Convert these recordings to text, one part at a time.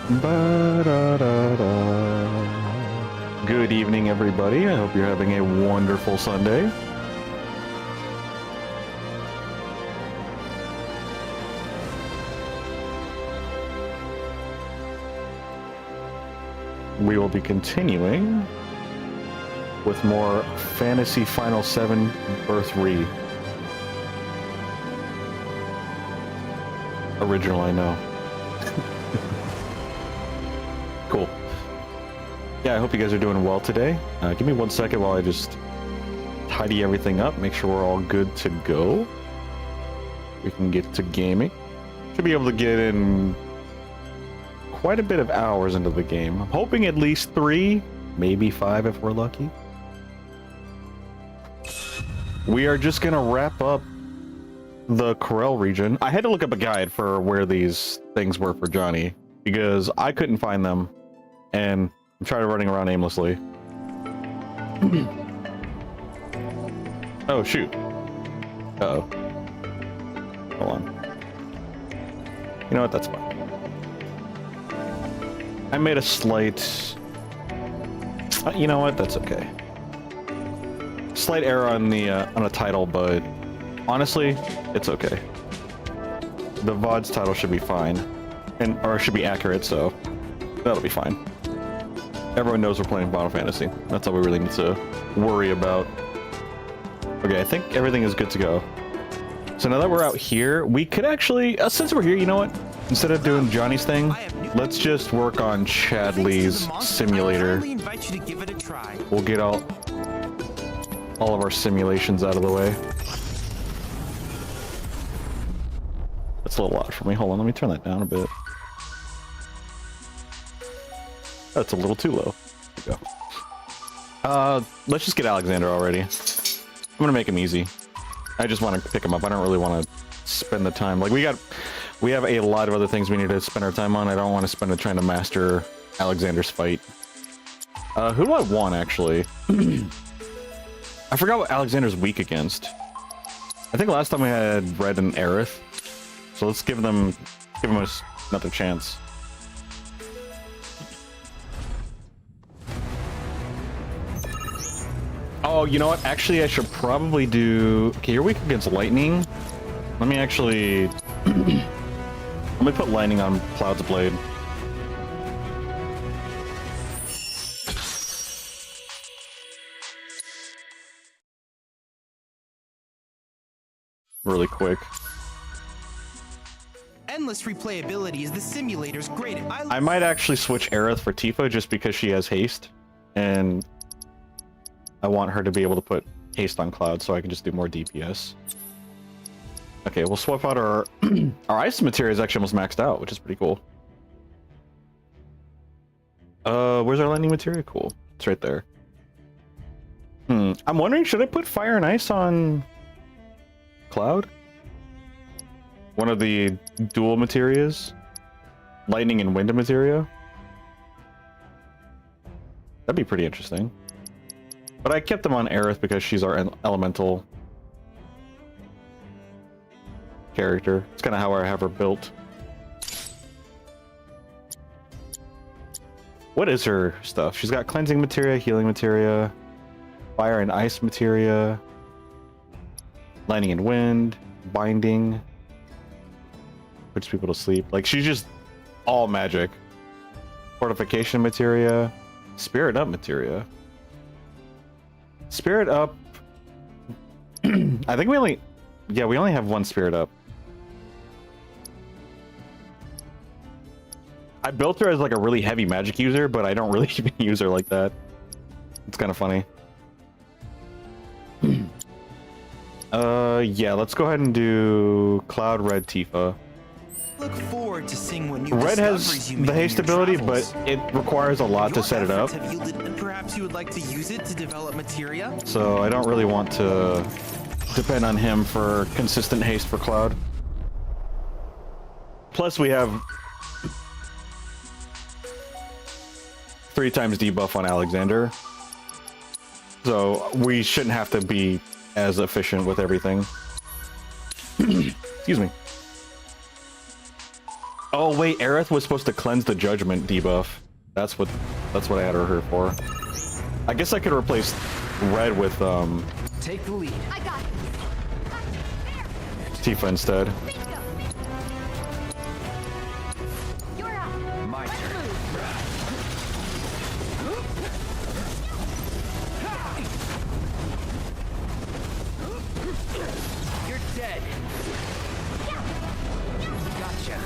Ba-da-da-da. Good evening, everybody. I hope you're having a wonderful Sunday. We will be continuing with more Fantasy Final 7 Birth Re. Original, I know. Cool. Yeah, I hope you guys are doing well today. Give me 1 second while I just tidy everything up, make sure we're all good to go. We can get to gaming. Should be able to get in quite a bit of hours into the game. I'm hoping at least 3, maybe 5 if we're lucky. We are just gonna wrap up the Corel region. I had to look up a guide for where these things were for Johnny because I couldn't find them, and I'm trying to running around aimlessly. Oh shoot! Uh-oh. Hold on. You know what? That's fine. I made a slight... you know what? That's okay. Slight error on the on a title, but honestly, it's okay. The VOD's title should be fine, or should be accurate, so that'll be fine. Everyone knows we're playing Final Fantasy. That's all we really need to worry about. Okay, I think everything is good to go. So now that we're out here, we could actually, since we're here, you know what? Instead of doing Johnny's thing, let's just work on Chadley's simulator. We'll get all of our simulations out of the way. That's a little loud for me. Hold on, let me turn that down a bit. That's a little too low. There we go. Let's just get Alexander already. I'm gonna make him easy. I just want to pick him up. I don't really want to spend the time. Like, we have a lot of other things we need to spend our time on. I don't want to spend it trying to master Alexander's fight. Who do I want, actually? I forgot what Alexander's weak against. I think last time we had Red and Aerith. So let's give him another chance. Oh, you know what? Actually, I should probably do... Okay, you're weak against lightning. Let me actually... Let me put lightning on Cloud's Blade. Really quick. Endless replayability is the simulator's greatest. I might actually switch Aerith for Tifa just because she has haste, and I want her to be able to put haste on Cloud so I can just do more DPS. Okay, we'll swap out our our ice materia is actually almost maxed out, which is pretty cool. Where's our lightning materia? Cool, it's right there. I'm wondering, should I put fire and ice on Cloud? One of the dual materias? Lightning and wind materia? That'd be pretty interesting. But I kept them on Aerith because she's our elemental character. It's kind of how I have her built. What is her stuff? She's got cleansing materia, healing materia, fire and ice materia, lightning and wind, binding, puts people to sleep. Like, she's just all magic. Fortification materia, spirit up materia. Spirit up. I think we only have one spirit up. I built her as like a really heavy magic user, but I don't really even use her like that. It's kind of funny. Yeah, let's go ahead and do Cloud, Red, Tifa. Look forward to seeing what new Red has the haste ability, but it requires a lot to set it up. Perhaps you would like to use it to develop materia? So I don't really want to depend on him for consistent haste for Cloud. Plus we have 3 times debuff on Alexander. So we shouldn't have to be as efficient with everything. Excuse me. Oh wait, Aerith was supposed to cleanse the judgment debuff. That's what I had her for. I guess I could replace red with Take the lead. I got it. Tifa instead. Bingo. You're up. My Let's turn. move. You're dead. Gotcha.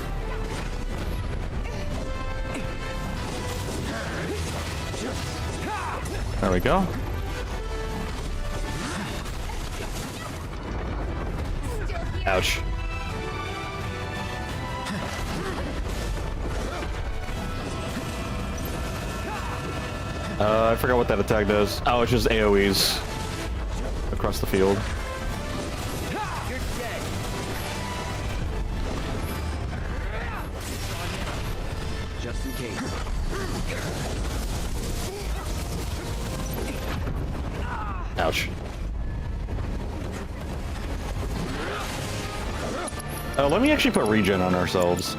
There we go. Still here. Ouch. I forgot what that attack does. Oh, it's just AoEs across the field. You're dead. Just in case. Ouch. Let me actually put regen on ourselves.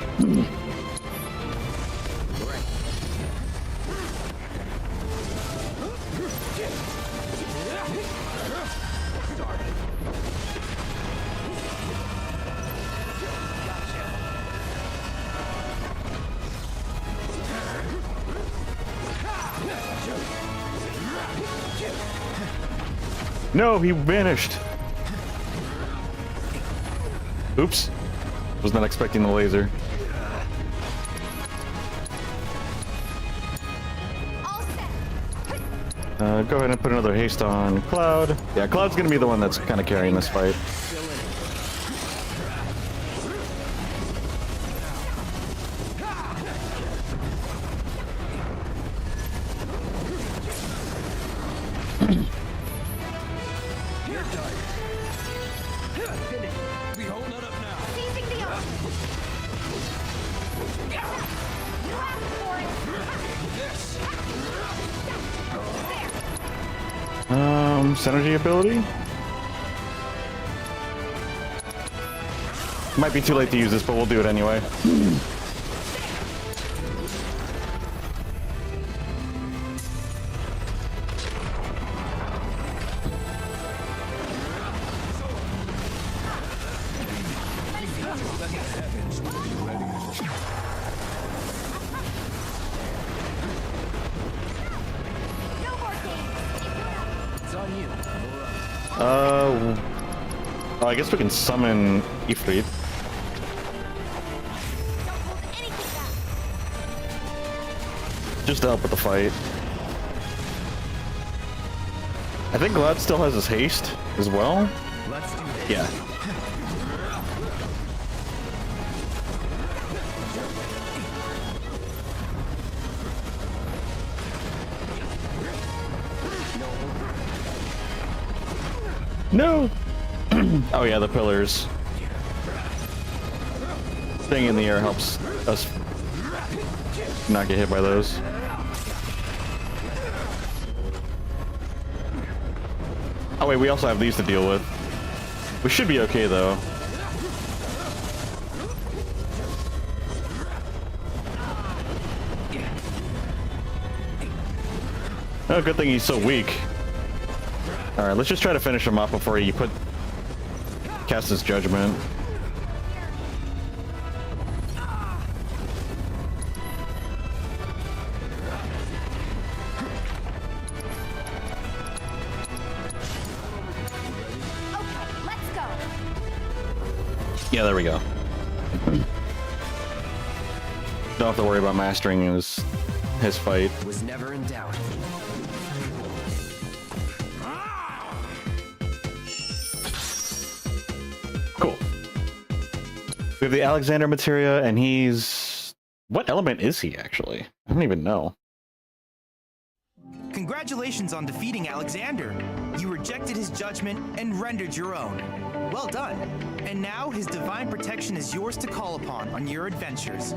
No, he vanished. Oops. Was not expecting the laser. All set. Go ahead and put another haste on Cloud. Yeah, Cloud's gonna be the one that's kind of carrying this fight. Still in it. You're done. Finish. We hold it up now. Seizing the ocean. You asked for it. Synergy ability? Might be too late to use this, but we'll do it anyway. No more games. It's on you. Oh, I guess we can summon Ifrit. Don't hold anything back. Just to help with the fight. I think Glad still has his haste as well. Let's do this. Yeah. No! Oh yeah, the pillars. Staying in the air helps us not get hit by those. Oh wait, we also have these to deal with. We should be okay though. Oh, good thing he's so weak. Alright, let's just try to finish him off before he cast his judgment. Okay, let's go. Yeah, there we go. Don't have to worry about mastering his fight. Was never in doubt. Cool. We have the Alexander materia, and he's... What element is he, actually? I don't even know. Congratulations on defeating Alexander. You rejected his judgment and rendered your own. Well done. And now his divine protection is yours to call upon on your adventures.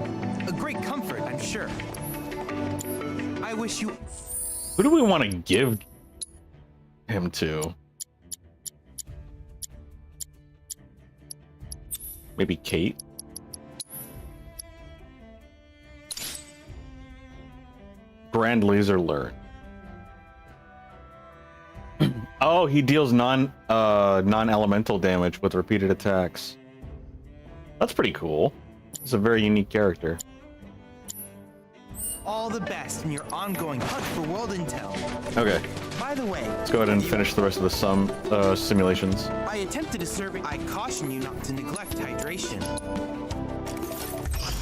A great comfort, I'm sure. I wish you... Who do we want to give him to? Maybe Kate? Grand Laser Lure. Oh, he deals non-elemental damage with repeated attacks. That's pretty cool. It's a very unique character. All the best in your ongoing hunt for world intel. Okay, By the way, let's go ahead and finish the rest of the simulations. I attempted a survey. I caution you not to neglect hydration.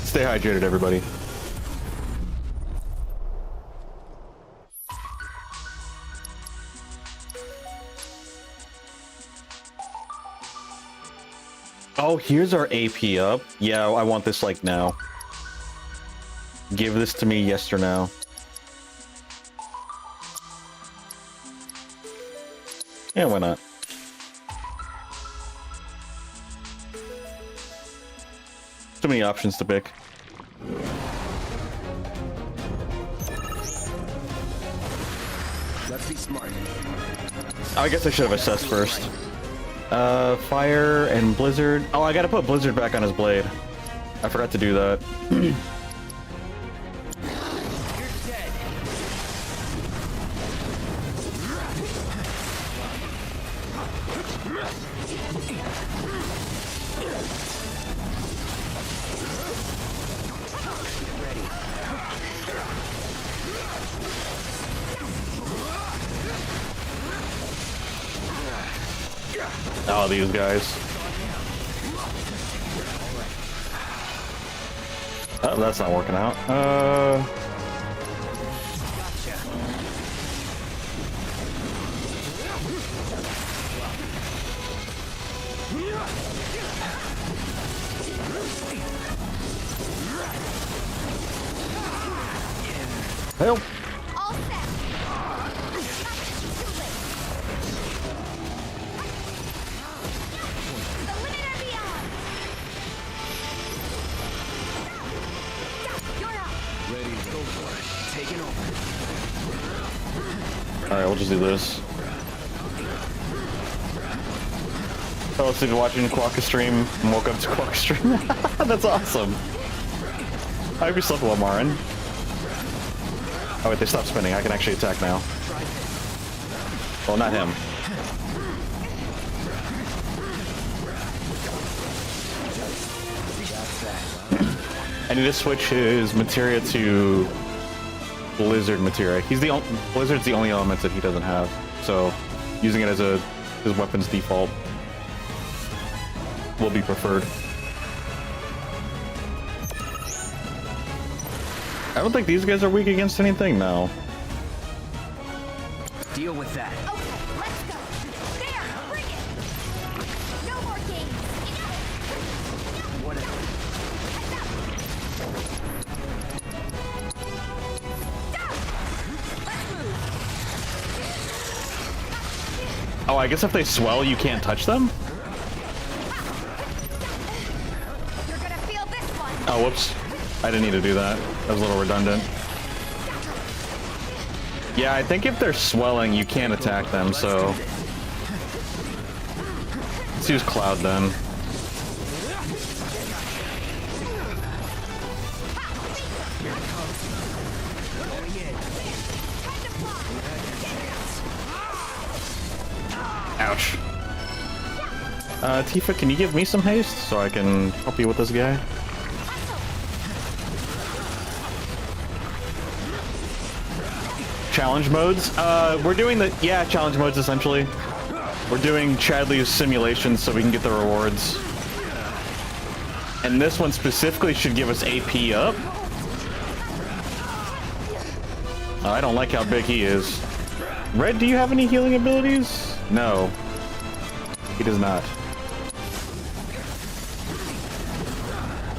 Stay hydrated, everybody. Oh, here's our AP up. Yeah, I want this like now. Give this to me, yes or no. Yeah, why not? Too many options to pick. Let's be smart. I guess I should have assessed first. Fire and Blizzard. Oh, I gotta put Blizzard back on his blade. I forgot to do that. You're dead. Oh, these guys. Oh, that's not working out. Help! All set. The limit or beyond. You're up. Ready to go for it. Taking over. Alright, we'll just do this. Fell asleep watching Quokka stream and woke up to Quokka stream. That's awesome. I hope you slept well, Marin. Oh wait, they stopped spinning. I can actually attack now. Well, not him. I need to switch his materia to Blizzard materia. Blizzard's the only elements that he doesn't have, so using it as his weapon's default will be preferred. I don't think these guys are weak against anything now. Deal with that. Okay, let's go. There, bring it. No more games. Whatever. Let's move. Oh, I guess if they swell, you can't touch them? You're gonna feel this one. Oh, whoops. I didn't need to do that. That was a little redundant. Yeah, I think if they're swelling, you can't attack them, so... Let's use Cloud then. Ouch. Tifa, can you give me some haste so I can help you with this guy? Challenge modes? We're doing challenge modes essentially. We're doing Chadley's simulations so we can get the rewards. And this one specifically should give us AP up. I don't like how big he is. Red, do you have any healing abilities? No. He does not.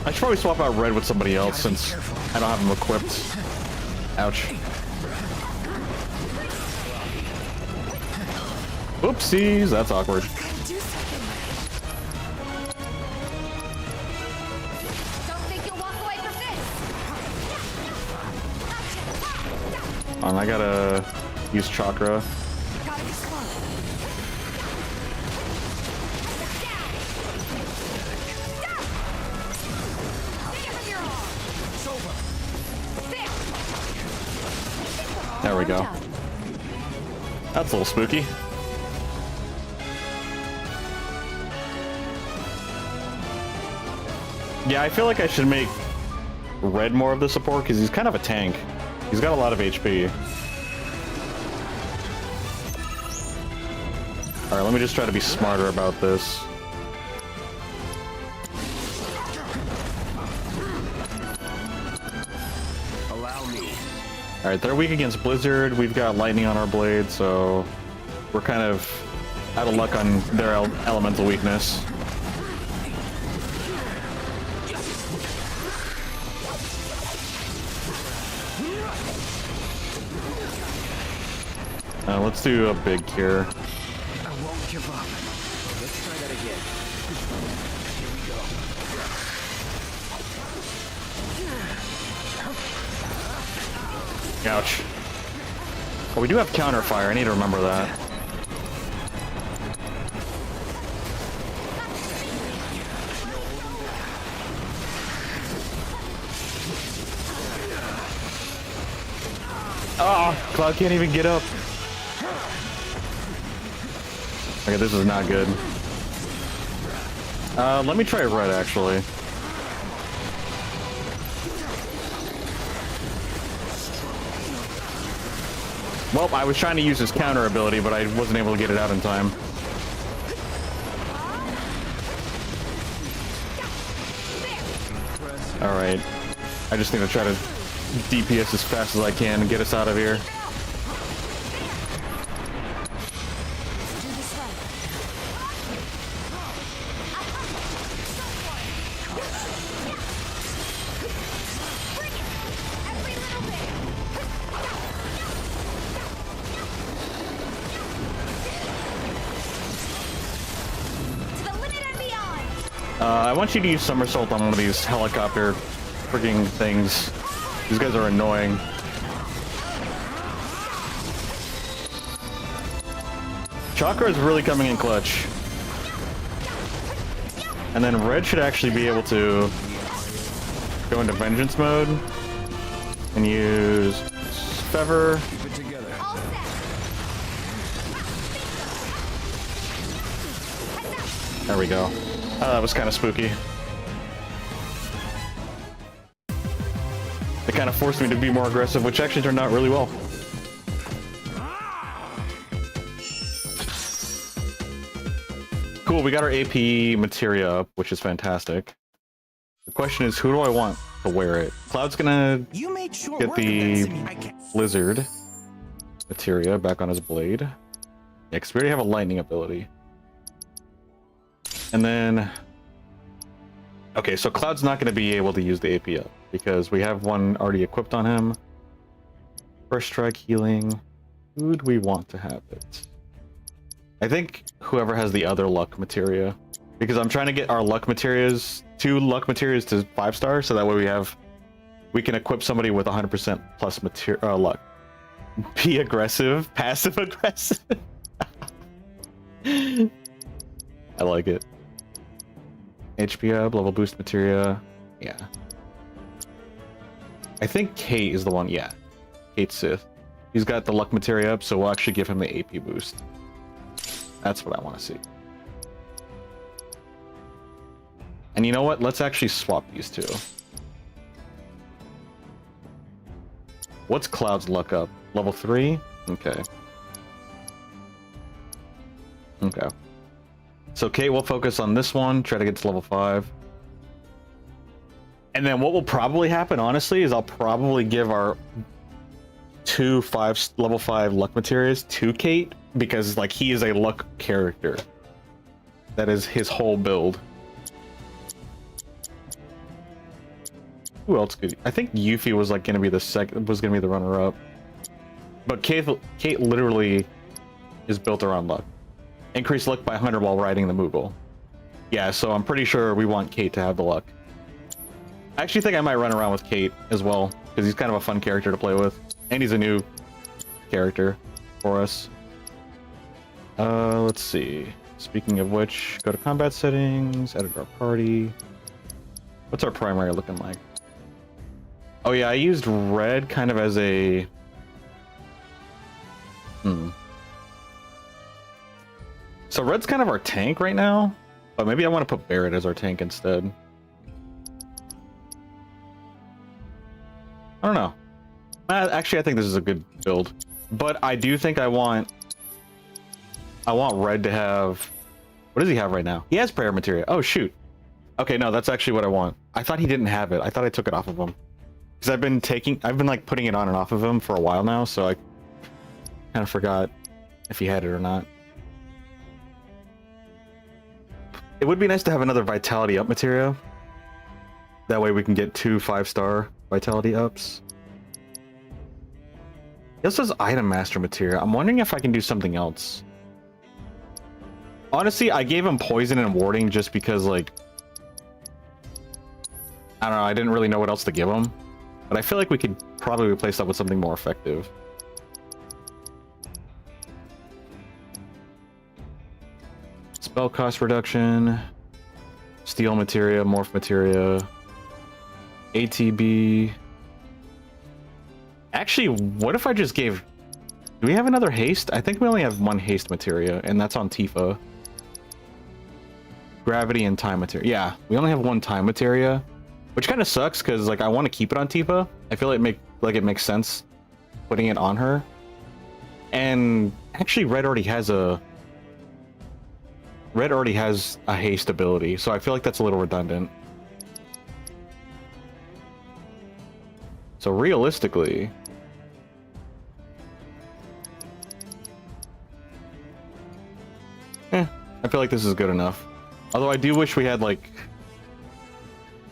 I should probably swap out Red with somebody else since I don't have him equipped. Ouch. Oopsies, that's awkward. Don't think you'll walk away from this. I gotta use chakra. Gotta be slow. Down. Give him your all. It's over. There. There we go. That's a little spooky. Yeah, I feel like I should make Red more of the support because he's kind of a tank. He's got a lot of HP. Alright, let me just try to be smarter about this. Allow me. Alright, they're weak against Blizzard. We've got lightning on our blade, so we're kind of out of luck on their elemental weakness. Let's do a big cure. I won't give up. Let's try that again. Here we go. Ouch. Oh, we do have counter fire. I need to remember that. Oh, Cloud can't even get up. Okay, this is not good. Let me try Red, actually. Well, I was trying to use his counter ability, but I wasn't able to get it out in time. Alright. I just need to try to DPS as fast as I can and get us out of here. I want you to use somersault on one of these helicopter frigging things. These guys are annoying. Chakra is really coming in clutch. And then Red should actually be able to go into vengeance mode and use Fever. Keep it together. There we go. Oh, that was kind of spooky. It kind of forced me to be more aggressive, which actually turned out really well. Cool, we got our AP materia up, which is fantastic. The question is, who do I want to wear it? Cloud's gonna You made short get work of the that, Simi. I can't- Blizzard materia back on his blade. Yeah, because we already have a lightning ability. And then... Okay, so Cloud's not going to be able to use the AP up, because we have one already equipped on him. First strike healing. Who would we want to have it? I think whoever has the other luck materia. Because I'm trying to get our luck materias, 2 luck materias to 5-star, so that way we can equip somebody with 100% plus luck. Be aggressive, passive aggressive. I like it. HP up, level boost materia. Yeah. I think Kate is the one, yeah. Kate Sith. He's got the luck materia up, so we'll actually give him the AP boost. That's what I want to see. And you know what? Let's actually swap these two. What's Cloud's luck up? Level 3? Okay. Okay. So Kate will focus on this one, try to get to level 5. And then what will probably happen, honestly, is I'll probably give our 2 level 5 luck materials to Kate, because like he is a luck character. That is his whole build. Who else could? I think Yuffie was like gonna be the runner-up. But Kate literally is built around luck. Increase luck by 100 while riding the Moogle. Yeah, so I'm pretty sure we want Kate to have the luck. I actually think I might run around with Kate as well, because he's kind of a fun character to play with. And he's a new character for us. Let's see. Speaking of which, go to combat settings, edit our party. What's our primary looking like? Oh yeah, I used Red kind of as a Hmm. So red's kind of our tank right now, but maybe I want to put Barrett as our tank instead. I don't know. Actually, I think this is a good build, but I do think I want red to have. What does he have right now? He has prayer materia. Oh shoot. Okay, no, that's actually what I want. I thought he didn't have it. I thought I took it off of him because I've been like putting it on and off of him for a while now, so I kind of forgot if he had it or not. It would be nice to have another vitality up materia. That way we can get 2 5-star vitality ups. He also has item master materia. I'm wondering if I can do something else. Honestly, I gave him poison and warding just because, like, I don't know, I didn't really know what else to give him. But I feel like we could probably replace that with something more effective. Spell cost reduction, steel materia, morph materia, ATB. Actually, what if I just gave... Do we have another haste? I think we only have 1 haste materia, and that's on Tifa. Gravity and time materia. Yeah, we only have 1 time materia, which kind of sucks because, like, I want to keep it on Tifa. I feel it makes sense putting it on her. And actually, Red already has a haste ability, so I feel like that's a little redundant. So realistically, I feel like this is good enough. Although I do wish we had like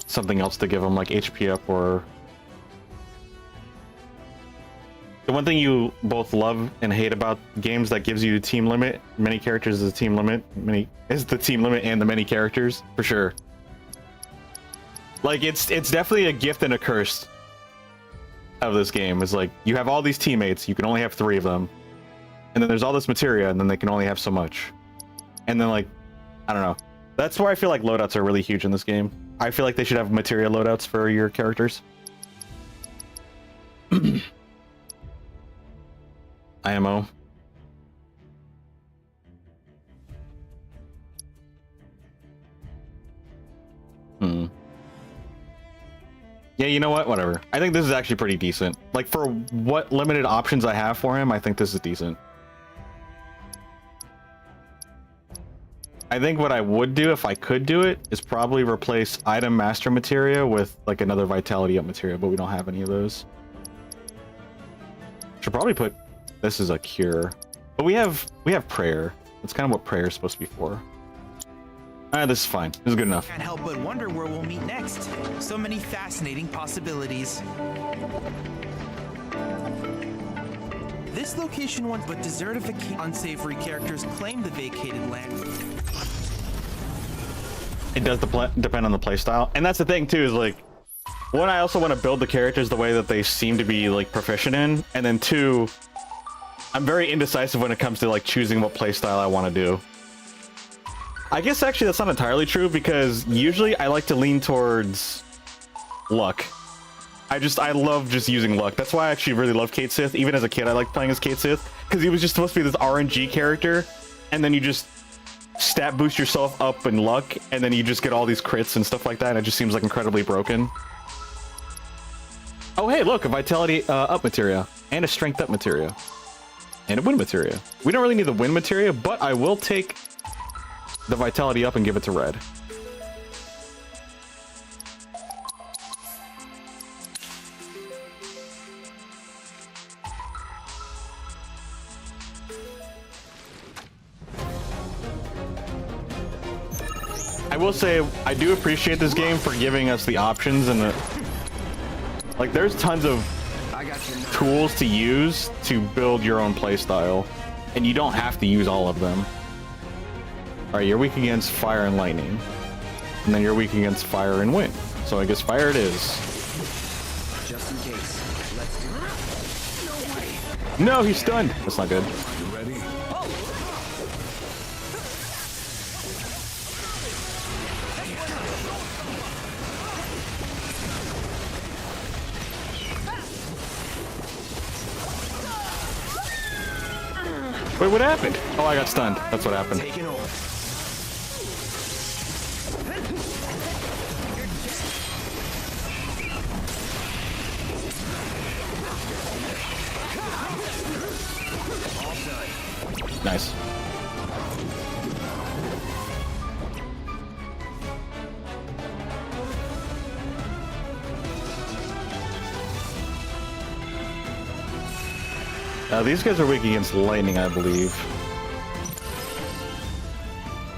something else to give him, like HP up or... The one thing you both love and hate about games that gives you team limit, many characters is the team limit, and the many characters, for sure. Like, it's definitely a gift and a curse of this game. It's like, you have all these teammates, you can only have 3 of them. And then there's all this materia, and then they can only have so much. And then, like, I don't know. That's where I feel like loadouts are really huge in this game. I feel like they should have materia loadouts for your characters. IMO. Yeah, you know what? Whatever. I think this is actually pretty decent. Like, for what limited options I have for him, I think this is decent. I think what I would do, if I could do it, is probably replace item master materia with, like, another vitality up materia, but we don't have any of those. Should probably put... This is a cure. But we have prayer. That's kind of what prayer is supposed to be for. This is fine. This is good enough. Can't help but wonder where we'll meet next. So many fascinating possibilities. This location once, but desertification, unsavory characters claim the vacated land. It does depend on the playstyle, and that's the thing too. Is like, one, I also want to build the characters the way that they seem to be like proficient in, and then 2, I'm very indecisive when it comes to like choosing what playstyle I want to do. I guess actually that's not entirely true, because usually I like to lean towards luck. I love just using luck. That's why I actually really love Kate Sith. Even as a kid, I liked playing as Kate Sith, because he was just supposed to be this RNG character, and then you just stat boost yourself up in luck, and then you just get all these crits and stuff like that, and it just seems like incredibly broken. Oh hey, look, a vitality up materia, and a strength up materia, and a win materia. We don't really need the win materia, but I will take the vitality up and give it to Red. I will say, I do appreciate this game for giving us the options, and like, there's tons of tools to use to build your own playstyle, and you don't have to use all of them. Alright, you're weak against fire and lightning, and then you're weak against fire and wind. So I guess fire it is. Just in case. Let's do it. No way. No, he's stunned. That's not good. You ready? Wait, what happened? Oh, I got stunned. That's what happened. Taking over. Nice. These guys are weak against lightning, I believe.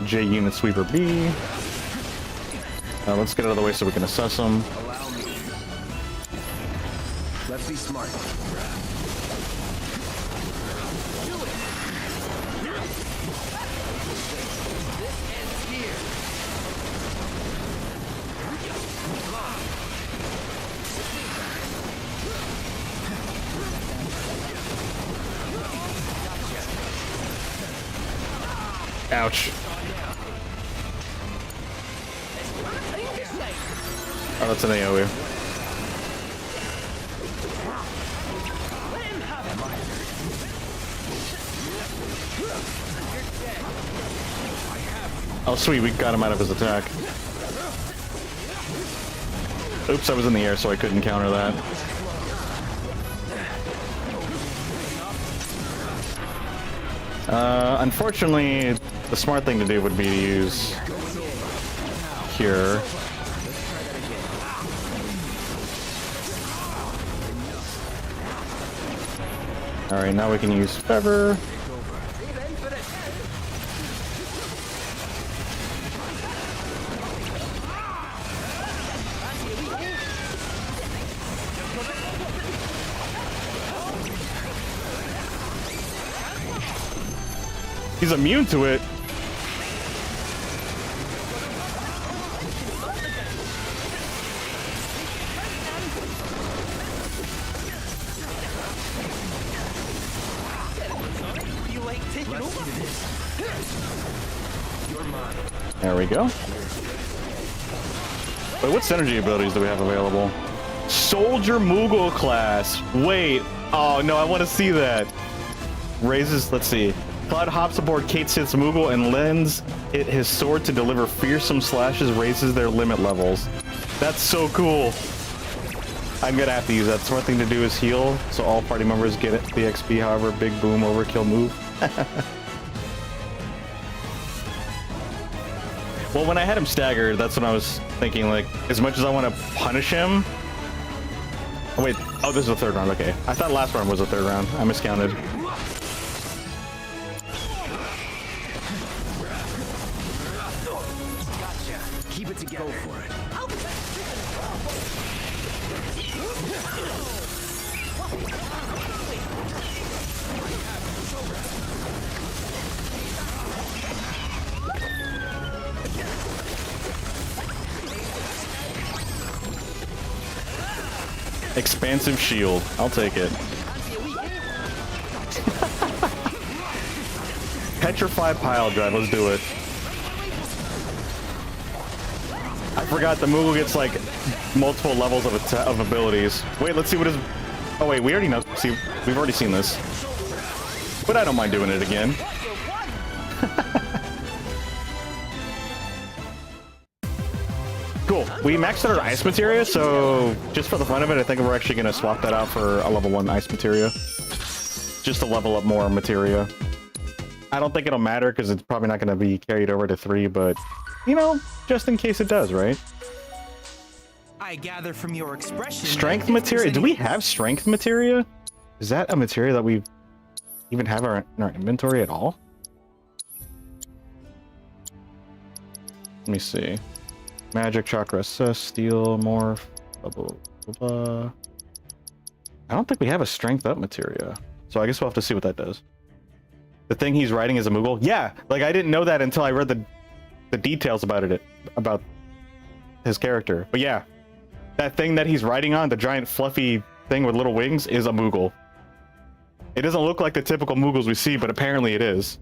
J unit sweeper B. Let's get out of the way so we can assess them. Allow me. Let's be smart. Ouch. Oh, that's an AoE. Oh, sweet, we got him out of his attack. Oops, I was in the air, so I couldn't counter that. Unfortunately, the smart thing to do would be to use Cure. Alright, now we can use Fever. He's immune to it. There we go. Wait, what synergy abilities do we have available? Soldier Moogle class. Wait. Oh, no, I want to see that. Raises, let's see. Cloud hops aboard Kate Sith's Moogle and lends it his sword to deliver fearsome slashes, raises their limit levels. That's so cool. I'm gonna have to use that. Smart thing to do is heal, so all party members get the XP, however, big boom, overkill move. Well, when I had him staggered, that's when I was thinking, like, as much as I want to punish him... Oh, wait. Oh, this is the third round. Okay. I thought last round was the third round. I miscounted. Keep it together. Go for it. Expansive shield. I'll take it. Petrify pile drive. Let's do it. I forgot the Moogle gets like multiple levels of abilities. Wait, let's see what his... Oh wait, we already know. See, we've already seen this. But I don't mind doing it again. Cool. We maxed out our ice materia, so just for the fun of it, I think we're actually going to swap that out for a level 1 ice materia. Just to level up more materia. I don't think it'll matter because it's probably not going to be carried over to 3, but, you know, just in case it does, right? I gather from your expression. Strength materia? Do we have strength materia? Is that a materia that we even have in our inventory at all? Let me see. Magic, chakra, assess, steel, morph, blah, blah, blah, blah. I don't think we have a strength up materia. So I guess we'll have to see what that does. The thing he's riding is a Moogle? Yeah! Like, I didn't know that until I read the details about it, about his character. But yeah, that thing that he's riding on, the giant fluffy thing with little wings, is a Moogle. It doesn't look like the typical Moogles we see, but apparently it is.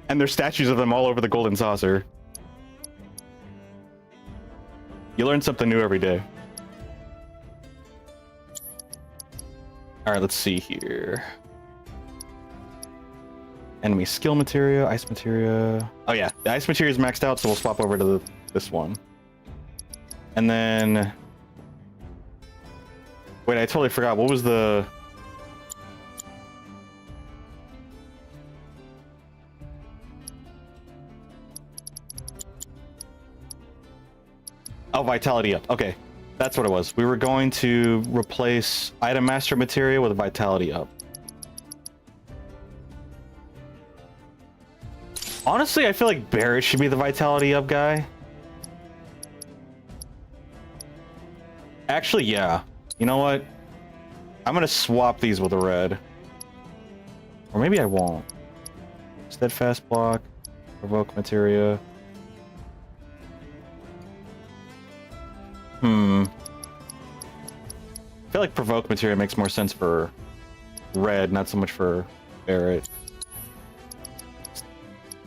And there's statues of them all over the Golden Saucer. You learn something new every day. Alright, let's see here. Enemy skill materia, ice materia. Oh yeah, the ice materia is maxed out, so we'll swap over to this one. And then, wait, I totally forgot. What was the? Oh, vitality up. Okay, that's what it was. We were going to replace item master materia with vitality up. Honestly, I feel like Barrett should be the vitality up guy. Actually, yeah. You know what? I'm gonna swap these with a red. Or maybe I won't. Steadfast block, provoke materia. I feel like provoke materia makes more sense for red, not so much for Barrett.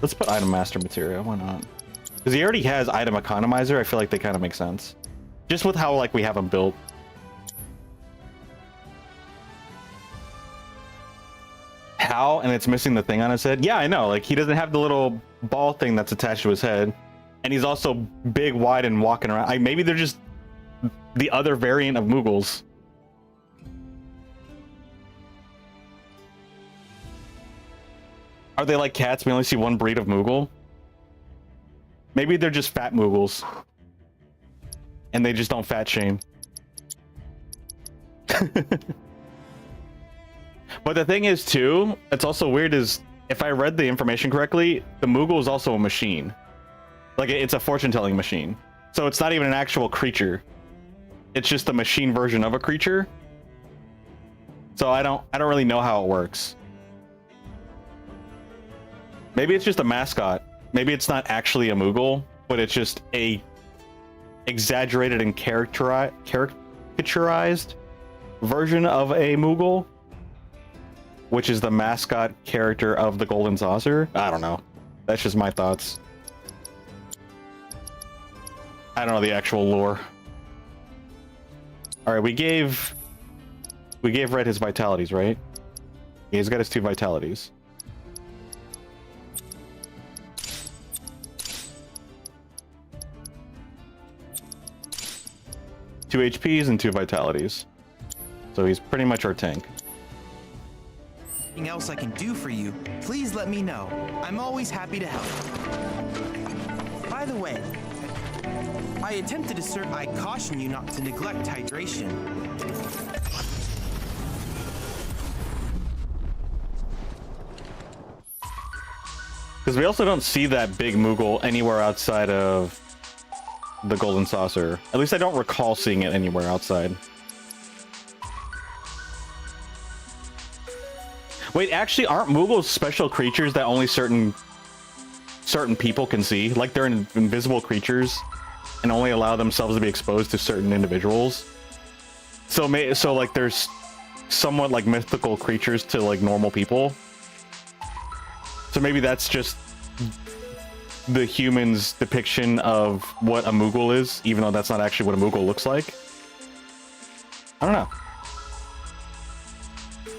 Let's put item master materia, why not? Because he already has item economizer, I feel like they kind of make sense. Just with how like we have him built. How? And it's missing the thing on his head? Yeah, I know, like he doesn't have the little ball thing that's attached to his head. And he's also big, wide, and walking around. Maybe they're just the other variant of Moogles. Are they like cats? We only see one breed of Moogle? Maybe they're just fat Moogles. And they just don't fat shame. But the thing is, too, it's also weird is, if I read the information correctly, the Moogle is also a machine. Like, it's a fortune-telling machine. So it's not even an actual creature. It's just a machine version of a creature. So I don't really know how it works. Maybe it's just a mascot. Maybe it's not actually a Moogle, but it's just a exaggerated and caricaturized version of a Moogle, which is the mascot character of the Golden Saucer. I don't know. That's just my thoughts. I don't know the actual lore. All right, we gave Red his vitalities, right? Yeah, he's got his 2 vitalities. Two HPs and 2 vitalities. So he's pretty much our tank. Anything else I can do for you, please let me know. I'm always happy to help. By the way, I attempted to assert I caution you not to neglect hydration. Because we also don't see that big Moogle anywhere outside of the Golden Saucer. At least I don't recall seeing it anywhere outside. Wait, actually, aren't Moogles special creatures that only certain people can see? Like they're invisible creatures and only allow themselves to be exposed to certain individuals. So like there's somewhat like mythical creatures to like normal people. So maybe that's just the human's depiction of what a Moogle is, even though that's not actually what a Moogle looks like. I don't know.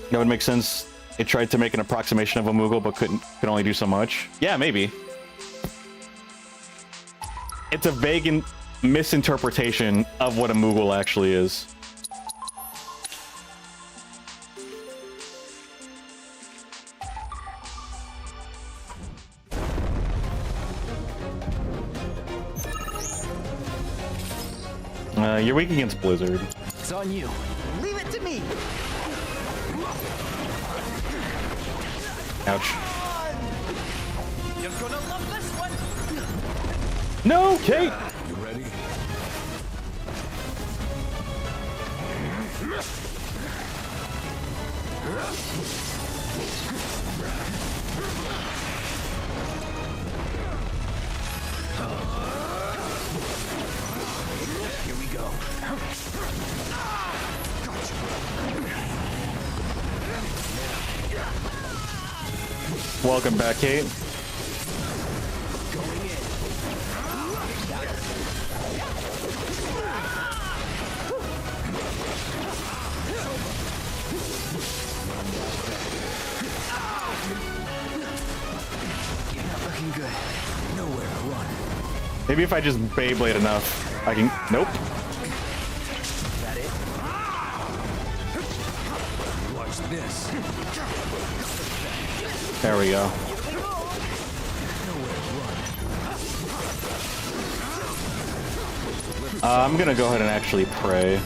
That would make sense. It tried to make an approximation of a Moogle, but could only do so much. Yeah, maybe. It's a vague misinterpretation of what a Moogle actually is. You're weak against Blizzard. It's on you. Leave it to me. Ouch. You're gonna love this one. No, Kate! You ready? Here we go. Welcome back, Kate. Going in. Maybe if I just Beyblade enough, I can... Nope. That it? Watch this. There we go. I'm gonna go ahead and actually pray.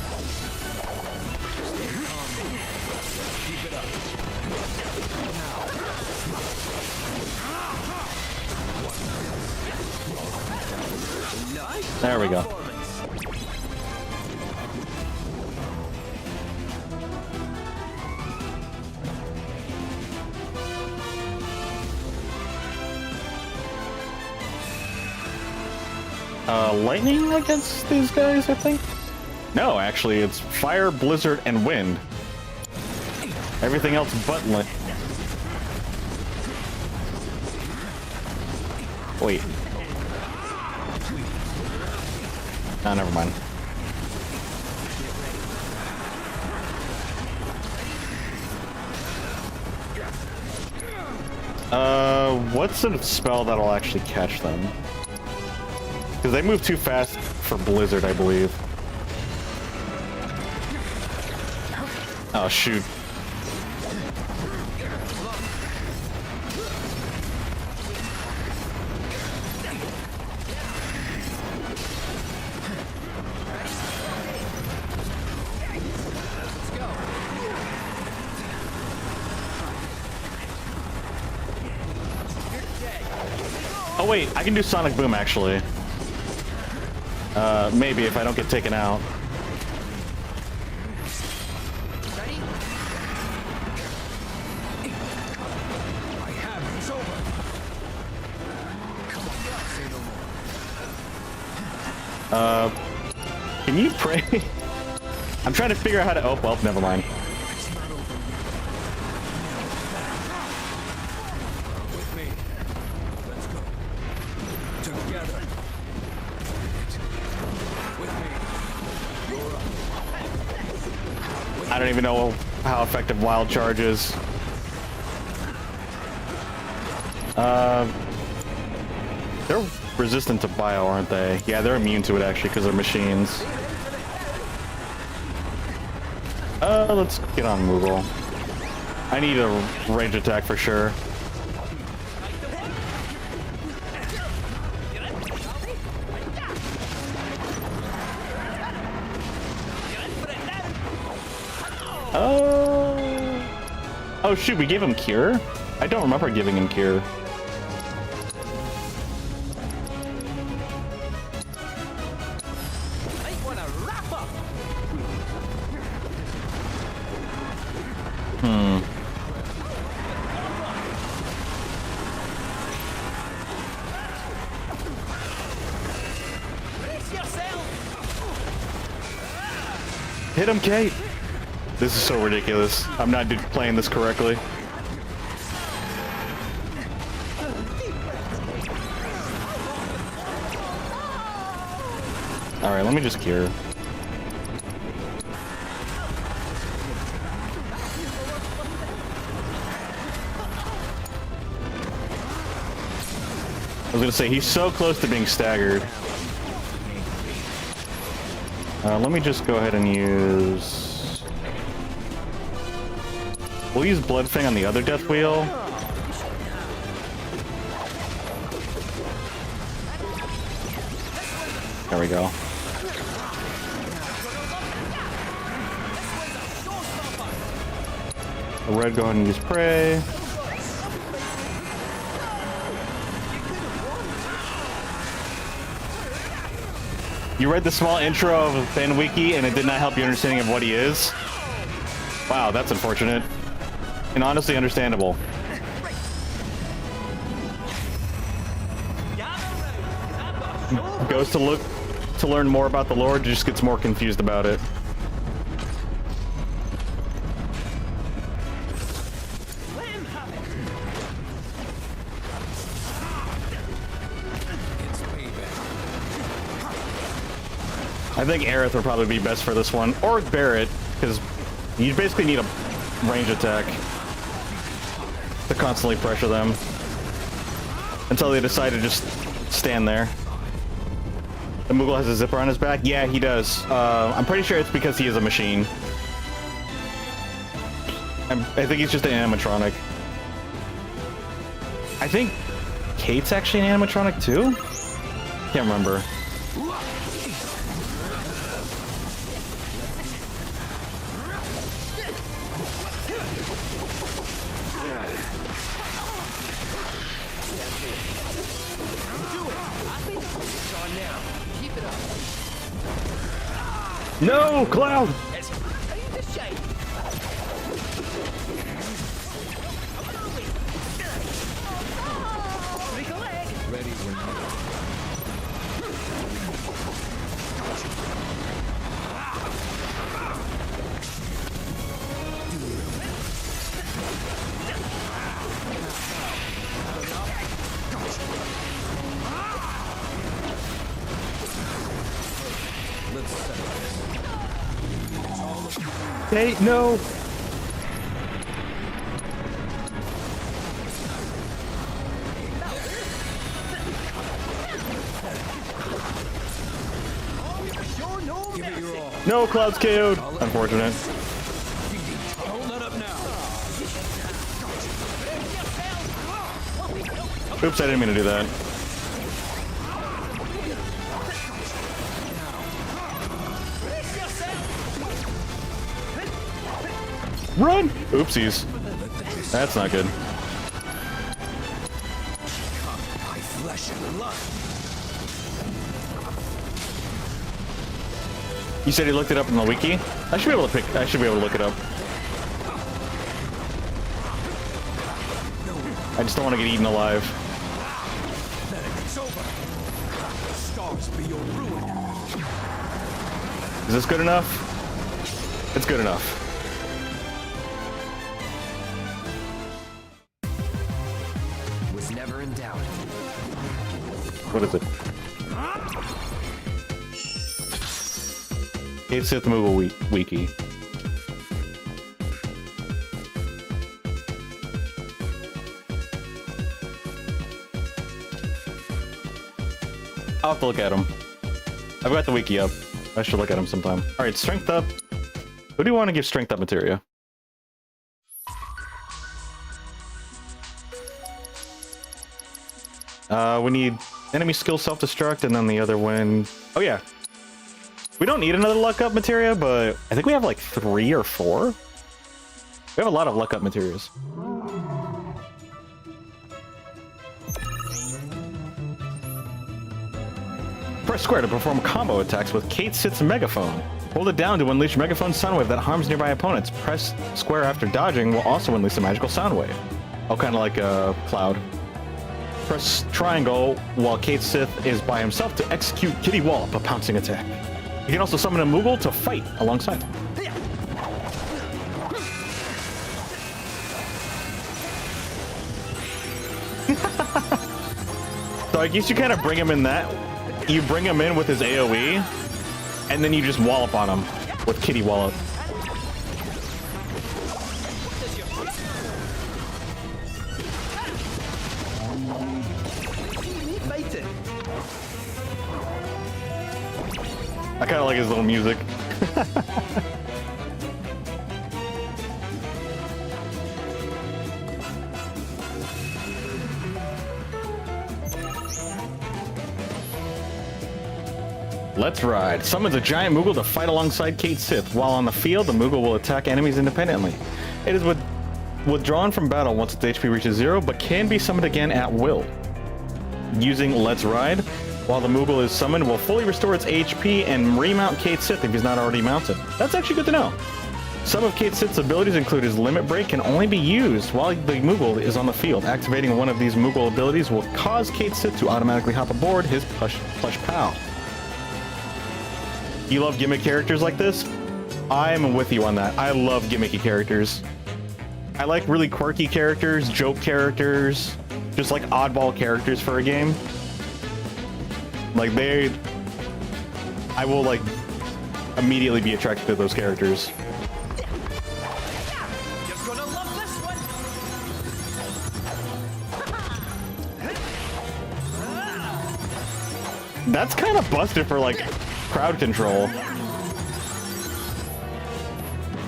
There we go. Lightning against these guys, I think? No, actually, it's fire, blizzard, and wind. Everything else but lightning. Wait. Oh, never mind. What's a spell that'll actually catch them? Because they move too fast for Blizzard, I believe. Oh, shoot. Oh wait, I can do Sonic Boom actually. Maybe if I don't get taken out. Ready? I have it. It's over. Come on, say no more. Can you pray? I'm trying to figure out how to... Oh, well, never mind. It's not over yet. With me. Let's go. Together. With me. You're up. I don't even know how effective Wild Charge is. They're resistant to bio, aren't they? Yeah, they're immune to it actually because they're machines. Let's get on Moogle. I need a range attack for sure. Oh shoot, we gave him Cure? I don't remember giving him Cure. Hit him, Kate! This is so ridiculous. I'm not playing this correctly. Alright, let me just cure. I was gonna say, he's so close to being staggered. Let me just go ahead and use... We'll use Bloodfang on the other Death Wheel. There we go. Red, go ahead and use Prey. You read the small intro of Fan Wiki and it did not help your understanding of what he is? Wow, that's unfortunate. And honestly understandable. Goes to look to learn more about the Lord, just gets more confused about it. I think Aerith would probably be best for this one, or Barrett, because you basically need a range attack to constantly pressure them until they decide to just stand there. The Moogle has a zipper on his back? Yeah, he does. I'm pretty sure it's because he is a machine. I think he's just an animatronic. I think Kate's actually an animatronic too? Can't remember. No, Cloud! Ready when you are. Let's settle this. Hey, no! Give it your all. No, Cloud's KO'd! Unfortunate. Hold that up now. Oops, I didn't mean to do that. Run! Oopsies. That's not good. My flesh and blood. You said you looked it up in the wiki? I should be able to look it up. I just don't want to get eaten alive. It's over. The stars be your ruin. Is this good enough? It's good enough. Was never in doubt. What is it? It's Sith Moogle wiki. I'll have to look at him. I've got the wiki up. I should look at him sometime. All right, strength up. Who do you want to give strength up materia? We need enemy skill self-destruct, and then the other one. Oh yeah. We don't need another luck up materia, but I think we have like 3 or 4. We have a lot of luck up materials. Press square to perform combo attacks with Kate Sith's megaphone. Hold it down to unleash megaphone soundwave that harms nearby opponents. Press square after dodging will also unleash a magical soundwave. Oh, kind of like a Cloud. Press triangle while Kate Sith is by himself to execute Kitty Wallop, a pouncing attack. You can also summon a Moogle to fight alongside. So I guess you kind of bring him in that. You bring him in with his AoE, and then you just wallop on him with Kitty Wallop. I kind of like his little music. Let's ride. Summons a giant Moogle to fight alongside Kate Sith. While on the field, the Moogle will attack enemies independently. It is withdrawn from battle once its HP reaches 0, but can be summoned again at will. Using Let's Ride, while the Moogle is summoned, will fully restore its HP and remount Kate Sith if he's not already mounted. That's actually good to know. Some of Kate Sith's abilities include his Limit Break can only be used while the Moogle is on the field. Activating one of these Moogle abilities will cause Kate Sith to automatically hop aboard his plush pal. You love gimmick characters like this? I'm with you on that. I love gimmicky characters. I like really quirky characters, joke characters, just like oddball characters for a game. Like I will like immediately be attracted to those characters. Just gonna love this one. That's kind of busted for like crowd control.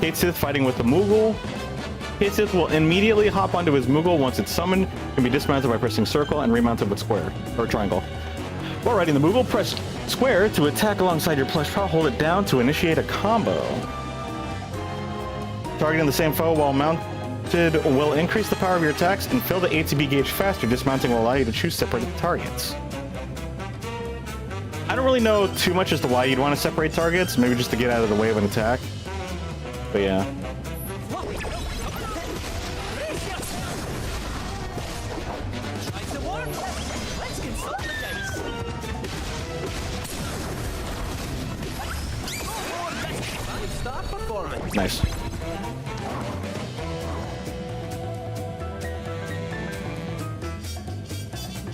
Kate Sith fighting with the Moogle. Kate Sith will immediately hop onto his Moogle once it's summoned, can be dismounted by pressing circle and remounted with square, or triangle. While riding the Moogle, press square to attack alongside your plush pal, hold it down to initiate a combo. Targeting the same foe while mounted will increase the power of your attacks and fill the ATB gauge faster. Dismounting will allow you to choose separate targets. I don't really know too much as to why you'd want to separate targets, maybe just to get out of the way of an attack. But yeah. Nice.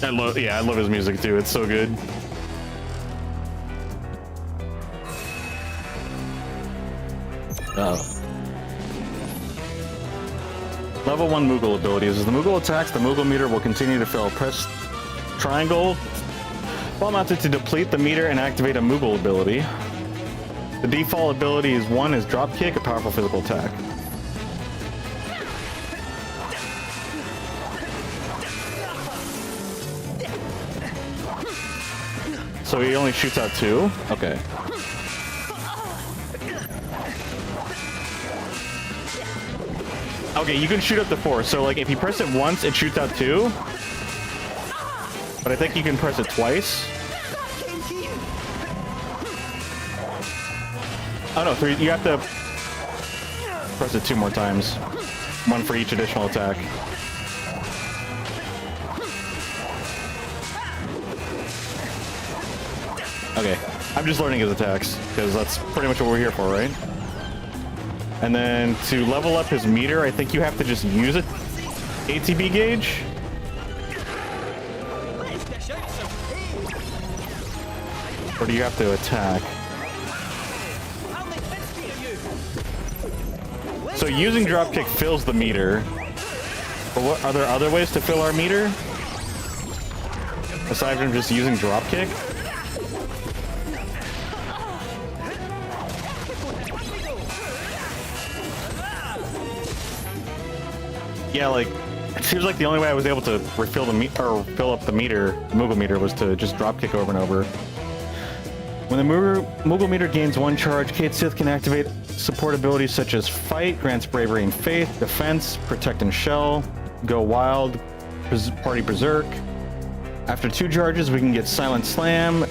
I love his music too. It's so good. Level 1 Moogle abilities. As the Moogle attacks, the Moogle meter will continue to fill. Press triangle while mounted to deplete the meter and activate a Moogle ability. The default ability is drop kick, a powerful physical attack. So he only shoots out 2? Okay. Okay, you can shoot up to 4. So like if you press it once, it shoots out 2. But I think you can press it twice. Oh no, 3. You have to press it 2 more times. 1 for each additional attack. Okay, I'm just learning his attacks, because that's pretty much what we're here for, right? And then to level up his meter, I think you have to just use it. ATB gauge? Or do you have to attack? So using dropkick fills the meter. But what are there other ways to fill our meter? Aside from just using dropkick? Yeah, like it seems like the only way I was able to refill the fill up the meter, Moogle meter, was to just dropkick over and over. When the Moogle meter gains 1 charge, Kate Sith can activate support abilities such as Fight, grants Bravery and Faith, Defense, Protect and Shell, Go Wild, Party Berserk. After 2 charges, we can get Silent Slam,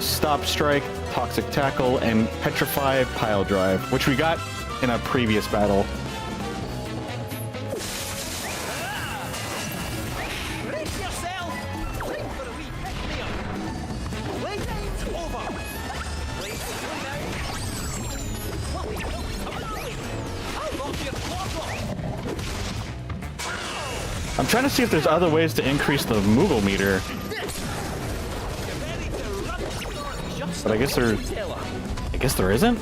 Stop Strike, Toxic Tackle, and Petrify Pile Drive, which we got in a previous battle. I'm trying to see if there's other ways to increase the Moogle meter. But I guess there isn't.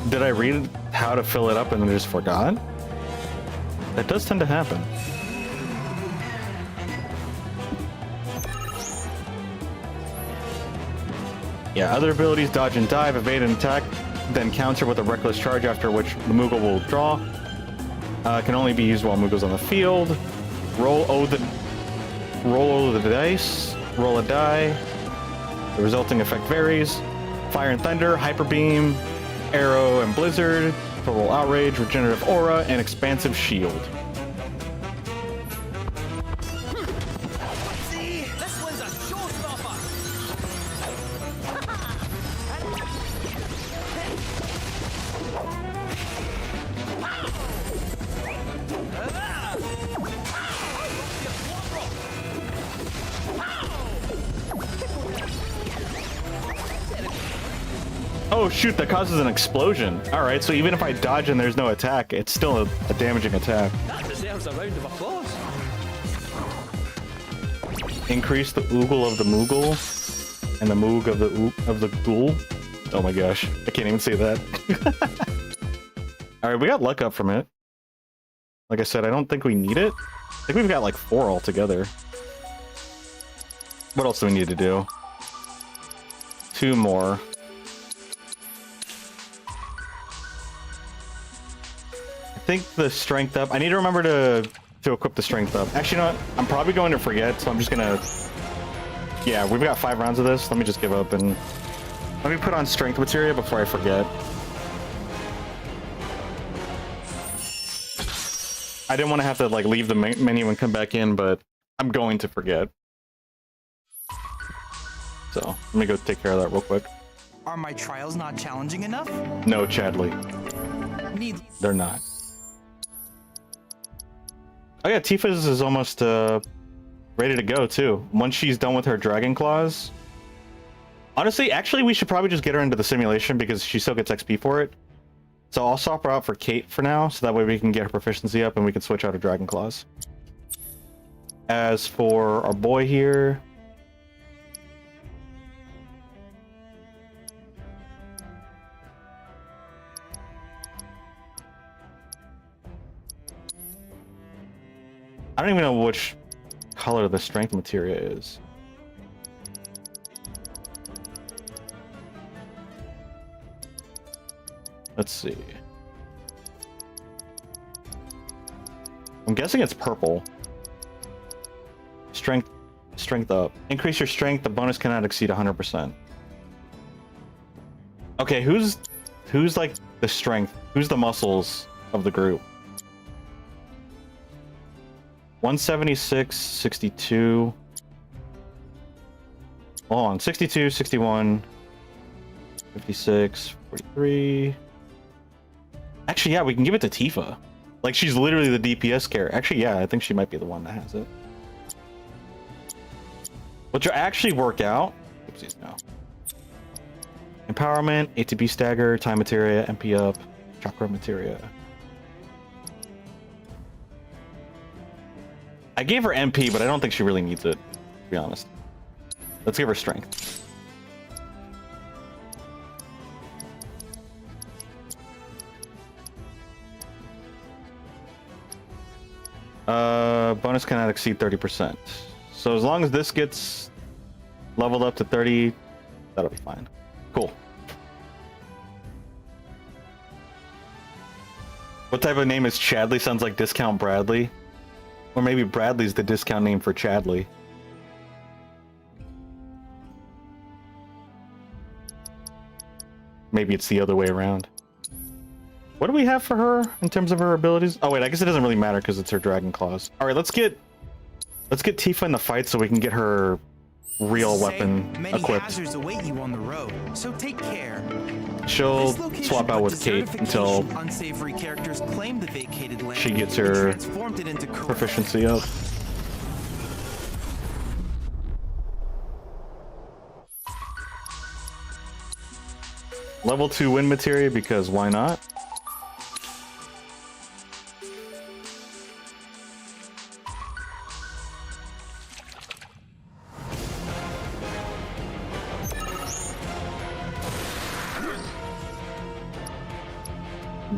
Did I read how to fill it up and then just forgot? That does tend to happen. Yeah, other abilities: dodge and dive, evade and attack, then counter with a reckless charge, after which the Moogle will draw. Can only be used while Moogle's on the field. Roll the dice. Roll a die. The resulting effect varies. Fire and Thunder, Hyper Beam, Arrow and Blizzard, Total Outrage, Regenerative Aura, and Expansive Shield. See, this one's a showstopper. Oh shoot, that causes an explosion. Alright, so even if I dodge and there's no attack, it's still a damaging attack. That deserves a round of applause. Increase the oogle of the Moogle and the moog of the ghoul. Oh my gosh, I can't even say that. Alright, we got luck up from it. Like I said, I don't think we need it. I think we've got like 4 altogether. What else do we need to do? 2 more. I think the strength up. I need to remember to equip the strength up. Actually, you know what? I'm probably going to forget, so I'm just gonna. Yeah, we've got 5 rounds of this. Let me just give up and let me put on strength materia before I forget. I didn't want to have to like leave the menu and come back in, but I'm going to forget. So let me go take care of that real quick. Are my trials not challenging enough? No, Chadley. They're not. Oh yeah, Tifa's is almost ready to go too. Once she's done with her Dragon Claws. Honestly, actually, we should probably just get her into the simulation because she still gets XP for it. So I'll swap her out for Kate for now, so that way we can get her proficiency up and we can switch out her Dragon Claws. As for our boy here... I don't even know which color the strength materia is. Let's see. I'm guessing it's purple. Strength up. Increase your strength. The bonus cannot exceed 100%. Okay, who's like the strength? Who's the muscles of the group? 176, 62. Hold on, 62, 61, 56, 43. Actually, yeah, we can give it to Tifa. Like, she's literally the DPS character. Actually, yeah, I think she might be the one that has it. Which will actually work out. Oopsies, no. Empowerment, ATB stagger, time materia, MP up, chakra materia. I gave her MP, but I don't think she really needs it, to be honest. Let's give her strength. Bonus cannot exceed 30%. So as long as this gets leveled up to 30, that'll be fine. Cool. What type of name is Chadley? Sounds like Discount Bradley. Or maybe Bradley's the discount name for Chadley. Maybe it's the other way around. What do we have for her in terms of her abilities? Oh wait, I guess it doesn't really matter because it's her Dragon Claws. All right, let's get Tifa in the fight so we can get her real weapon many equipped. hazards await you on the road, so take care. She'll This location swap out put with to Kate until certification unsavory characters claim the vacated land she gets and her transformed it into Corel. proficiency up. Level 2 wind materia because why not?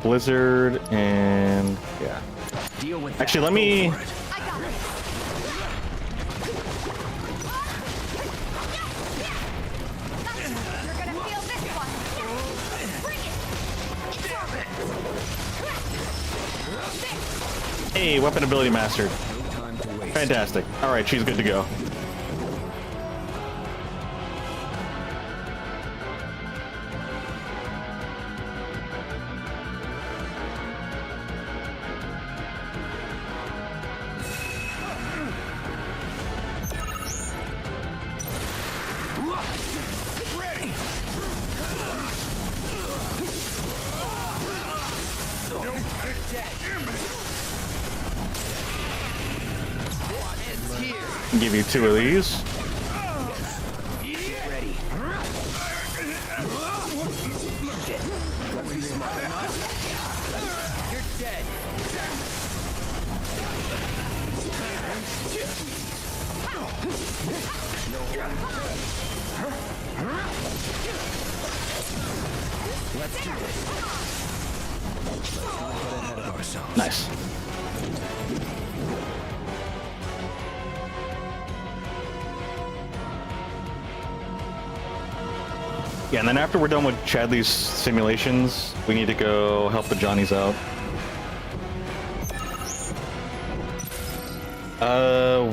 Blizzard and yeah. Deal with that. Actually, let me. I got it. You're gonna feel this one. Bring it. Hey, weapon ability mastered. No time to waste. Fantastic. All right, she's good to go. Give you 2 of these. Get ready. You're dead. Let's do this. Let's not get ahead of ourselves. Nice. Yeah, and then after we're done with Chadley's simulations, we need to go help the Johnnies out.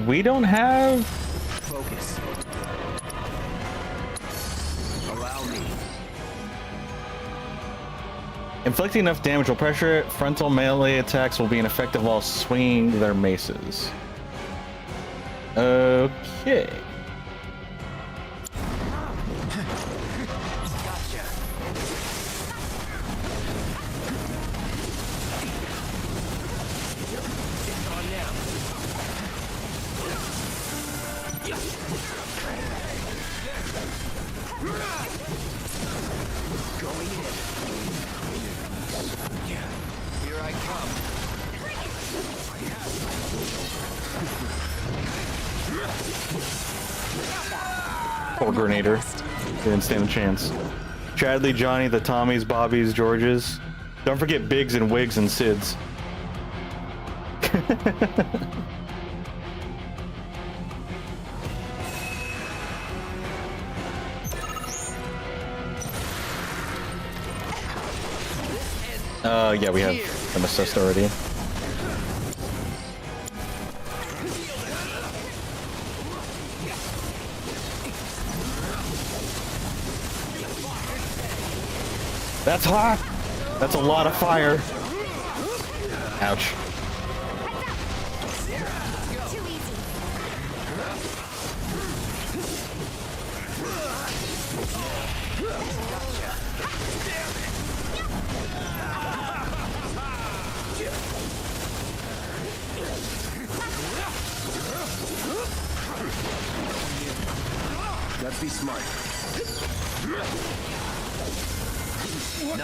We don't have... Focus. Allow me. Inflicting enough damage will pressure it. Frontal melee attacks will be ineffective while swinging their maces. Okay. Here I come. Poor Grenader. Didn't stand a chance. Chadley, Johnny, the Tommies, Bobbies, Georges. Don't forget Biggs and Wigs and Sids. Yeah, we have them assessed already. That's hot! That's a lot of fire. Ouch. Too easy. Let's be smart.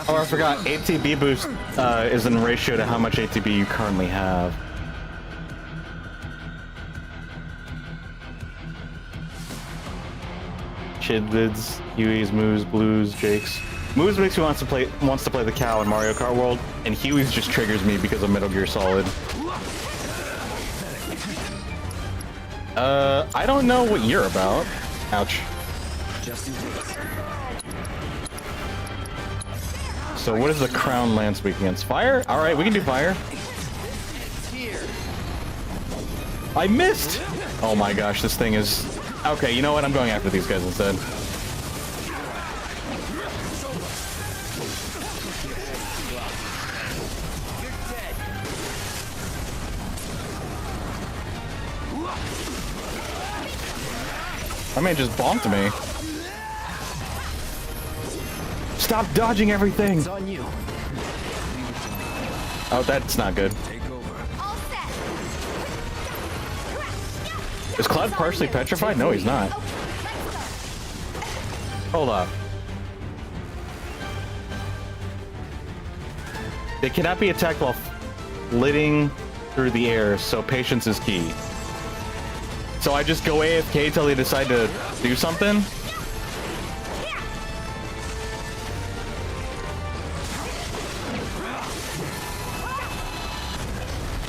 Oh, I forgot. ATB boost is in ratio to how much ATB you currently have. Chidvids, Hueys, Moos, Blues, Jakes. Moos makes me wants to play the cow in Mario Kart World, and Hueys just triggers me because of Metal Gear Solid. I don't know what you're about. Ouch. Just in case. So what is the Crown Lance weak against? Fire? Alright, we can do fire. I missed! Oh my gosh, this thing is... Okay, you know what? I'm going after these guys instead. That man just bonked me. Stop dodging everything! It's on you. Oh, that's not good. All set. Is Cloud partially petrified? No, he's not. Okay, let's go. Hold up. They cannot be attacked while flitting through the air, so patience is key. So I just go AFK till they decide to do something?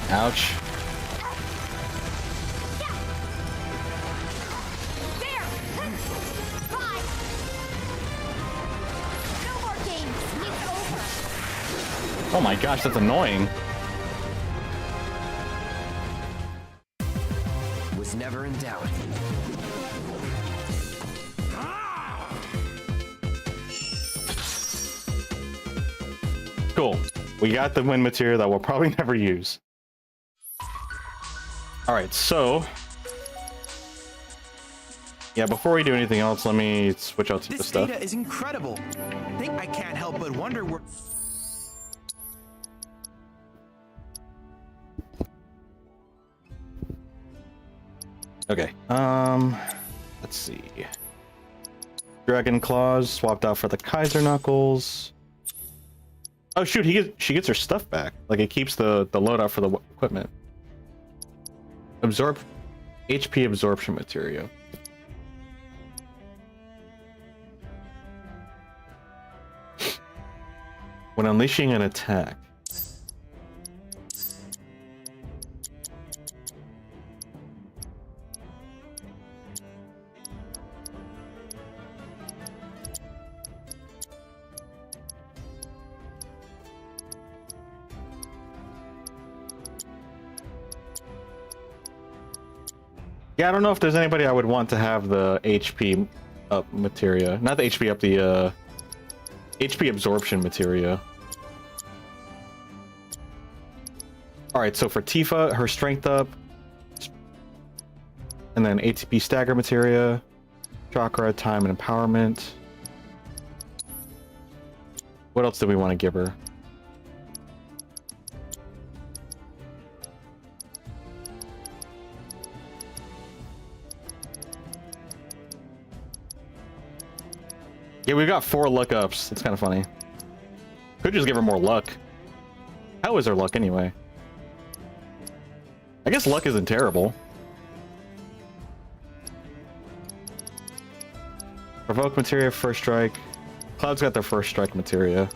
Ouch. There. 5. No more games. It's over. Oh my gosh, that's annoying. Was never in doubt. Cool. We got the wind material that we'll probably never use. Alright, so... Yeah, before we do anything else, let me switch out to the This stuff. data is incredible. I can't help but wonder where... Okay, let's see. Dragon Claws swapped out for the Kaiser Knuckles. Oh shoot, she gets her stuff back. Like it keeps the loadout for the equipment. Absorb HP absorption material. When unleashing an attack. Yeah, I don't know if there's anybody I would want to have the HP up materia. Not the HP up, the HP absorption materia. Alright, so for Tifa, her strength up. And then ATP stagger materia. Chakra, time, and empowerment. What else do we want to give her? Yeah, we've got 4 luck ups. That's kind of funny. Could just give her more luck. How is her luck anyway? I guess luck isn't terrible. Provoke materia, first strike. Cloud's got their first strike materia.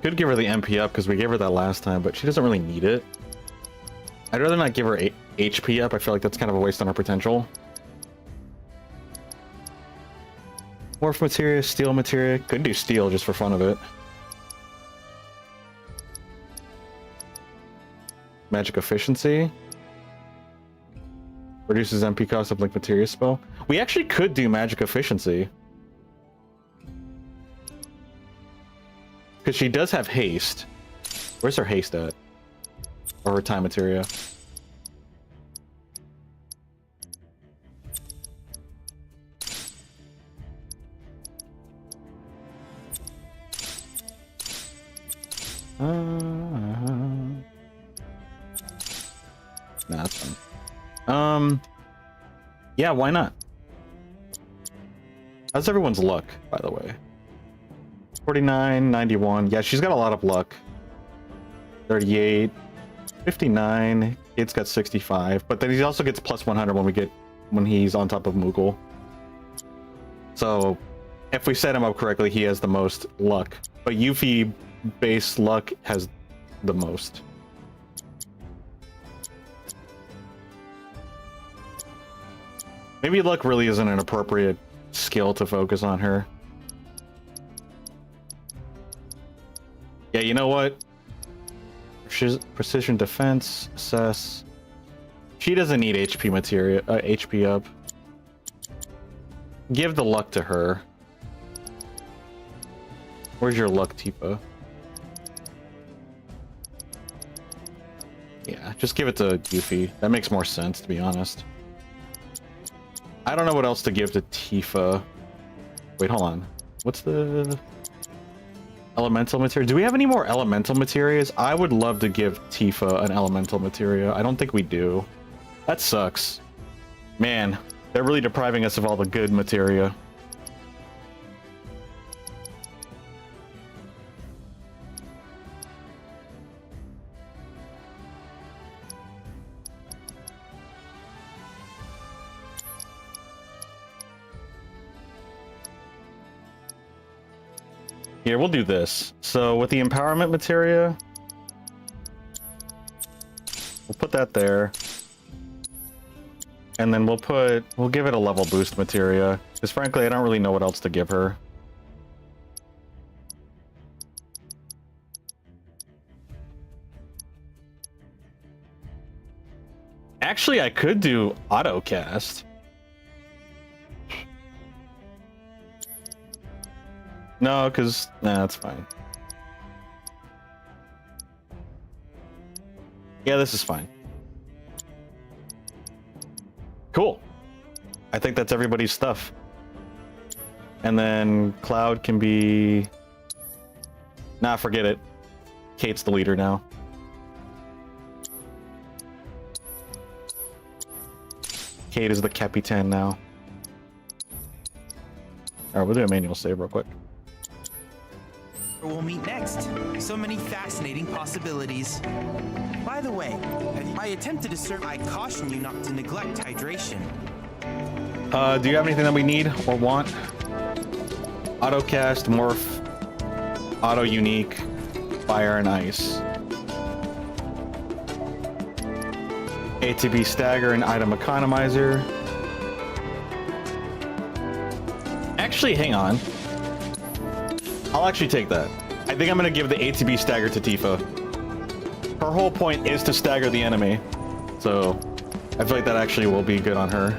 Could give her the MP up because we gave her that last time, but she doesn't really need it. I'd rather not give her HP up. I feel like that's kind of a waste on her potential. Morph materia, steel materia. Could do steel just for fun of it. Magic efficiency. Reduces MP cost of Link materia spell. We actually could do magic efficiency. Because she does have haste. Where's her haste at? Or her time materia? Nah, that's fine. Yeah, why not? How's everyone's luck, by the way? 49, 91. Yeah, she's got a lot of luck. 38, 59. Kate's got 65, but then he also gets plus 100 when he's on top of Moogle. So, if we set him up correctly, he has the most luck. But Yuffie base luck has the most. Maybe luck really isn't an appropriate skill to focus on her. Yeah, you know what? Precision defense, assess. She doesn't need HP materia, HP up. Give the luck to her. Where's your luck, Tifa? Yeah, just give it to Yuffie. That makes more sense, to be honest. I don't know what else to give to Tifa. Wait, hold on. What's the elemental materia? Do we have any more elemental materias? I would love to give Tifa an elemental materia. I don't think we do. That sucks. Man, they're really depriving us of all the good materia. Here, we'll do this. So with the empowerment materia, we'll put that there. And then we'll give it a level boost materia. Because frankly, I don't really know what else to give her. Actually, I could do auto cast. No, because that's fine. Yeah, this is fine. Cool. I think that's everybody's stuff. And then Cloud can be... Nah, forget it. Kate's the leader now. Kate is the Capitan now. Alright, we'll do a manual save real quick. We'll meet next. So many fascinating possibilities. By the way, I attempted to serve. I caution you not to neglect hydration. Do you have anything that we need or want? Auto cast, morph, auto unique, fire and ice. ATB stagger and item economizer. Actually, hang on. I'll actually take that. I think I'm gonna give the ATB stagger to Tifa. Her whole point is to stagger the enemy. So, I feel like that actually will be good on her.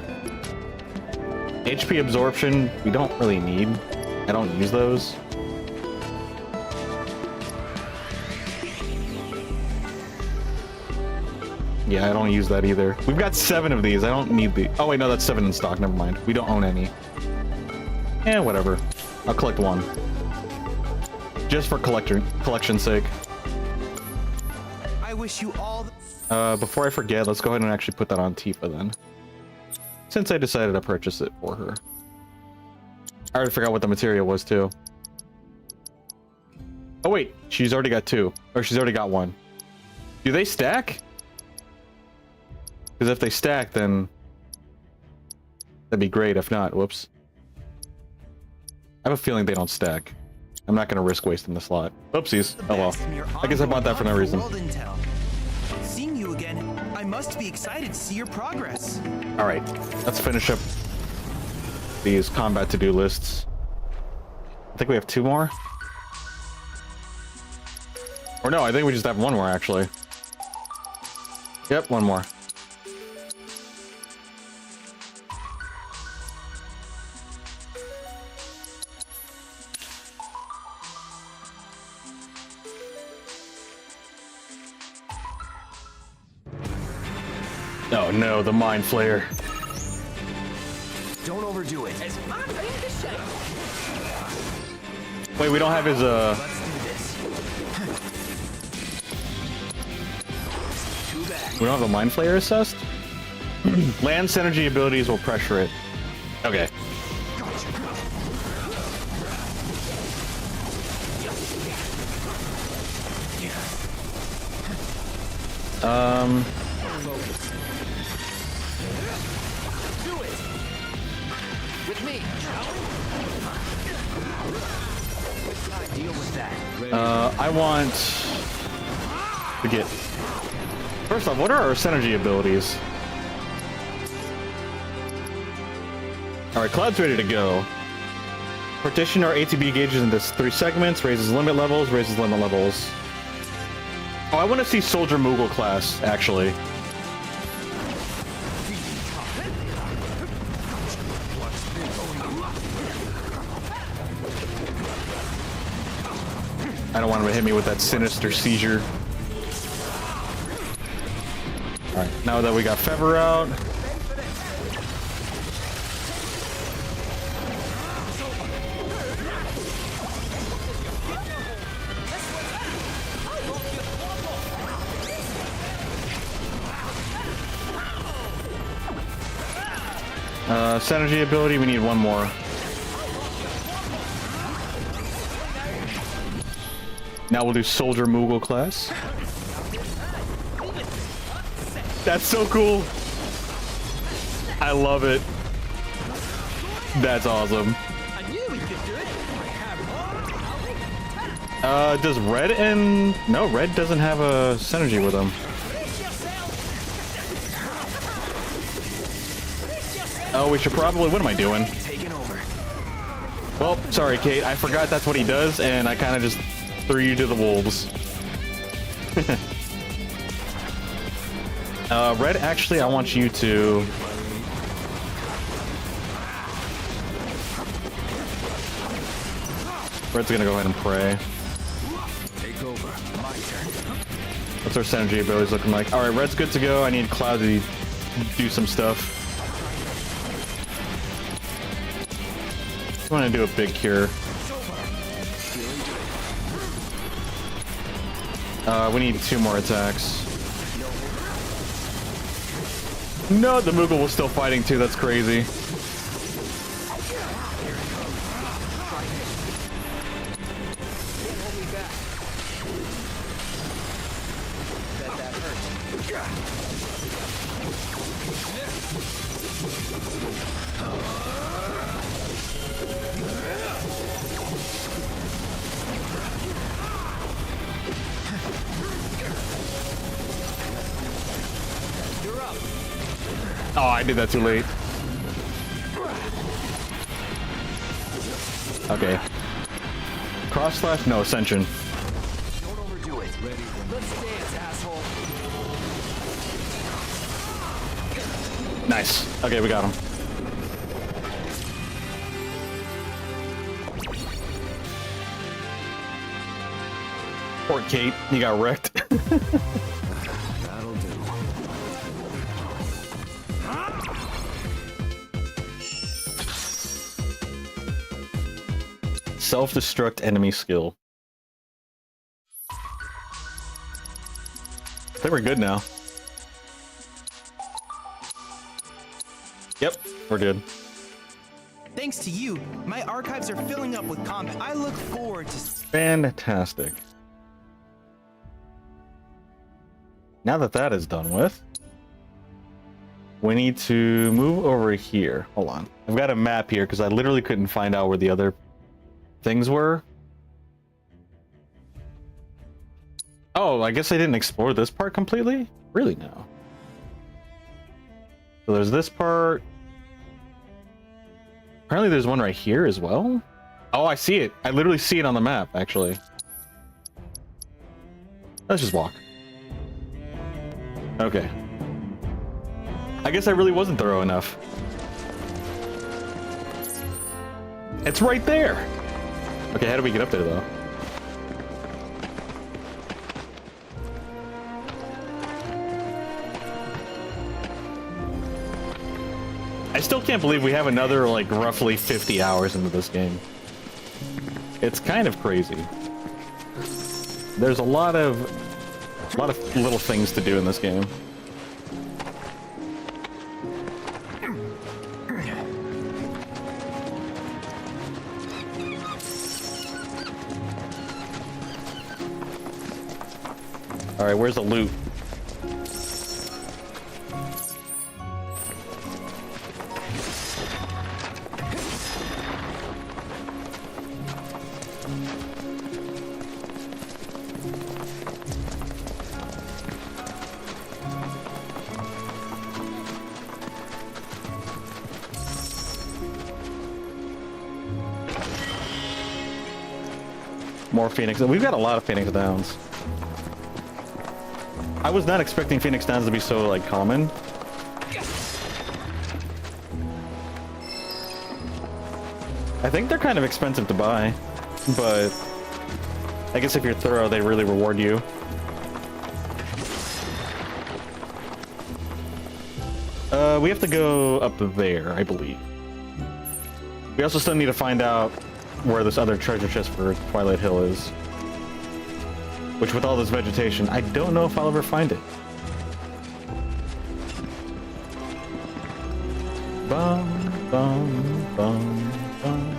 HP absorption, we don't really need. I don't use those. Yeah, I don't use that either. We've got 7 of these. I don't need the... Oh, wait, no, that's 7 in stock. Never mind. We don't own any. Eh, whatever. I'll collect 1. Just for collection's sake. I wish you all Before I forget, let's go ahead and actually put that on Tifa then. Since I decided to purchase it for her. I already forgot what the material was too. Oh wait, she's already got 2. Or she's already got 1. Do they stack? Because if they stack, then that'd be great. If not, whoops. I have a feeling they don't stack. I'm not going to risk wasting the slot. Oopsies. Oh well. I guess I bought that for no reason. Seeing you again, I must be excited to see your progress. All right, let's finish up these combat to-do lists. I think we have 2 more. Or no, I think we just have 1 more actually. Yep, 1 more. Oh no, the Mind Flayer. Don't overdo it. Wait, we don't have his Let's do this. Too bad. we don't have the Mind Flayer assessed? Land synergy abilities will pressure it. Okay. With me. Deal with that. I want to get... First off, what are our synergy abilities? Alright, Cloud's ready to go. Partition our ATB gauges into 3 segments, raises limit levels, raises limit levels. Oh, I want to see Soldier Moogle class, actually. I don't want him to hit me with that sinister seizure. Alright, now that we got Fever out. Synergy ability, we need 1 more. Now we'll do Soldier Moogle class. That's so cool. I love it. That's awesome. Does Red and... No, Red doesn't have a synergy with him. Oh, we should probably... What am I doing? Well, sorry, Kate. I forgot that's what he does, and I kind of just threw you to the wolves. Red, actually, I want you to... Red's gonna go ahead and pray. Take over. My turn. What's our synergy abilities looking like? Alright, Red's good to go. I need Cloud to do some stuff. I want to do a big cure. We need 2 more attacks. No, the Moogle was still fighting too. That's crazy. Oh, I did that too late. Okay. Cross slash? No, Ascension. Don't overdo it. Ready. Let's dance, asshole. Nice. Okay, we got him. Poor Kate, he got wrecked. That'll do. Self-destruct enemy skill. I think we're good now. Yep, we're good. Thanks to you, my archives are filling up with content. I look forward to... Fantastic. Now that that is done with, we need to move over here. Hold on. I've got a map here because I literally couldn't find out where the other things were. Oh, I guess I didn't explore this part completely? Really, no. So there's this part. Apparently there's one right here as well. Oh, I see it. I literally see it on the map, actually. Let's just walk. Okay. I guess I really wasn't thorough enough. It's right there! Okay, how do we get up there, though? I still can't believe we have another, like, roughly 50 hours into this game. It's kind of crazy. There's a lot of little things to do in this game. All right, where's the loot? More Phoenix. We've got a lot of Phoenix Downs. I was not expecting Phoenix Downs to be so, like, common. I think they're kind of expensive to buy, but I guess if you're thorough, they really reward you. We have to go up there, I believe. We also still need to find out where this other treasure chest for Twilight Hill is. Which, with all this vegetation, I don't know if I'll ever find it. Bum, bum, bum, bum.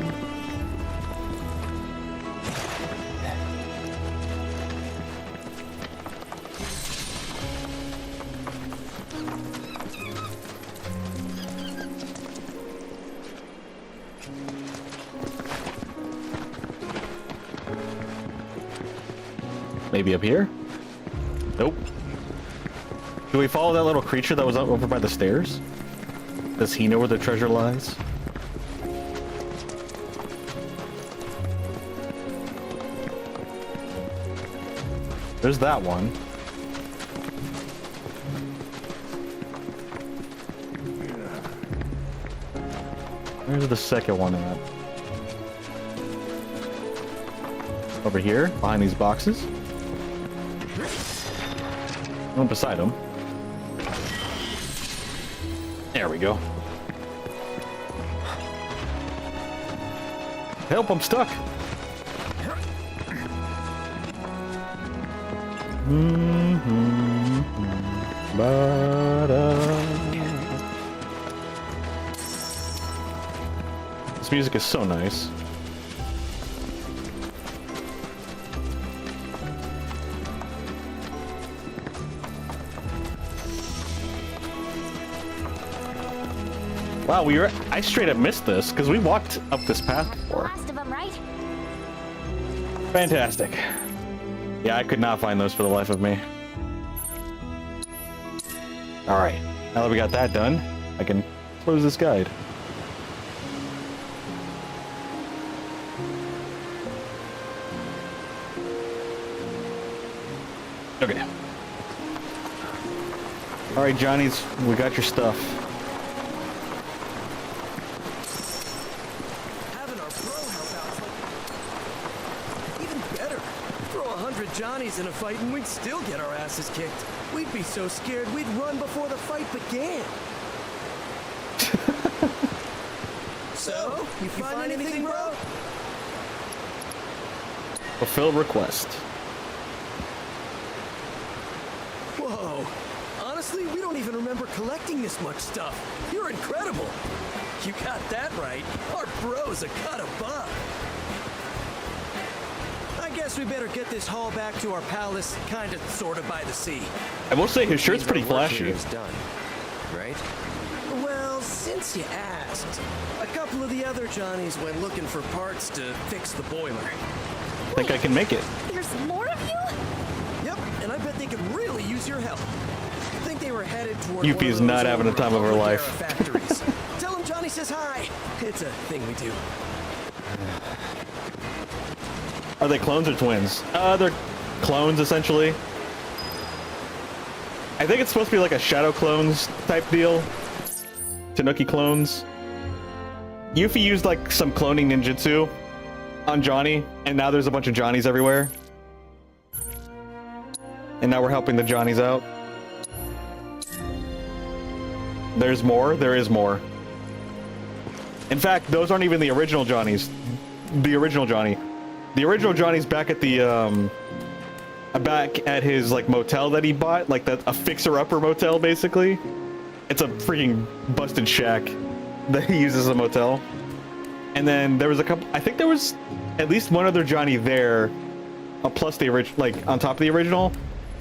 Maybe up here? Nope. Do we follow that little creature that was up over by the stairs? Does he know where the treasure lies? There's that one. Where's the second one at? Over here, behind these boxes. One beside him. There we go. Help, I'm stuck. This music is so nice. Wow, I straight up missed this because we walked up this path before. Last of them, right? Fantastic. Yeah, I could not find those for the life of me. All right, now that we got that done, I can close this guide. Okay. All right, Johnny's, we got your stuff. Johnnies in a fight and we'd still get our asses kicked. We'd be so scared we'd run before the fight began. So, you find anything, bro? Fulfill request. Whoa. Honestly, we don't even remember collecting this much stuff. You're incredible. You got that right. Our bro's a cut above. I guess we better get this haul back to our palace, kinda, sorta by the sea. I will say his shirt's pretty Means our work flashy. here is done, right? Well, since you asked, a couple of the other Johnnies went looking for parts to fix the boiler. I think I can make it. There's more of you? Yep, and I bet they could really use your help. I think they were headed toward Yuffie one of is not those having a time of her Republic life. era factories. Tell them Johnny says hi. It's a thing we do. Are they clones or twins? They're clones, essentially. I think it's supposed to be like a Shadow Clones type deal. Tanuki clones. Yuffie used like some cloning ninjutsu on Johnny, and now there's a bunch of Johnnies everywhere. And now we're helping the Johnnies out. There's more? There is more. In fact, those aren't even the original Johnnies. The original Johnny. The original Johnny's back at the, back at his, like, motel that he bought. Like, a fixer-upper motel, basically. It's a freaking busted shack that he uses as a motel. And then there was a couple... I think there was at least one other Johnny there. Plus the original... Like, on top of the original.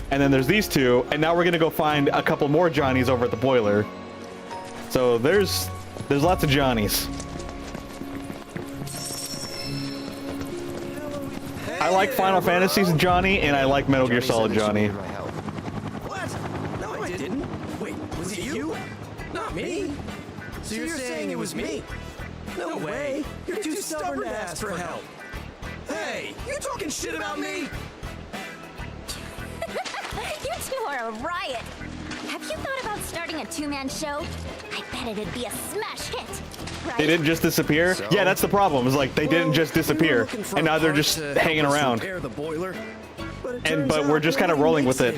And then there's these two. And now we're gonna go find a couple more Johnnies over at the boiler. So there's lots of Johnnies. I like Final Fantasy's Johnny, and I like Metal Gear Johnny said Solid that you Johnny. needed my help. What? No, I didn't. Wait, was it you? Not me. So you're saying it was me? No way. You're too stubborn to ask for help. Hey, you talking shit about me? You two are a riot. Have you thought about starting a two-man show? I bet it'd be a smash hit. Right? They didn't just disappear? So? Yeah, that's the problem. Is like they didn't just disappear, and now they're just hanging around. The boiler, But we're just kind of rolling with it.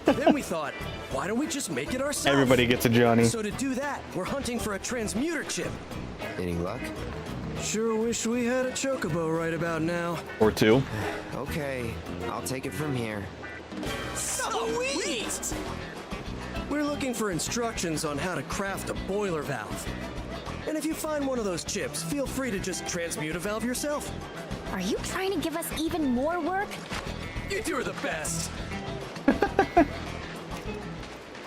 Then we thought, why don't we just make it ourselves? Everybody gets a Johnny. So to do that, we're hunting for a transmuter chip. Any luck? Sure wish we had a chocobo right about now. Or two. Okay, I'll take it from here. Sweet! We're looking for instructions on how to craft a boiler valve. And if you find one of those chips, feel free to just transmute a valve yourself. Are you trying to give us even more work? You two are the best.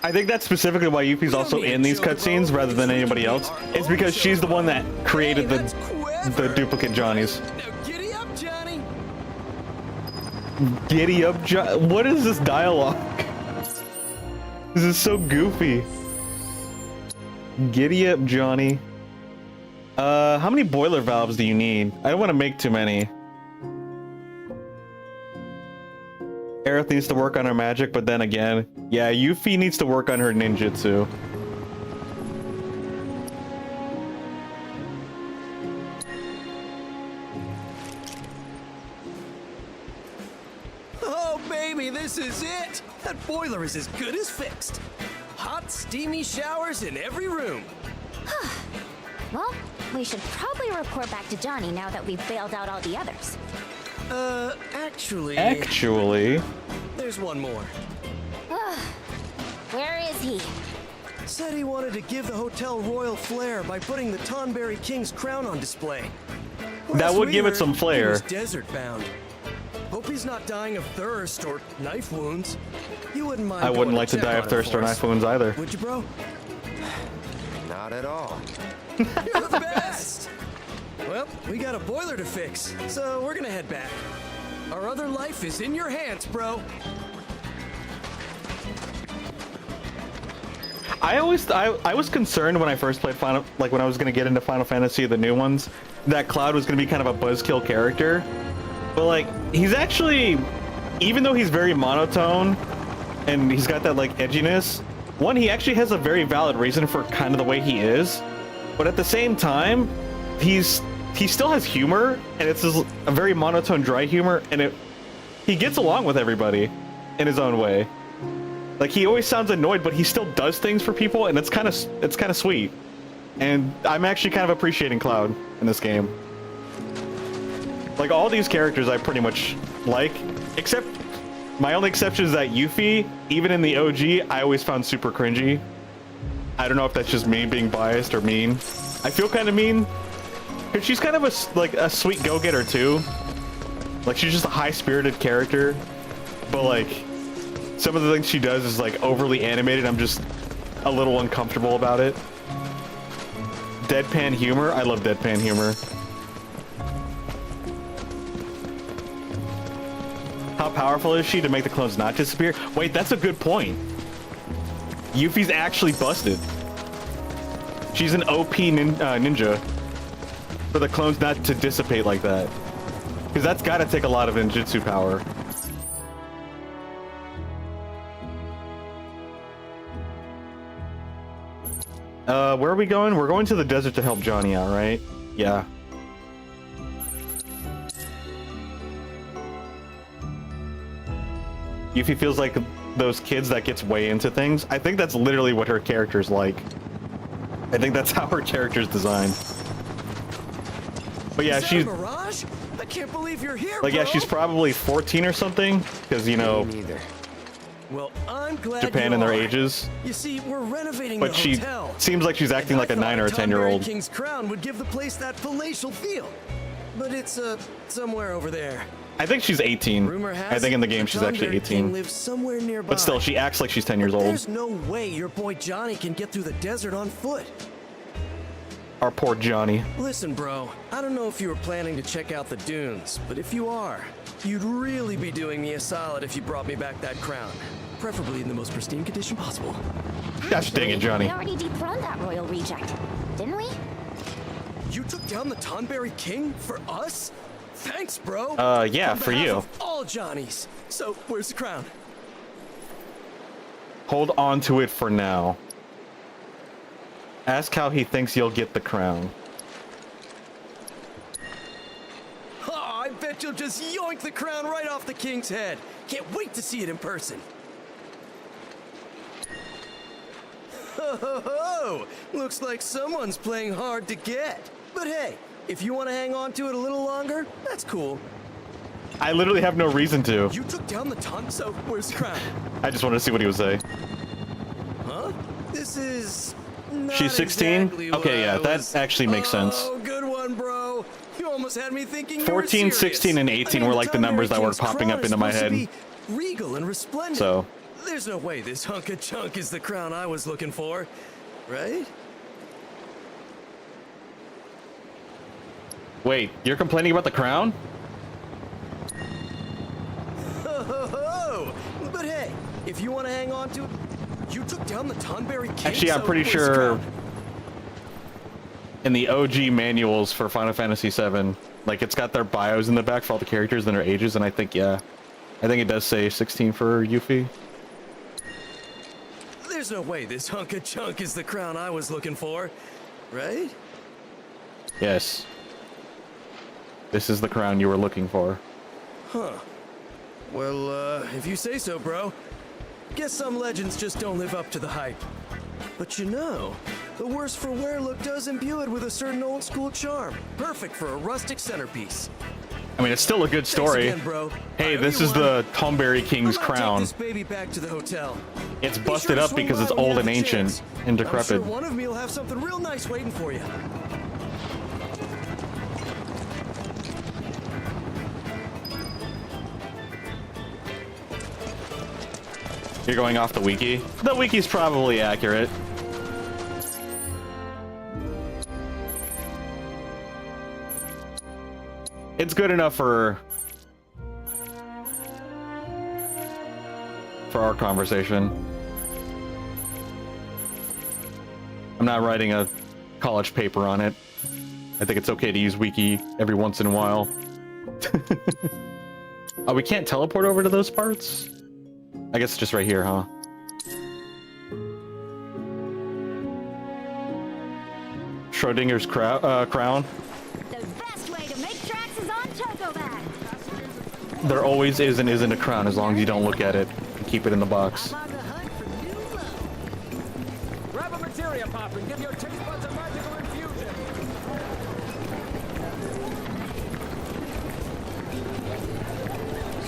I think that's specifically why Yuffie's also in these cutscenes rather than anybody else. It's because she's the one that created the duplicate Johnnies. Now giddy up, Johnny. Giddy up, what is this dialogue? This is so goofy. Giddy up, Johnny. How many boiler valves do you need? I don't want to make too many. Aerith needs to work on her magic, but then again, yeah, Yuffie needs to work on her ninjutsu. Oh, baby, this is it. That boiler is as good as fixed. Hot, steamy showers in every room. Well, we should probably report back to Johnny now that we've bailed out all the others. Actually, There's one more. Where is he? Said he wanted to give the hotel royal flair by putting the Tonberry King's crown on display. That would give it some He flair. was desert bound. Hope he's not dying of thirst or knife wounds. You wouldn't mind. I wouldn't going like to check die on of him thirst or for us, knife wounds either. Would you, bro? Not at all. You're the best! Well, we got a boiler to fix, so we're gonna head back. Our other life is in your hands, bro. I was concerned when I first played when I was gonna get into Final Fantasy, the new ones, that Cloud was gonna be kind of a buzzkill character. But like, he's actually, even though he's very monotone, and he's got that like edginess, one, he actually has a very valid reason for kind of the way he is. But at the same time, he still has humor, and it's a very monotone, dry humor, and he gets along with everybody in his own way. Like, he always sounds annoyed, but he still does things for people, and it's kind of sweet. And I'm actually kind of appreciating Cloud in this game. Like, all these characters I pretty much like, except my only exception is that Yuffie, even in the OG, I always found super cringy. I don't know if that's just me being biased or mean. I feel kind of mean, because she's kind of a sweet go-getter too. Like, she's just a high-spirited character, but like, some of the things she does is like overly animated. I'm just a little uncomfortable about it. Deadpan humor. I love deadpan humor. How powerful is she to make the clones not disappear? Wait, that's a good point. Yuffie's actually busted. She's an OP ninja for the clones not to dissipate like that. Because that's got to take a lot of ninjutsu power. Where are we going? We're going to the desert to help Johnny out, right? Yeah. Yuffie feels like those kids that gets way into things. I think that's literally what her character's like. I think that's how her character's designed. But yeah, she's... Mirage? I can't believe you're here, like, bro. yeah, she's probably 14 or something, because, you know, Well, I'm glad Japan you and their are. ages. You see, we're renovating But the she hotel. seems like she's acting like a 9 or a 10-year-old. King's crown would give the place that palatial feel. But it's somewhere over there. I think she's 18. Rumor has I think in the game it, she's actually Tonberry King 18. lives somewhere nearby. But still, she acts like she's 10 years old. There's no way your boy Johnny can get through the desert on foot. Our poor Johnny. Listen, bro, I don't know if you were planning to check out the dunes, but if you are, you'd really be doing me a solid if you brought me back that crown. Preferably in the most pristine condition possible. Gosh dang it, Johnny. We already dethroned that royal reject, didn't we? You took down the Tonberry King for us? Thanks, bro. Yeah, On for behalf you. of all Johnnies. So, where's the crown? Hold on to it for now. Ask how he thinks you'll get the crown. Oh, I bet you'll just yoink the crown right off the king's head. Can't wait to see it in person. Ho, ho, ho. Looks like someone's playing hard to get. But hey, if you want to hang on to it a little longer, that's cool. I literally have no reason to. You took down the so where's the crown? I just wanted to see what he would say. Huh? This is... not She's 16? exactly what Okay, yeah, I that was- actually makes sense. Oh, good one, bro. You almost had me thinking you were 14, serious. 16, and 18 I mean, were like the numbers that were King's popping crown up is into my supposed to head. be regal and resplendent. So. There's no way this hunk of junk is the crown I was looking for, right? Wait, you're complaining about the crown? Ho, ho, ho. But hey, if you want to hang on to it, you took down the Tonberry King. Actually, I'm so pretty where's the sure crown? in the OG manuals for Final Fantasy VII, like, it's got their bios in the back for all the characters and their ages, and I think, yeah. I think it does say 16 for Yuffie. There's no way this hunk of junk is the crown I was looking for, right? Yes. This is the crown you were looking for. Huh. Well, if you say so, bro. Guess some legends just don't live up to the hype. But you know, the worse for wear look does imbue it with a certain old school charm. Perfect for a rustic centerpiece. I mean, it's still a good Thanks story. again, bro. Hey, I owe this you is one. the Tonberry King's I'm gonna crown. Take this baby back to the hotel. It's Be busted sure to up swing because by it's when you old have and a ancient chance. and I'm decrepit. sure one of me will have something real nice waiting for you. You're going off the wiki? The wiki's probably accurate. It's good enough for our conversation. I'm not writing a college paper on it. I think it's okay to use wiki every once in a while. Oh, we can't teleport over to those parts? I guess just right here, huh? Schrodinger's crown? The best way to make tracks is on Togoback. there always is and isn't a crown as long as you don't look at it and keep it in the box. Grab a materia pop and give your taste buds a magical infusion.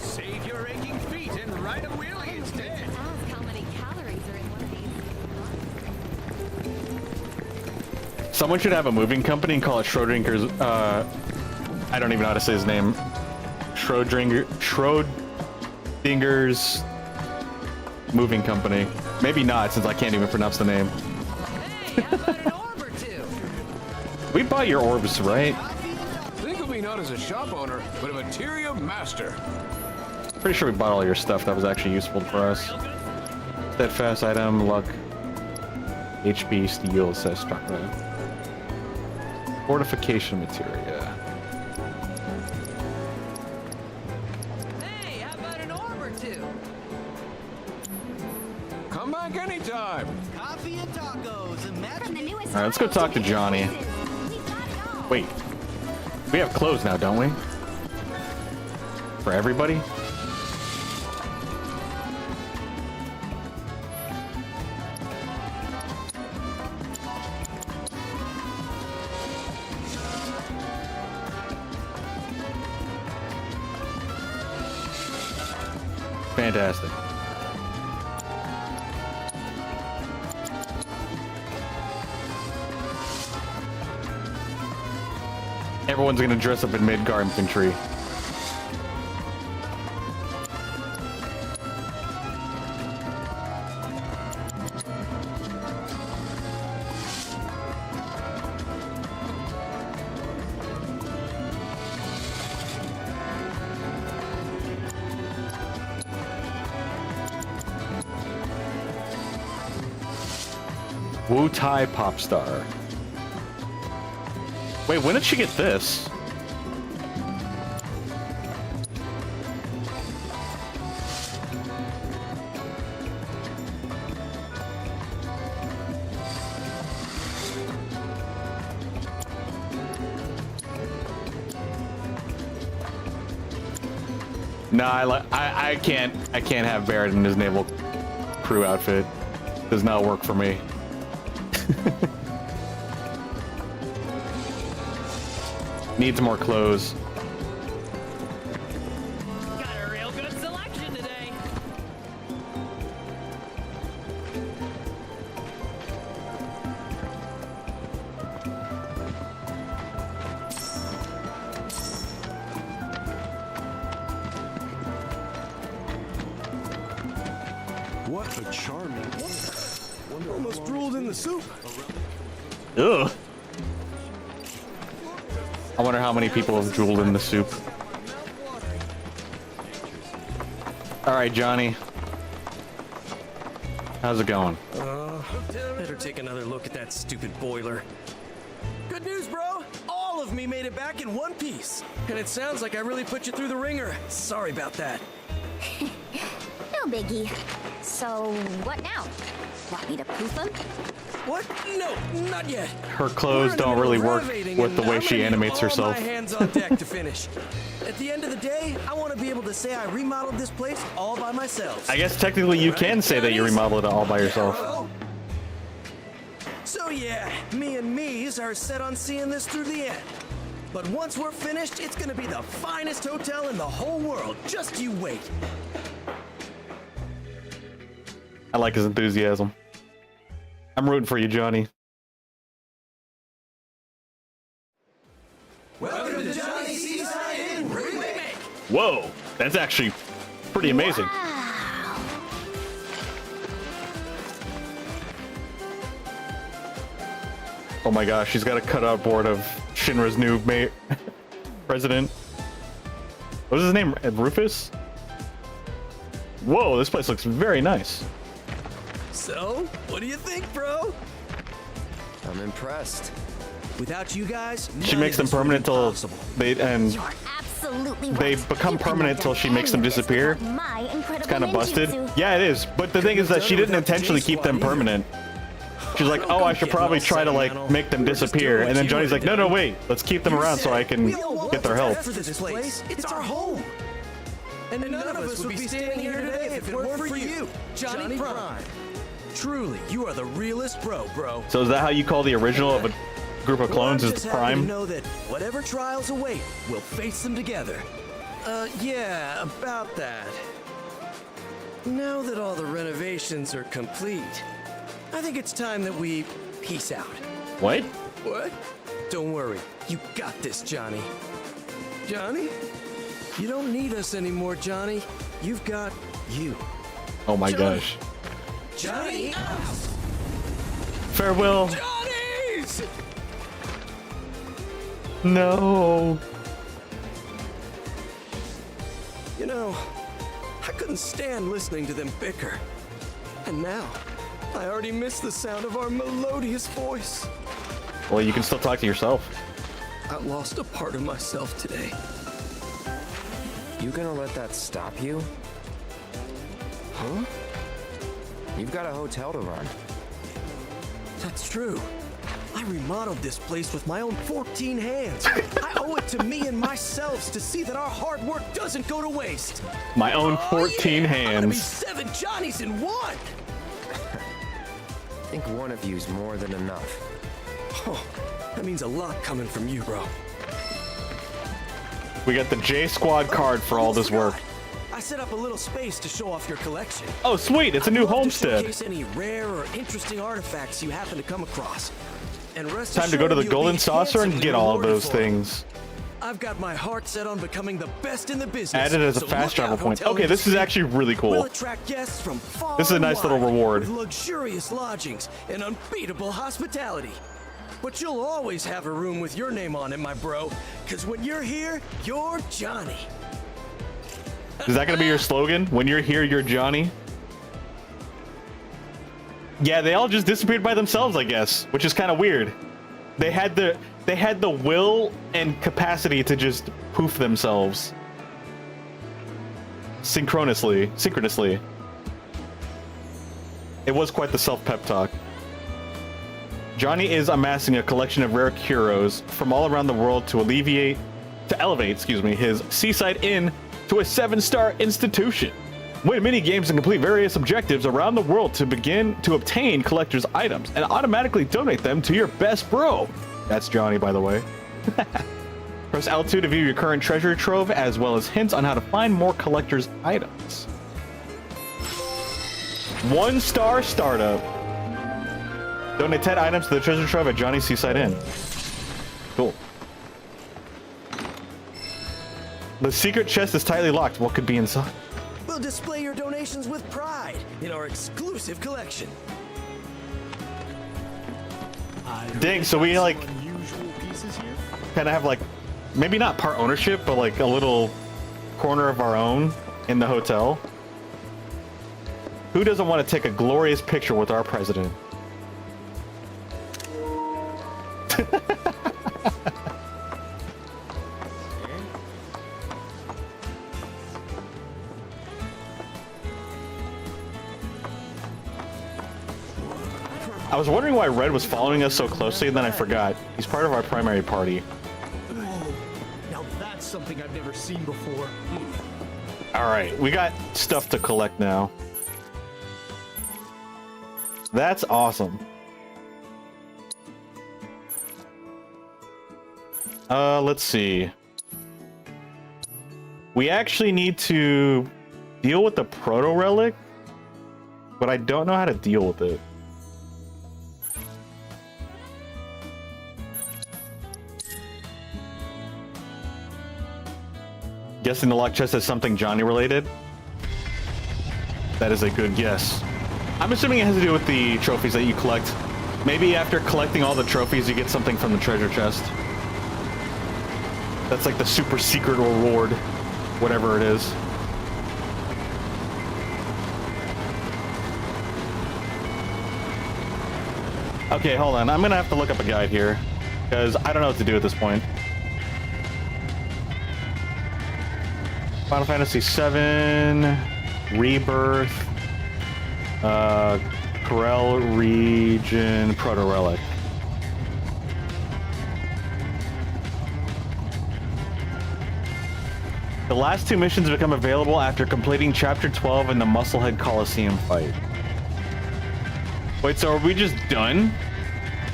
Save your aching feet and ride a wheelie instead. Ask how many calories are in one of these. Someone should have a moving company and call it Schrodinger's, I don't even know how to say his name. Schrodinger's moving company. Maybe not, since I can't even pronounce the name. Hey, how about an orb or two? We bought your orbs, right? Think of me not as a shop owner, but a materia master. Pretty sure we bought all your stuff that was actually useful for us. Steadfast item, luck, HP, steel, says structure. Fortification materia. Hey, how about an orb or two? Come back anytime. Coffee and tacos and magic. From the newest Alright, let's go talk to Johnny. We've got it all. Wait. We have clothes now, don't we? For everybody? Fantastic. Everyone's gonna dress up in Midgar infantry. Wu Tai pop star. Wait, when did she get this? Nah, I can't have Barrett in his naval crew outfit. Does not work for me. Needs more clothes. Got a real good selection today. What a charming woman. Almost drooled in the soup. Ugh. I wonder how many people have drooled in the soup. Alright, Johnny. How's it going? Better take another look at that stupid boiler. Good news, bro! All of me made it back in one piece. And it sounds like I really put you through the ringer. Sorry about that. No biggie. So, what now? Want me to poof him? What? No, not yet. Her clothes don't really work with the way she animates herself. My hands on deck to finish. At the end of the day, I want to be able to say I remodeled this place all by myself. I guess technically you can say that you remodeled it all by yourself. So yeah, me and me's are set on seeing this through the end. But once we're finished, it's gonna be the finest hotel in the whole world. Just you wait. I like his enthusiasm. I'm rooting for you, Johnny. Welcome to Johnny Seaside Inn Remake. Whoa, that's actually pretty amazing. Wow. Oh my gosh, she's got a cutout board of Shinra's new president. What was his name? Rufus? Whoa, this place looks very nice. So, what do you think, bro? I'm impressed. Without you guys, She makes them permanent till they You're absolutely right. they become You couldn't permanent have till done she makes them any of this disappear. without my incredible It's kind of busted. ninjutsu. Yeah, it is. But the thing is that she didn't intentionally keep them permanent. She's like, oh, I should probably try to like make them disappear. And then Johnny's like, no, wait, let's keep them around so I can get their help. For this place, it's our home. And none of us would be standing here today if it weren't for you, Johnny Prime. Truly, you are the realest bro. So is that how you call the original of a group of clones? Well, I'm Is just happy to Prime? know that whatever trials await, we'll face them together. Yeah, about that. Now that all the renovations are complete, I think it's time that we peace out. What? What? Don't worry. You got this, Johnny. Johnny? You don't need us anymore, Johnny. You've got you. Oh my Johnny. gosh. Johnny? Farewell. Johnny's! No. You know, I couldn't stand listening to them bicker. And now, I already miss the sound of our melodious voice. Well, you can still talk to yourself. I lost a part of myself today. You gonna let that stop you? Huh? You've got a hotel to run. That's true. I remodeled this place with my own 14 hands. I owe it to me and myself to see that our hard work doesn't go to waste. My own 14 I'm gonna be hands. 7 Johnnies in one. I think one of you's more than enough. Oh, that means a lot coming from you, bro. We got the J Squad card for all this work. I set up a little space to show off your collection. Oh, sweet. It's a new I'd love to homestead. showcase any rare or interesting artifacts you happen to come across. And rest Time to go to assured the you'll Golden be Saucer and handsomely get all of rewarded those for it. things. I've got my heart set on becoming the best in the business. Added as a so fast look travel out, point. hotel Okay, this is industry. actually really We'll cool. attract guests from far This is a and nice little wide reward. with luxurious lodgings and unbeatable hospitality. But you'll always have a room with your name on it, my bro. Because when you're here, you're Johnny. Is that going to be your slogan? When you're here, you're Johnny? Yeah, they all just disappeared by themselves, I guess, which is kind of weird. They had the will and capacity to just poof themselves. Synchronously. It was quite the self-pep talk. Johnny is amassing a collection of rare curos from all around the world to elevate, his seaside inn to a 7-star institution. Win mini games and complete various objectives around the world to begin to obtain collector's items and automatically donate them to your best bro. That's Johnny, by the way. Press L2 to view your current treasure trove as well as hints on how to find more collector's items. 1-star startup. Donate 10 items to the treasure trove at Johnny's Seaside Inn. Cool. The secret chest is tightly locked. What could be inside? We'll display your donations with pride in our exclusive collection. Dang, so we like kind of have like maybe not part ownership, but like a little corner of our own in the hotel. Who doesn't want to take a glorious picture with our president? I was wondering why Red was following us so closely, and then I forgot. He's part of our primary party. Whoa. Now that's something I've never seen before. Alright, we got stuff to collect now. That's awesome. Let's see. We actually need to deal with the proto-relic, but I don't know how to deal with it. Guessing the lock chest is something Johnny related? That is a good guess. I'm assuming it has to do with the trophies that you collect. Maybe after collecting all the trophies, you get something from the treasure chest. That's like the super secret reward, whatever it is. Okay, hold on. I'm gonna have to look up a guide here, because I don't know what to do at this point. Final Fantasy VII, Rebirth, Corel region, proto-relic. The last 2 missions become available after completing Chapter 12 in the Musclehead Coliseum fight. Wait, so are we just done?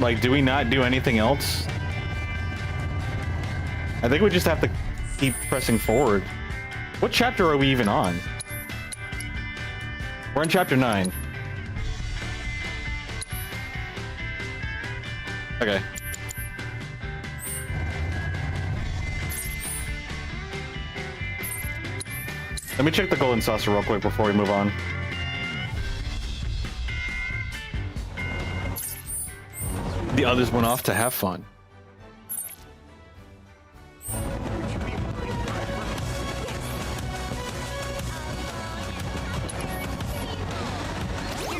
Like, do we not do anything else? I think we just have to keep pressing forward. What chapter are we even on? We're in Chapter 9. Okay. Let me check the golden saucer real quick before we move on. The others went off to have fun. Your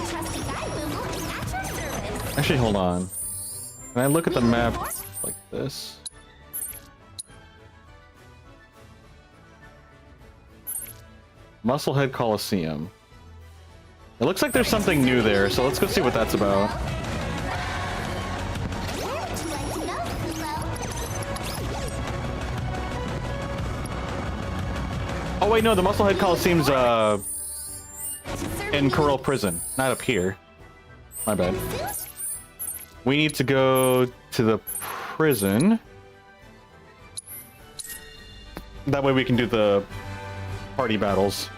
trusty guide, Lulu, is at your service. Actually, hold on. Can I look at the map like this? Musclehead Coliseum. It looks like there's something new there, so let's go see what that's about. Where would you like to go, Kulo? Oh wait, no, the Musclehead Coliseum's in Corel Prison, not up here. My bad. We need to go to the prison. That way we can do the party battles.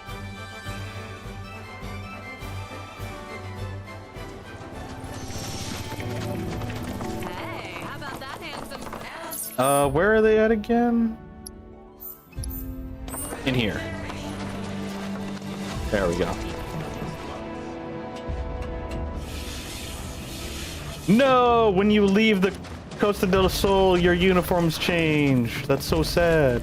Hey, how about that handsome ass? Where are they at again? In here. There we go. No! When you leave the Costa del Sol, your uniforms change. That's so sad.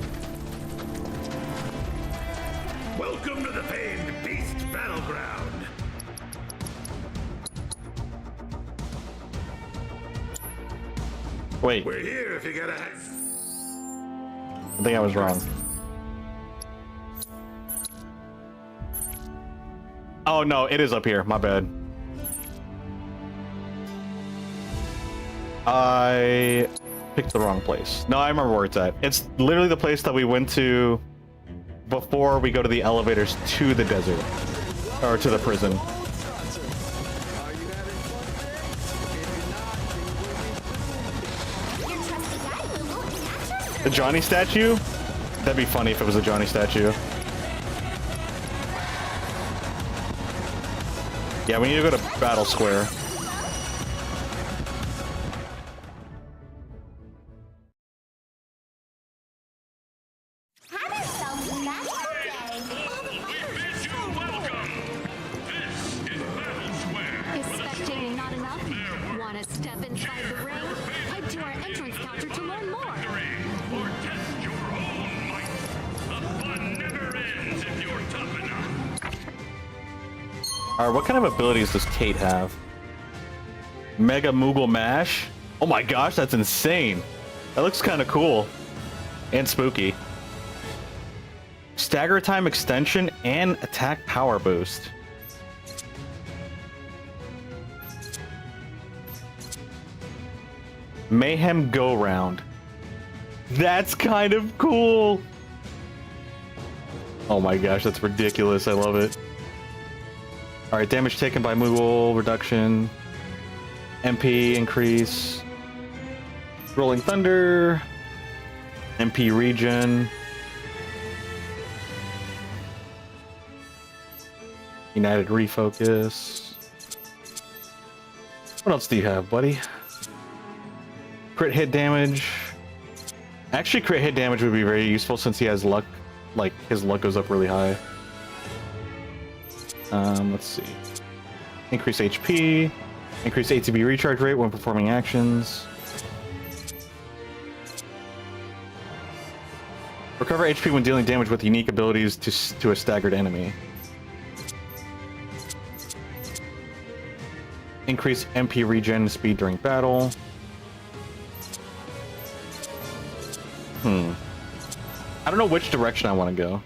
Welcome to the famed Beast Battleground. Wait, We're here if you gotta. I think I was wrong. Oh no, it is up here. My bad. I picked the wrong place. No, I remember where it's at. It's literally the place that we went to before we go to the elevators to the desert. Or to the prison. Your trusty guide, Lulu, is at your service. The Johnny statue? That'd be funny if it was a Johnny statue. Yeah, we need to go to Battle Square. Have yourselves a magical day. Is spectating not enough? Want to step inside the ring? Head to our entrance counter to learn more. Alright, what kind of abilities does Kate have? Mega Moogle Mash? Oh my gosh, that's insane. That looks kind of cool. And spooky. Stagger time extension and attack power boost. Mayhem Go Round. That's kind of cool. Oh my gosh, that's ridiculous. I love it. Alright, damage taken by Moogle reduction. MP increase. Rolling Thunder. MP regen. United refocus. What else do you have, buddy? Crit hit damage. Actually, crit hit damage would be very useful since he has luck. Like, his luck goes up really high. Let's see. Increase HP. Increase ATB recharge rate when performing actions. Recover HP when dealing damage with unique abilities to a staggered enemy. Increase MP regen speed during battle. I don't know which direction I want to go.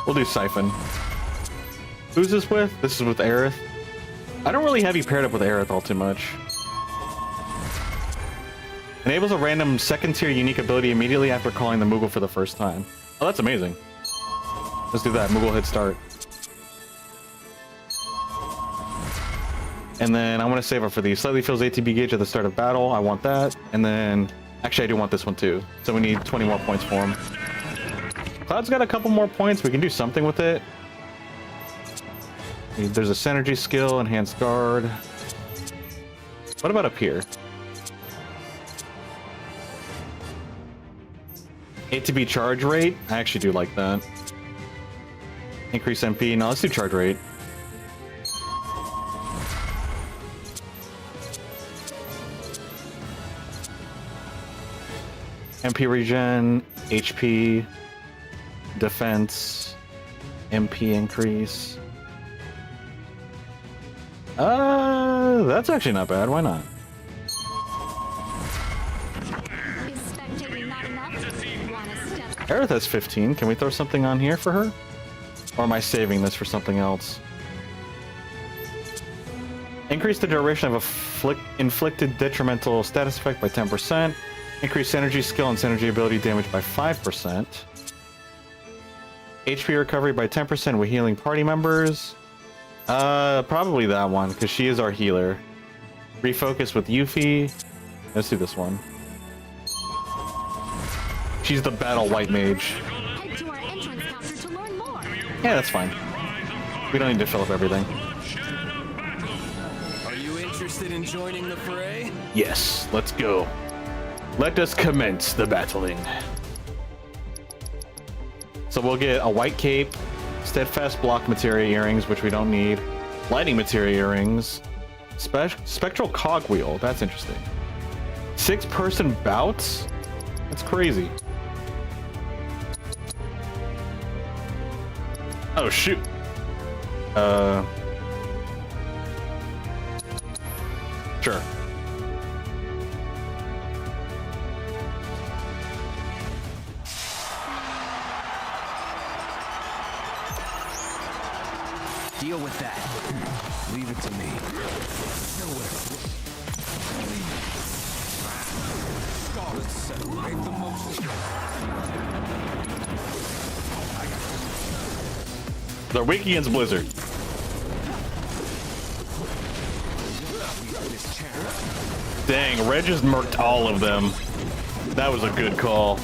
We'll do Siphon. Who's this with? This is with Aerith. I don't really have you paired up with Aerith all too much. Enables a random second-tier unique ability immediately after calling the Moogle for the first time. Oh, that's amazing. Let's do that. Moogle hit start. And then I want to save up for these. Slightly fills ATB gauge at the start of battle. I want that. And then... Actually, I do want this one too. So we need 20 more points for him. Cloud's got a couple more points. We can do something with it. There's a synergy skill, enhanced guard. What about up here? ATB charge rate. I actually do like that. Increase MP. No, let's do charge rate. MP regen, HP, defense, MP increase. That's actually not bad. Why not? Is spectating not enough? Wanna step Aerith has 15. Can we throw something on here for her? Or am I saving this for something else? Increase the duration of inflicted detrimental status effect by 10%. Increase synergy skill and synergy ability damage by 5%. HP recovery by 10% with healing party members. Probably that one, because she is our healer. Refocus with Yuffie. Let's do this one. She's the battle white mage. head to our entrance counter to learn more. Yeah, that's fine. We don't need to fill up everything. Are you interested in joining the fray? Yes, let's go. Let us commence the battling. So we'll get a white cape, steadfast block materia earrings, which we don't need, lightning materia earrings, spectral cogwheel. That's interesting. 6-person bouts? That's crazy. Oh, shoot. Sure. Deal with that. Leave it to me. Let's separate the most. They're weak against Blizzard. Dang, Reg just murked all of them. That was a good call.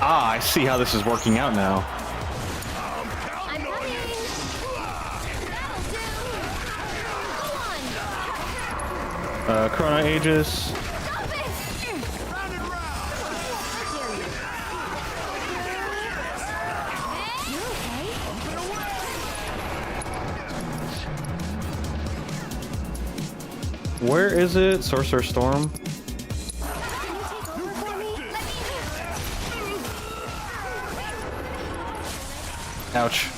Ah, I see how this is working out now. I'm coming. That'll do. Go on. Chrono Aegis. Stop it. You okay? Where is it? Sorcerer Storm? Can you take over for me? Ouch.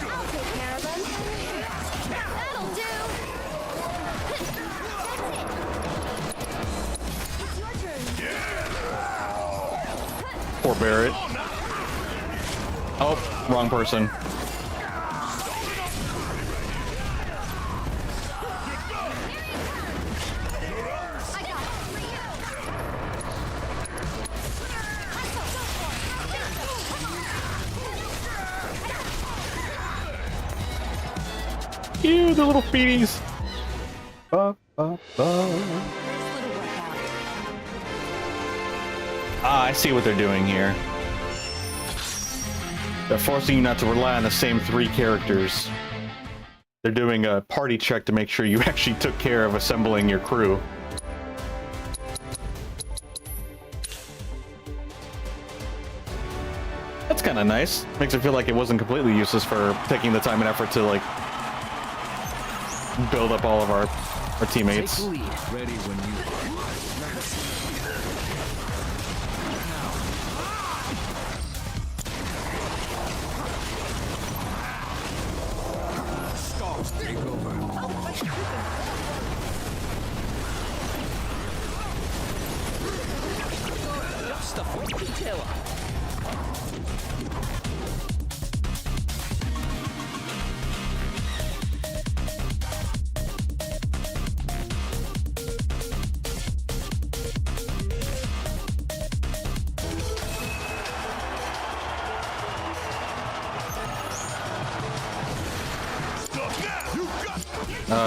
I'll take care of them. That'll do. That's it. It's your turn. Poor Barrett. Oh, wrong person. Ew, the little feeties. Ah, I see what they're doing here. They're forcing you not to rely on the same 3 characters. They're doing a party check to make sure you actually took care of assembling your crew. That's kind of nice. Makes it feel like it wasn't completely useless for taking the time and effort to, like, build up all of our teammates. Take the lead. Ready when you are.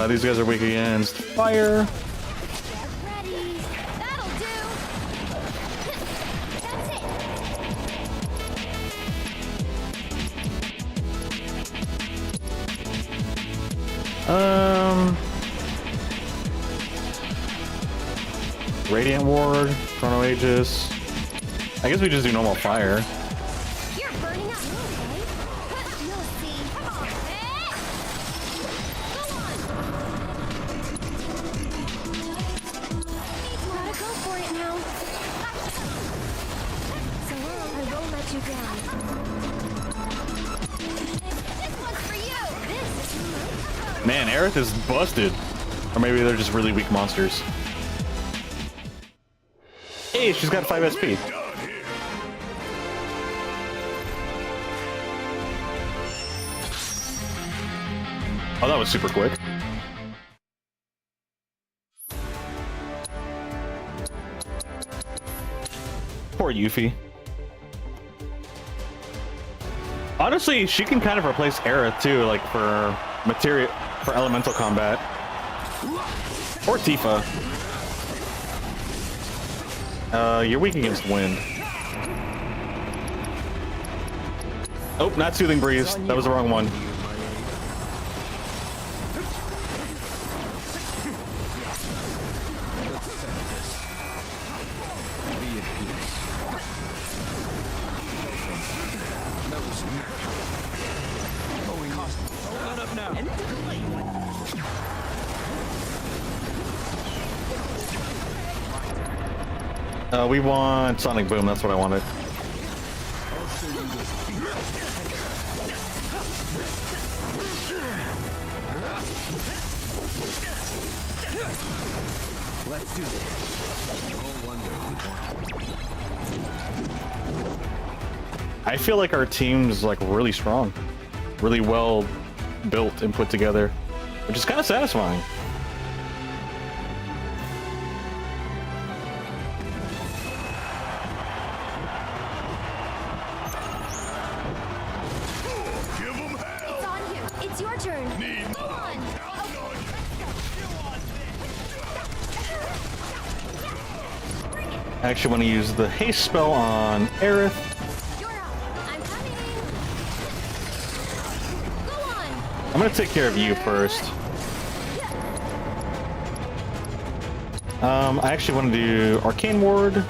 These guys are weak against fire. Get ready. That'll do. That's it. Radiant Ward, Chrono Aegis. I guess we just do normal fire. You're burning up. Okay. You'll see. Come on. Go on. Gotta go for it now. So I won't let you down. This one's for you. This is Man, Aerith is busted. Or maybe they're just really weak monsters. Hey, she's got 5 SP. Oh, that was super quick. Poor Yuffie. Honestly, she can kind of replace Aerith too, like for elemental combat. Or Tifa. You're weak against wind. Oh, not Soothing Breeze. That was the wrong one. We want Sonic Boom, that's what I wanted. Let's do this. I feel like our team's like really strong. Really well built and put together. Which is kind of satisfying. It's on you. It's your turn. Go on. I actually want to use the haste spell on Aerith. You're up. I'm coming. Go on. I'm gonna take care of you first. I actually want to do Arcane Ward. Let's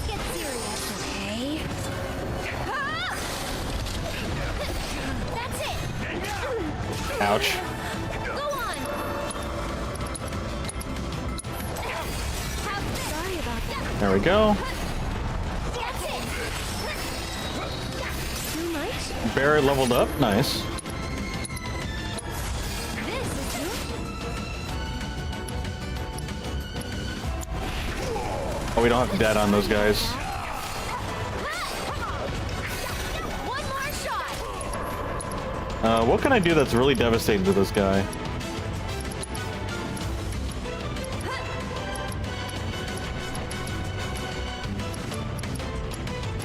get serious, okay? Ah! That's it. Ouch. Go on. Sorry about that. There we go. That's it. Too much? Barret leveled up. Nice. This is good. Oh, we don't have dead on those guys. One more shot. What can I do that's really devastating to this guy?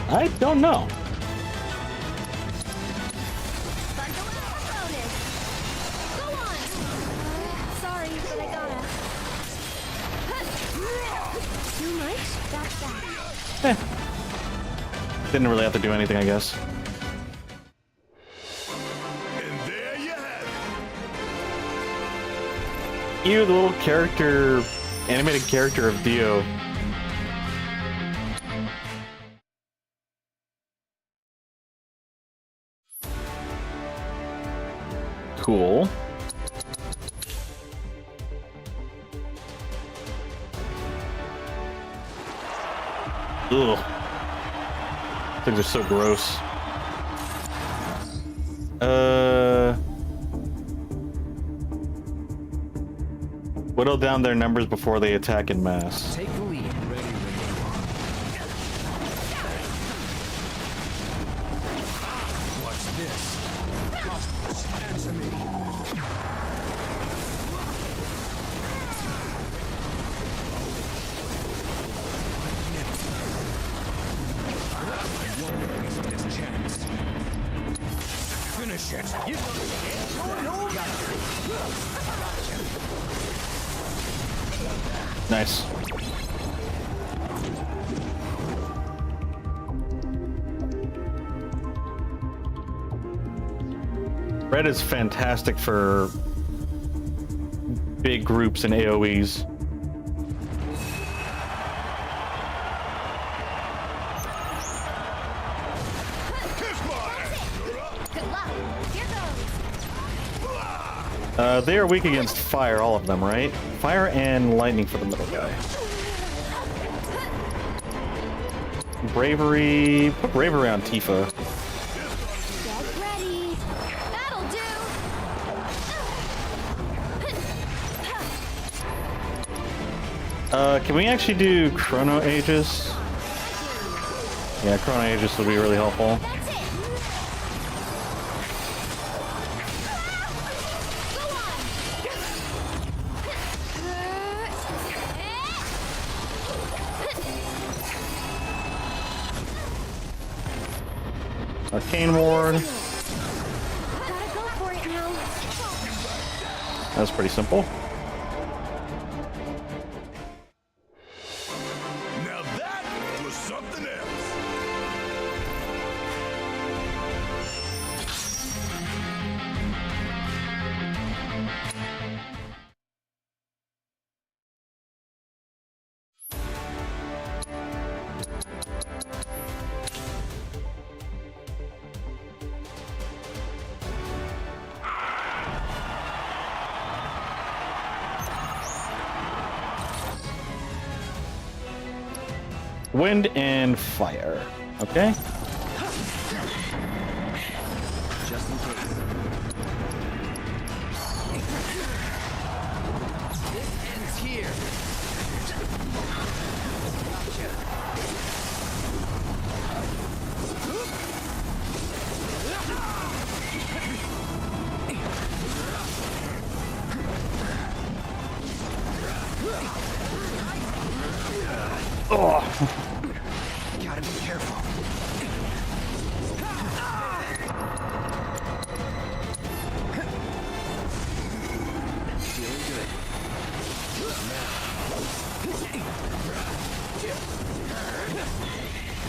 I don't know. Bundle up a bonus. Go on. Sorry, but I gotta. Too much? That's that. Didn't really have to do anything, I guess. And there you have it. You, the little character, animated character of Dio. Cool. Ugh. Things are so gross. Whittle down their numbers before they attack in mass. Take the lead. Ready when you to me. I won't waste this chance. Finish it. You Nice. Red is fantastic for big groups and AoEs. Good luck. Here goes. They are weak against fire, all of them, right? Fire and lightning for the middle guy. Bravery. Put bravery on Tifa. Get ready. That'll do. Can we actually do Chrono Aegis? Yeah, Chrono Aegis would be really helpful. That's it. Arcane Ward. Gotta go for it now. That's pretty simple. Now that was something else. Wind and fire. Okay. Just in case. This ends here. Gotta be careful. Feeling good.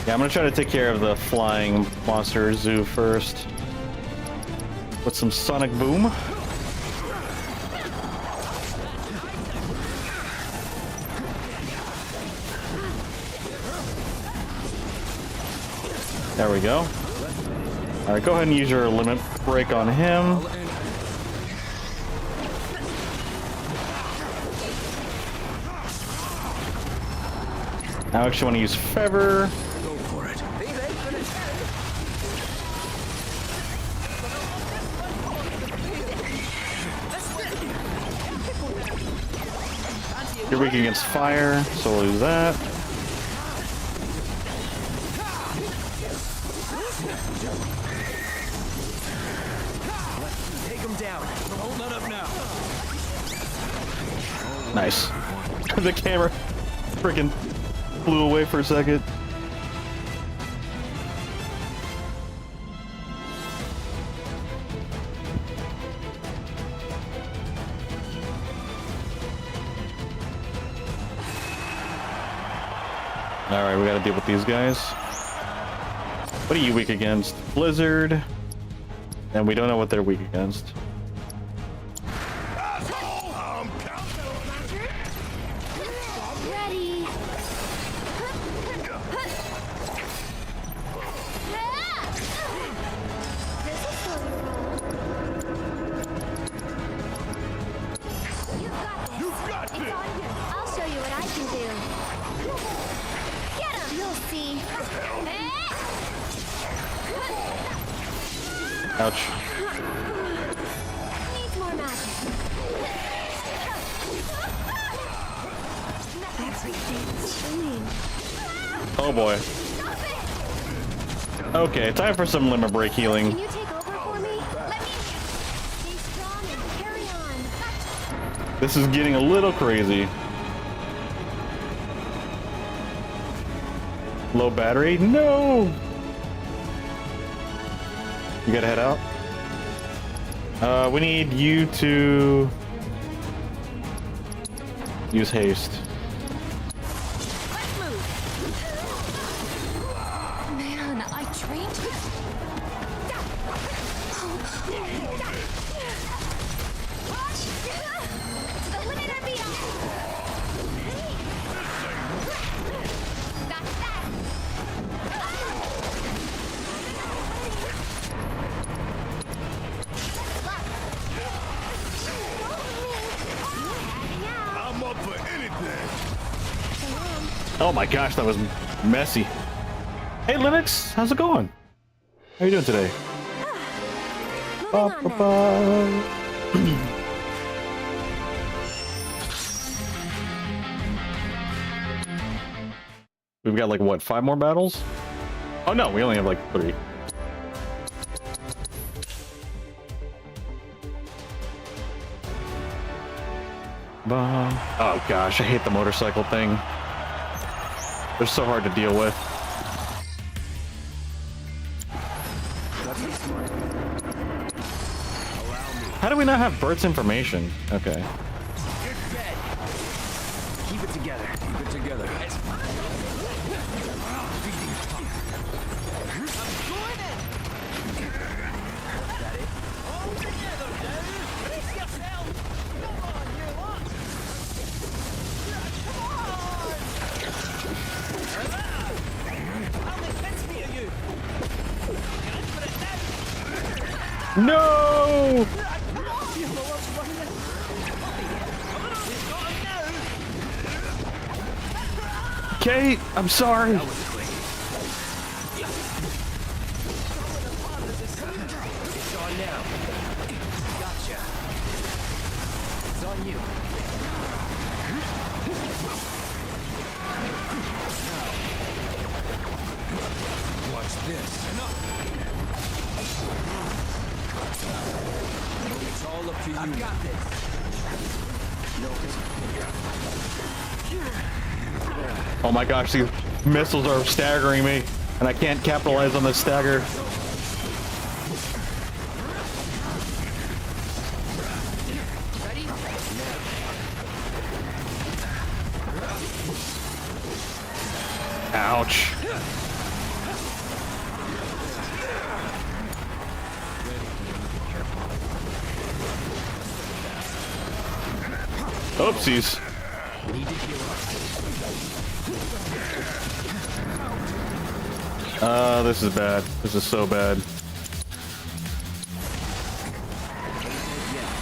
Yeah, I'm gonna try to take care of the flying monster zoo first. With some sonic boom. There we go. Alright, go ahead and use your limit break on him. I actually want to use Feather. Go for it. You're weak against fire, so we'll do that. Take him down. Don't let up now. Nice. The camera freaking flew away for a second. Alright, we gotta deal with these guys. What are you weak against? Blizzard. And we don't know what they're weak against. Ready. You've got this. I'll show you what I can do. Get him. You'll see. Ouch. Needs more magic. Oh boy. Okay, time for some limit break healing. Can you take over for me? Let me. This is getting a little crazy. Low battery? No! You gotta head out? We need you to use haste. Let's move. Man, I trained. To the limit or beyond. That's that. I'm up for anything. Oh my gosh, that was messy. Hey Linux, how's it going? How you doing today? Moving on then. We've got like what, 5 more battles? Oh no, we only have like 3. Oh gosh, I hate the motorcycle thing. They're so hard to deal with. How do we not have Bert's information? Okay. Keep it together. Keep it together. No! Kate, I'm sorry. It's on now. Gotcha. It's on you. Watch this. It's all up to you. I've got this. Oh my gosh, these missiles are staggering me, and I can't capitalize on this stagger. Ready? Ouch. Oopsies. This is bad. This is so bad.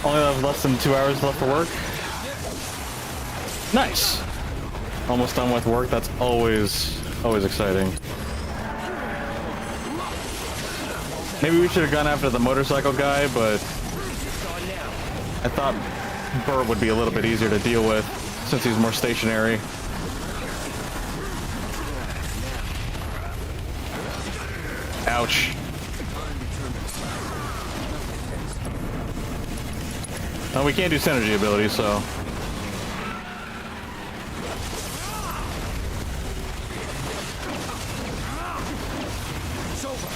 Only have less than 2 hours left for work. Nice. Almost done with work. That's always exciting. Maybe we should have gone after the motorcycle guy, but I thought Bert would be a little bit easier to deal with since he's more stationary. Ouch. Oh, we can't do synergy abilities, so. It's over.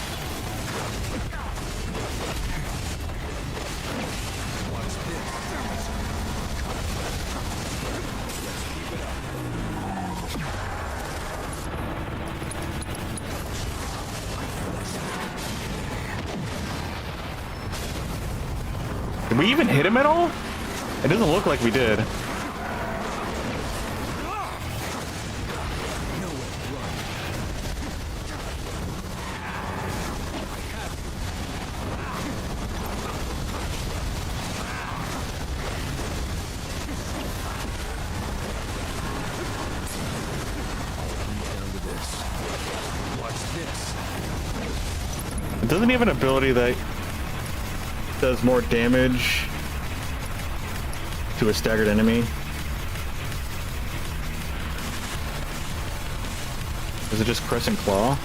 Watch this. Did we even hit him at all? It doesn't look like we did. It doesn't have an ability that does more damage to a staggered enemy. Is it just Crescent Claw?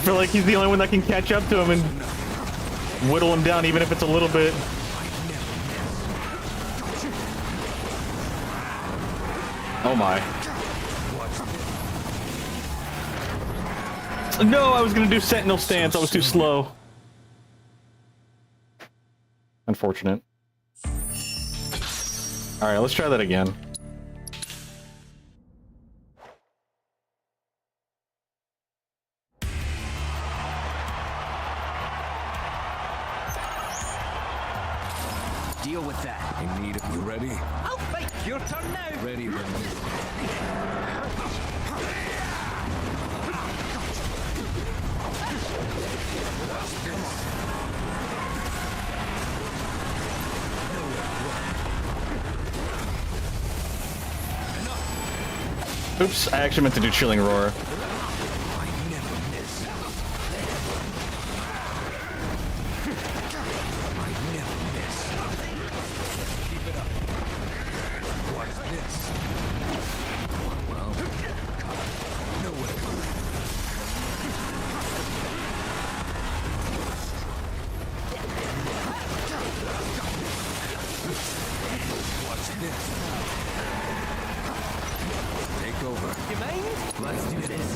feel like he's the only one that can catch up to him and whittle him down, even if it's a little bit. Oh my. No, I was gonna do Sentinel stance. I was too slow. Unfortunate. Alright, let's try that again. Deal with that. In need of you ready? I'll fight. Your turn now. Ready, ready. Oops, I actually meant to do Chilling Roar. I never miss. I never miss. Keep it up. What's this? Well, nowhere to go. What's this? Take over. You mind? Let's do this.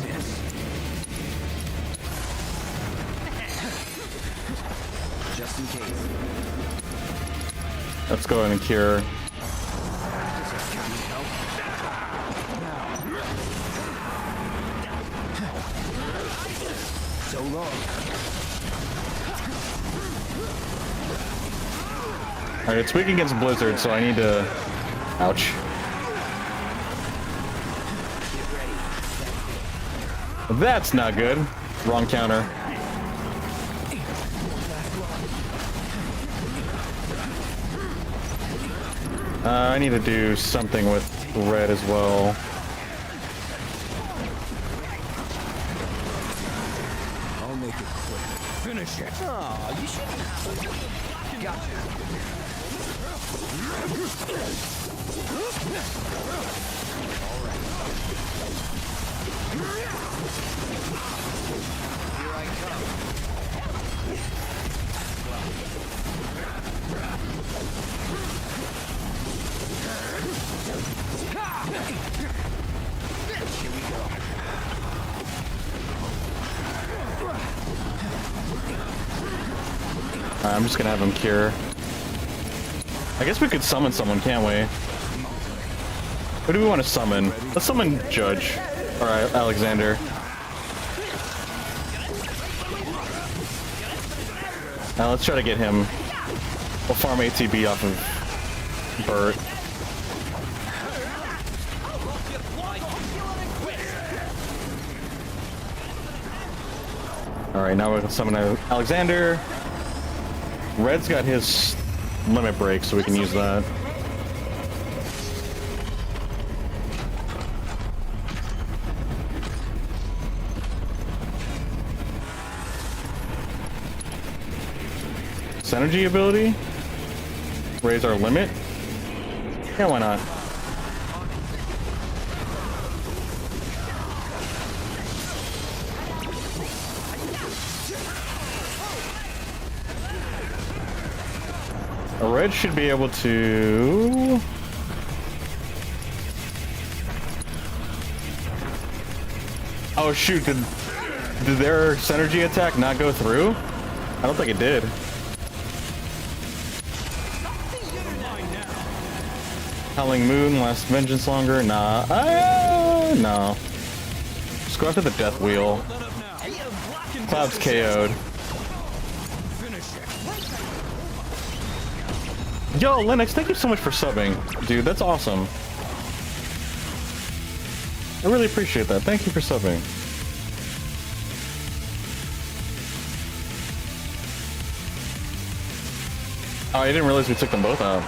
Just in case. Let's go ahead and cure. So long. Alright, it's weak against Blizzard, so I need to... Ouch. That's not good. Wrong counter. I need to do something with red as well. I'll make it quick. Finish it. Oh, you shouldn't have. Gotcha. Here I come. Here we go. I'm just gonna have him cure. I guess we could summon someone, can't we? Who do we want to summon? Let's summon Judge. Alright, Alexander. Now let's try to get him. We'll farm ATB off of Bert. Alright, now we can summon Alexander. Red's got his limit break, so we can use that. Synergy ability? Raise our limit? Yeah, why not? A red should be able to... Oh shoot, did their synergy attack not go through? I don't think it did. Howling Moon, Last Vengeance longer? Nah. No. Just go after the Death Wheel. Cloud's KO'd. Yo, Linux, thank you so much for subbing. Dude, that's awesome. I really appreciate that. Thank you for subbing. Oh, I didn't realize we took them both out.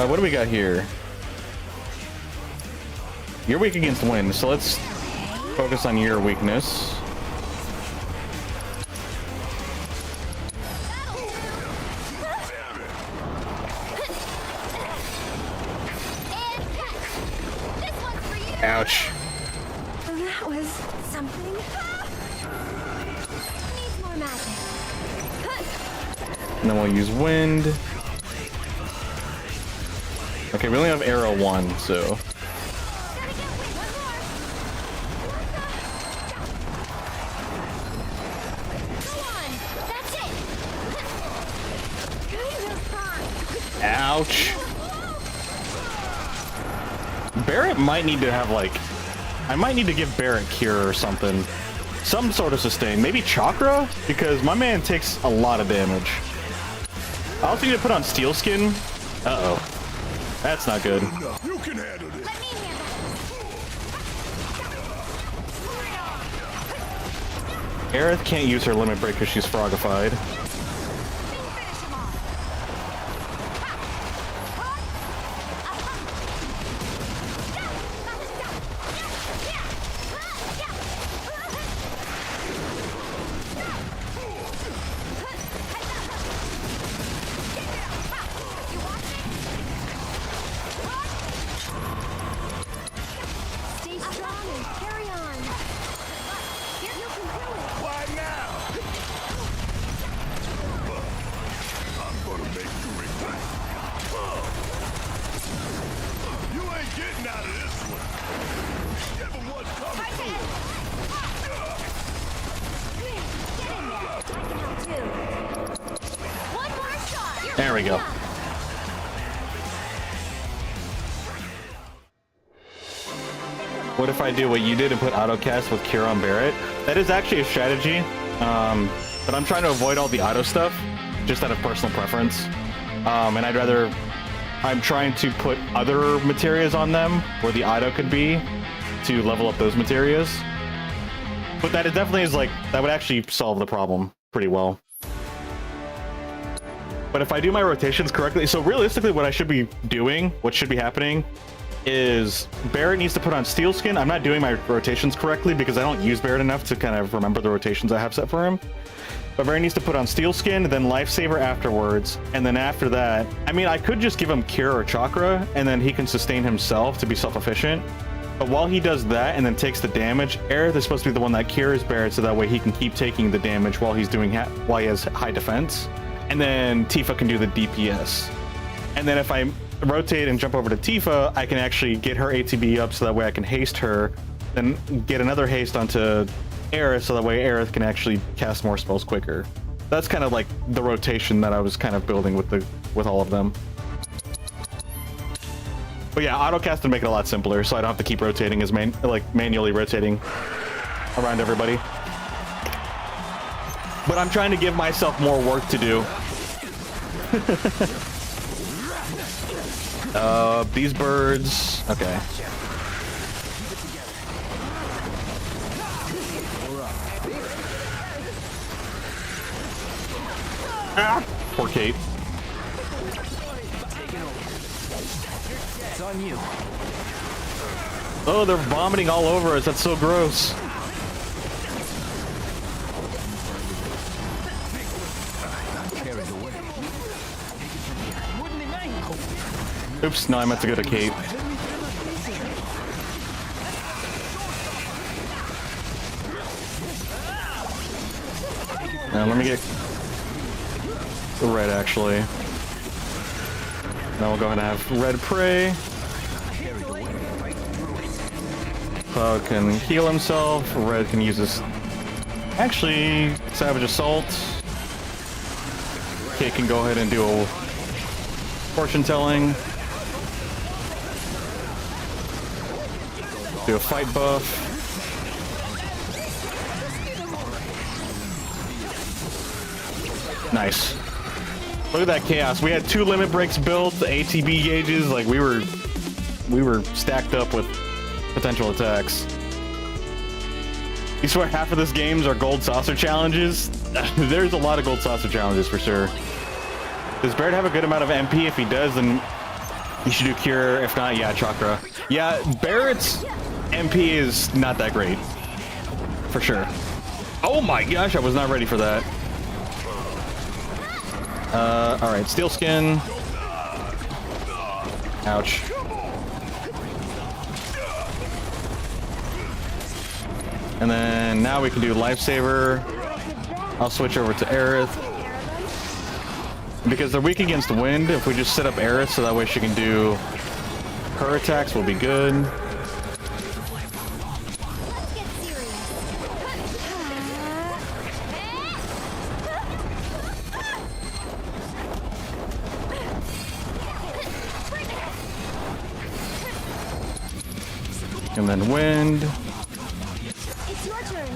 What do we got here? You're weak against wind, so let's focus on your weakness. Ouch. That was something. Needs more magic. And then we'll use wind. Okay, we only have arrow 1, so. Gotta get wind. One more. Go on. That's it. Kind of fun. Ouch. Barrett might need to have, like, I might need to give Barrett cure or something. Some sort of sustain. Maybe chakra? Because my man takes a lot of damage. I also need to put on steel skin. Uh-oh. That's not good. You can handle this. Let me handle this. Aerith can't use her limit break because she's frogified. Finish him off. Stay strong and carry on. You can do it. Why now? I'm gonna make you regret. You ain't getting out of this one. Give him what's coming to him. Get in there. I can help too. One more shot. There we go. What if I do what you did and put autocast with Cure on Barrett? That is actually a strategy, but I'm trying to avoid all the auto stuff, just out of personal preference. And I'm trying to put other materials on them where the auto could be to level up those materials. But that definitely is like, that would actually solve the problem pretty well. But if I do my rotations correctly, so realistically what I should be doing, what should be happening, is Barrett needs to put on steel skin. I'm not doing my rotations correctly because I don't use Barrett enough to kind of remember the rotations I have set for him. But Barrett needs to put on steel skin, then lifesaver afterwards, and then after that, I mean, I could just give him cure or chakra, and then he can sustain himself to be self-efficient. But while he does that and then takes the damage, Aerith is supposed to be the one that cures Barrett, so that way he can keep taking the damage while he's doing while he has high defense. And then Tifa can do the DPS. And then if I rotate and jump over to Tifa, I can actually get her ATB up so that way I can haste her, then get another haste onto Aerith so that way Aerith can actually cast more spells quicker. That's kind of like the rotation that I was kind of building with all of them. But yeah, autocast would make it a lot simpler, so I don't have to keep rotating as manually rotating around everybody. But I'm trying to give myself more work to do. These birds. Okay. Ah, poor Kate. It's on you. Oh, they're vomiting all over us. That's so gross. Oops, no, I meant to go to Kate. Let me get red, actually. Now we'll go ahead and have red prey. Cloud can heal himself. Red can use his... Actually, Savage Assault. Kate can go ahead and do a fortune telling. Do a fight buff. Nice. Look at that chaos. We had 2 limit breaks built, the ATB gauges, like we were stacked up with potential attacks. You swear half of this games are gold saucer challenges? There's a lot of gold saucer challenges for sure. Does Barrett have a good amount of MP? If he does, then he should do cure. If not, yeah, chakra. Yeah, Barrett's MP is not that great. For sure. Oh my gosh, I was not ready for that. Alright, steel skin. Ouch. And then now we can do Lifesaver. I'll switch over to Aerith. Because they're weak against wind, if we just set up Aerith so that way she can do her attacks will be good. Let's get serious. And then wind. It's your turn.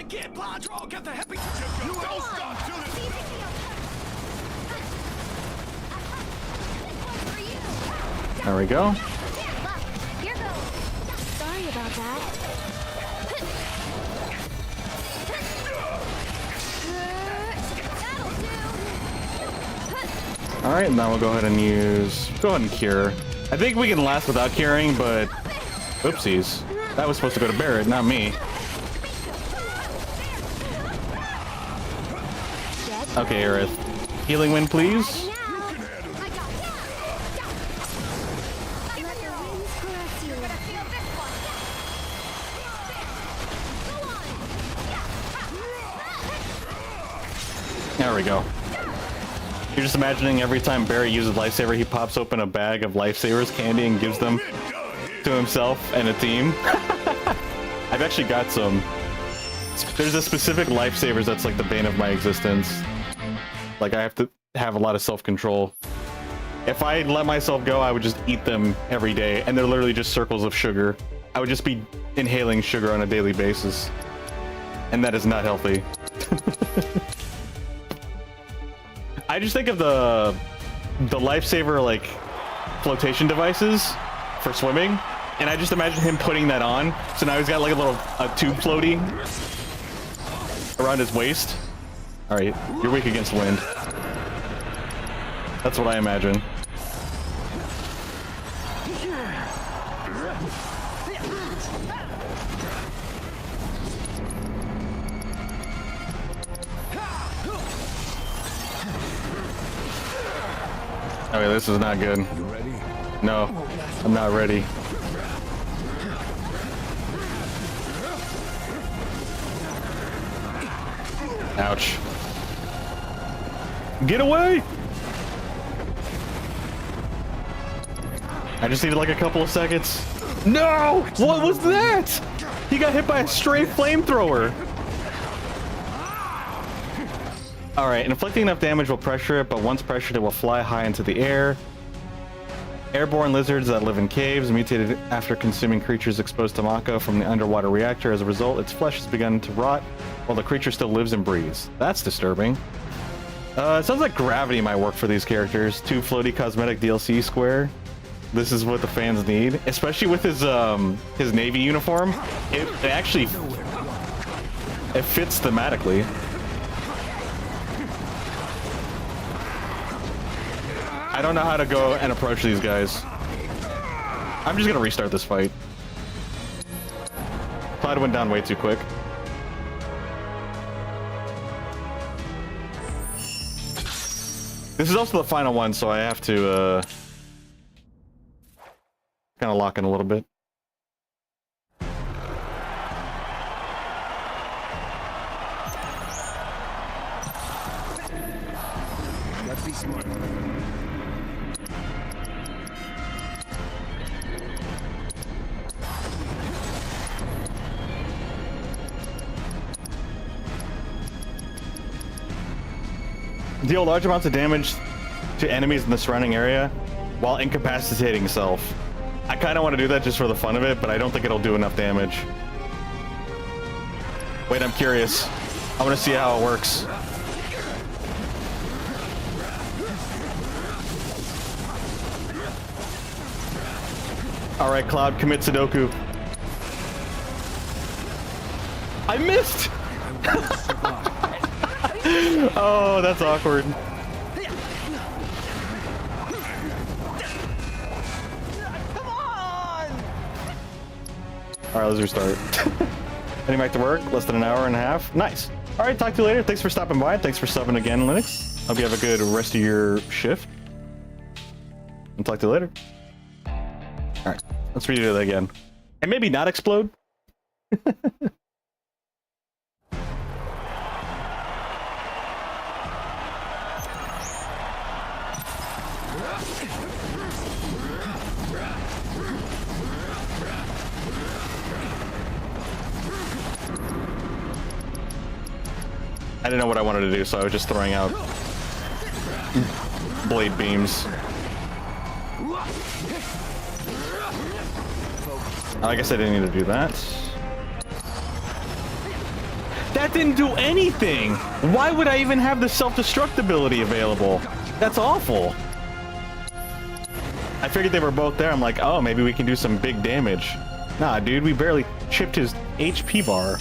Get Padro, get the happy. You don't stop till it's There we go. Here goes. Sorry about that. That'll do. Alright, now we'll go ahead and go ahead and cure. I think we can last without curing, but oopsies. That was supposed to go to Barrett, not me. Okay, Aerith. Healing wind, please. There we go. You're just imagining every time Barry uses Lifesaver, he pops open a bag of Lifesavers candy and gives them to himself and a team. I've actually got some. There's a specific Lifesavers that's like the bane of my existence. Like, I have to have a lot of self-control. If I let myself go, I would just eat them every day, and they're literally just circles of sugar. I would just be inhaling sugar on a daily basis. And that is not healthy. I just think of the Lifesaver, like, flotation devices for swimming, and I just imagine him putting that on. So now he's got like a tube floaty around his waist. All right, you're weak against wind. That's what I imagine. Okay, this is not good. You ready? No, I'm not ready. Ouch. Get away! I just needed like a couple of seconds. No! What was that? He got hit by a stray flamethrower. Alright, inflicting enough damage will pressure it, but once pressured it will fly high into the air. Airborne lizards that live in caves mutated after consuming creatures exposed to Mako from the underwater reactor. As a result, its flesh has begun to rot while the creature still lives and breathes. That's disturbing. It sounds like gravity might work for these characters. 2 floaty cosmetic DLC square. This is what the fans need, especially with his navy uniform. It actually it fits thematically. I don't know how to go and approach these guys. I'm just gonna restart this fight. Cloud went down way too quick. This is also the final one, so I have to kind of lock in a little bit. Let's be smart. Deal large amounts of damage to enemies in the surrounding area while incapacitating self. I kind of want to do that just for the fun of it, but I don't think it'll do enough damage. Wait, I'm curious. I want to see how it works. Alright, Cloud, commit Sudoku. I missed! Oh, that's awkward. Alright, let's restart. Heading back to work, less than an hour and a half. Nice. Alright, talk to you later. Thanks for stopping by. Thanks for subbing again, Linux. Hope you have a good rest of your shift. And talk to you later. Alright, let's redo that again. And maybe not explode. I didn't know what I wanted to do, so I was just throwing out blade beams. I guess I didn't need to do that. That didn't do anything! Why would I even have the self-destruct ability available? That's awful. I figured they were both there. I'm like, oh, maybe we can do some big damage. Nah, dude, we barely chipped his HP bar.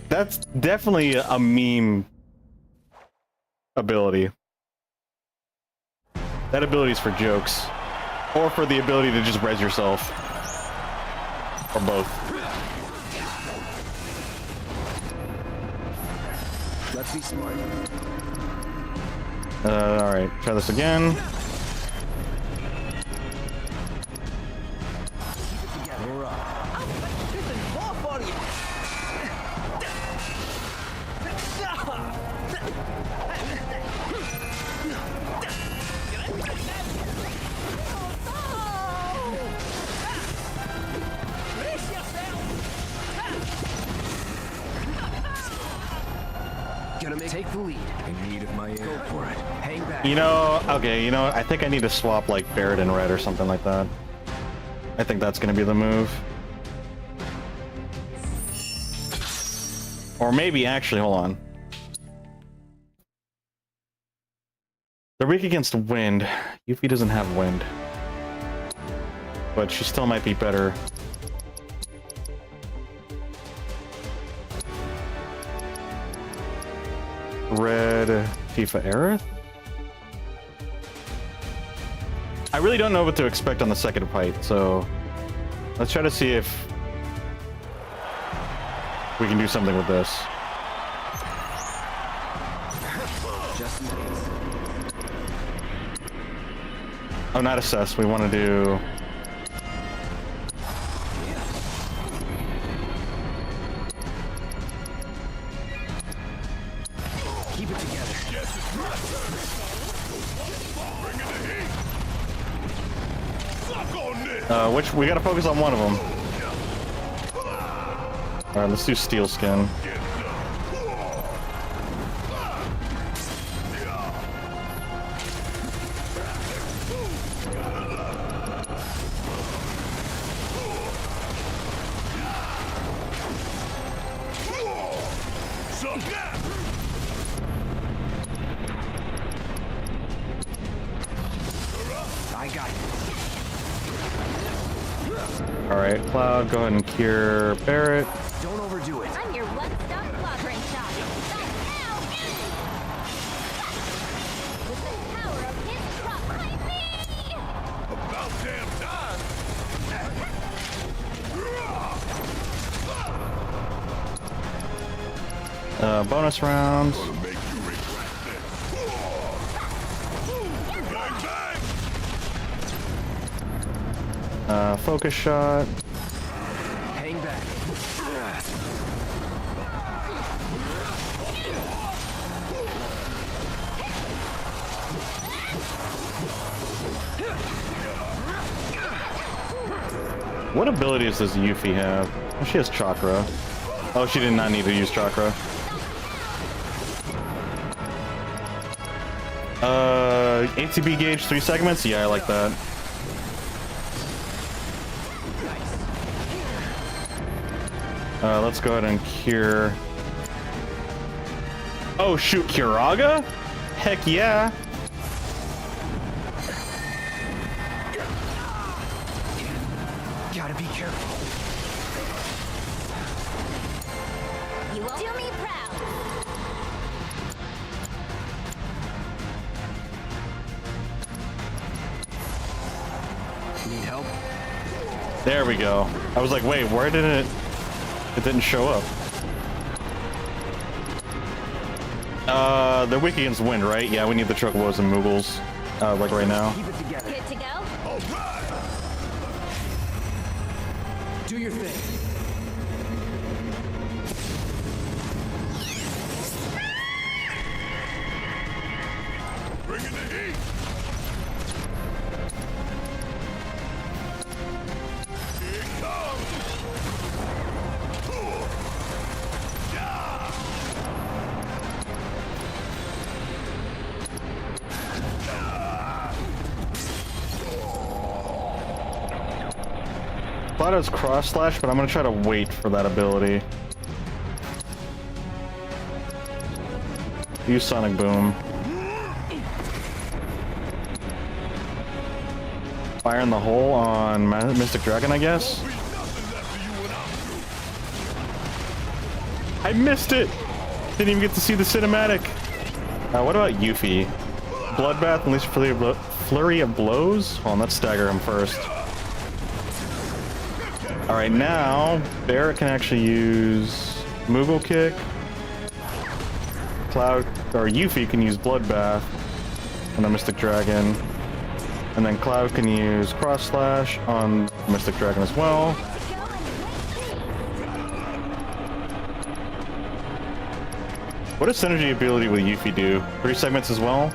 That's definitely a meme ability. That ability is for jokes. Or for the ability to just res yourself. Or both. Let's be smart. Alright, try this again. Take the lead. In need of my aid. Go for it. Hang back. You know, okay, you know, I think I need to swap like Barret and Red or something like that. I think that's gonna be the move. Or maybe actually, hold on. They're weak against wind. Yuffie doesn't have wind. But she still might be better. Red Tifa Aerith? I really don't know what to expect on the second fight, so let's try to see if we can do something with this. Just in case. Oh, not assess. We want to do... Keep it together. which we gotta focus on one of them. Alright, let's do Steel Skin. Alright, Cloud, go ahead and cure Barret. Don't overdo it. I'm your one-stop clobbering shop. Stop now! With the power of his drop by me! About damn time! Bonus round. Gonna make you regret this. Bang, bang! Focus shot. Hang back. What abilities does Yuffie have? Oh, she has Chakra. Oh, she did not need to use Chakra. ATB gauge 3 segments? Yeah, I like that. Let's go ahead and cure. Oh shoot, Kiraga? Heck yeah. Gotta be careful. You will do me proud. Need help? There we go. I was like, wait, where did it... It didn't show up. They're weak against wind, right? Yeah, we need the Chocobos and Moogles, like right now. Keep it together. Good to go? All right. Do your thing. Bring in the heat. Here it comes. Yeah. Thought it was cross slash, but I'm gonna try to wait for that ability. Use Sonic Boom. Fire in the hole on Mystic Dragon, I guess. Be nothing left of you when I'm through. I missed it! Didn't even get to see the cinematic. What about Yuffie? Bloodbath, unleash flurry of blows? Hold on, let's stagger him first. Alright, now Barrett can actually use Moogle Kick. Cloud, or Yuffie can use Bloodbath on the Mystic Dragon. And then Cloud can use Cross Slash on Mystic Dragon as well. What does Synergy ability with Yuffie do? 3 segments as well?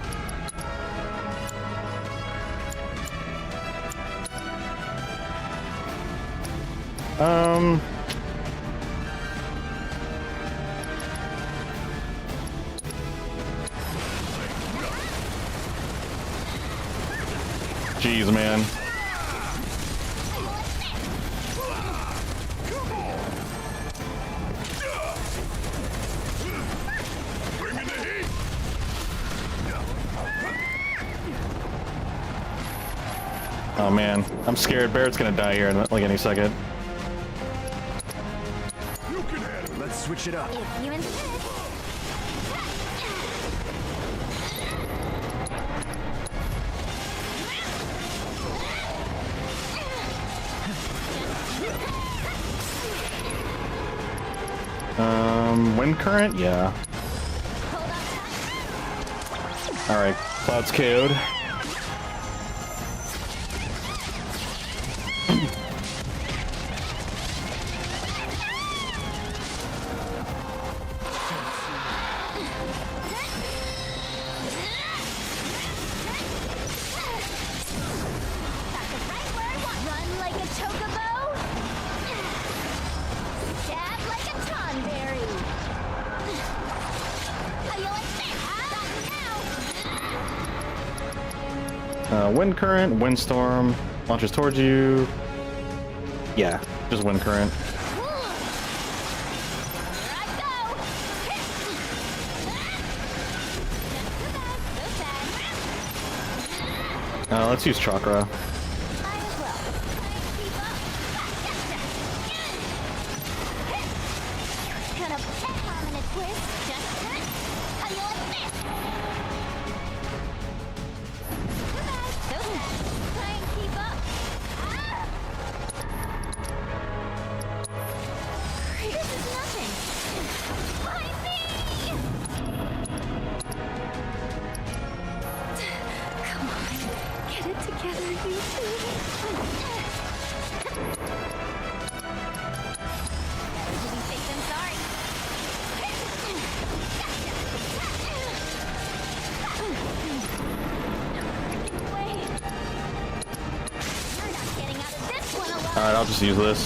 Jeez, man. Bring in the heat. Oh man, I'm scared. Barrett's gonna die here in like any second. You can handle it. Let's switch it up. If you insist. Wind current? Yeah. Alright, Cloud's KO'd. Run like a chocobo. Stab like a tonberry. How you like that? Now. Wind current, windstorm, launches towards you. Yeah, just wind current. Here I go. Let's use Chakra. Might as well. Keep up. Gonna palm in a twist. Just how you like this? Try and keep up. This is nothing. Why me? Come on, get it together, you two. Better to be safe than sorry. Wait. You're not getting out of this one alone. Alright, I'll just use this.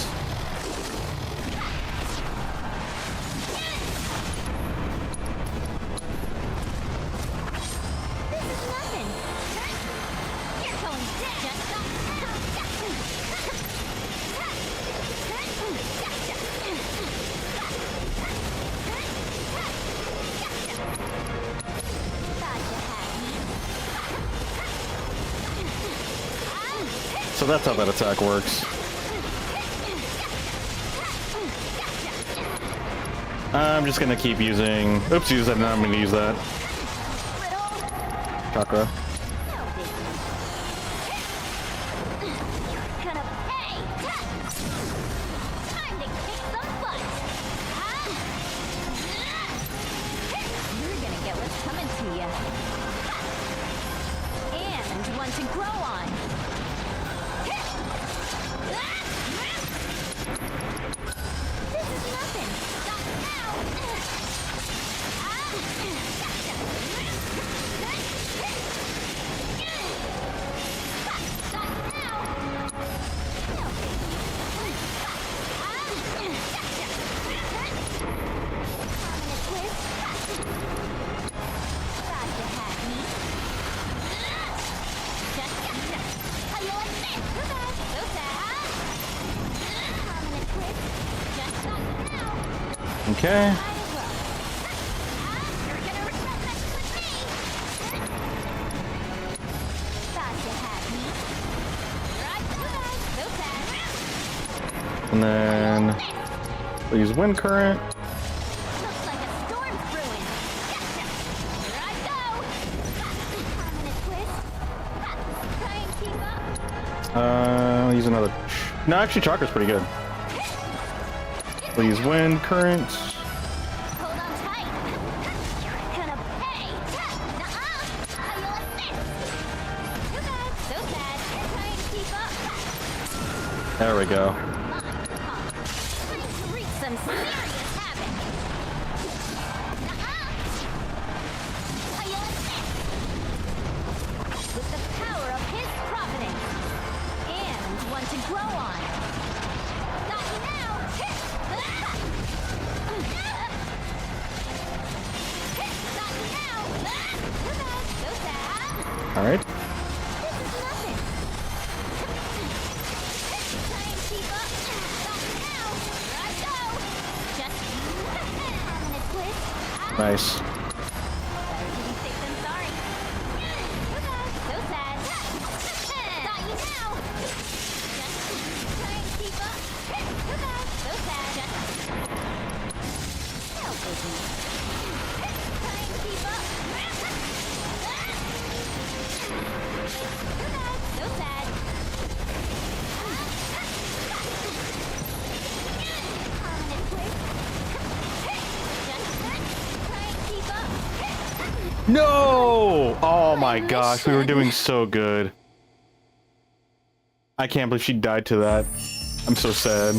This is nothing. You're going dead. Just So that's how that attack works. I'm just gonna keep using... Oops, use that, now I'm gonna use that. Chakra. Gonna pay. Time to kick some butt. You're gonna gonna get what's coming to you. And one to grow on. This is nothing. Stop now. Stop now. Okay. And then we'll use wind current. Looks like a storm's brewing. Here I go. Permanent twist. Try and keep up. I'll use another. No, actually, Chakra's pretty good. We'll use wind current. Hold on tight. You're gonna pay. Nuh-uh. How you like this? Too bad. So sad. Try and keep up. There we go. Trying to wreak some serious havoc. Nuh-uh. How you like this? With the power of his providence. And one to grow on. Got you now. Got you now. Too bad. So sad. All right. This is nothing. Try and keep up. Got you now. Here I go. Just permanent twist. Nice. Better to be safe than sorry. Too bad. So sad. Got you now. Just try and keep up. Too bad. So sad. Just no biggie. Try and keep up. Too bad. So sad. Permanent twist. Just try and keep up. No! Oh my gosh, we were doing so good. I can't believe she died to that. I'm so sad.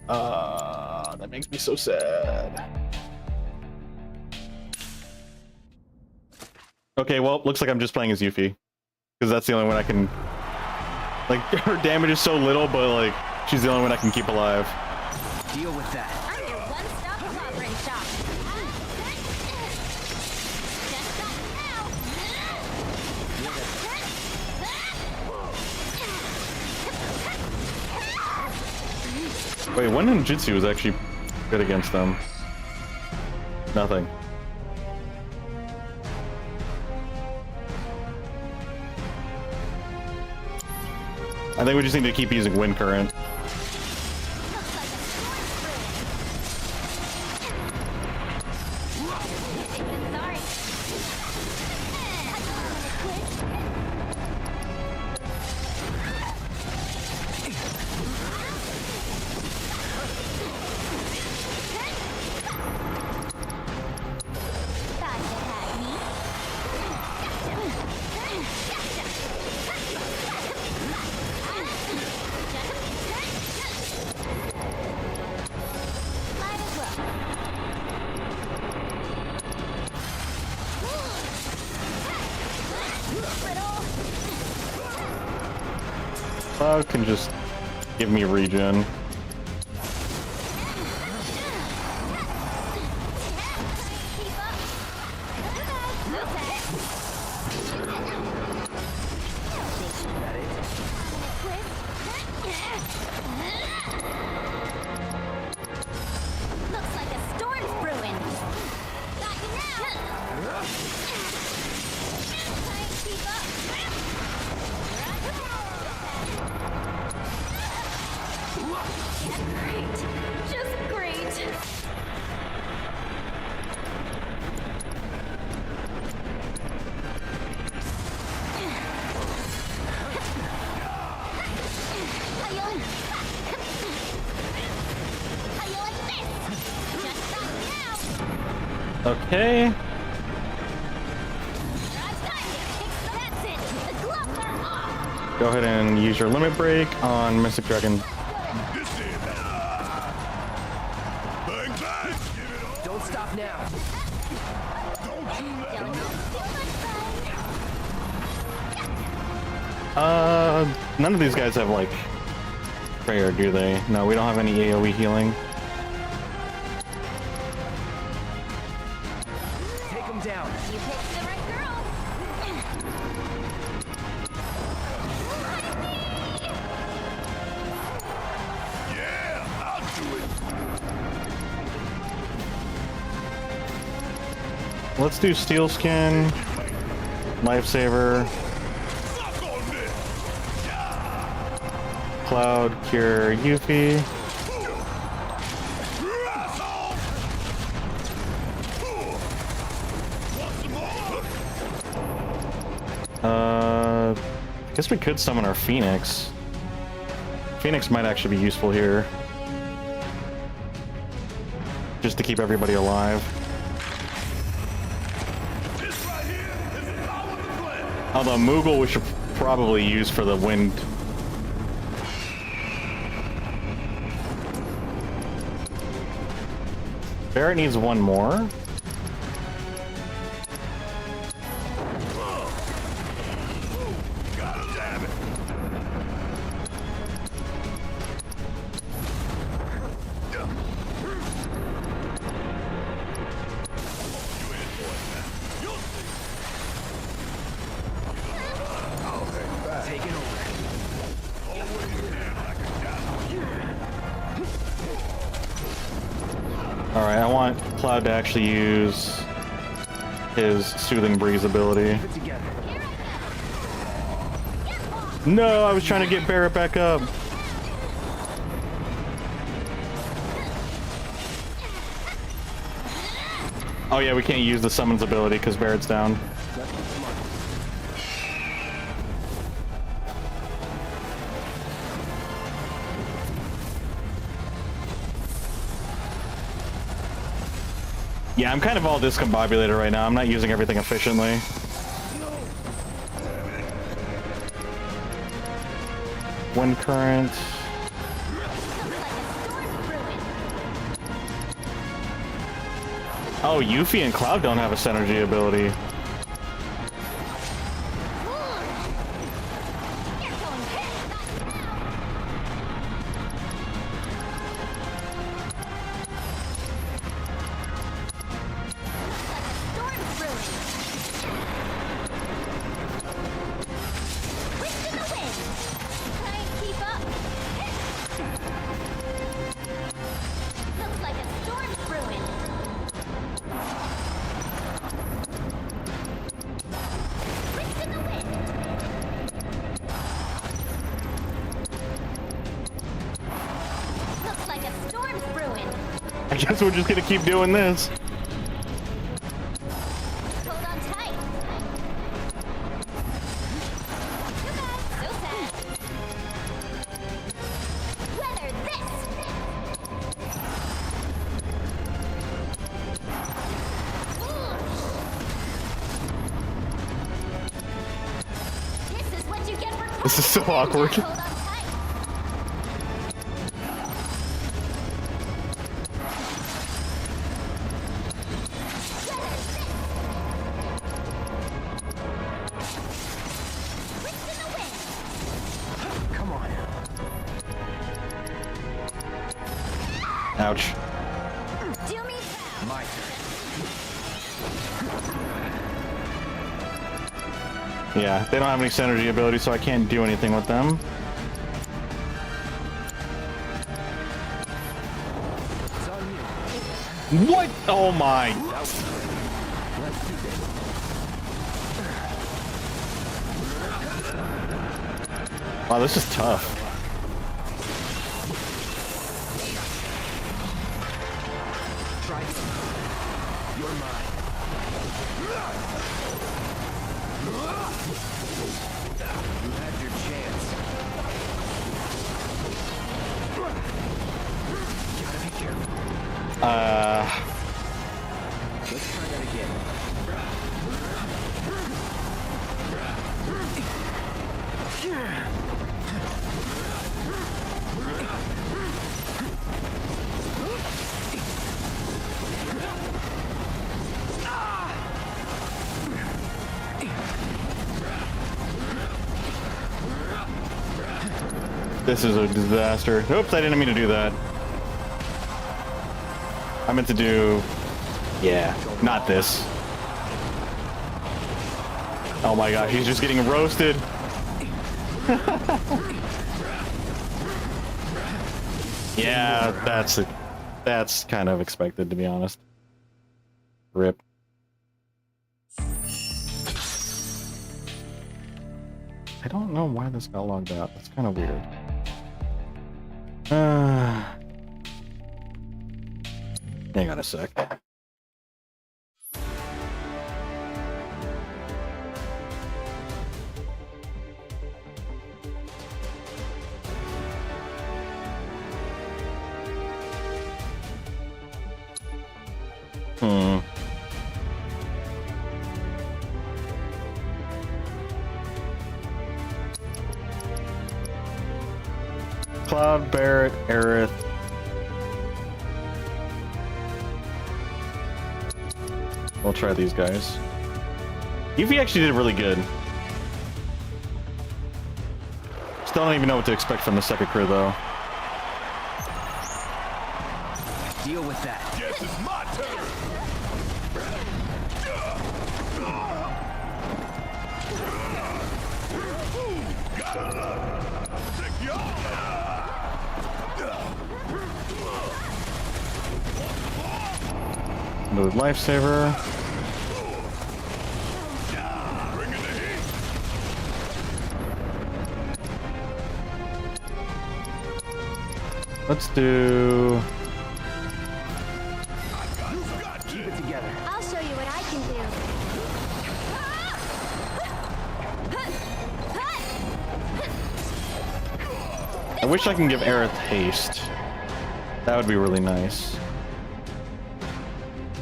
That makes me so sad. Okay, well, looks like I'm just playing as Yuffie. Because that's the only one I can... Like, her damage is so little, but, like, she's the only one I can keep alive. Deal with that. I'm your one-stop clobbering shop. Just stop now. Wait, one ninjutsu was actually good against them. Nothing. I think we just need to keep using wind current. Looks like a storm's brewing. Sorry. Thought you had me. Might as well. Cloud can just give me regen. Keep up. Looks like a storm's brewing. Got you now. Try and keep up. Okay. That's it. The gloves are off. Go ahead and use your limit break on Mystic Dragon. This is bang bang. Give it all. Don't stop now. Don't you let Don't him. know too much fun. None of these guys have like prayer, do they? No, we don't have any AoE healing. Take him down. You picked the right girl. Yeah, I'll do it. Let's do Steel Skin, Lifesaver, Suck on this. Cloud, Cure, Yuffie. Asshole. Want some more? I guess we could summon our Phoenix. Phoenix might actually be useful here. Just to keep everybody alive. This right here is the power of the plan. Although Moogle we should probably use for the wind. Barrett needs one more. God damn it. Take it over. Alright, I want Cloud to actually use his Soothing Breeze ability. Put together. No, I was trying to get Barrett back up. Oh yeah, we can't use the summons ability because Barrett's down. Yeah, I'm kind of all discombobulated right now. I'm not using everything efficiently. Wind current. Oh, Yuffie and Cloud don't have a synergy ability. I guess we're just gonna keep doing this. Hold on tight. Too bad. So sad. Weather this. This is what you get for This is so awkward. Hold on tight. Come on. Ouch. Do me proud. My turn. Yeah, they don't have any synergy ability, so I can't do anything with them. It's on you. What? Oh my. Let's do this. Wow, this is tough. Try this. You're mine. You had your chance. Gotta be careful. Uh, Let's try This is a disaster. Oops, I didn't mean to do that. I meant to do... Yeah, not this. Oh my gosh, he's just getting roasted. Yeah, that's kind of expected, to be honest. Rip. I don't know why this got logged out. That's kind of weird. Hang on a sec. Cloud, Barrett, Aerith. We'll try these guys. Eevee actually did really good. Still don't even know what to expect from the second crew, though. Deal with that. Guess it's my turn. Another lifesaver. Bring in the heat. Let's do... You've got Keep it together. I'll show you what I can do. I wish I can give Aerith haste. That would be really nice.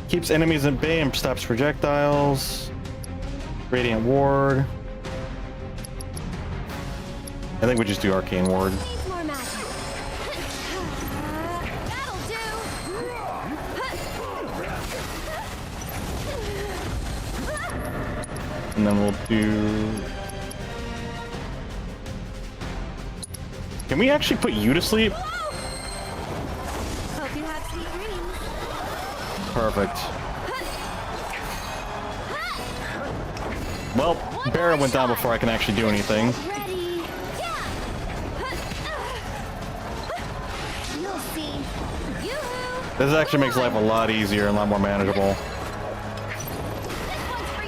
Keeps enemies at bay and stops projectiles. Radiant Ward. I think we just do Arcane Ward. Needs more magic. That'll do. And then we'll do... Can we actually put you to sleep? Hope you have sweet dreams. Perfect. Well, Barrett went down before I can actually do anything. Ready? Yeah. You'll see. Yoo-hoo. This actually makes life a lot easier and a lot more manageable. This one's for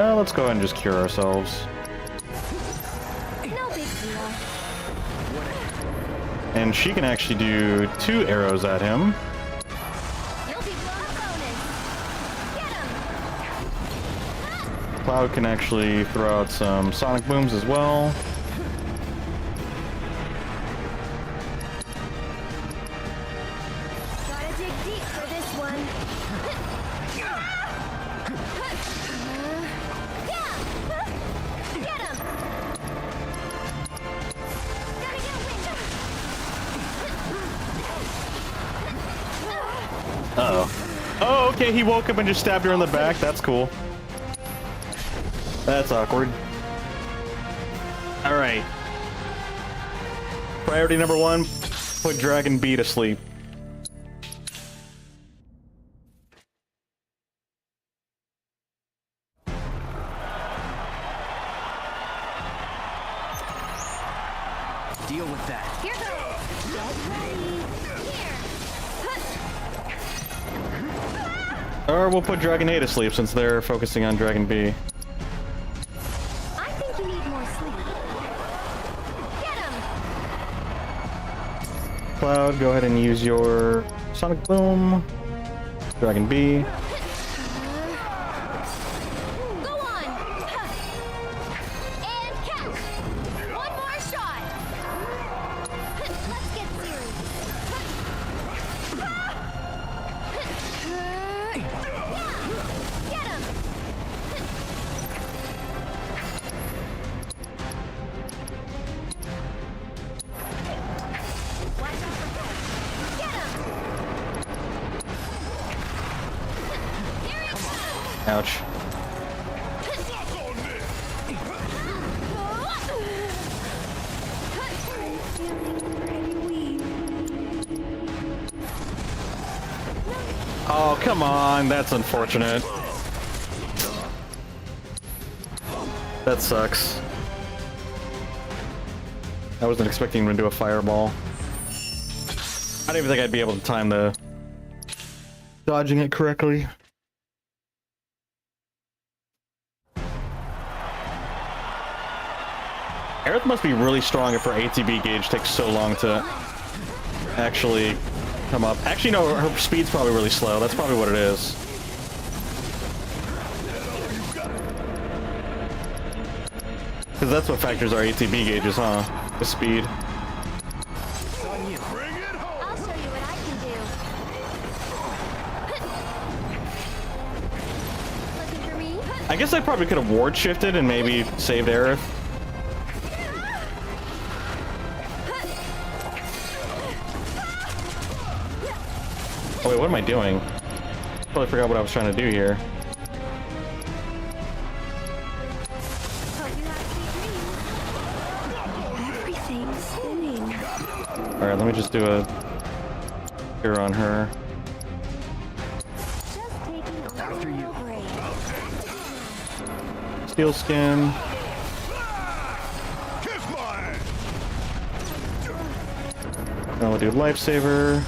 you. Let's go ahead and just cure ourselves. No big deal. And she can actually do 2 arrows at him. You'll be blown bonus. Get him. Cloud can actually throw out some sonic booms as well. Gotta dig deep for this one. Get him. Gotta get wind. Uh-oh. Oh, okay, he woke up and just stabbed her in the back. That's cool. That's awkward. Alright. Priority number 1, put Dragon B to sleep. Deal with that. Here goes. Get ready. Here. Or we'll put Dragon A to sleep since they're focusing on Dragon B. I think you need more sleep. Get him. Cloud, go ahead and use your Sonic Boom. Dragon B. Go on. And catch. One more shot. Let's get serious. Get him. Watch out for that. Get him. Here he comes. Ouch. come on, that's unfortunate. That sucks. I wasn't expecting him to do a fireball. I don't even think I'd be able to time the dodging it correctly. Aerith must be really strong if her ATB gauge takes so long to actually come up. Actually, no, her speed's probably really slow. That's probably what it is. Because that's what factors our ATB gauges, huh? The speed. I'll show you what I can do. Looking for me? I guess I probably could have ward shifted and maybe saved Aerith. Oh wait, what am I doing? Totally forgot what I was trying to do here. Hope you have sweet dreams. Everything's spinning. Alright, let me just do a cure on her. Just taking a little break. Steel skin. Kiss my ass. Now we'll do lifesaver.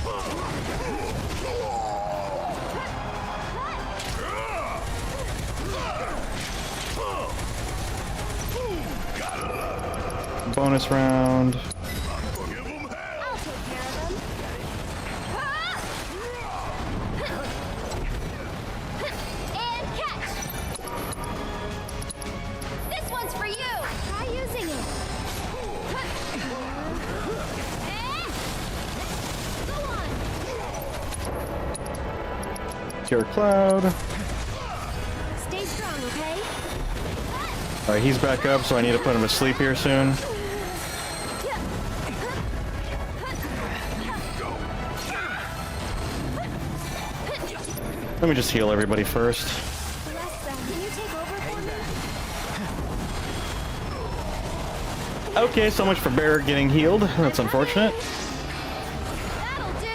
Bonus round. I'll take care of them. And catch! This one's for you! Try using it. Go on! Cure Cloud. Stay strong, okay? Alright, he's back up, so I need to put him to sleep here soon. Let me just heal everybody first. Alexa, can you take over for me? Okay, so much for Bear getting healed. That's unfortunate. That'll do!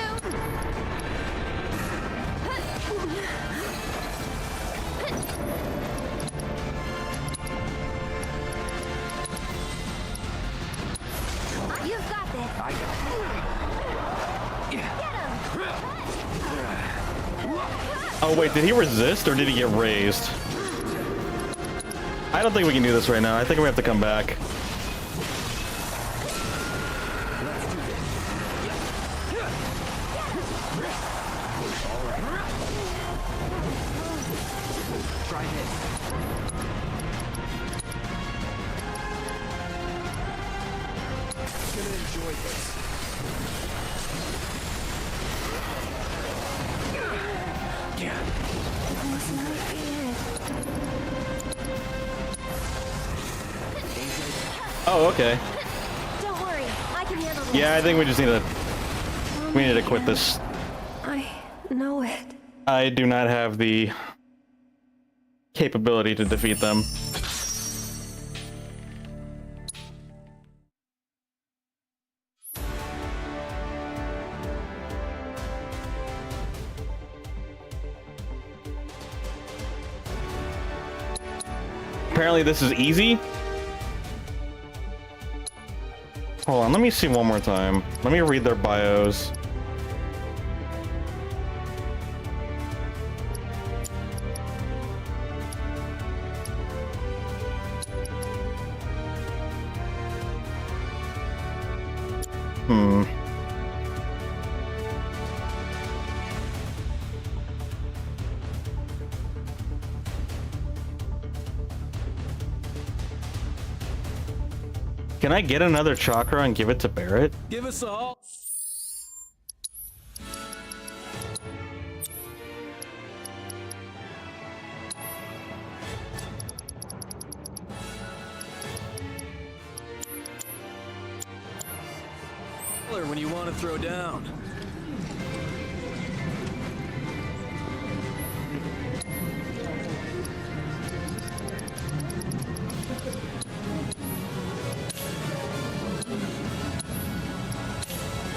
You've got this! Get him! Oh wait, did he resist or did he get raised? I don't think we can do this right now. I think we have to come back. Try this. Gonna enjoy this. Oh, okay. Don't worry, I can handle this. Yeah, I think we just need to... We need to quit this. I know it. I do not have the capability to defeat them. Apparently this is easy. Hold on, let me see one more time. Let me read their bios. Can I get another chakra and give it to Barrett? Give us all. When you want to throw down.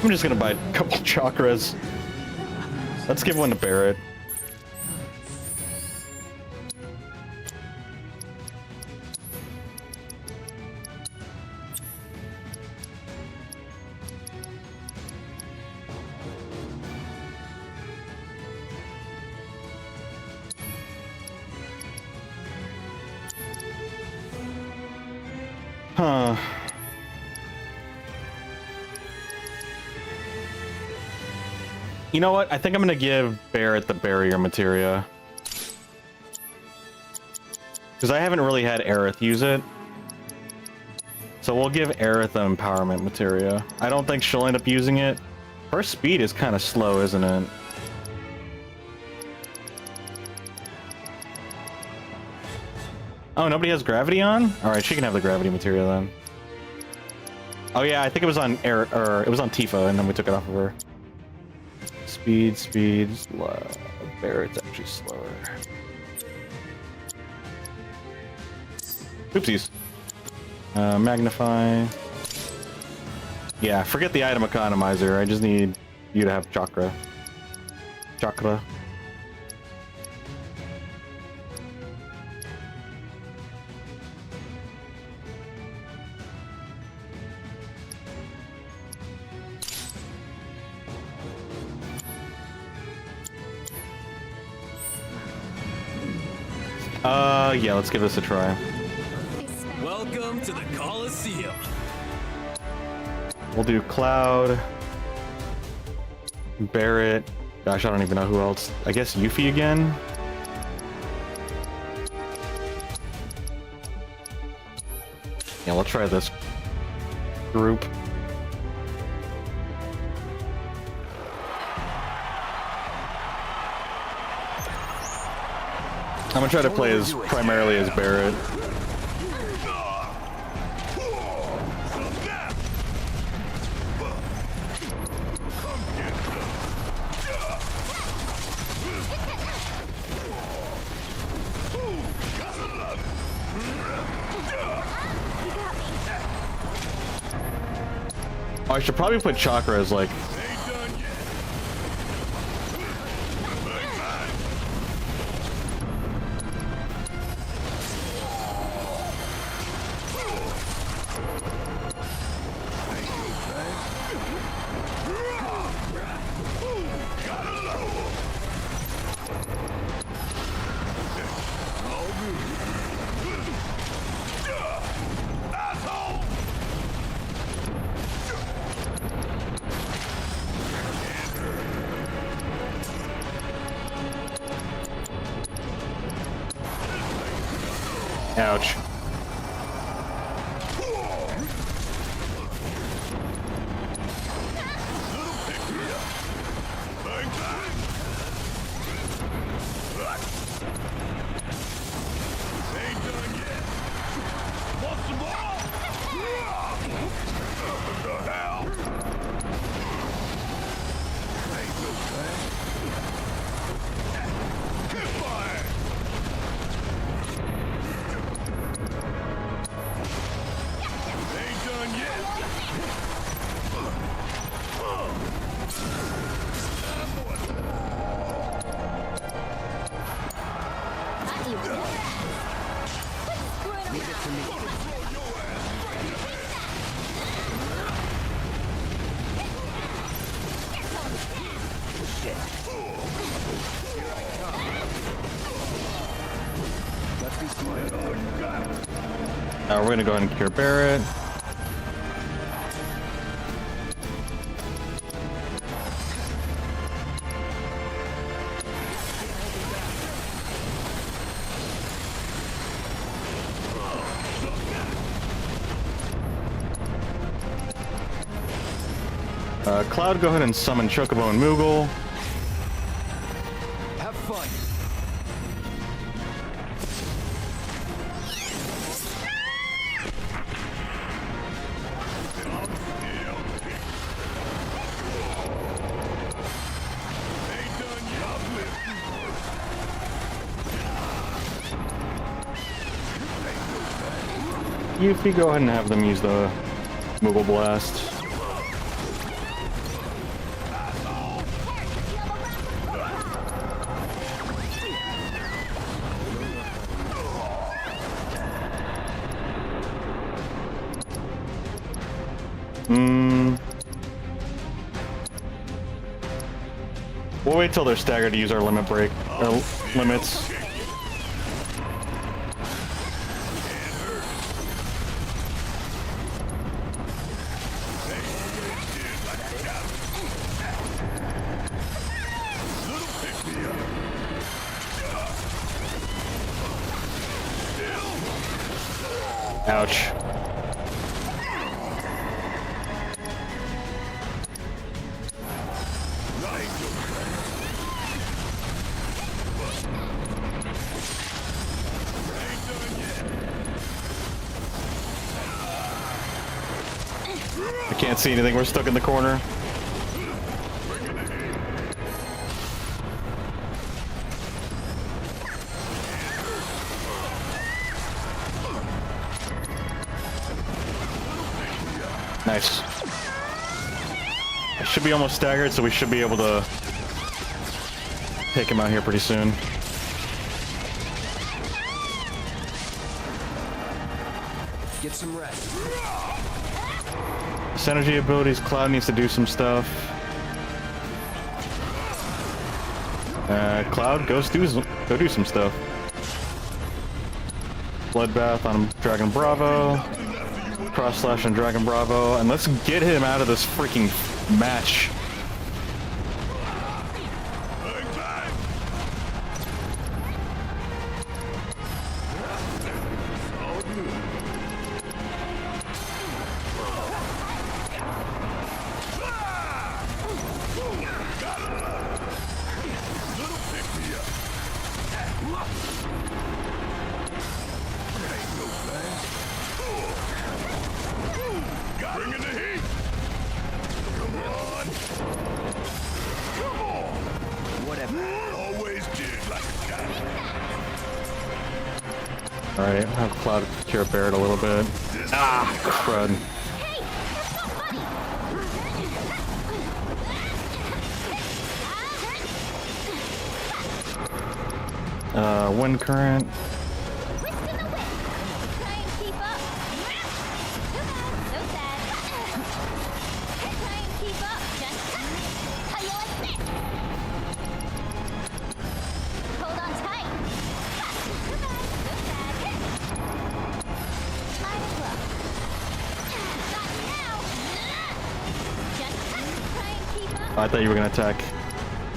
I'm just gonna buy a couple chakras. Let's give one to Barrett. Huh. You know what? I think I'm gonna give Barrett the barrier materia. Because I haven't really had Aerith use it. So we'll give Aerith the empowerment materia. I don't think she'll end up using it. Her speed is kind of slow, isn't it? Oh, nobody has gravity on? Alright, she can have the gravity materia then. Oh yeah, I think it was on Aerith, or it was on Tifa, and then we took it off of her. Speed, slow. Barrett's actually slower. Oopsies. Magnify. Yeah, forget the item economizer. I just need you to have chakra. Chakra. Yeah, let's give this a try. Welcome to the Coliseum. We'll do Cloud, Barrett. Gosh, I don't even know who else. I guess Yuffie again. Yeah, we'll try this group. I'm gonna try to play as primarily as Barrett. Oh, I should probably put Chakra as like... Ouch. We're gonna go ahead and cure Barrett. Cloud, go ahead and summon Chocobo and Moogle. Have fun. Yuffie, go ahead and have them use the Moogle Blast. We'll wait till they're staggered to use our limit break, limits. Ouch. I can't see anything. We're stuck in the corner. Nice. I should be almost staggered, so we should be able to take him out here pretty soon. Get some rest. Synergy abilities, Cloud needs to do some stuff. Cloud, go do some stuff. Bloodbath on Dragon Bravo. Cross slash on Dragon Bravo. And let's get him out of this freaking match. Bring in the heat! Come on! Come on! Whatever. Always did like a cat. Alright, I'll have Cloud cure Barret a little bit. Ah, crud. Hey, that's not funny. Wind current. Twist in the wind. Try and keep up. So sad. Try and keep up. Just how you like this. Hold on tight. So sad. Might as well. Got you now. Just try and keep up. I thought you were gonna attack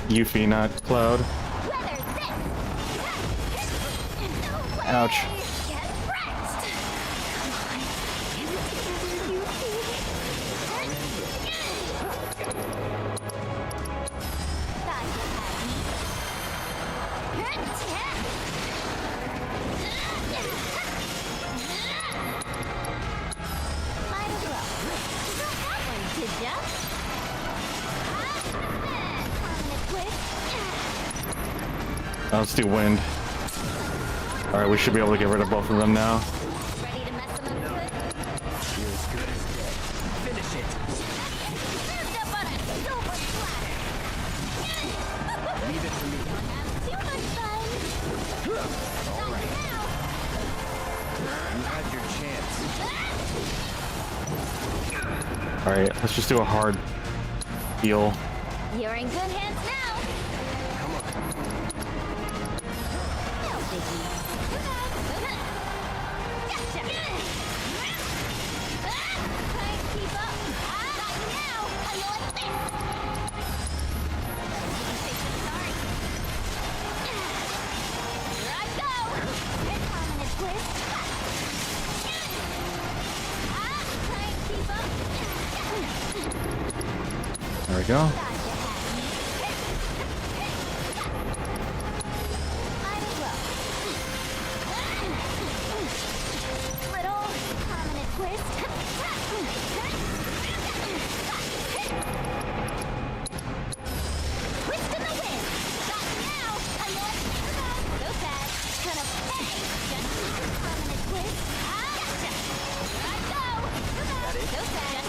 Yuffie, not Cloud. Weather this. No way. Ouch. Get wrecked. Come on. Get it together, Yuffie. Thought you had me. Might as well. You got that one, did ya? Permanent twist. Let's do wind. Alright, we should be able to get rid of both of them now. Ready to mess them up good? You're as good as dead. Finish it. Served up on a silver platter. Leave it to me. Have too much fun. Not now. You had your chance. Alright, let's just do a hard heal. You're in good hands now. Come on. No biggie. Gotcha. Try and keep up. Got you now. How you like this? Say sorry. Here I go. Permanent twist. Try and keep up. There we go. Thought you had me. Might as well. Little permanent twist. Twist in the wind. Got you now. How you like so sad. Gonna pay. Just permanent twist. Gotcha. Here I go. So sad.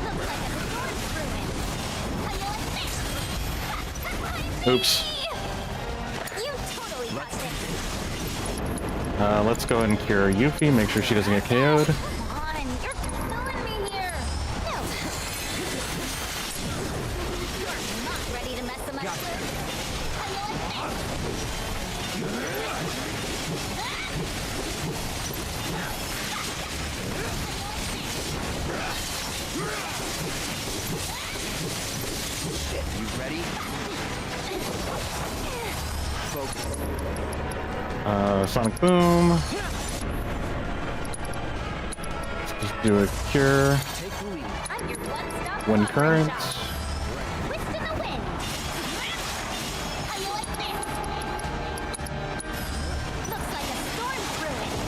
Looks like a storm's brewing. How you like this? Oops. You totally busted. Let's go ahead and cure Yuffie, make sure she doesn't get KO'd. Come on, you're killing me here. No. You're not ready to mess them up. How you like You ready? Focus. Sonic Boom. Let's just do a cure. I'm your one-stop Wind shop, current. Twist in the wind. How you like this? Looks like a storm brewing.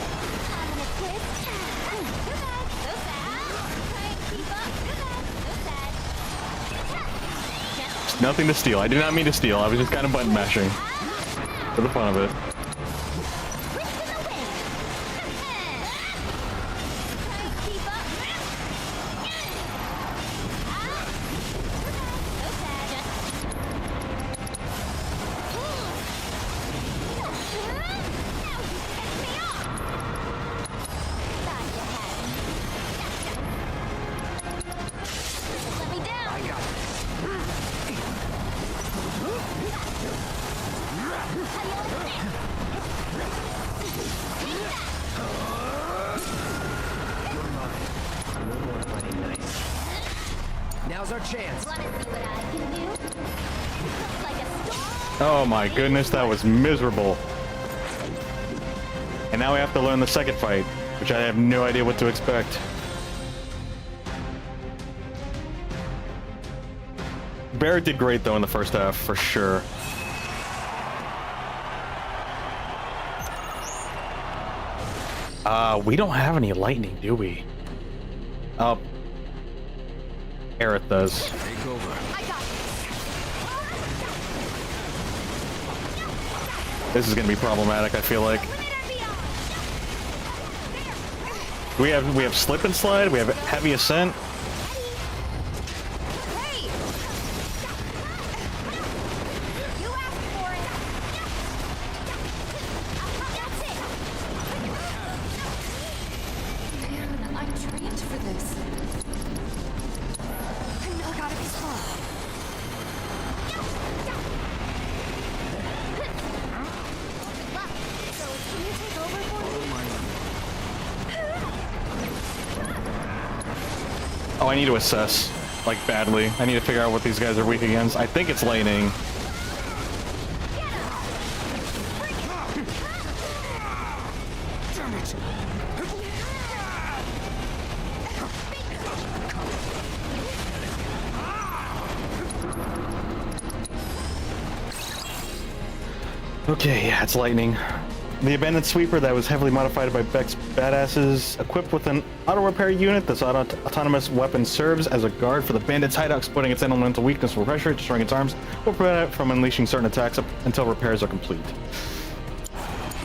Having a twist. Too bad. So sad. Try and keep up. Too bad. So sad. Just Nothing to steal. I did not mean to steal. I was just kind of button mashing for the fun of it. twist in the wind. Try and keep up. So sad. Just now you piss me off. Thought you had me. Gotcha. Let me down. I got it. Now's our chance. Wanna see what I can do? Looks like a storm. Oh my goodness, that was miserable. And now we have to learn the second fight, which I have no idea what to expect. Barrett did great though in the first half, for sure. We don't have any lightning, do we? Oh. Aerith does. Take over. I got it. This is gonna be problematic, I feel like. We have slip and slide, we have heavy ascent. Hey! You asked for it. That's it. Man, I trained for this. I gotta be smart. So, can you take over for me? Oh, I need to assess, like, badly. I need to figure out what these guys are weak against. I think it's lightning. Okay, yeah, it's lightning. The abandoned sweeper that was heavily modified by Beck's badasses, equipped with an auto repair unit. This autonomous weapon serves as a guard for the bandit's hideout, exploiting its elemental weakness for pressure, destroying its arms, or prevent it from unleashing certain attacks until repairs are complete. Keep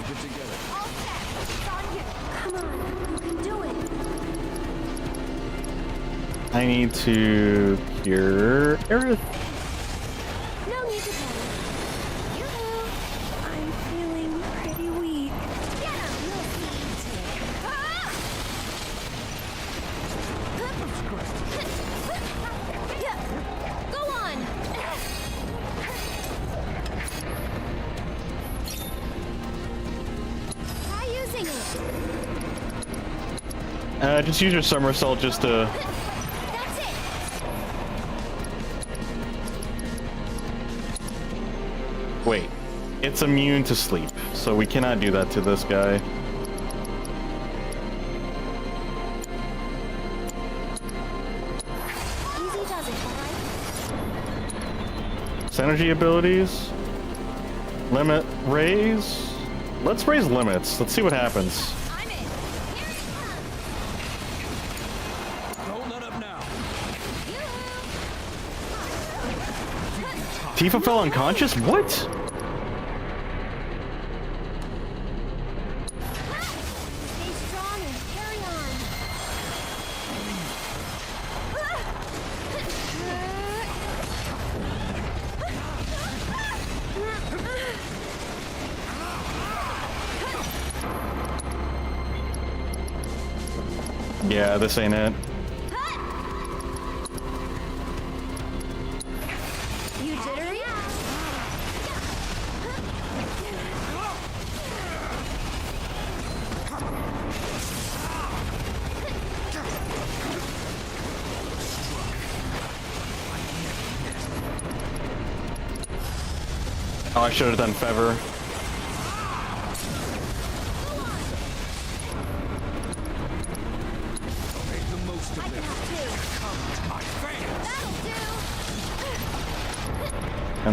it together. All set. It's on you. Come on. You can do it. I need to cure Aerith. No need to panic. Yoo-hoo. I'm feeling pretty weak. Get him! You'll see. Ah! Yeah. Go on. Try using it. Just use your somersault just to... That's it. Wait. It's immune to sleep, so we cannot do that to this guy. Easy does it, alright? Synergy abilities. Limit raise. Let's raise limits. Let's see what happens. I'm in. Here's fun. Don't let up now. Tifa fell unconscious? What? Stay strong and carry on. Yeah, this ain't it. You jittery? Oh, I should have done Fever.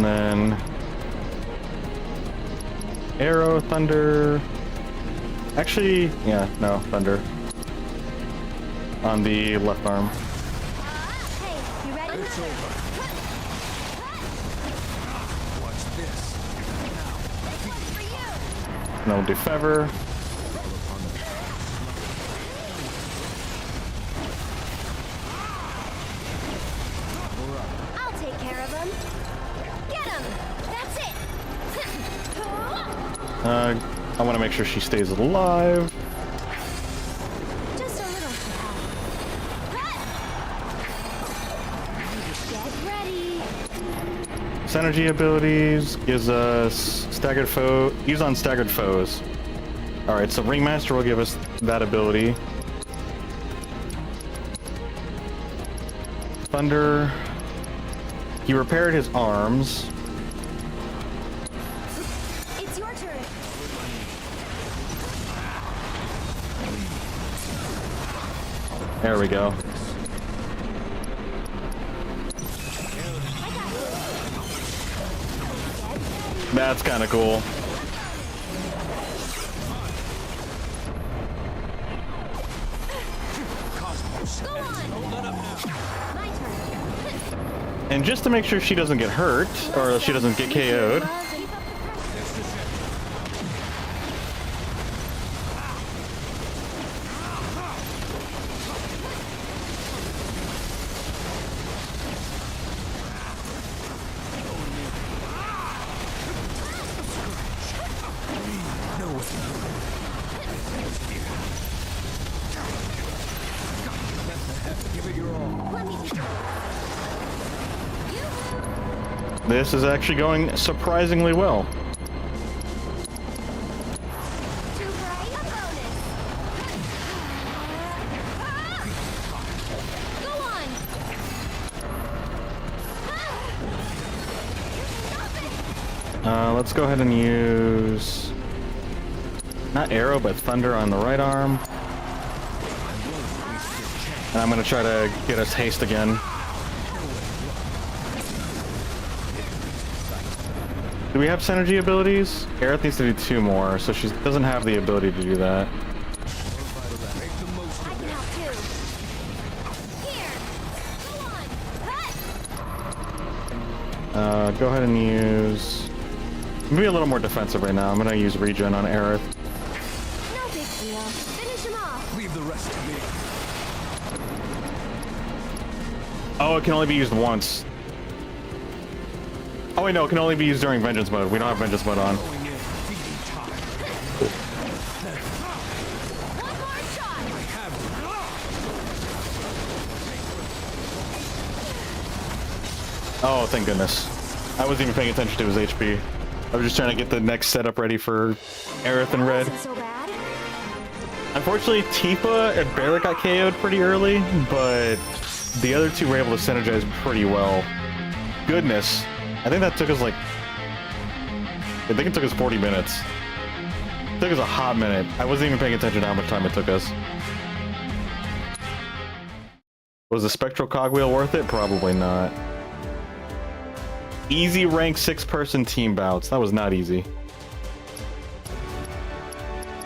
And then arrow, thunder. Actually, yeah, no, thunder. On the left arm. Hey, you ready? It's over. Watch this. This one's for you. And then we'll do feather. I'll take care of him. Get him. That's it. I want to make sure she stays alive. Just a little to help. Get ready. Synergy abilities gives us staggered foe. Use on staggered foes. Alright, so Ringmaster will give us that ability. Thunder. He repaired his arms. It's your turn. There we go. That's kind of cool. Go on. My turn. And just to make sure she doesn't get hurt, or she doesn't get KO'd, Keep up the pressure. Give it your all. Let me take it. this is actually going surprisingly well. Too bright. A bonus. Go on. Stop it. Let's go ahead and use not arrow, but thunder on the right arm. And I'm gonna try to get us haste again. Do we have synergy abilities? Aerith needs to do 2 more, so she doesn't have the ability to do that. I can help too. Here. Go on. Go ahead and use... Maybe a little more defensive right now. I'm gonna use regen on Aerith. No big deal. Finish him off. Leave the rest to me. Oh, it can only be used once. Oh wait, no, it can only be used during Vengeance mode. We don't have Vengeance mode on. Going in. Feeding time. One more shot. I have it. Oh, thank goodness. I wasn't even paying attention to his HP. I was just trying to get the next setup ready for Aerith and Red. Wasn't so bad. Unfortunately, Tifa and Barrett got KO'd pretty early, but the other two were able to synergize pretty well. Goodness. I think that took us like... I think it took us 40 minutes. It took us a hot minute. I wasn't even paying attention to how much time it took us. Was the Spectral Cogwheel worth it? Probably not. Easy rank 6-person team bouts. That was not easy.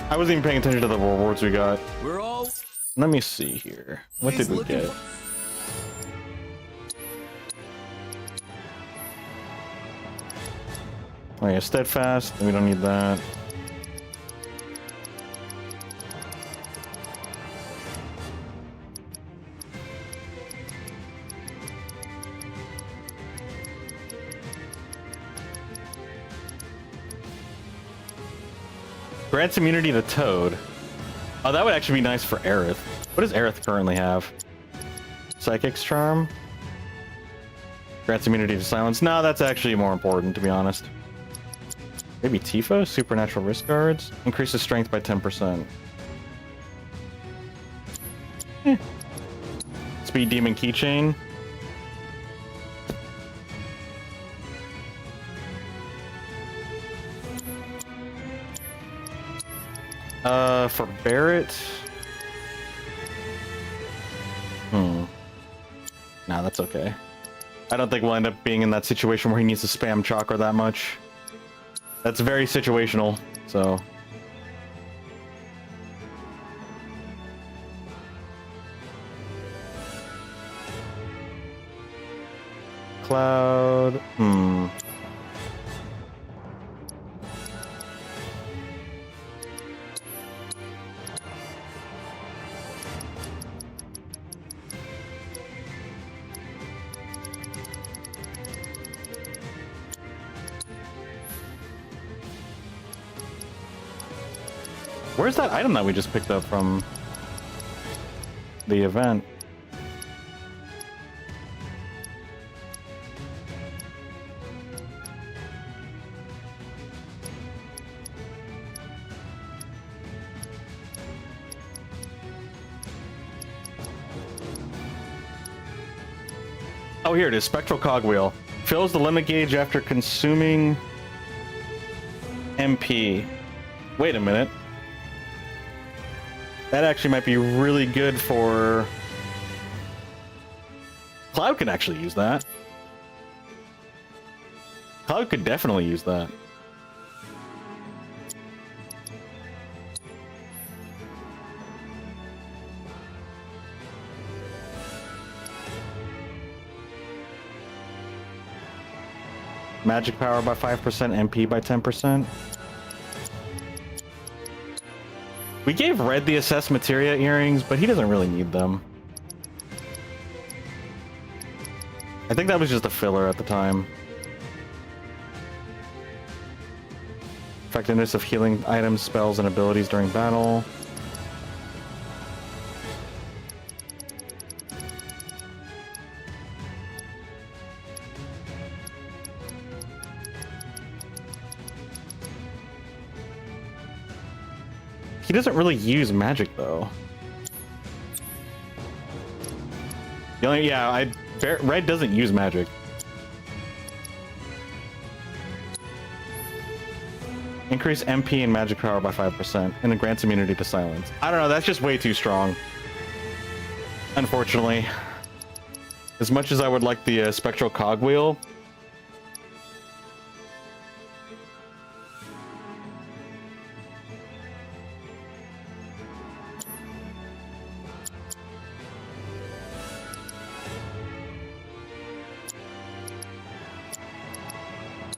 I wasn't even paying attention to the rewards we got. We're all. Let me see here. What He's did we looking get? for- Oh yeah, steadfast. We don't need that. Grants immunity to Toad. Oh, that would actually be nice for Aerith. What does Aerith currently have? Psychic's Charm? Grants immunity to silence. No, that's actually more important, to be honest. Maybe Tifa? Supernatural Risk Guards? Increases strength by 10%. Speed Demon Keychain. For Barrett... Nah, that's okay. I don't think we'll end up being in that situation where he needs to spam chakra that much. That's very situational, so... Cloud... Where's that item that we just picked up from the event? Oh, here it is. Spectral Cogwheel. Fills the limit gauge after consuming MP. Wait a minute. That actually might be really good for... Cloud can actually use that. Cloud could definitely use that. Magic power by 5%, MP by 10%. We gave Red the assessed materia earrings, but he doesn't really need them. I think that was just a filler at the time. Effectiveness of healing items, spells, and abilities during battle. He doesn't really use magic, though. The only, yeah, Red doesn't use magic. Increase MP and magic power by 5%, and it grants immunity to silence. I don't know, that's just way too strong. Unfortunately. As much as I would like the spectral cogwheel,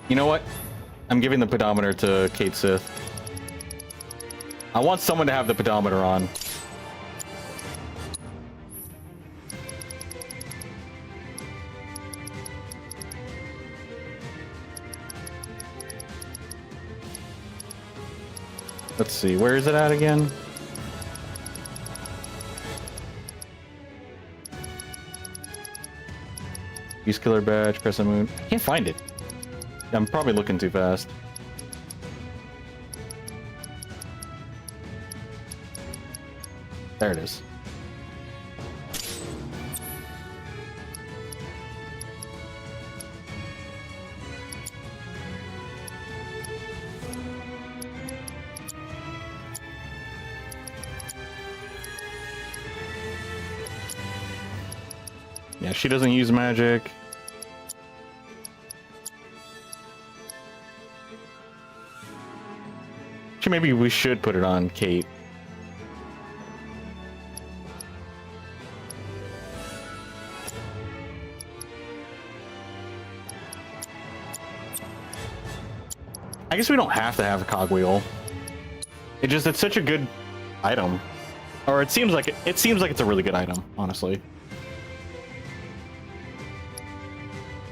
you know what? I'm giving the pedometer to Kate Sith. I want someone to have the pedometer on. Let's see, where is it at again? Beast Killer Badge, Crescent Moon. I can't find it. I'm probably looking too fast. There it is. Yeah, she doesn't use magic. Maybe we should put it on Kate. I guess we don't have to have a cogwheel. It's such a good item. Or it seems like it's a really good item, honestly.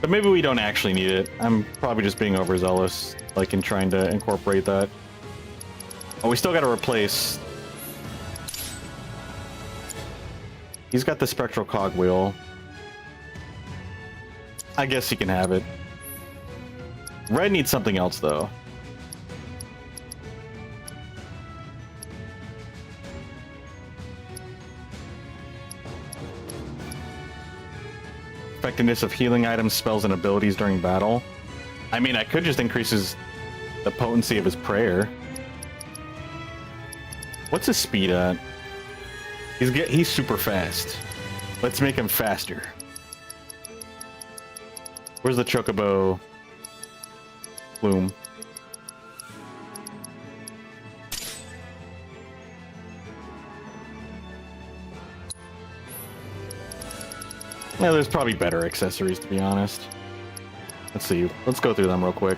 But maybe we don't actually need it. I'm probably just being overzealous, like in trying to incorporate that. Oh, we still got to replace. He's got the spectral cogwheel. I guess he can have it. Red needs something else, though. Effectiveness of healing items, spells, and abilities during battle. I mean, I could just increase the potency of his prayer. What's his speed at? He's super fast. Let's make him faster. Where's the chocobo plume? Yeah, there's probably better accessories, to be honest. Let's see. Let's go through them real quick.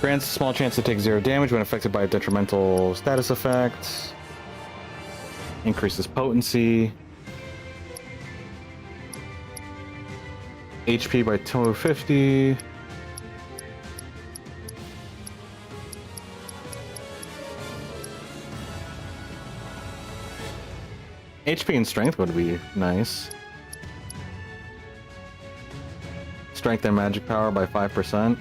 Grants a small chance to take 0 damage when affected by a detrimental status effect. Increases potency. HP by 250. HP and strength would be nice. Strength and magic power by 5%.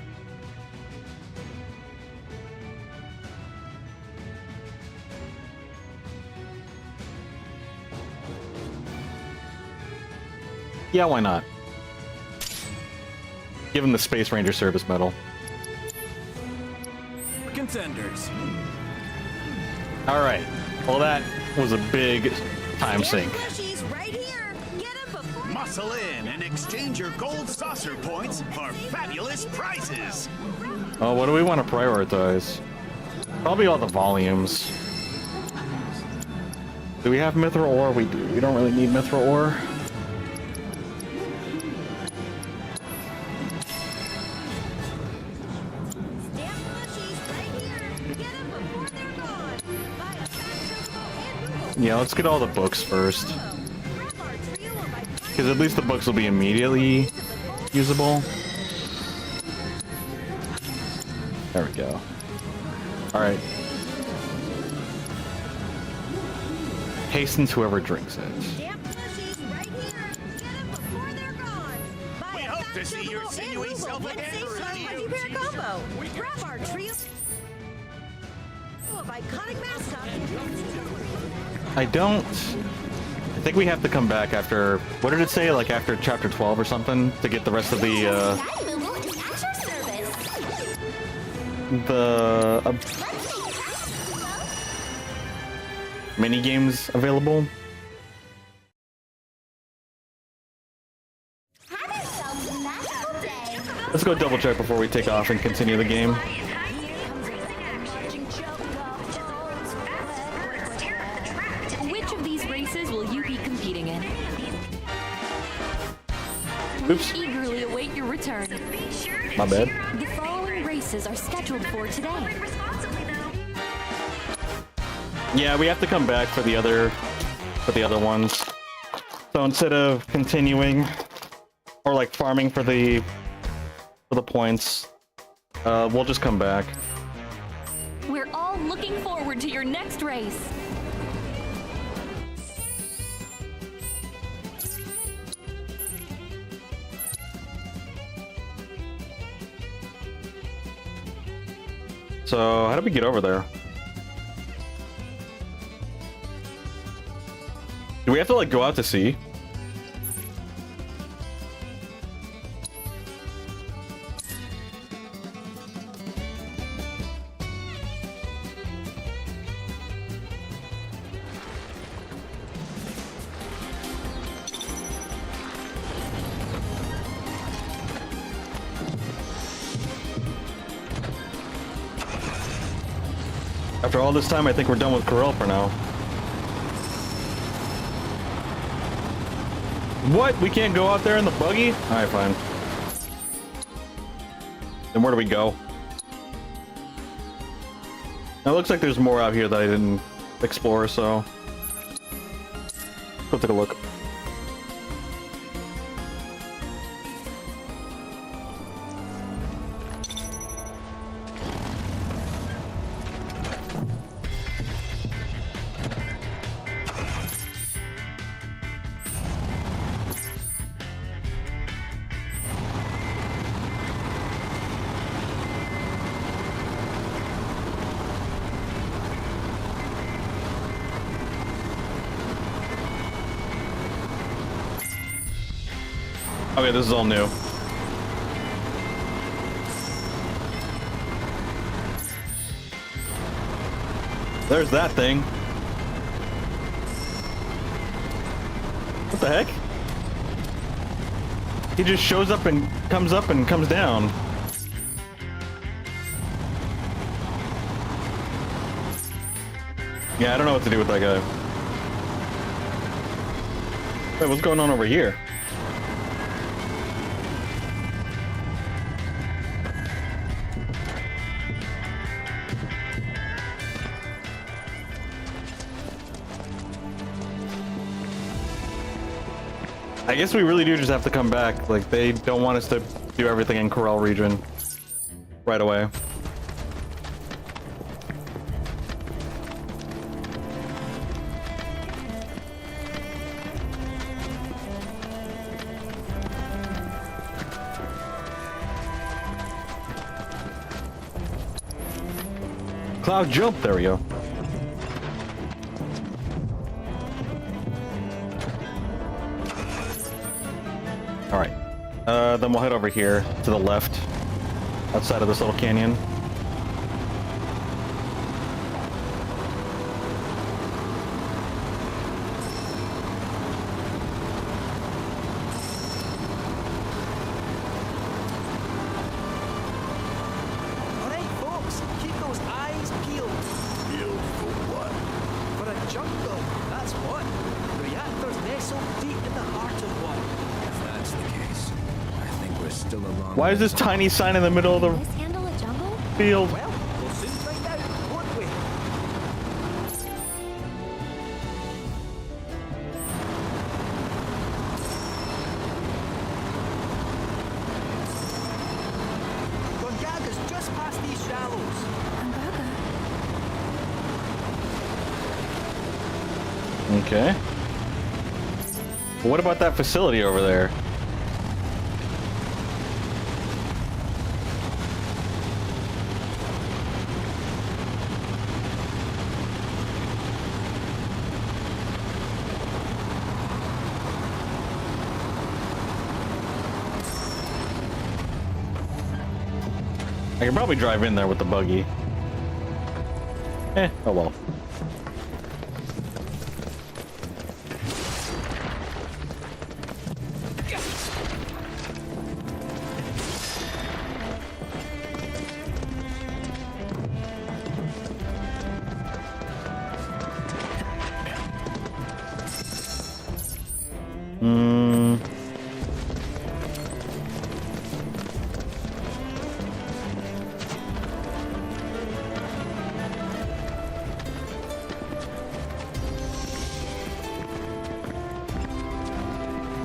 Yeah, why not? Give him the Space Ranger Service Medal. Contenders. Alright. Well, that was a big time sink. Muscle in and exchange your gold saucer points for fabulous prizes. Oh, what do we want to prioritize? Probably all the volumes. Do we have Mithril Ore? We do. We don't really need Mithril Ore. Yeah, let's get all the books first. Because at least the books will be immediately usable. There we go. Alright. Hastens whoever drinks it. We hope to see your sinewy self again soon. Grab our trio of iconic mascots. I don't... I think we have to come back after... What did it say? Like after chapter 12 or something? To get the rest of the, mini games available. Let's go double check before we take off and continue the game. Which of these races will you be competing in? Oops. Eagerly await your return. My bad. The following races are scheduled for today. Yeah, we have to come back for the other ones. So instead of continuing or like farming for the points, we'll just come back. We're all looking forward to your next race. So how do we get over there? Do we have to like go out to sea? After all this time, I think we're done with Corel for now. What? We can't go out there in the buggy? Alright, fine. Then where do we go? Now, it looks like there's more out here that I didn't explore, so... Go take a look. Okay, this is all new. There's that thing. What the heck? He just shows up and comes down. Yeah, I don't know what to do with that guy. Wait, what's going on over here? I guess we really do just have to come back. Like, they don't want us to do everything in Corel region right away. Cloud jump, there we go. All right, then we'll head over here to the left, outside of this little canyon. Alright, folks, keep those eyes peeled. Peeled for what? For a jungle, that's what. The reactor's nestled deep in the heart of one. If that's the case, I think we're still a long Why is this tiny sign in the middle of the Can this handle a jungle? field? Well, we'll soon find out, won't we? Gongaga's just past these shallows. Okay. What about that facility over there? I can probably drive in there with the buggy. Oh well.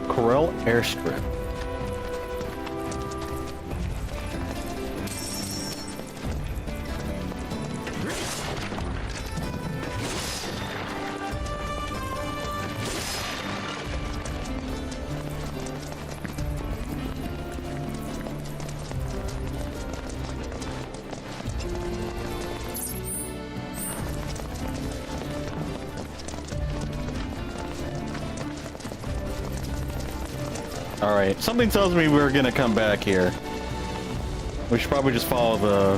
Corel airstrip. All right, something tells me we're gonna come back here. We should probably just follow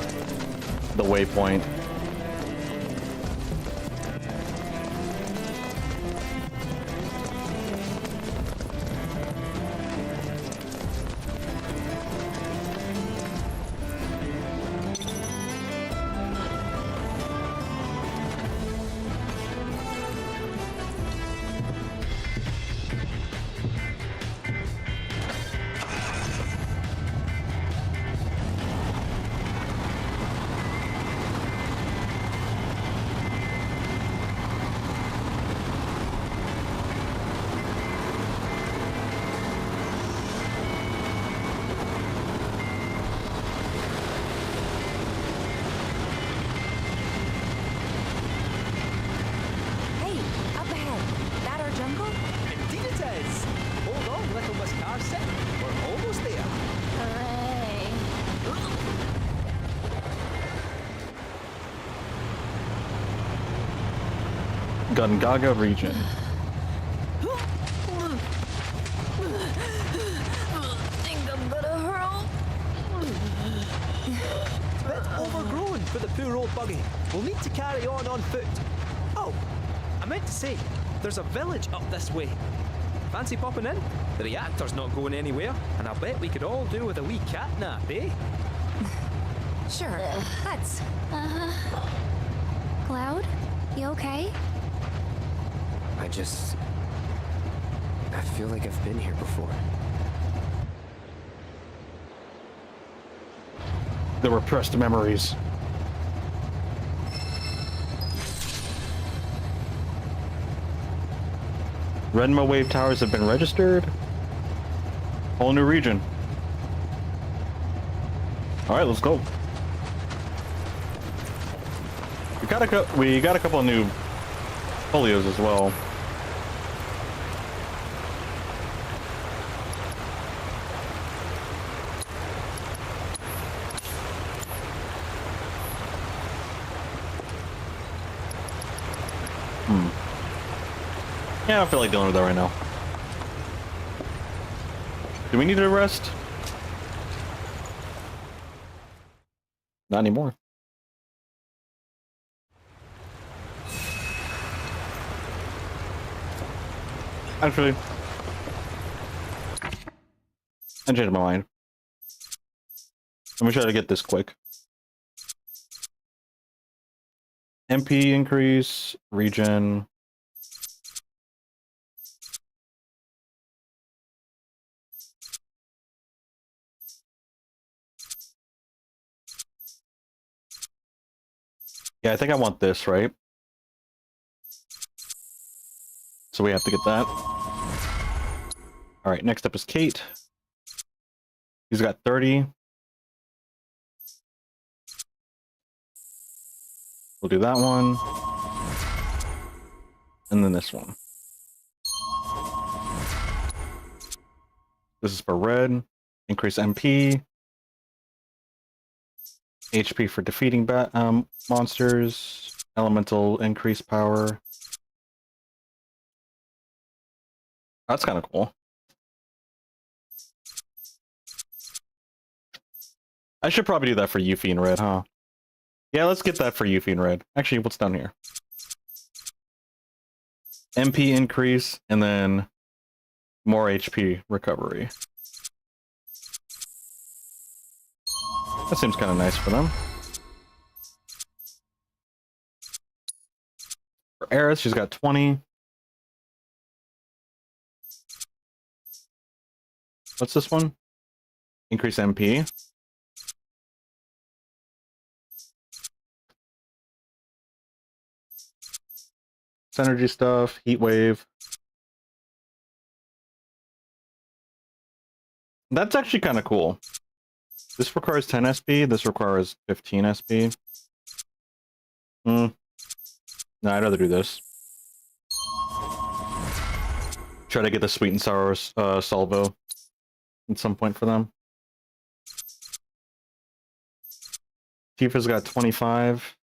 the waypoint. Hey, up ahead. That our jungle? Indeed it is. Hold on, little Miss Carson. We're almost there. Hooray. Gungaga region. Think I'm gonna hurl. Bit overgrown for the poor old buggy. We'll need to carry on foot. Oh, I meant to say, there's a village up this way. Fancy popping in? The reactor's not going anywhere, and I bet we could all do with a wee cat nap, eh? Sure, let's. Cloud, you okay? I feel like I've been here before. The repressed memories. Renmo wave towers have been registered. Whole new region. All right, let's go. We got a couple of new folios as well. Yeah, I don't feel like dealing with that right now. Do we need a rest? Not anymore. Actually, I changed my mind. Let me try to get this quick. MP increase, regen. Yeah, I think I want this, right? So we have to get that. All right, next up is Kate. He's got 30. We'll do that one. And then this one. This is for red. Increase MP. HP for defeating monsters. Elemental increase power. That's kind of cool. I should probably do that for Yuffie and red, huh? Yeah, let's get that for Yuffie and red. Actually, what's down here? MP increase, and then more HP recovery. That seems kind of nice for them. For Aerith, she's got 20. What's this one? Increase MP. Synergy stuff, heat wave. That's actually kind of cool. This requires 10 SP, this requires 15 SP. No, I'd rather do this. Try to get the sweet and sour salvo at some point for them. Tifa's got 25.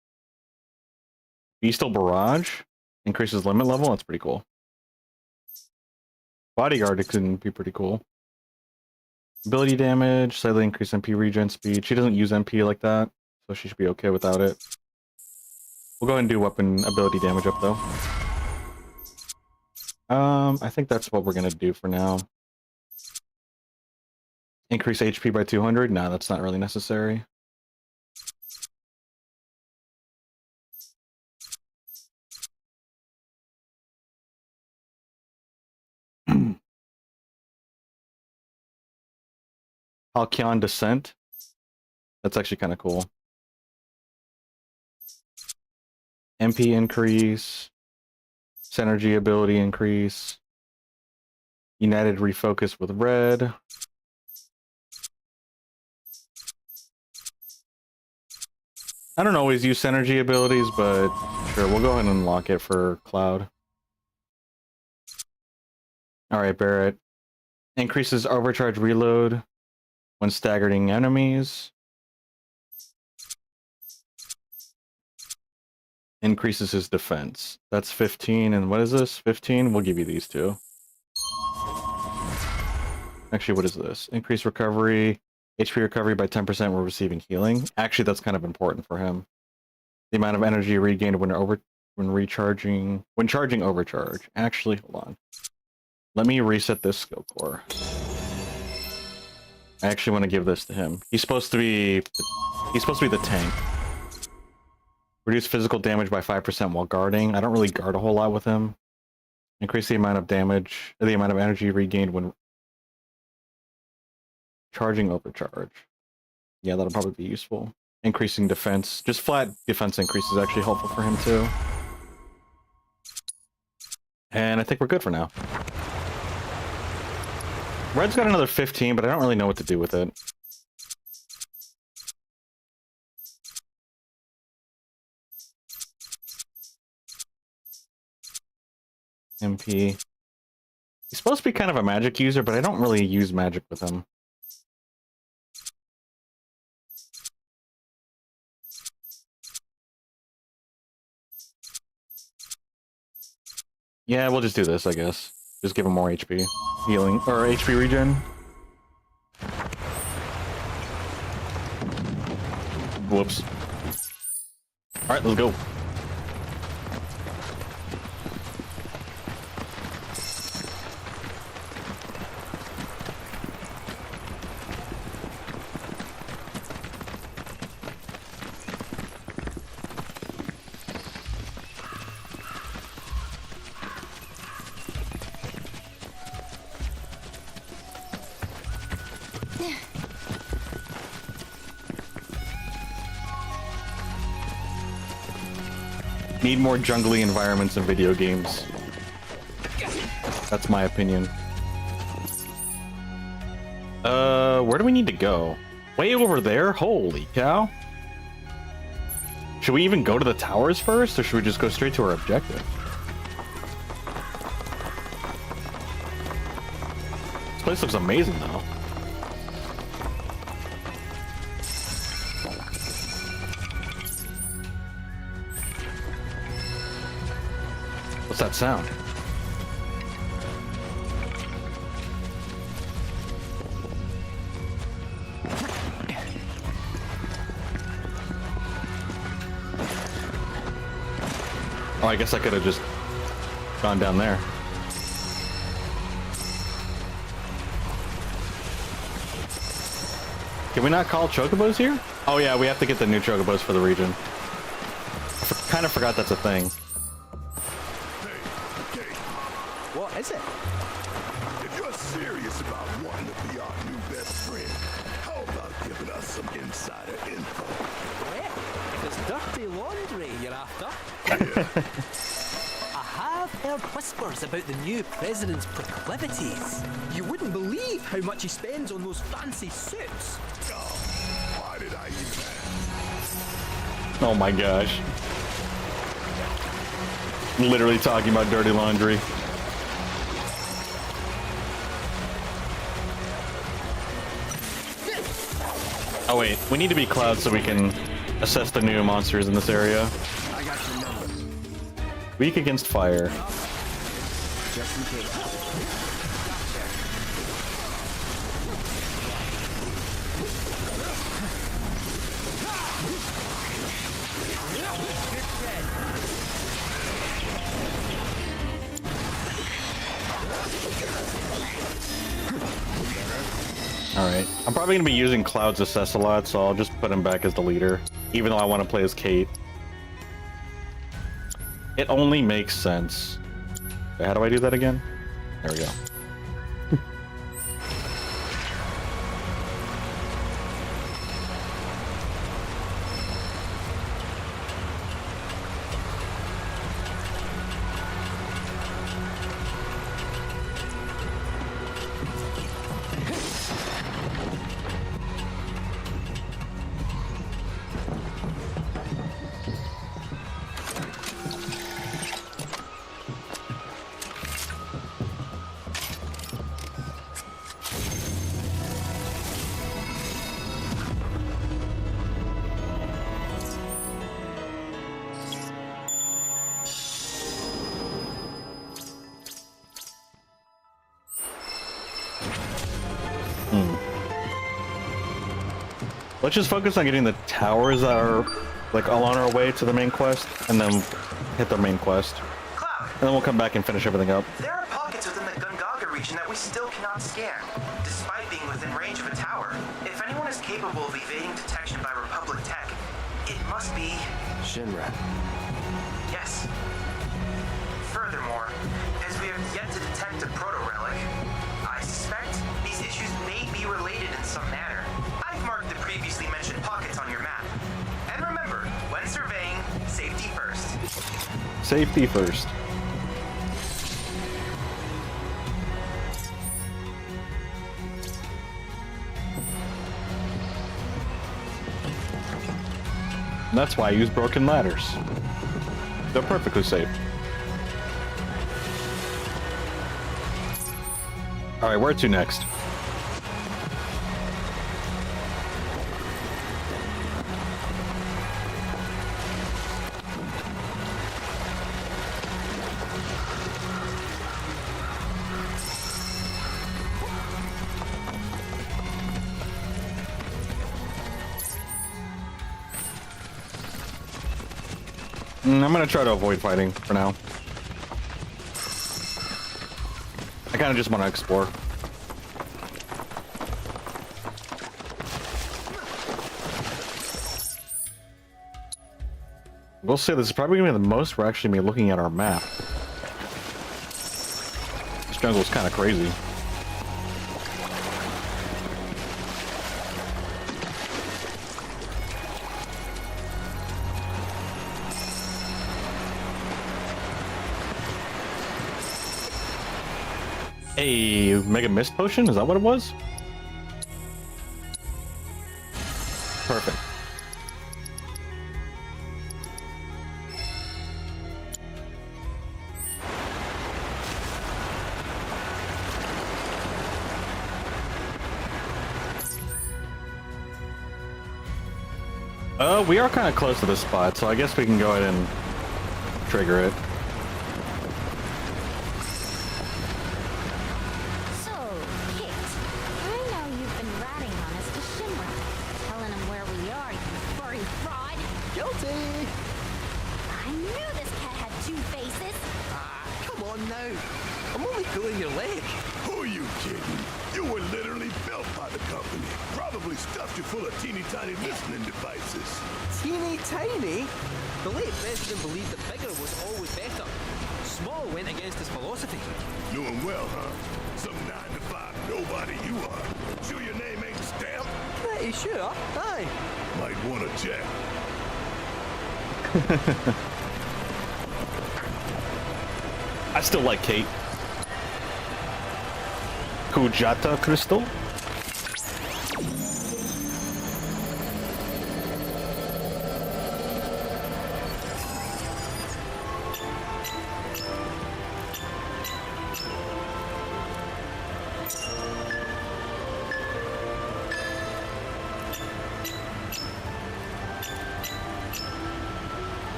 Beastal Barrage increases limit level. That's pretty cool. Bodyguard can be pretty cool. Ability damage, slightly increase MP regen speed. She doesn't use MP like that, so she should be okay without it. We'll go ahead and do weapon ability damage up though. I think that's what we're gonna do for now. Increase HP by 200? No, that's not really necessary. Halcyon Descent. That's actually kind of cool. MP increase. Synergy ability increase. United refocus with red. I don't always use synergy abilities, but sure, we'll go ahead and unlock it for Cloud. Alright, Barrett. Increases overcharge reload when staggering enemies. Increases his defense. That's 15, and what is this? 15? We'll give you these two. Actually, what is this? Increase recovery. HP recovery by 10% when receiving healing. Actually, that's kind of important for him. The amount of energy regained when charging overcharge. Actually, hold on. Let me reset this skill core. I actually want to give this to him. He's supposed to be the tank. Reduce physical damage by 5% while guarding. I don't really guard a whole lot with him. Increase the amount of damage, the amount of energy regained when charging overcharge. Yeah, that'll probably be useful. Increasing defense. Just flat defense increase is actually helpful for him too. And I think we're good for now. Red's got another 15, but I don't really know what to do with it. MP. He's supposed to be kind of a magic user, but I don't really use magic with him. Yeah, we'll just do this, I guess. Just give him more HP. Healing, or HP regen. Whoops. Alright, let's go. Need more jungly environments in video games. That's my opinion. Where do we need to go? Way over there? Holy cow. Should we even go to the towers first, or should we just go straight to our objective? This place looks amazing, though. What's that sound? Oh, I guess I could have just gone down there. Can we not call chocobos here? Oh yeah, we have to get the new chocobos for the region. I kind of forgot that's a thing. What is it? If you're serious about wanting to be our new best friend, how about giving us some insider info? If it's dirty laundry you're after. I have heard whispers about the new president's proclivities. You wouldn't believe how much he spends on those fancy suits. Oh, why did I even ask? Oh my gosh. Literally talking about dirty laundry. Oh wait, we need to be Cloud so we can assess the new monsters in this area. I got your number. Weak against fire. Just in case. Alright, I'm probably going to be using Cloud's assess a lot, so I'll just put him back as the leader, even though I want to play as Kate. It only makes sense. Wait, how do I do that again? There we go. Let's just focus on getting the towers that are like all on our way to the main quest, and then hit the main quest. Cloud, And then we'll come back and finish everything up. there are pockets within the Gungaga information that we still cannot scan, despite being within range of a tower. If anyone is capable of evading detection by Republic tech, it must be... Shinra. Yes. Furthermore, as we have yet to detect a proto-relic, I suspect these issues may be related in some manner. I've marked the previously mentioned pockets on your map. And remember, when surveying, safety first. Safety first. That's why I use broken ladders. They're perfectly safe. Alright, where to next? I'm gonna try to avoid fighting for now. I kinda just wanna explore. We'll say this is probably gonna be the most we're actually gonna be looking at our map. This jungle's kinda crazy. A Mega Mist Potion? Is that what it was? Perfect. We are kind of close to this spot, so I guess we can go ahead and trigger it. So, Kit, I know you've been ratting on us to Shinra, telling them where we are, you furry fraud. Guilty! I knew this cat had two faces. Come on now. I'm only pulling your leg. Who are you kidding? You were literally built by the company. Probably stuffed you full of teeny tiny listening devices. Teeny tiny? The late president believed that bigger was always better. Small went against his philosophy. Doing well, huh? Some 9-to-5 nobody you are. Sure your name ain't stamped? Pretty sure. Aye. Might want to check. I still like Kate. Kujata Crystal?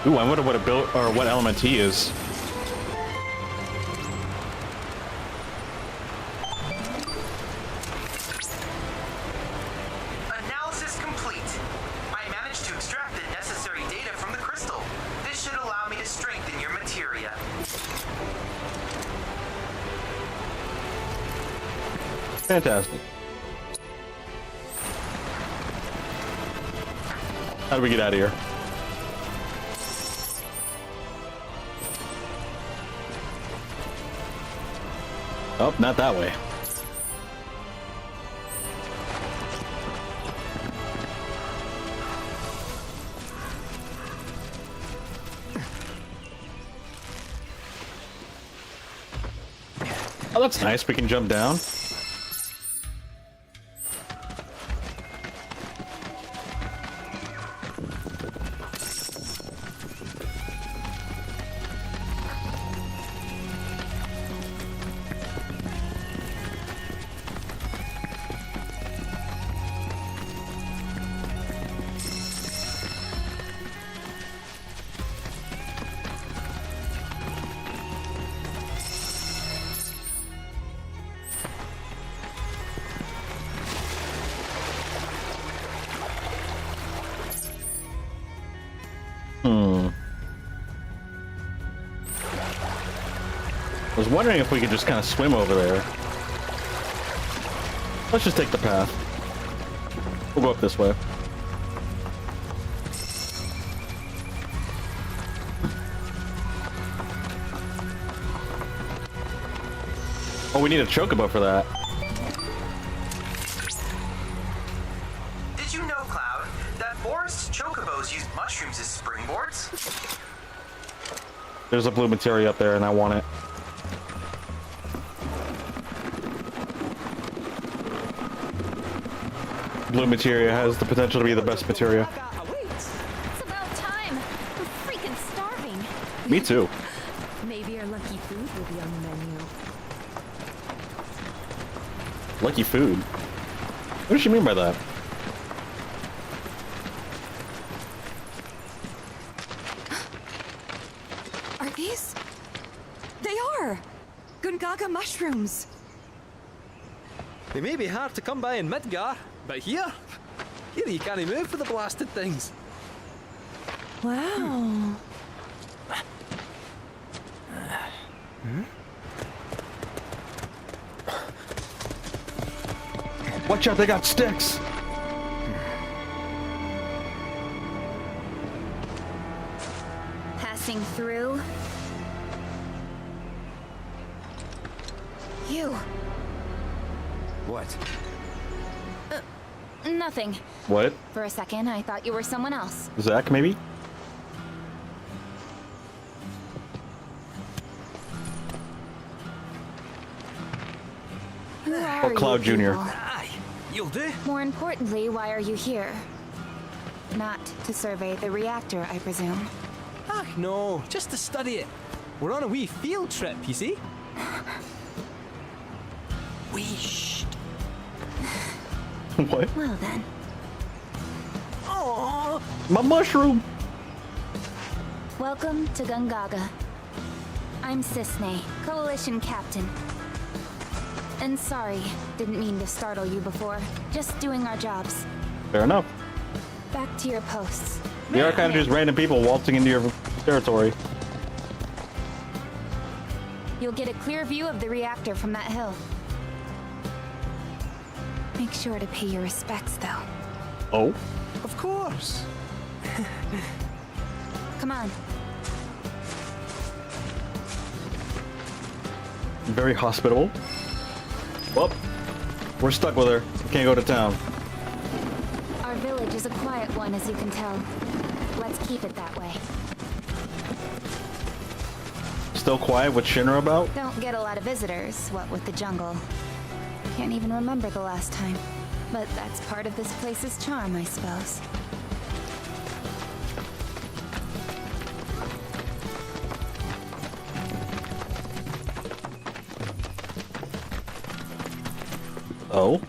Ooh, I wonder what a build or what element he is. Analysis complete. I managed to extract the necessary data from the crystal. This should allow me to strengthen your materia. Fantastic. How do we get out of here? Oh, not that way. Oh, that's nice. We can jump down. I was wondering if we could just kind of swim over there. Let's just take the path. We'll go up this way. Oh, we need a chocobo for that. Did you know, Cloud, that forest chocobos use mushrooms as springboards? There's a blue materia up there and I want it. Blue materia has the potential to be the best materia. It's about time. I'm freaking starving. Me too. Maybe our lucky food will be on the menu. Lucky food. What does she mean by that? Are these? They are! Gungaga mushrooms. They may be hard to come by in Midgar, but here you can't move for the blasted things. Wow. Watch out, they got sticks! Passing through. You. What? Nothing. What? For a second, I thought you were someone else. Zach, maybe? Who are Or Cloud you Jr. people? Aye, you'll do. More importantly, why are you here? Not to survey the reactor, I presume. Ah, no, just to study it. We're on a wee field trip, you see? Wee shh. What? Well then. Oh, My mushroom! Welcome to Gungaga. I'm Cisne, Coalition Captain. And sorry, didn't mean to startle you before. Just doing our jobs. Fair enough. Back to your posts. We are kind of just random people waltzing into your territory. You'll get a clear view of the reactor from that hill. Make sure to pay your respects, though. Oh? of course. Come on. Very hospitable. Well, we're stuck with her. We can't go to town. Our village is a quiet one, as you can tell. Let's keep it that way. Still quiet with Shinra about? Don't get a lot of visitors, what with the jungle. Can't even remember the last time. But that's part of this place's charm, I suppose. Oh?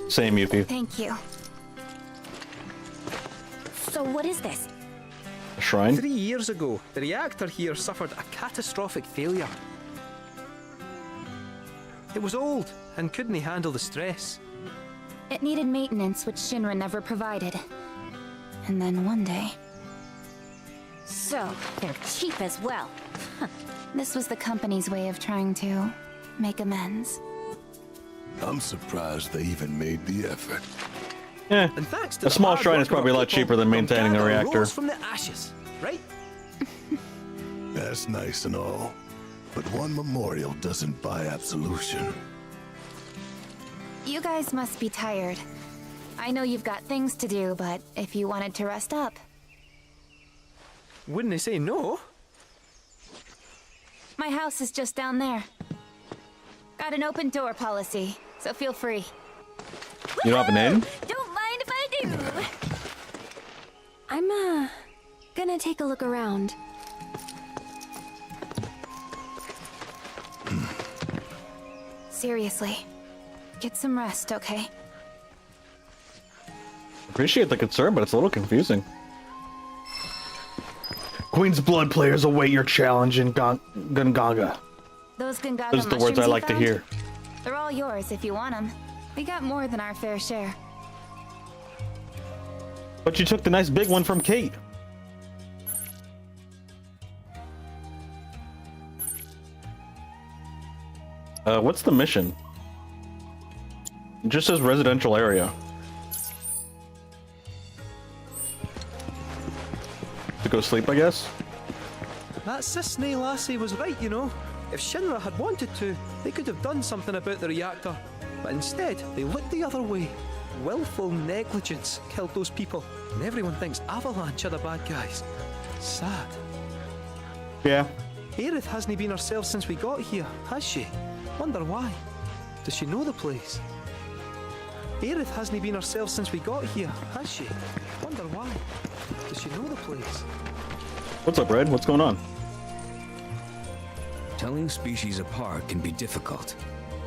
Same, Yuffie. Thank you. So what is this? A shrine? 3 years ago, the reactor here suffered a catastrophic failure. It was old and couldn't handle the stress. It needed maintenance, which Shinra never provided. And then one day... So, they're cheap as well. This was the company's way of trying to make amends. I'm surprised they even made the effort. Yeah. And thanks to A the small hard shrine work is probably of a our lot people, cheaper than maintaining a Gungaga reactor. rose from the ashes, right? That's nice and all, but one memorial doesn't buy absolution. You guys must be tired. I know you've got things to do, but if you wanted to rest up... Wouldn't they say no? My house is just down there. Got an open door policy, so feel free. You don't have an inn? Don't mind if I do! I'm, gonna take a look around. Seriously. Get some rest, okay? Appreciate the concern, but it's a little confusing. Queen's Blood players await your challenge in Gungaga. Those Gungaga Those are the words I like to hear. They're all yours if you want them. We got more than our fair share. But you took the nice big one from Kate. What's the mission? It just says residential area. To go sleep, I guess? That Cisney lassie was right, you know. If Shinra had wanted to, they could have done something about the reactor. But instead, they looked the other way. Willful negligence killed those people, and everyone thinks Avalanche are the bad guys. Sad. Yeah. Aerith hasn't been herself since we got here, has she? Wonder why. Does she know the place? Aerith hasn't been herself since we got here, has she? Wonder why. Does she know the place? What's up, Red? What's going on? Telling species apart can be difficult.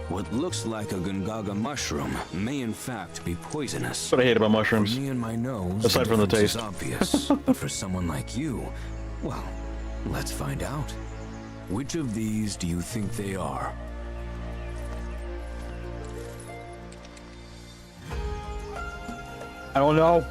What looks like a Gungaga mushroom may in fact be poisonous. That's what I hate about mushrooms. For me and my nose, aside from the difference taste. is obvious. But for someone like you, well, let's find out. Which of these do you think they are? I don't know.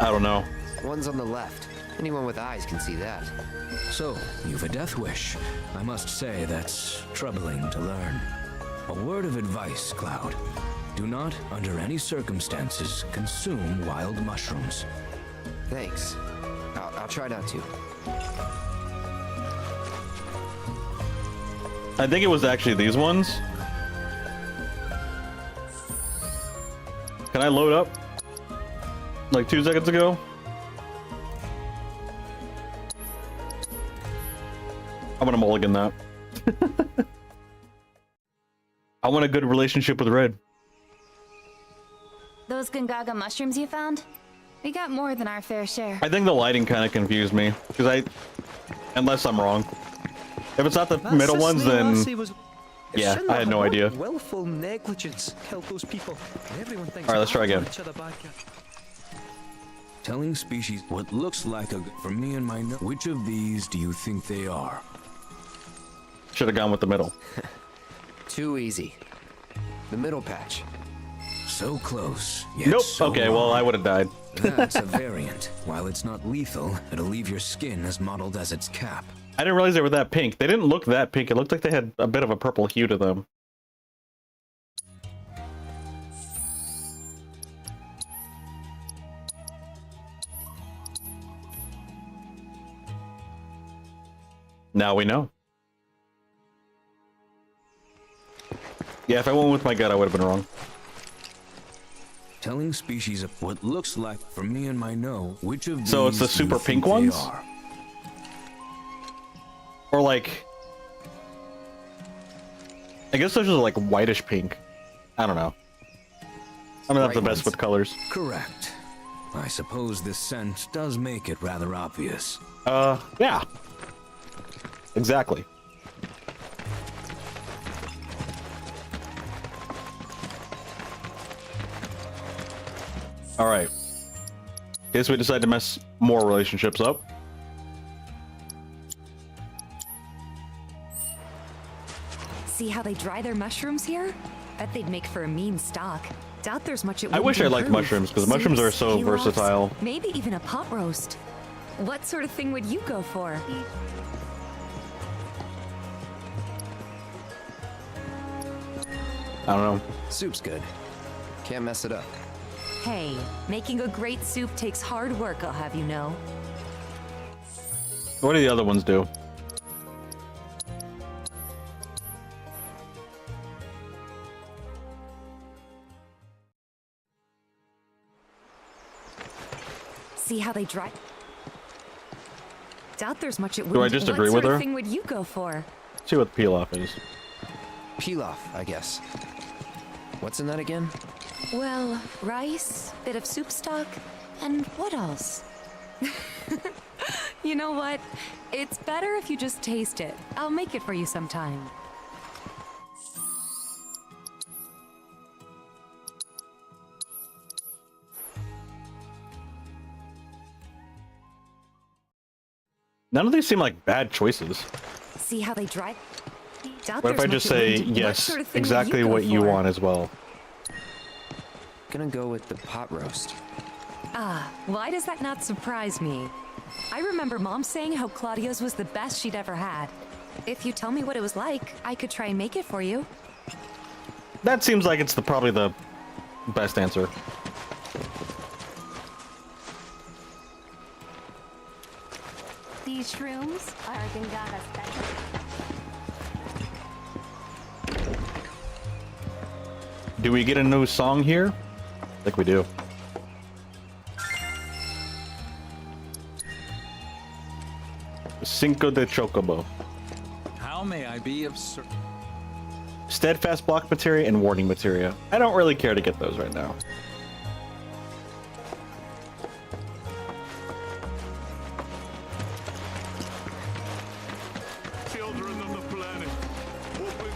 I don't know. One's on the left. Anyone with eyes can see that. So, you've a death wish. I must say that's troubling to learn. A word of advice, Cloud. Do not, under any circumstances, consume wild mushrooms. Thanks. I'll try not to. I think it was actually these ones. Can I load up? Like 2 seconds ago? I'm gonna mulligan that. I want a good relationship with Red. Those Gungaga mushrooms you found? We got more than our fair share. I think the lighting kind of confused me. Because unless I'm wrong. If it's not the middle ones, then... Yeah, I had no idea. Willful negligence killed those people. Everyone thinks Alright, let's try again. Telling species what looks like a... For me and my... Which of these do you think they are? Should have gone with the middle. Too easy. The middle patch. So close, yet Nope. so Okay, wrong. well, I would have died. That's a variant. While it's not lethal, it'll leave your skin as mottled as its cap. I didn't realize they were that pink. They didn't look that pink. It looked like they had a bit of a purple hue to them. Now we know. Yeah, if I went with my gut, I would have been wrong. Telling species of what looks like, for me and my know, which of these So it's the do you super think pink they ones? are? Or like... I guess those are like whitish pink. I don't know. I'm not the best with colors. Correct. I suppose this scent does make it rather obvious. Yeah. Exactly. Alright. Guess we decide to mess more relationships up. See how they dry their mushrooms here? Bet they'd make for a mean stock. Doubt there's much it I wish I liked mushrooms, because mushrooms are so Soups, versatile. Maybe even a pot roast. What sort of thing would you go for? I don't know. Soup's good. Can't mess it up. Hey, making a great soup takes hard work, I'll have you know. What do the other ones do? See how they dry? Doubt there's much it would. Do I just agree with What sort her? of thing would you go for? See what pilaf is. Pilaf, I guess. What's in that again? Well, rice, bit of soup stock, and what else? You know what? It's better if you just taste it. I'll make it for you sometime. None of these seem like bad choices. See how they dry? Doubt What if I there's just much at say, Lindy. What yes, sort of thing would exactly go what you for? want as well? Gonna go with the pot roast. Ah, why does that not surprise me? I remember Mom saying how Claudio's was the best she'd ever had. If you tell me what it was like, I could try and make it for you. That seems like it's probably the best answer. These shrooms are Gangara special. Do we get a new song here? I think we do. Cinco de Chocobo. How may I be of service? Steadfast block materia and warning materia. I don't really care to get those right now. Children of the planet, open.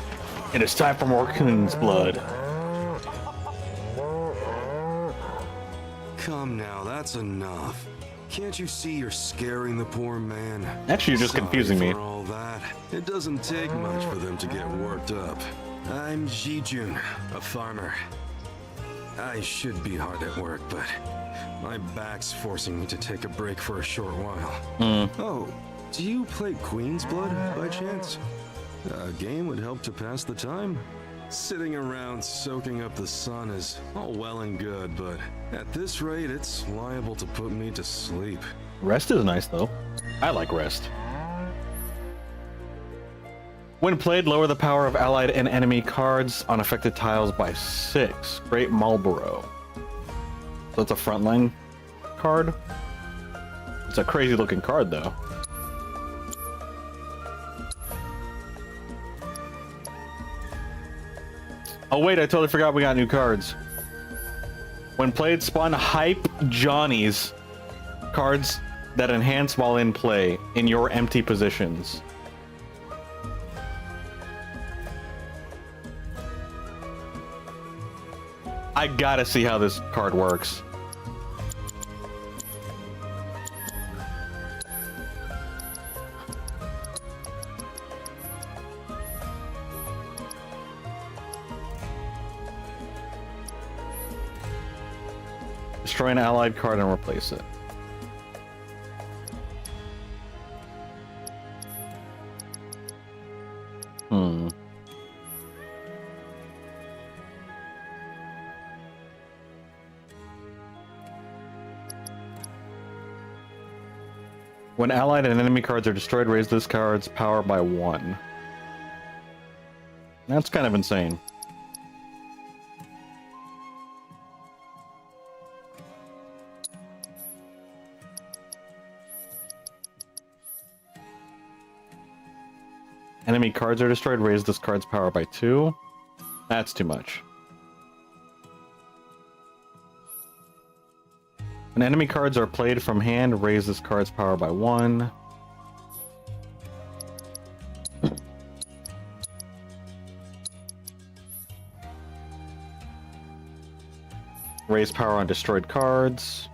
And it's time for more Coon's blood. Come now, that's enough. Can't you see you're scaring the poor man? Actually, you're just Sorry confusing me. for all that. It doesn't take much for them to get worked up. I'm Jijun, a farmer. I should be hard at work, but my back's forcing me to take a break for a short while. Oh, do you play Queen's Blood by chance? A game would help to pass the time. Sitting around soaking up the sun is all well and good, but at this rate, it's liable to put me to sleep. Rest is nice, though. I like rest. When played, lower the power of allied and enemy cards on affected tiles by 6. Great Marlboro. So that's a frontline card. It's a crazy looking card, though. Oh wait, I totally forgot we got new cards. When played, spawn Hype Johnnies. Cards that enhance while in play in your empty positions. I gotta see how this card works. Destroy an allied card and replace it. When allied and enemy cards are destroyed, raise this card's power by 1. That's kind of insane. Enemy cards are destroyed, raise this card's power by 2. That's too much. When enemy cards are played from hand, raise this card's power by 1. Raise power on destroyed cards.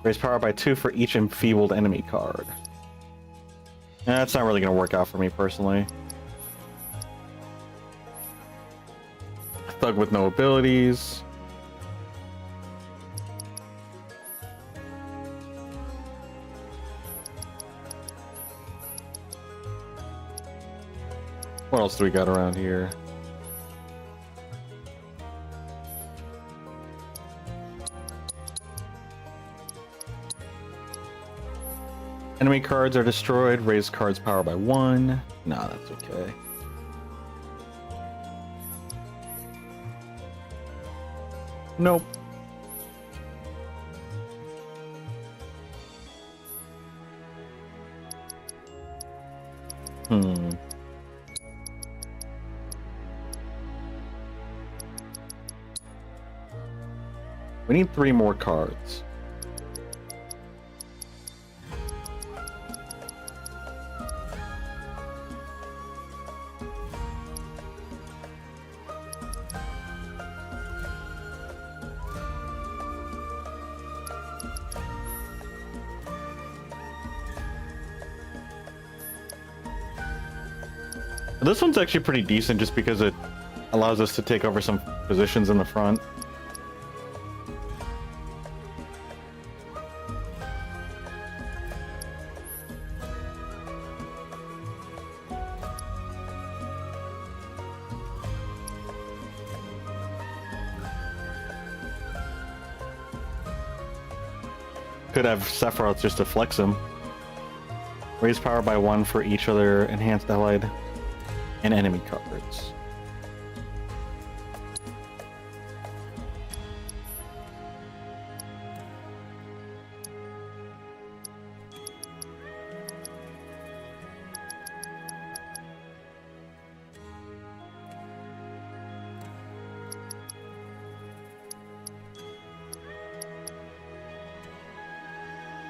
Raise power by 2 for each enfeebled enemy card. That's not really going to work out for me personally. Thug with no abilities. What else do we got around here? Enemy cards are destroyed. Raise cards power by 1. Nah, that's okay. Nope. We need 3 more cards. This one's actually pretty decent just because it allows us to take over some positions in the front. Could have Sephiroth just to flex him. Raise power by 1 for each other enhanced allied and enemy cards.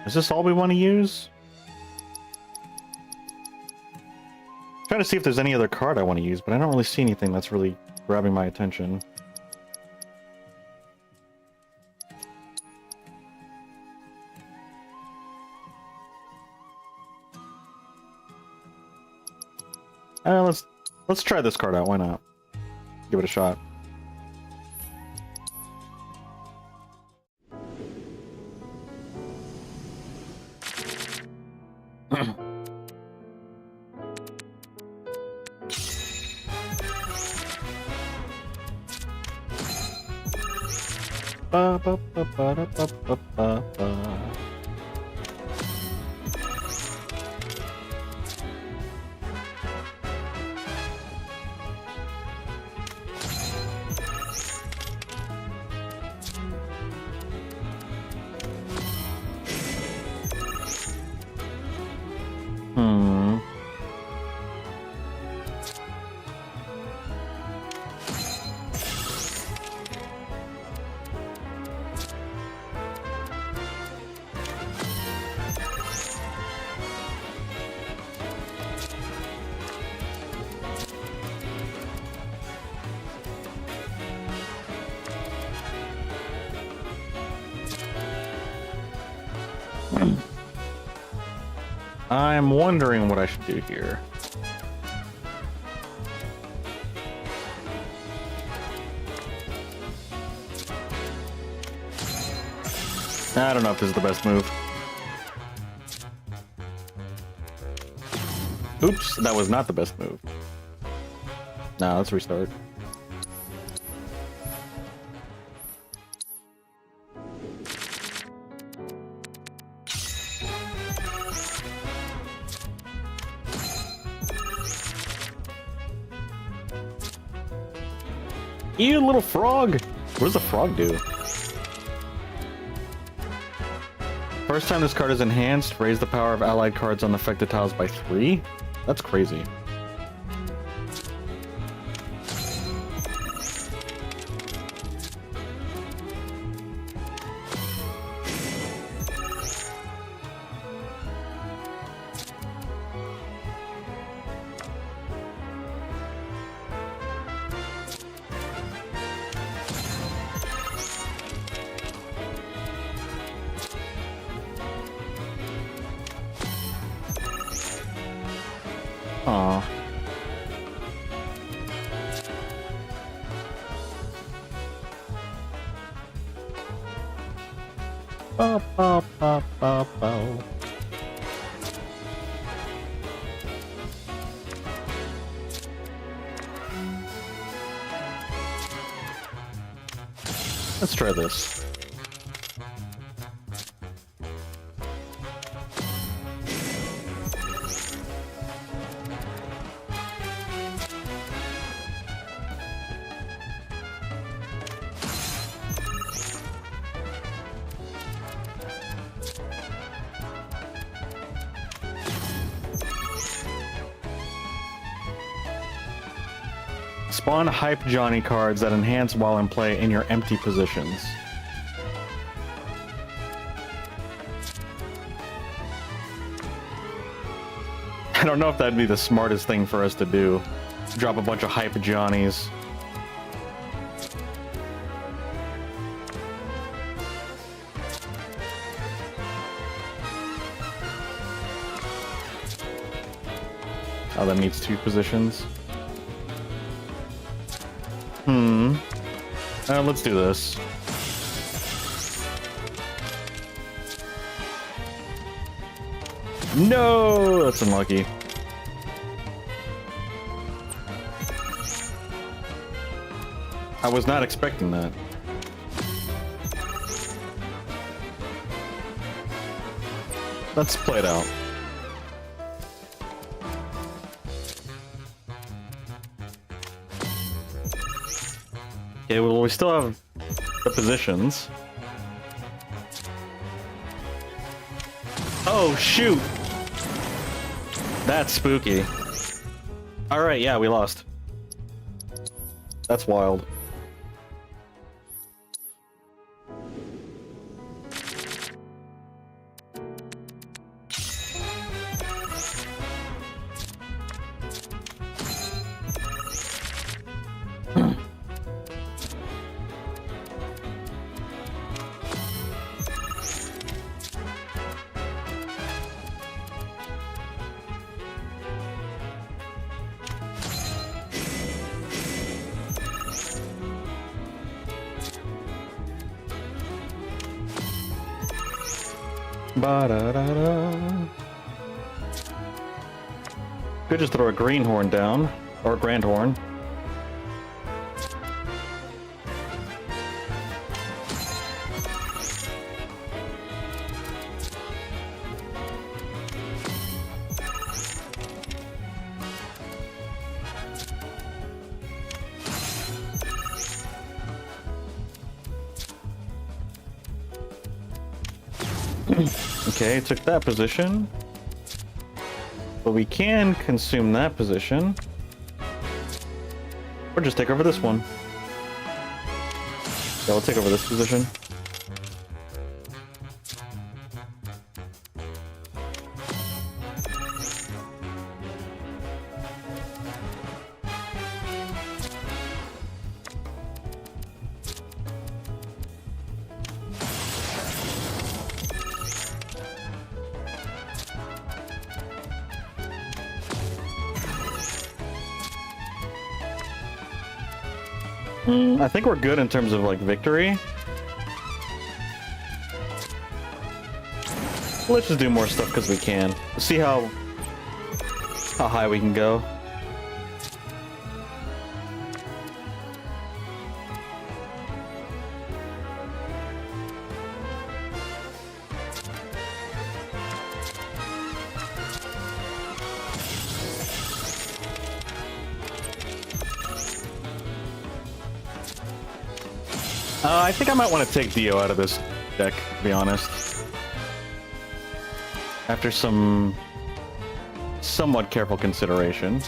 Is this all we want to use? Trying to see if there's any other card I want to use, but I don't really see anything that's really grabbing my attention. Let's try this card out. Why not? Give it a shot. Ba, ba, ba, ba, da, ba, ba, ba, ba. I'm wondering what I should do here. I don't know if this is the best move. Oops, that was not the best move. Nah, let's restart. You little frog! What does the frog do? First time this card is enhanced, raise the power of allied cards on affected tiles by 3? That's crazy. Aww. Ba, ba, ba, ba, ba. Let's try this. Spawn Hype Johnny cards that enhance while in play in your empty positions. I don't know if that'd be the smartest thing for us to do. Drop a bunch of hype Johnnies. Oh, that needs 2 positions. Let's do this. No, that's unlucky. I was not expecting that. Let's play it out. Okay, well, we still have the positions. Oh, shoot! That's spooky. Alright, yeah, we lost. That's wild. Ba-da-da-da. Could just throw a green horn down, or a grand horn. Okay, took that position. But we can consume that position. Or just take over this one. Yeah, we'll take over this position. I think we're good in terms of, like, victory. Let's just do more stuff because we can. See how high we can go. I think I might want to take Dio out of this deck, to be honest. After some somewhat careful consideration.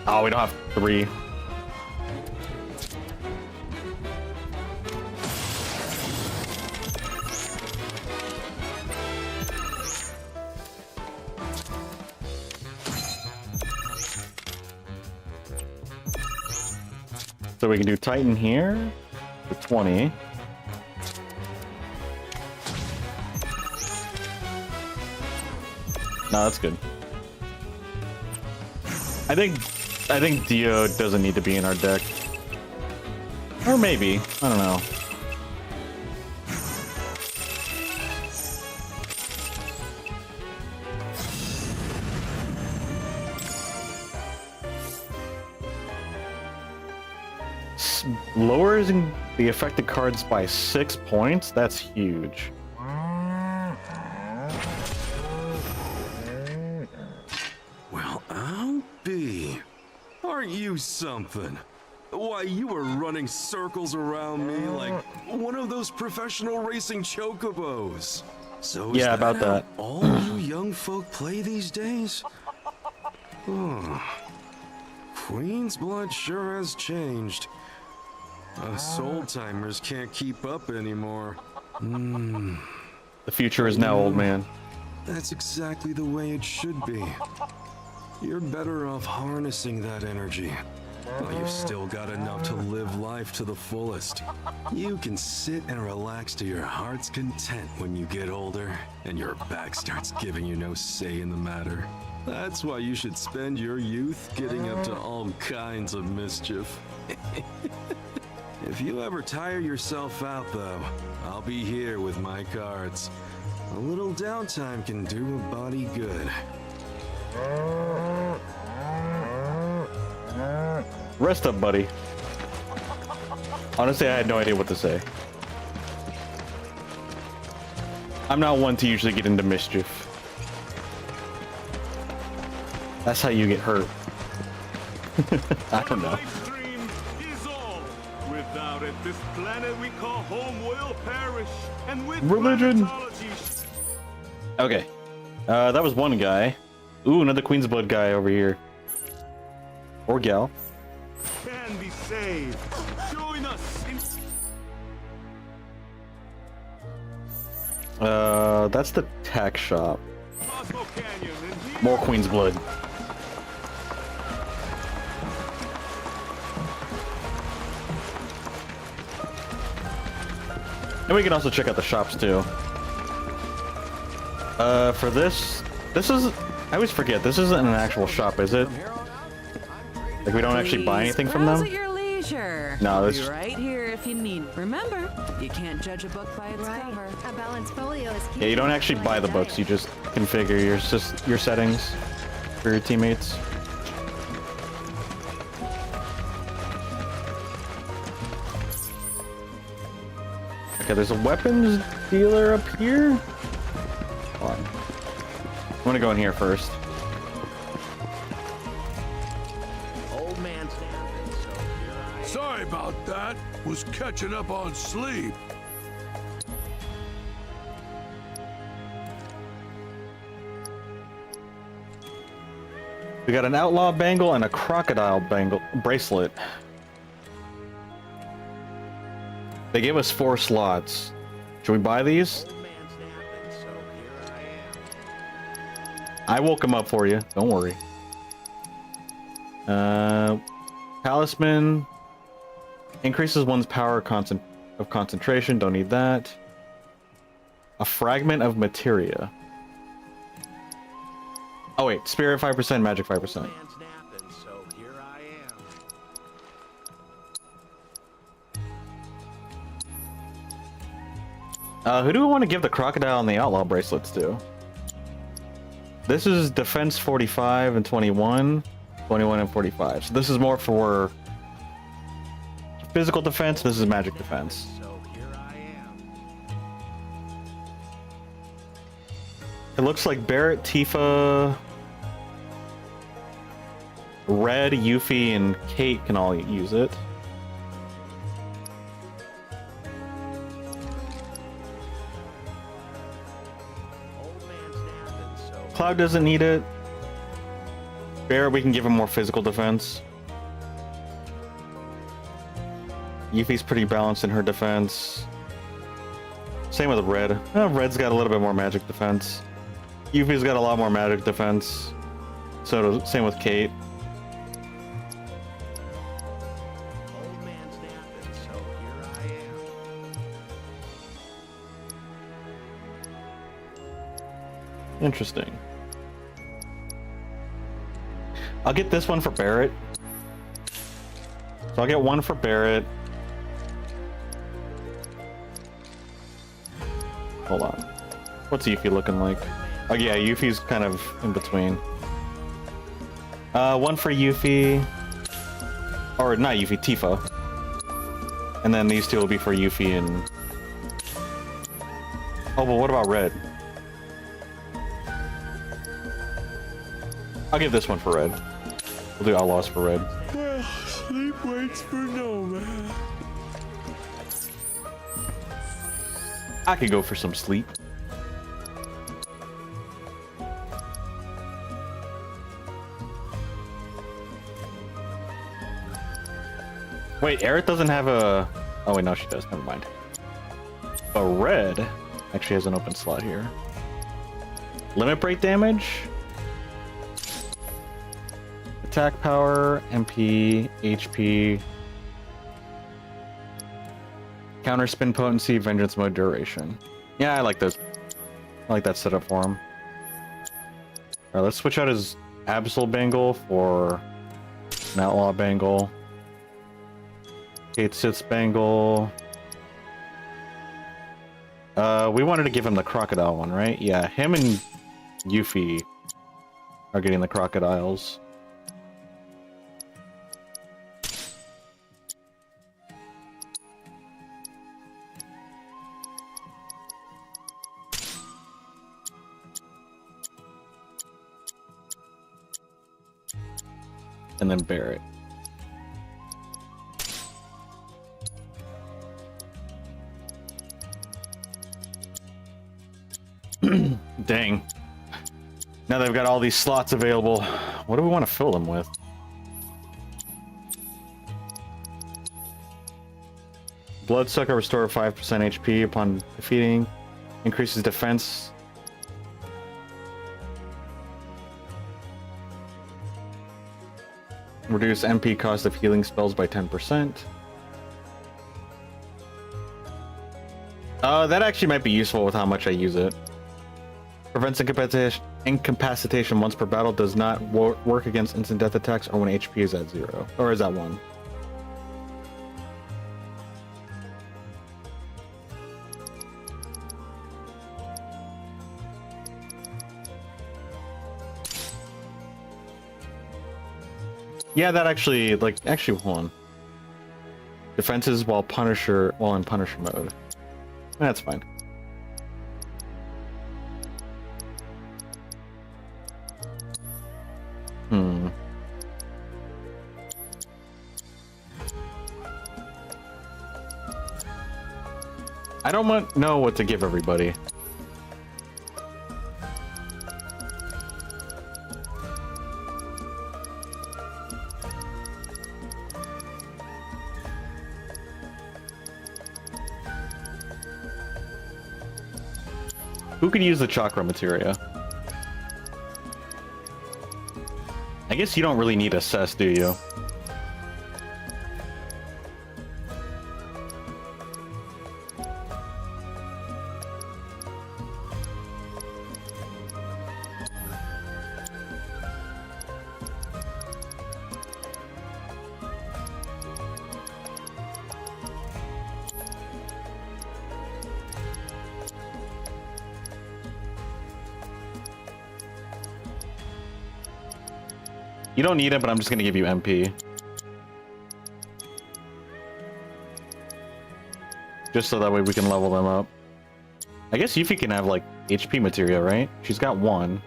Oh, we don't have 3. So we can do Titan here for 20. No, that's good. I think Dio doesn't need to be in our deck. Or maybe. I don't know. Lowering the affected cards by 6 points? That's huge. Well, I'll be. Aren't you something? Why, you were running circles around me like one of those professional racing chocobos. So yeah, about that. All you young folk play these days? Queen's blood sure has changed. Us old-timers can't keep up anymore. The future is now, old man. That's exactly the way it should be. You're better off harnessing that energy. While you've still got enough to live life to the fullest. You can sit and relax to your heart's content when you get older and your back starts giving you no say in the matter. That's why you should spend your youth getting up to all kinds of mischief. If you ever tire yourself out, though, I'll be here with my cards. A little downtime can do a body good. Rest up, buddy. Honestly, I had no idea what to say. I'm not one to usually get into mischief. That's how you get hurt. I don't know. Without it, this planet we call home will perish. And with religion. Okay. That was one guy. Ooh, another Queen's Blood guy over here. Or gal. Can be saved. Join us in That's the tack shop. More Queen's Blood. And we can also check out the shops too. For this is, I always forget, this isn't an actual shop, is it? Like we don't actually buy anything from them? At your leisure. No, I'll this be right here if you need. Remember, you can't judge a book by its cover. A balanced folio is key. yeah, you don't actually buy the books, you just configure your settings for your teammates. Okay, there's a weapons dealer up here. Hold on. I'm gonna go in here first. Old man's down. Sorry about that. Was catching up on sleep. We got an outlaw bangle and a crocodile bangle bracelet. They gave us 4 slots. Should we buy these? I woke them up for you. Don't worry. Talisman increases one's power of concentration. Don't need that. A fragment of materia. Oh wait, spirit 5%, magic 5%. Who do we want to give the crocodile and the outlaw bracelets to? This is defense 45 and 21, 21 and 45. So this is more for physical defense. This is magic defense. It looks like Barrett, Tifa, Red, Yuffie, and Kate can all use it. Cloud doesn't need it. Barrett, we can give him more physical defense. Yuffie's pretty balanced in her defense. Same with Red. Red's got a little bit more magic defense. Yuffie's got a lot more magic defense. So same with Kate. Interesting. I'll get this one for Barrett. So I'll get one for Barrett. Hold on. What's Yuffie looking like? Oh yeah, Yuffie's kind of in between. One for Yuffie. Or not Yuffie, Tifa. And then these two will be for Yuffie and... Oh, but what about Red? I'll give this one for Red. We'll do Outlaws for Red. Sleep waits for no man. I could go for some sleep. Wait, Aerith doesn't have a... Oh wait, no she does, never mind. But Red actually has an open slot here. Limit break damage. Attack power, MP, HP. Counter spin potency, vengeance mode duration. Yeah, I like those. I like that setup for him. Alright, let's switch out his Absol Bangle for an Outlaw Bangle. Kate Sith's Bangle. We wanted to give him the crocodile one, right? Yeah, him and Yuffie are getting the crocodiles. And then Barrett. Dang. Now they've got all these slots available. What do we want to fill them with? Bloodsucker restore 5% HP upon defeating. Increases defense. Reduce MP cost of healing spells by 10%. That actually might be useful with how much I use it. Prevents incapacitation once per battle, does not work against instant death attacks or when HP is at 0. Or is at 1. Yeah, that actually, hold on. Defenses while in Punisher mode. That's fine. I don't know what to give everybody. Who could use the chakra materia? I guess you don't really need assess, do you? You don't need it, but I'm just gonna give you MP. Just so that way we can level them up. I guess Yuffie can have, like, HP materia, right? She's got 1.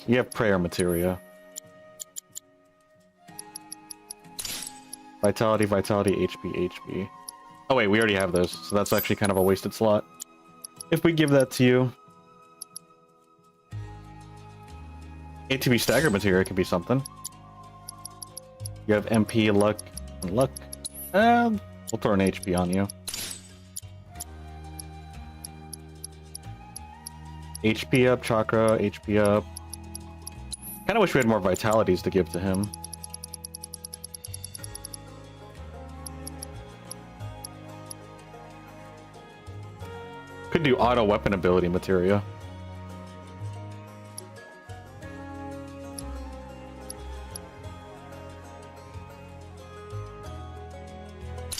You have prayer materia. Vitality, HP. Oh wait, we already have those, so that's actually kind of a wasted slot. If we give that to you. ATB stagger materia could be something. You have MP, luck, and luck. We'll throw an HP on you. HP up, chakra, HP up. Kinda wish we had more vitalities to give to him. Could do auto weapon ability materia.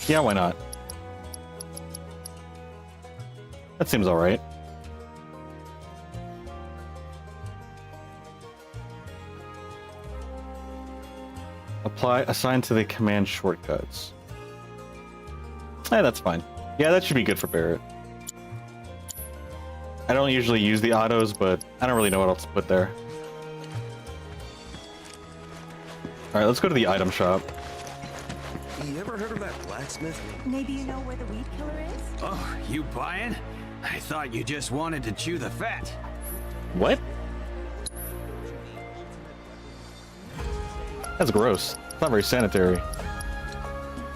Yeah, why not? That seems alright. Assign to the command shortcuts. Yeah, that's fine. Yeah, that should be good for Barrett. I don't usually use the autos, but I don't really know what else to put there. Alright, let's go to the item shop. You ever heard of that blacksmith? Maybe you know where the weed killer is? Oh, you buying? I thought you just wanted to chew the fat. What? That's gross. It's not very sanitary.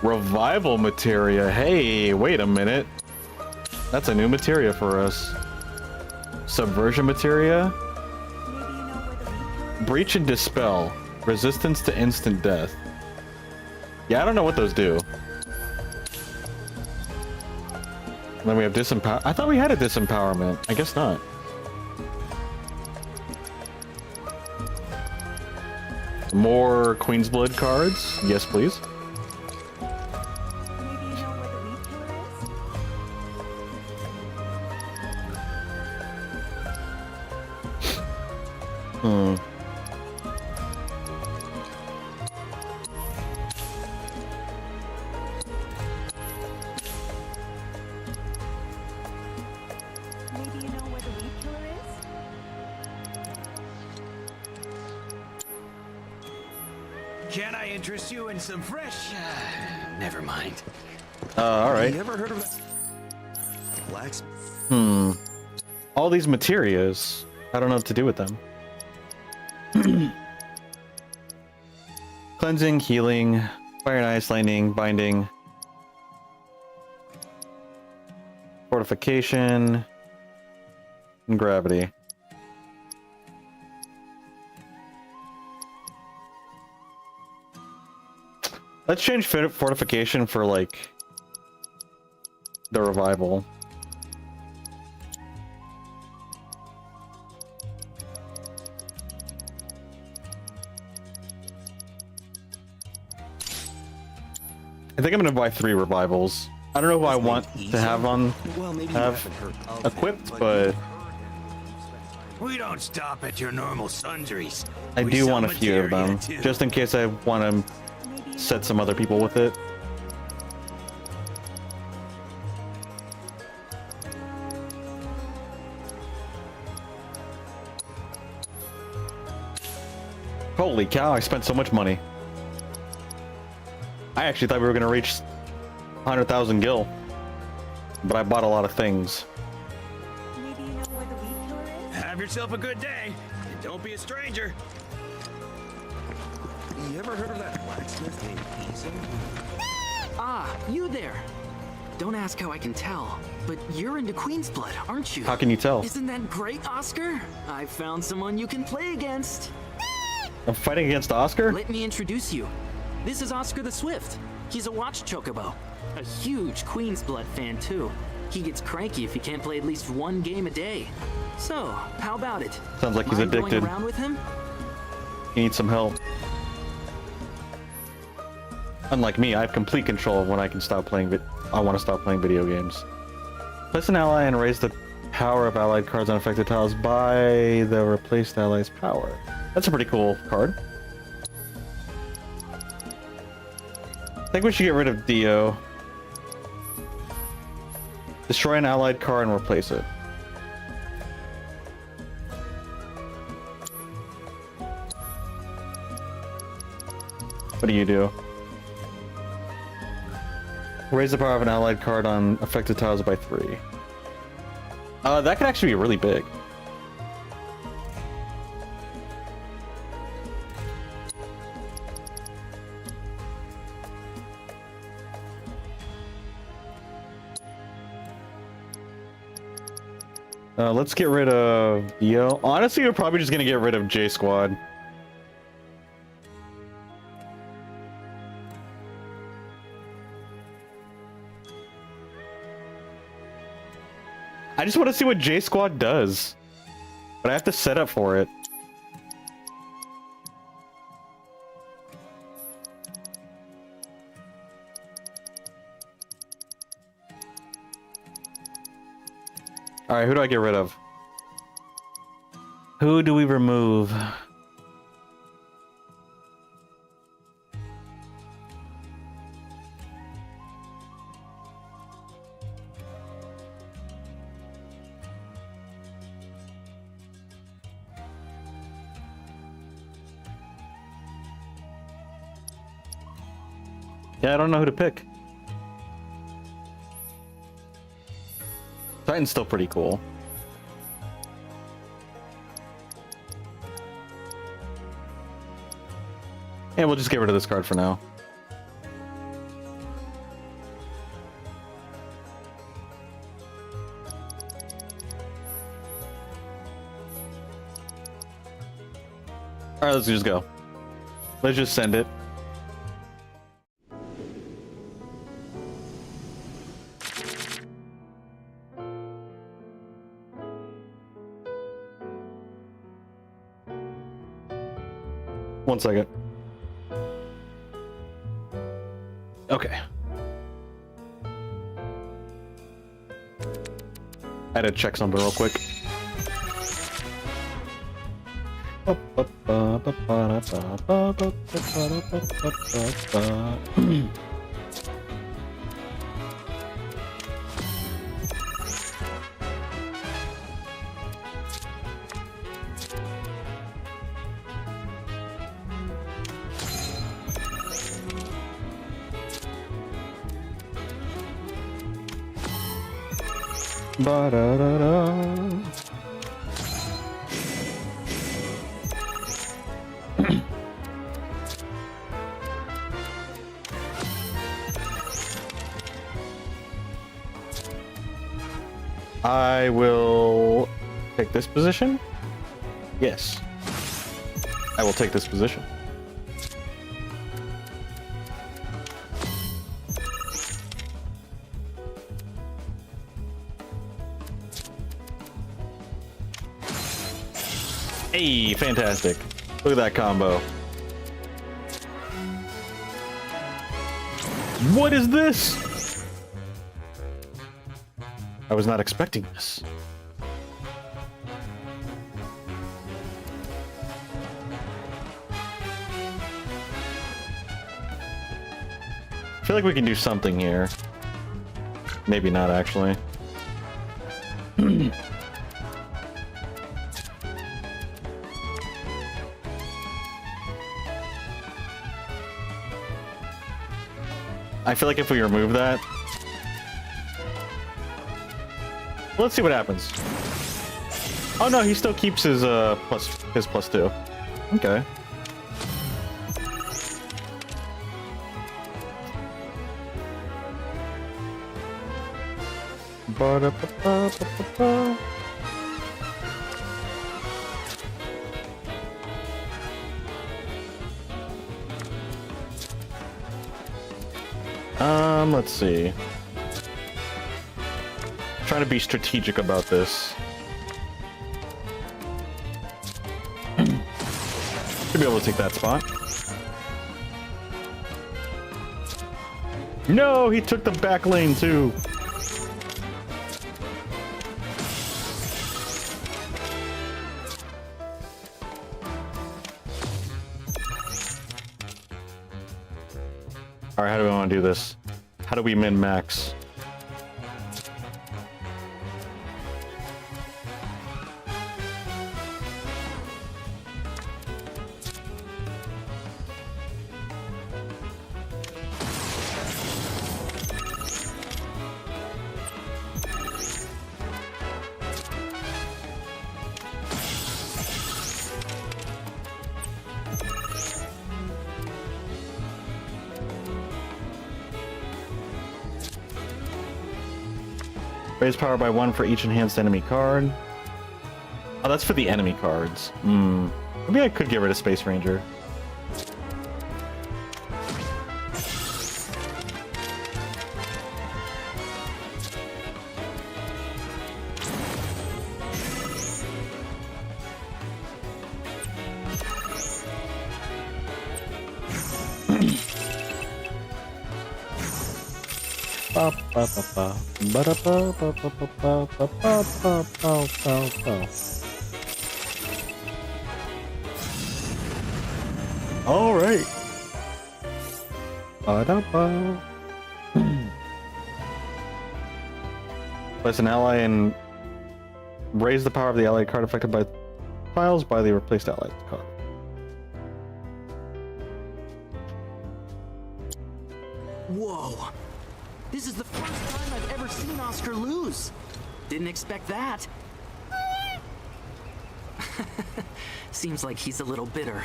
Revival materia. Hey, wait a minute. That's a new materia for us. Subversion materia. Breach and dispel. Resistance to instant death. Yeah, I don't know what those do. And then we have disempower. I thought we had a disempowerment. I guess not. More Queen's Blood cards. Yes, please. Can I interest you in some fresh? Never mind. All right. You ever heard of blacks? All these materias. I don't know what to do with them. Cleansing, healing, fire and ice, lightning, binding, fortification, and gravity. Let's change fortification for like the revival. I think I'm gonna buy 3 revivals. I don't know who I want to have equipped, but We don't stop at your normal sundries. I do want a few of them, just in case I want to set some other people with it. Holy cow, I spent so much money. I actually thought we were going to reach 100,000 gil, but I bought a lot of things. Have yourself a good day, and don't be a stranger. You ever heard of that blacksmith named Hazel? Ah, you there. Don't ask how I can tell, but you're into Queen's Blood, aren't you? How can you tell? Isn't that great, Oscar? I found someone you can play against. I'm fighting against Oscar? Let me introduce you. This is Oscar the Swift. He's a watch chocobo. A huge Queen's Blood fan, too. He gets cranky if he can't play at least 1 game a day. So, how about it? Sounds like he's Mind addicted. going around with him? He needs some help. Unlike me, I have complete control of when I can stop playing. I want to stop playing video games. Place an ally and raise the power of allied cards on affected tiles by the replaced ally's power. That's a pretty cool card. I think we should get rid of Dio. Destroy an allied card and replace it. What do you do? Raise the power of an allied card on affected tiles by 3. That could actually be really big. Let's get rid of Dio. Honestly, we're probably just gonna get rid of J Squad. I just want to see what J Squad does, but I have to set up for it. Alright, who do I get rid of? Who do we remove? Yeah, I don't know who to pick. Titan's still pretty cool. And we'll just get rid of this card for now. Alright, let's just go. Let's just send it. One second. Okay. I had to check something real quick. Ba-da-da-da. I will take this position. Yes. I will take this position. Hey, fantastic. Look at that combo. What is this? I was not expecting this. I feel like we can do something here. Maybe not, actually. I feel like if we remove that... Let's see what happens. Oh no, he still keeps his +2. Okay. Ba-da-ba-ba-ba-ba. Let's see. Trying to be strategic about this. Should be able to take that spot. No, he took the back lane too. Alright, how do we want to do this? How do we min-max? Raise power by 1 for each enhanced enemy card. Oh, that's for the enemy cards. Maybe I could get rid of Space Ranger. All right. Place an ally and raise the power of the allied card affected by files by the replaced allied card. Whoa! This is the first time I've ever seen Oscar lose. Didn't expect that. Seems like he's a little bitter.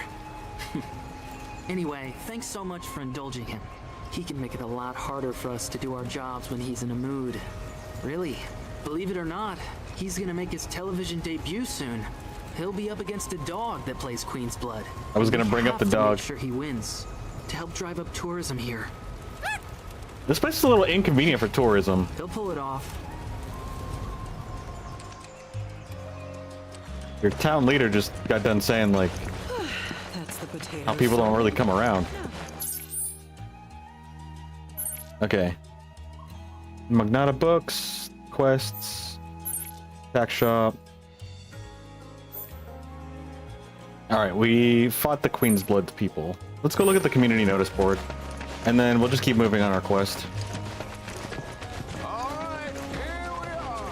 Anyway, thanks so much for indulging him. He can make it a lot harder for us to do our jobs when he's in a mood. Really, believe it or not, he's gonna make his television debut soon. He'll be up against a dog that plays Queen's Blood. I was gonna bring up the We have to dog. make sure he wins to help drive up tourism here. This place is a little inconvenient for tourism. He'll pull it off. Your town leader just got done saying like That's the potato. how people don't really come around. Okay. Magnata books, quests, tax shop. Alright, we fought the Queen's Blood people. Let's go look at the community notice board. And then we'll just keep moving on our quest. Alright, here we are.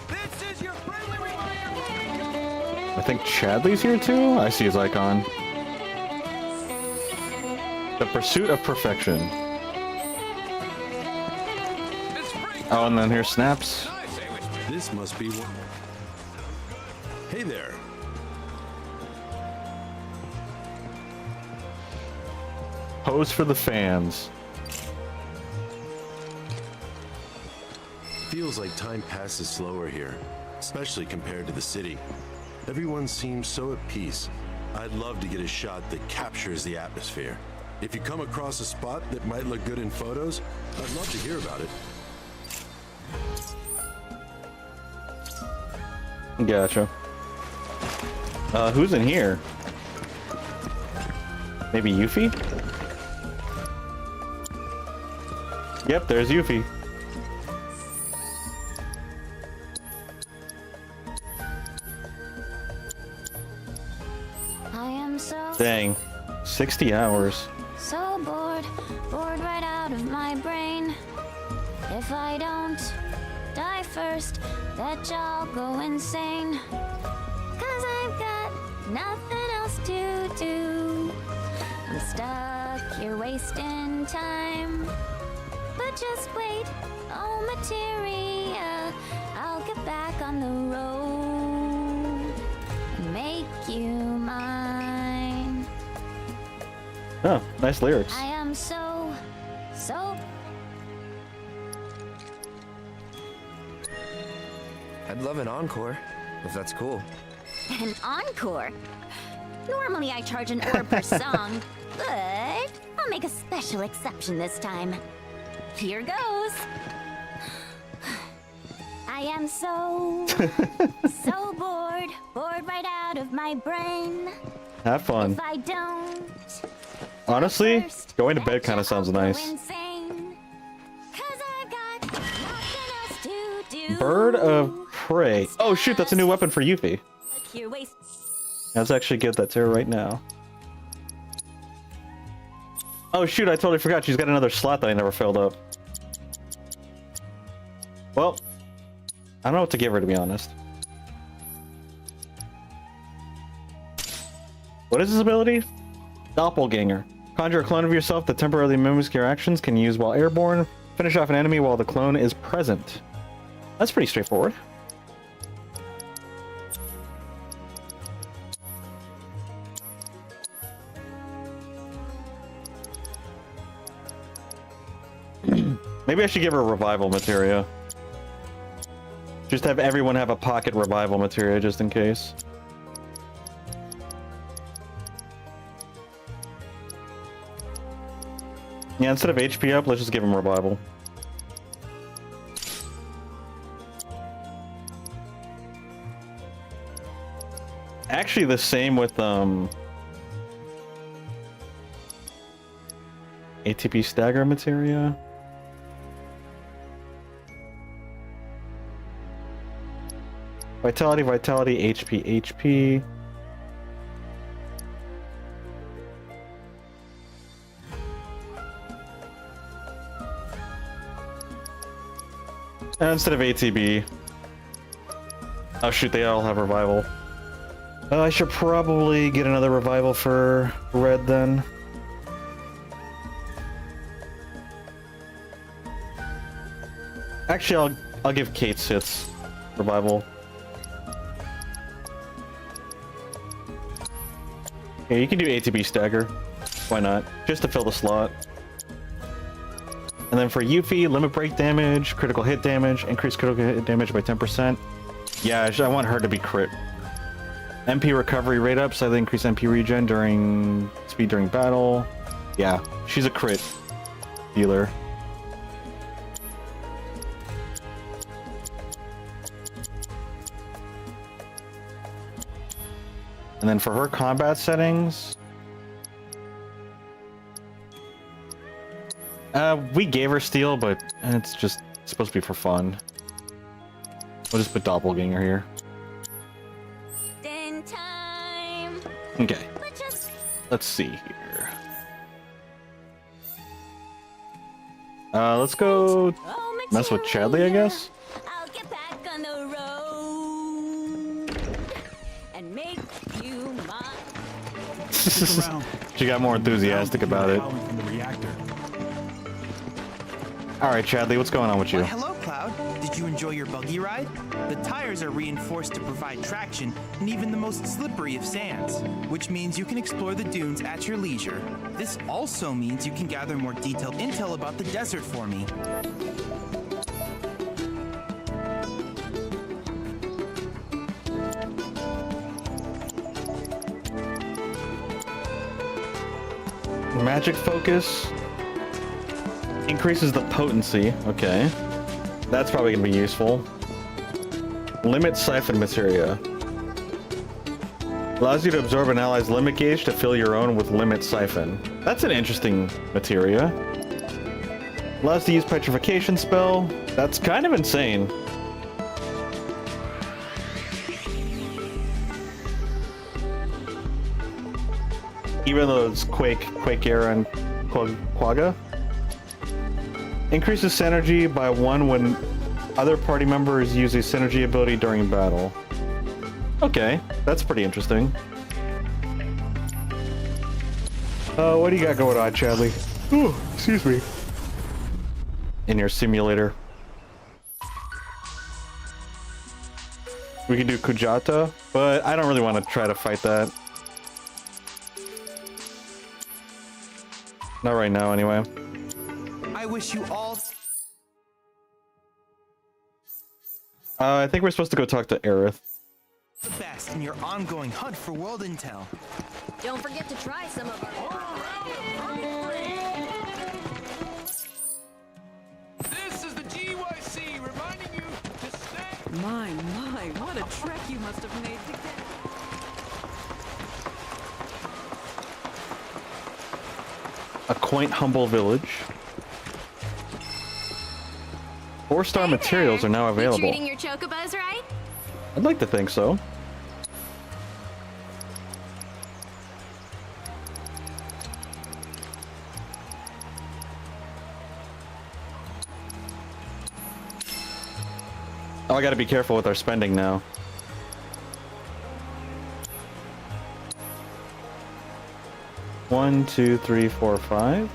This is your friendly reminder. I think Chadley's here too? I see his icon. The Pursuit of Perfection. Oh, and then here's Snaps. This must be one. Hey there. Pose for the fans. Feels like time passes slower here, especially compared to the city. Everyone seems so at peace. I'd love to get a shot that captures the atmosphere. If you come across a spot that might look good in photos, I'd love to hear about it. Gotcha. Who's in here? Maybe Yuffie? Yep, there's Yuffie. I am so Dang. 60 hours. so bored right out of my brain. If I don't die first, that y'all go insane. 'Cause I've got nothing else to do. I'm stuck here wasting time. But just wait, oh materia, I'll get back on the road and make you mine. Oh, nice lyrics. I am so I'd love an encore, if that's cool. an encore. Normally I charge an orb per song, but I'll make a special exception this time. Here goes. I am so bored right out of my brain. Have fun. If I don't Honestly, going to bed kind of sounds nice. insane, 'cause I've got nothing else to do. Bird of Prey. Oh shoot, that's a new weapon for Yuffie. Here, waste. Let's actually give that to her right now. Oh shoot, I totally forgot. She's got another slot that I never filled up. Well, I don't know what to give her, to be honest. What is this ability? Doppelganger. Conjure a clone of yourself that temporarily mimics your actions, can use while airborne. Finish off an enemy while the clone is present. That's pretty straightforward. Maybe I should give her revival materia. Just have everyone have a pocket revival materia just in case. Yeah, instead of HP up, let's just give him revival. Actually, the same with ATP stagger materia. Vitality, vitality, HP, HP. And instead of ATB. Oh shoot, they all have revival. I should probably get another revival for Red then. Actually, I'll give Kate Sits revival. Yeah, you can do ATB stagger. Why not? Just to fill the slot. And then for Yuffie, limit break damage, critical hit damage, increase critical hit damage by 10%. Yeah, I want her to be crit. MP recovery rate up, slightly increase MP regen during speed during battle. Yeah, she's a crit dealer. And then for her combat settings, we gave her steel, but it's just supposed to be for fun. We'll just put doppelganger here. In time. Okay. Let's see here. Let's go mess with Chadley, I guess. I'll get back on the road and make you mine. She got more enthusiastic about it. Alright, Chadley, what's going on with you? Well, hello, Cloud. Did you enjoy your buggy ride? The tires are reinforced to provide traction in even the most slippery of sands, which means you can explore the dunes at your leisure. This also means you can gather more detailed intel about the desert for me. Magic focus increases the potency. Okay, that's probably gonna be useful. Limit siphon materia allows you to absorb an ally's limit gauge to fill your own with limit siphon. That's an interesting materia. Allows to use petrification spell. That's kind of insane. Even though it's Quake Era, and Quagga. Increases synergy by 1 when other party members use a synergy ability during battle. Okay, that's pretty interesting. What do you got going on, Chadley? Ooh, excuse me. In your simulator. We can do Kujata, but I don't really want to try to fight that. Not right now, anyway. I wish you all I think we're supposed to go talk to Aerith. the best in your ongoing hunt for world intel. Don't forget to try some of our. This is the GYC reminding you to stay. My, what a trek you must have made to get. A quaint, humble village. 4-star materials are now available. Treating your chocobos right? I'd like to think so. Oh, I gotta be careful with our spending now. One, 2, 3, 4, 5.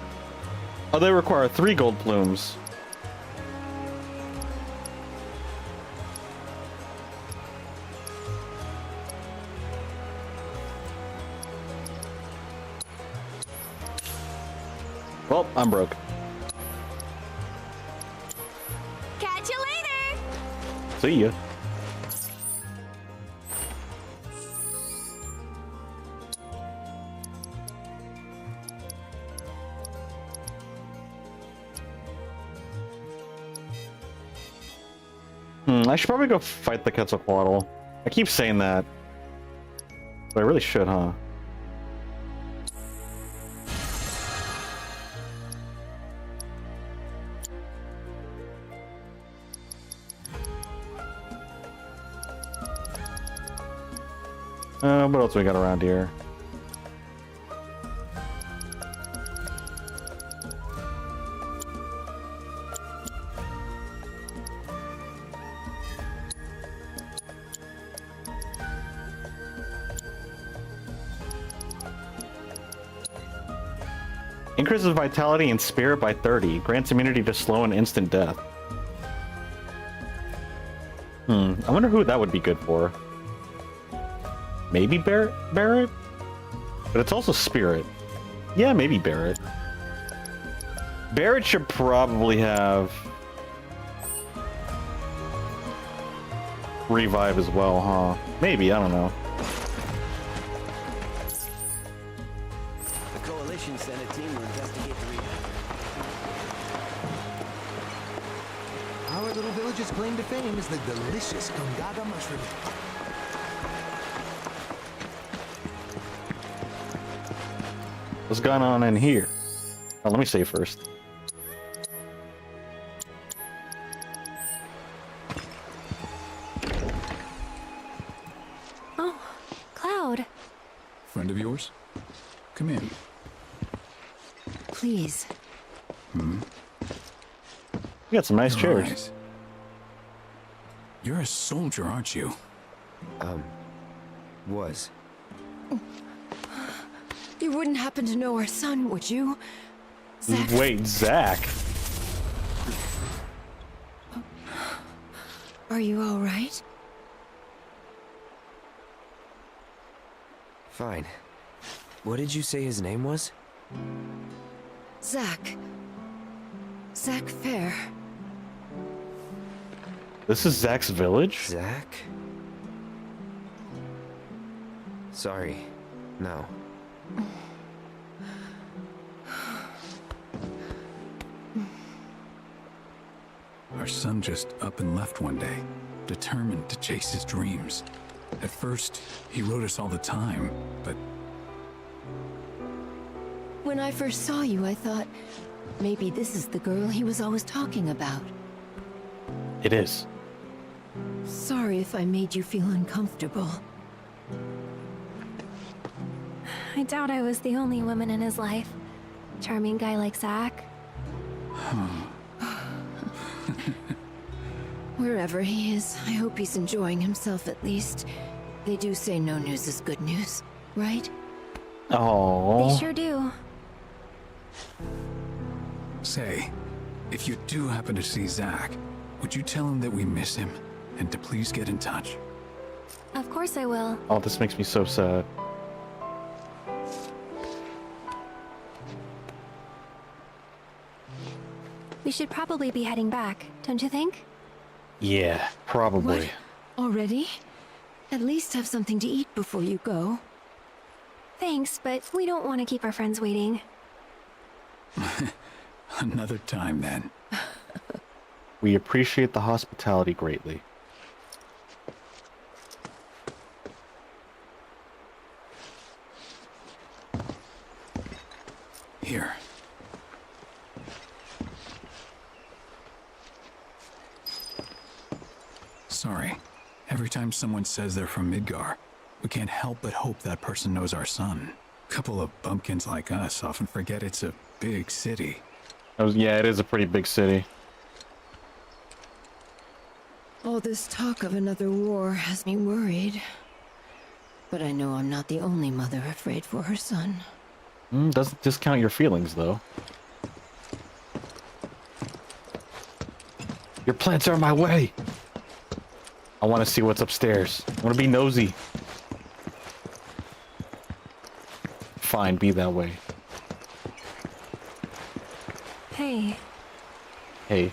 Oh, they require 3 gold plumes. Well, I'm broke. Catch you later. See ya. I should probably go fight the Quetzalcoatl. I keep saying that. But I really should, huh? What else we got around here? Increases vitality and spirit by 30. Grants immunity to slow and instant death. I wonder who that would be good for. Maybe Barrett? But it's also Spirit. Yeah, maybe Barrett. Barrett should probably have Revive as well, huh? Maybe, I don't know. The Coalition sent a team to investigate the reaction. Our little village's claim to fame is the delicious Gongaga mushroom. What's going on in here? Oh, let me save first. Oh, Cloud. Friend of yours? Come in. Please. You got some nice Your chairs. eyes. You're a soldier, aren't you? Was. You wouldn't happen to know our son, would you? Zach. Wait, Zach. Are you all right? Fine. What did you say his name was? Zach. Zach Fair. This is Zach's village? Zach? Sorry. No. Our son just up and left one day, determined to chase his dreams. At first, he wrote us all the time, but When I first saw you, I thought maybe this is the girl he was always talking about. It is. Sorry if I made you feel uncomfortable. I doubt I was the only woman in his life. Charming guy like Zach. Wherever he is, I hope he's enjoying himself at least. They do say no news is good news, right? Oh. They sure do. say, if you do happen to see Zach, would you tell him that we miss him and to please get in touch? Of course I will. Oh, this makes me so sad. We should probably be heading back, don't you think? Yeah, probably. What? Already? At least have something to eat before you go. Thanks, but we don't want to keep our friends waiting. Another time, then. We appreciate the hospitality greatly. Here. Sorry. Every time someone says they're from Midgar, we can't help but hope that person knows our son. Couple of bumpkins like us often forget it's a big city. Yeah, it is a pretty big city. All this talk of another war has me worried. But I know I'm not the only mother afraid for her son. Doesn't discount your feelings, though. Your plants are in my way! I want to see what's upstairs. I want to be nosy. Fine, be that way. Hey, Hey.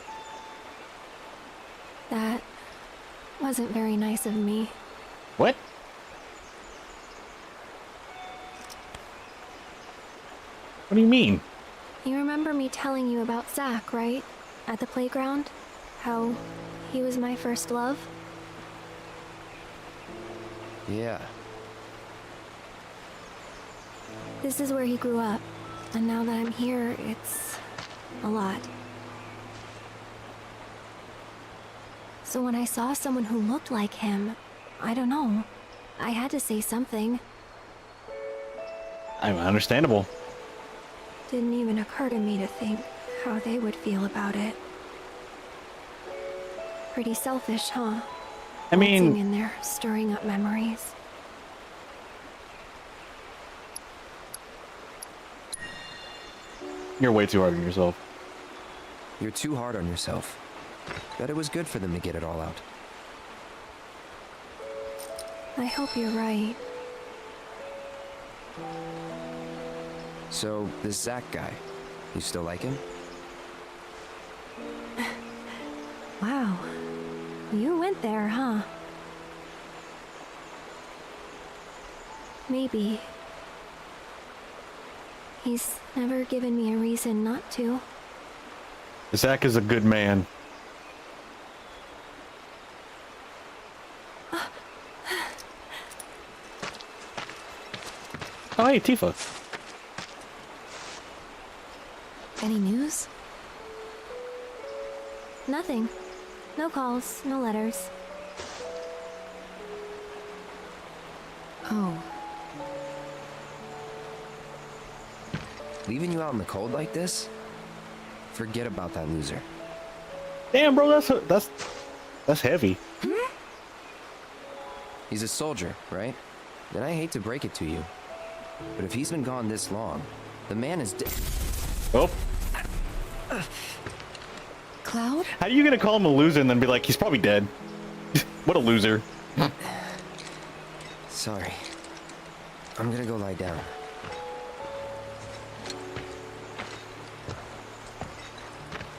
that wasn't very nice of me. What? What do you mean? You remember me telling you about Zach, right? At the playground? How he was my first love? Yeah. This is where he grew up. And now that I'm here, it's a lot. So when I saw someone who looked like him, I don't know. I had to say something. I'm understandable. Didn't even occur to me to think how they would feel about it. Pretty selfish, huh? I mean, Waltzing in there, stirring up memories. You're way too hard on yourself. You're too hard on yourself. Bet it was good for them to get it all out. I hope you're right. So, this Zach guy, you still like him? Wow. You went there, huh? Maybe. He's never given me a reason not to. Zach is a good man. Oh, hey, Tifa. Any news? Nothing. No calls, no letters. Oh. Leaving you out in the cold like this? Forget about that loser. Damn, bro, that's heavy. He's a soldier, right? And I hate to break it to you, but if he's been gone this long, the man is dead. Oh. Cloud? How are you gonna call him a loser and then be like, he's probably dead? What a loser. Sorry. I'm gonna go lie down.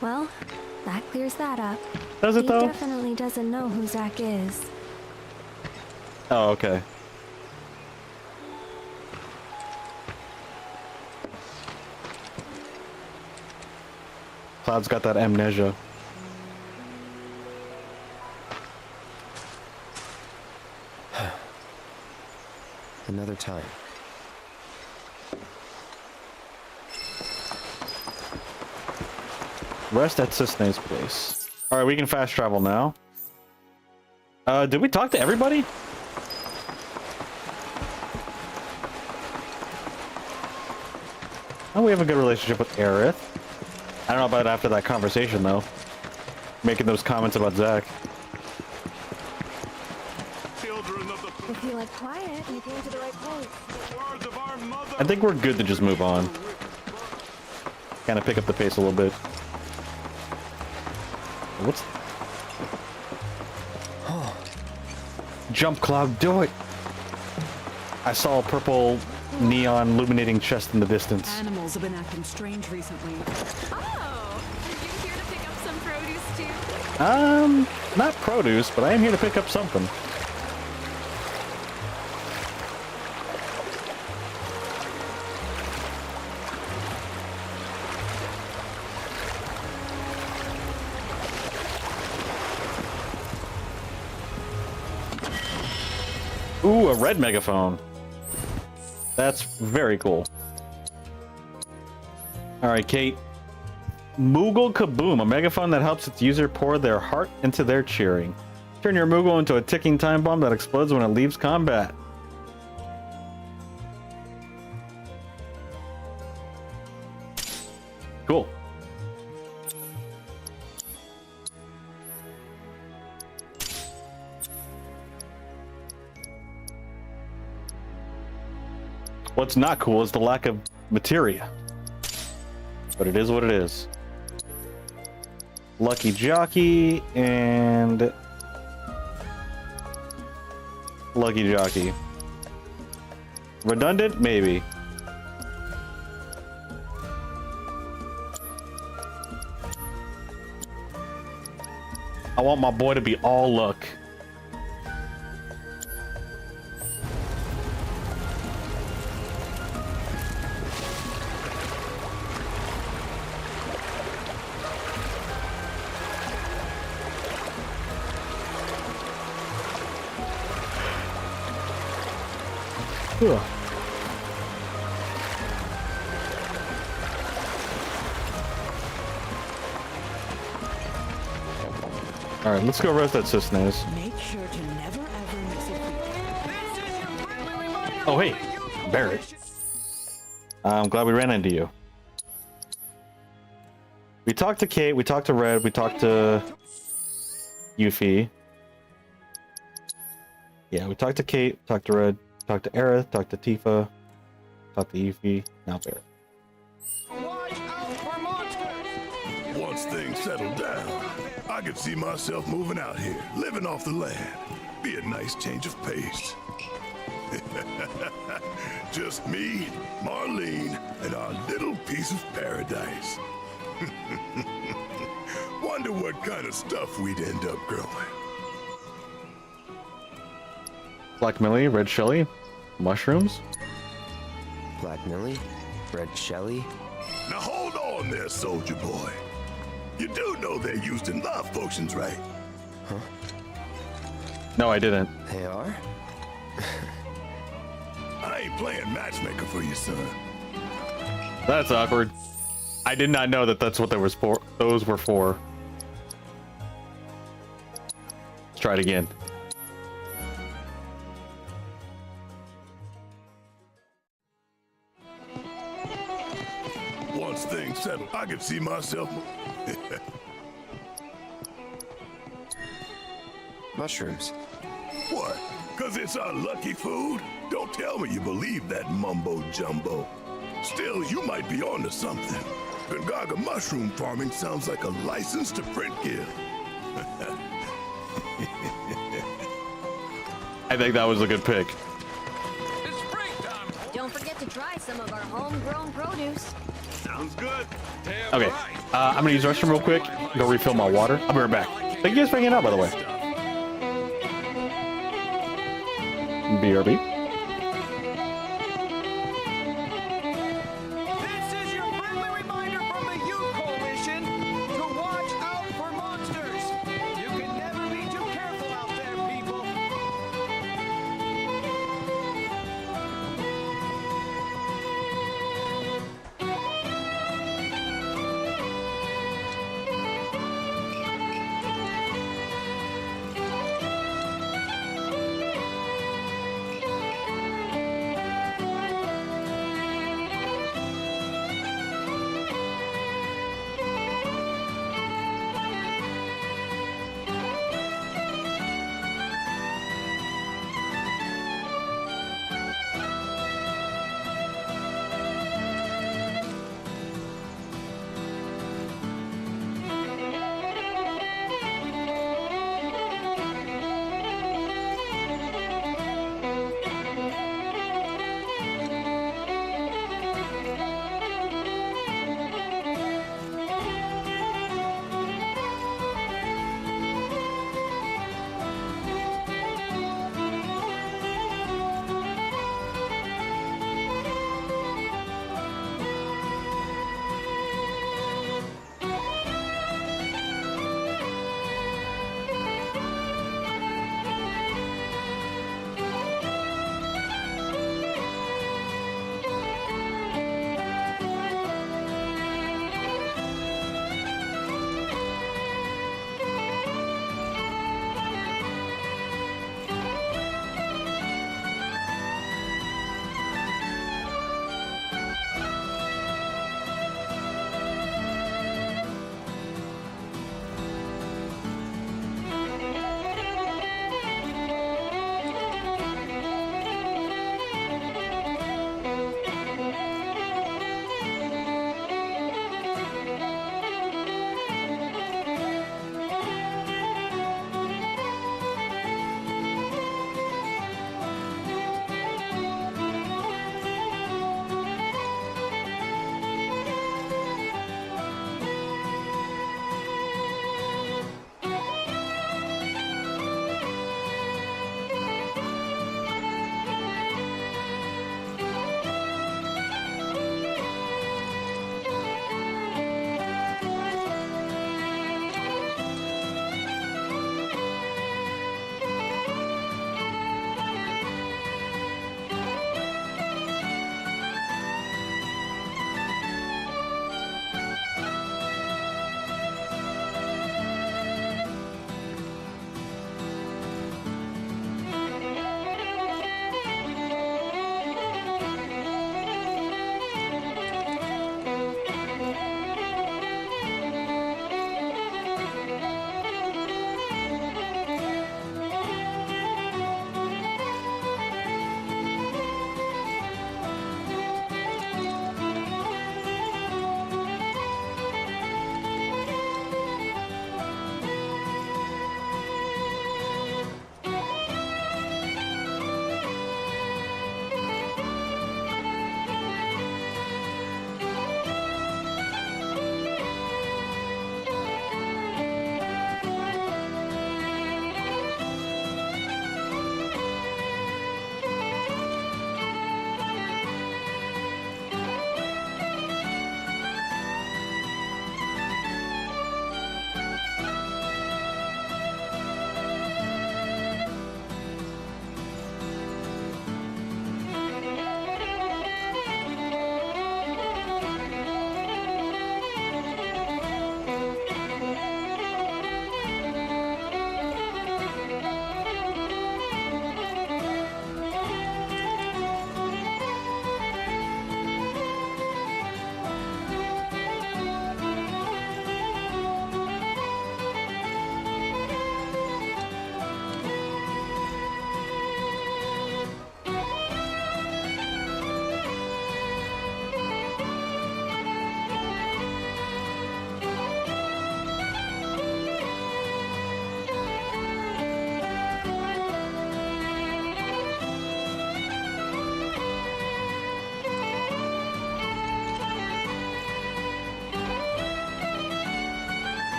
Well, that clears that up. Does it though? He definitely doesn't know who Zach is. Oh, okay. Cloud's got that amnesia. Another time. Rest at Cisne's place. Alright, we can fast travel now. Did we talk to everybody? Oh, we have a good relationship with Aerith. I don't know about after that conversation, though. Making those comments about Zach. If you like quiet, you came to the right place. I think we're good to just move on. Kind of pick up the pace a little bit. What's... Jump, Cloud, do it! I saw a purple neon illuminating chest in the distance. Animals have been acting strange recently. Oh! Are you here to pick up some produce too? Not produce, but I am here to pick up something. Ooh, a red megaphone. That's very cool. Alright, Kate. Moogle Kaboom, a megaphone that helps its user pour their heart into their cheering. Turn your Moogle into a ticking time bomb that explodes when it leaves combat. Cool. What's not cool is the lack of materia. But it is what it is. Lucky Jockey and... Lucky Jockey. Redundant? Maybe. I want my boy to be all luck. Ugh. All right, let's go rest at Cisne's. Make sure to never ever miss a beat. Oh, hey, Barrett. I'm glad we ran into you. We talked to Kate, we talked to Red, we talked to Yuffie. Yeah, we talked to Kate, talked to Red, talked to Aerith, talked to Tifa, talked to Yuffie, now Barrett. Once things settle down, I could see myself moving out here, living off the land. Be a nice change of pace. Just me, Marlene, and our little piece of paradise. Wonder what kind of stuff we'd end up growing. Black Millie, red Shelly, mushrooms. Black Millie? Red Shelly? Now hold on there, soldier boy. You do know they're used in love potions, right? Huh? No, I didn't. They are? I ain't playing matchmaker for you, son. That's awkward. I did not know that that's what they was for. Those were for. Let's try it again. Once things settle, I could see myself. Mushrooms. What? Cause it's our lucky food? Don't tell me you believe that mumbo jumbo. Still, you might be onto something. Gongaga mushroom farming sounds like a license to print gift. I think that was a good pick. Don't forget to try some of our homegrown produce. Sounds good. Okay, I'm gonna use the restroom real quick. Go refill my water. I'll be right back. Thank you guys for hanging out, by the way. BRB. This is your friendly reminder from the Youth Coalition to watch out for monsters. You can never be too careful out there, people.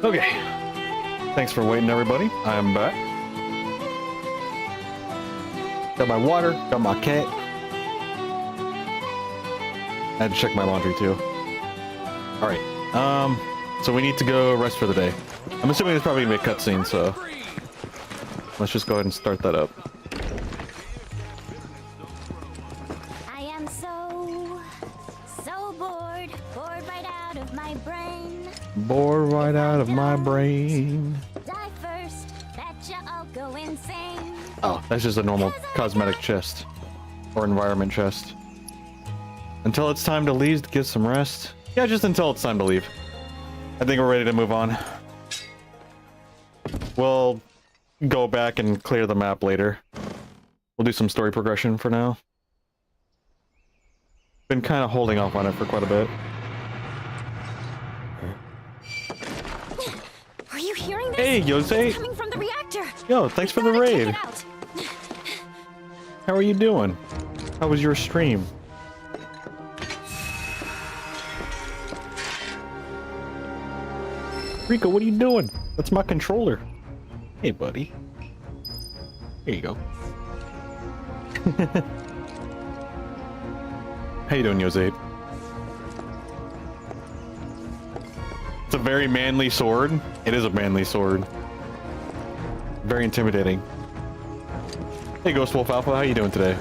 Okay. Thanks for waiting, everybody. I am back. Got my water, got my cat. I had to check my laundry too. Alright. So we need to go rest for the day. I'm assuming there's probably gonna be a cutscene, so let's just go ahead and start that up. I am so bored. Bored right out of my brain. Bored right out of my brain. Die first, betcha I'll go insane. Oh, that's just a normal cosmetic chest. Or environment chest. Until it's time to leave, get some rest. Yeah, just until it's time to leave. I think we're ready to move on. We'll go back and clear the map later. We'll do some story progression for now. Been kind of holding off on it for quite a bit. Are you hearing this? Hey, Yosei! It's coming from the reactor. Yo, thanks for the raid. Check it out. How are you doing? How was your stream? Rico, what are you doing? That's my controller. Hey, buddy. Here you go. How you doing, Yosei? It's a very manly sword. It is a manly sword. Very intimidating. Hey, Ghost Wolf Alpha, how you doing today?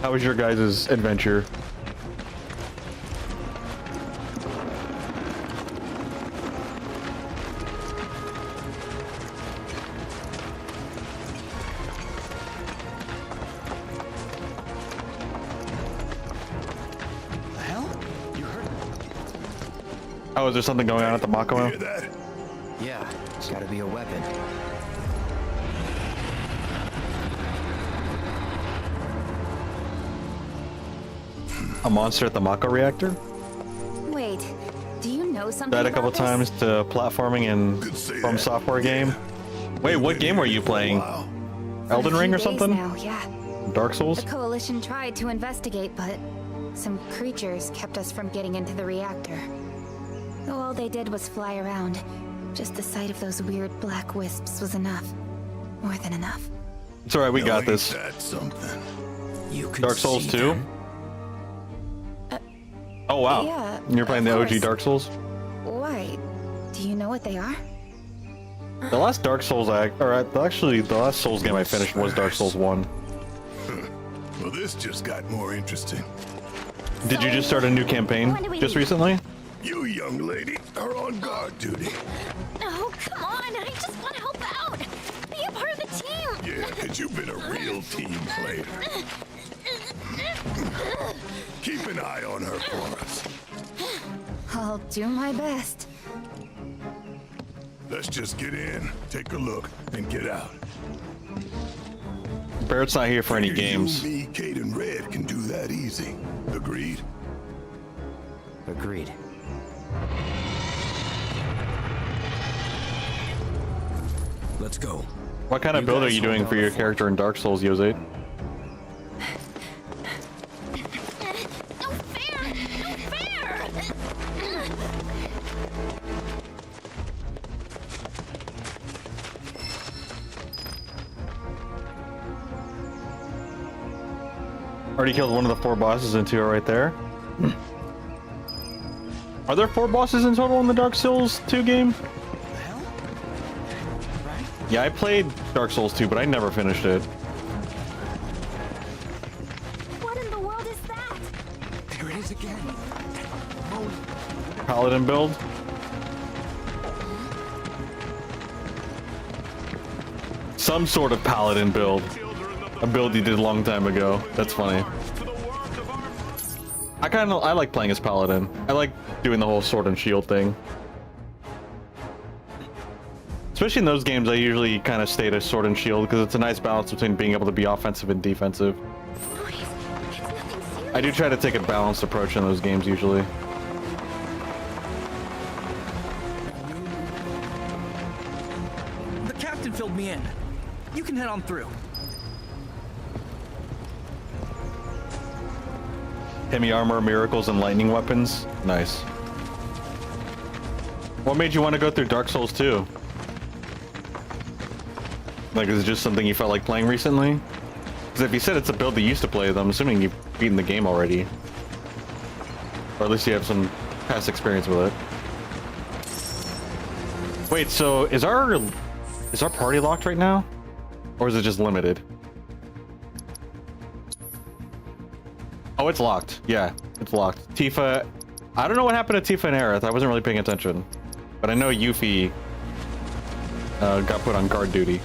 How was your guys' adventure? Oh, is there something going on at the Mako? Yeah, it's gotta be a weapon. A monster at the Mako reactor? Wait, do you know something Died a couple about this? times to platforming in From Software game. Wait, what game were you playing? Elden Ring or something? Now, yeah. Dark Souls? The Coalition tried to investigate, but some creatures kept us from getting into the reactor. All they did was fly around. Just the sight of those weird black wisps was enough. More than enough. It's alright, we got this. Dark Souls 2? Oh wow. Yeah, You're playing the OG Dark Souls? Why? Do you know what they are? The last Dark Souls actually the last Souls game I finished was Dark Souls 1. Well, this just got more interesting. Did you just start a new campaign just recently? You, young lady, are on guard duty. Oh, come on! I just want to help out! Be a part of the team! Yeah, because you've been a real team player. Keep an eye on her for us. I'll do my best. Let's just get in, take a look, and get out. Barrett's not here for any games. You, me, Kate, and Red can do that easy. Agreed? Agreed. Let's go. What kind of build are you doing for your character in Dark Souls, Yosei? No fair! No fair! Already killed one of the 4 bosses in 2 right there. Are there 4 bosses in total in the Dark Souls 2 game? Yeah, I played Dark Souls 2, but I never finished it. What in the world is that? There it is again. Paladin build? Some sort of Paladin build. A build you did a long time ago. That's funny. I like playing as Paladin. I like doing the whole sword and shield thing. Especially in those games, I usually kind of stay to sword and shield because it's a nice balance between being able to be offensive and defensive. I do try to take a balanced approach in those games usually. The captain filled me in. You can head on through. Heavy armor, miracles, and lightning weapons. Nice. What made you want to go through Dark Souls 2? Like, is it just something you felt like playing recently? Because if you said it's a build that you used to play, then I'm assuming you've beaten the game already. Or at least you have some past experience with it. Wait, so is our party locked right now? Or is it just limited? Oh, it's locked. Yeah, it's locked. Tifa, I don't know what happened to Tifa and Aerith. I wasn't really paying attention. But I know Yuffie got put on guard duty.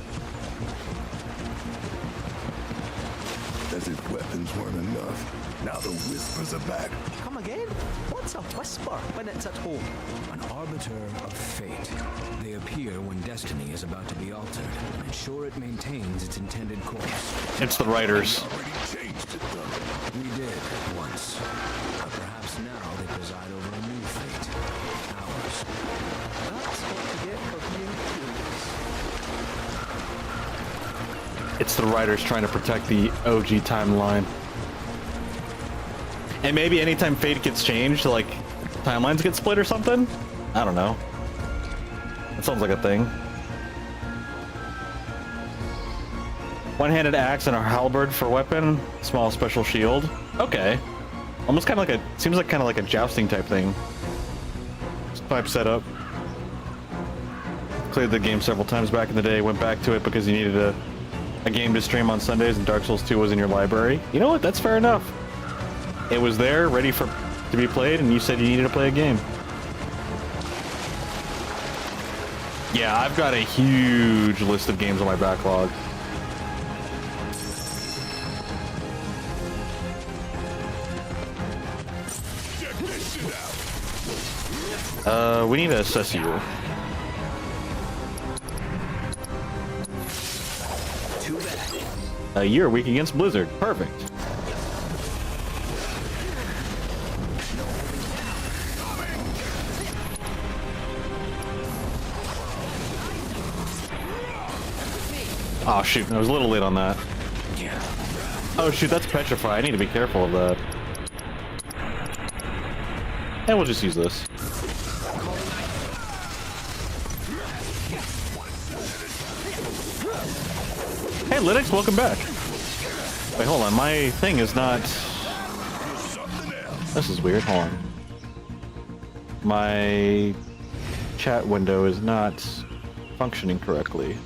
As if weapons weren't enough. Now the whispers are back. Come again? What's a whisper when it's at home? An arbiter of fate. They appear when destiny is about to be altered, and ensure it maintains its intended course. It's the writers. We did once, but perhaps now they preside over a new fate. Ours. That's what you get for being curious. It's the writers trying to protect the OG timeline. And maybe anytime fate gets changed, like timelines get split or something? I don't know. That sounds like a thing. One-handed axe and a halberd for weapon. Small special shield. Okay. Almost kind of like a... Seems like kind of like a jousting type thing. Type setup. Cleared the game several times back in the day. Went back to it because you needed a game to stream on Sundays and Dark Souls 2 was in your library. You know what? That's fair enough. It was there, ready to be played, and you said you needed to play a game. Yeah, I've got a huge list of games on my backlog. We need to assess you. Too bad. You're weak against Blizzard. Perfect. Oh shoot, I was a little late on that. Oh shoot, that's Petrify. I need to be careful of that. And we'll just use this. Hey Linux, welcome back. Wait, hold on, my thing is not... This is weird, hold on. My chat window is not functioning correctly.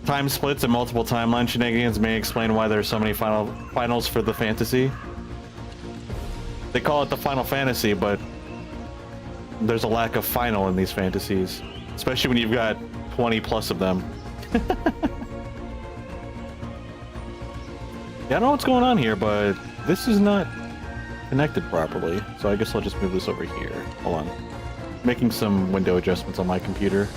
Time splits and multiple timeline shenanigans may explain why there's so many finals for the fantasy. They call it the Final Fantasy, but there's a lack of final in these fantasies, especially when you've got 20 plus of them. Yeah, I don't know what's going on here, but this is not connected properly, so I guess I'll just move this over here. Hold on. Making some window adjustments on my computer.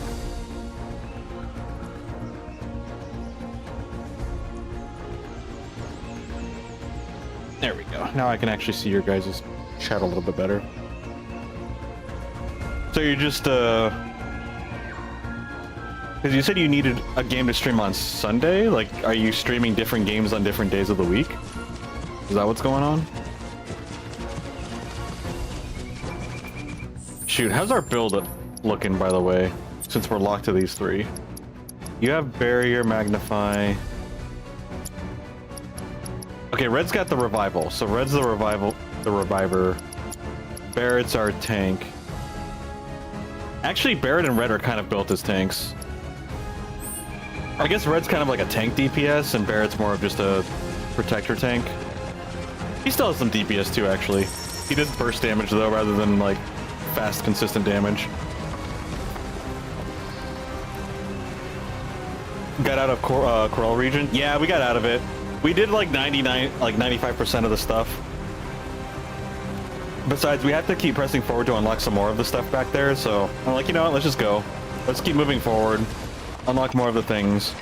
There we go. Now I can actually see your guys' chat a little bit better. So you're just, because you said you needed a game to stream on Sunday? Like, are you streaming different games on different days of the week? Is that what's going on? Shoot, how's our build looking, by the way? Since we're locked to these three. You have Barrier, Magnify... Okay, Red's got the Revival. So Red's the Reviver. Barrett's our tank. Actually, Barrett and Red are kind of built as tanks. I guess Red's kind of like a tank DPS, and Barrett's more of just a protector tank. He still has some DPS too, actually. He does burst damage though, rather than like fast, consistent damage. Got out of Corel region? Yeah, we got out of it. We did like 95% of the stuff. Besides, we have to keep pressing forward to unlock some more of the stuff back there, so I'm like, you know what, let's just go. Let's keep moving forward, unlock more of the things.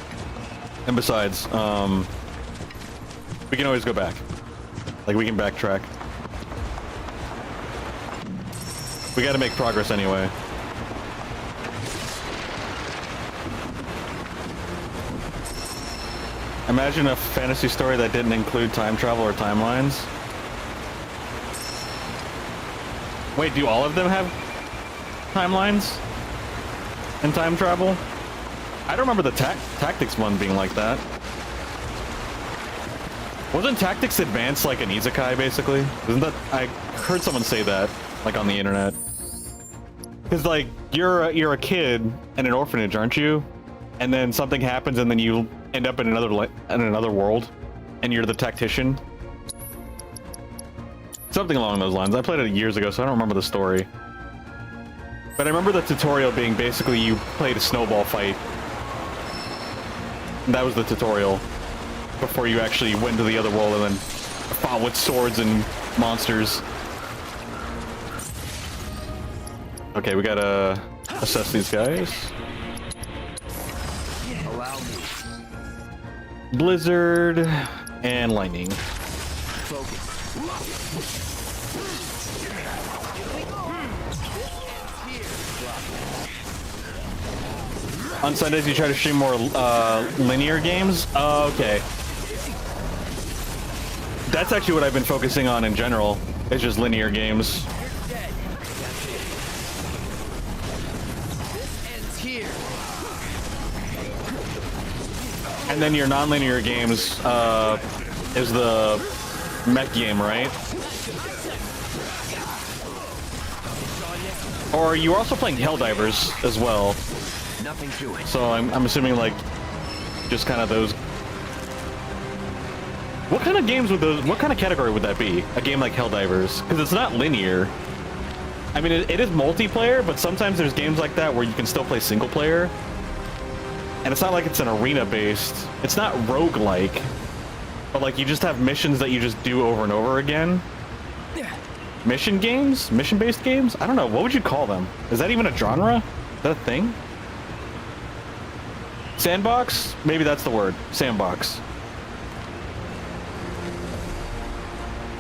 And besides, we can always go back. Like, we can backtrack. We gotta make progress anyway. Imagine a fantasy story that didn't include time travel or timelines. Wait, do all of them have timelines and time travel? I don't remember the Tactics one being like that. Wasn't Tactics Advanced like an isekai, basically? Isn't that... I heard someone say that, like, on the internet. Because, like, you're a kid in an orphanage, aren't you? And then something happens and then you end up in another world. And you're the tactician. Something along those lines. I played it years ago, so I don't remember the story. But I remember the tutorial being basically you played a snowball fight. And that was the tutorial. Before you actually went to the other world and then fought with swords and monsters. Okay, we gotta assess these guys. Allow me. Blizzard and lightning. Focus. On Sundays, you try to stream more linear games? Oh, okay. That's actually what I've been focusing on in general. It's just linear games. And then your non-linear games is the mech game, right? Or you're also playing Helldivers as well. Nothing to it. So I'm assuming like just kind of those. What kind of games would those? What kind of category would that be? A game like Helldivers, because it's not linear. I mean, it is multiplayer, but sometimes there's games like that where you can still play single player. And it's not like it's an arena based. It's not roguelike, but like you just have missions that you just do over and over again. Mission games? Mission based games? I don't know. What would you call them? Is that even a genre? Is that a thing? Sandbox? Maybe that's the word. Sandbox.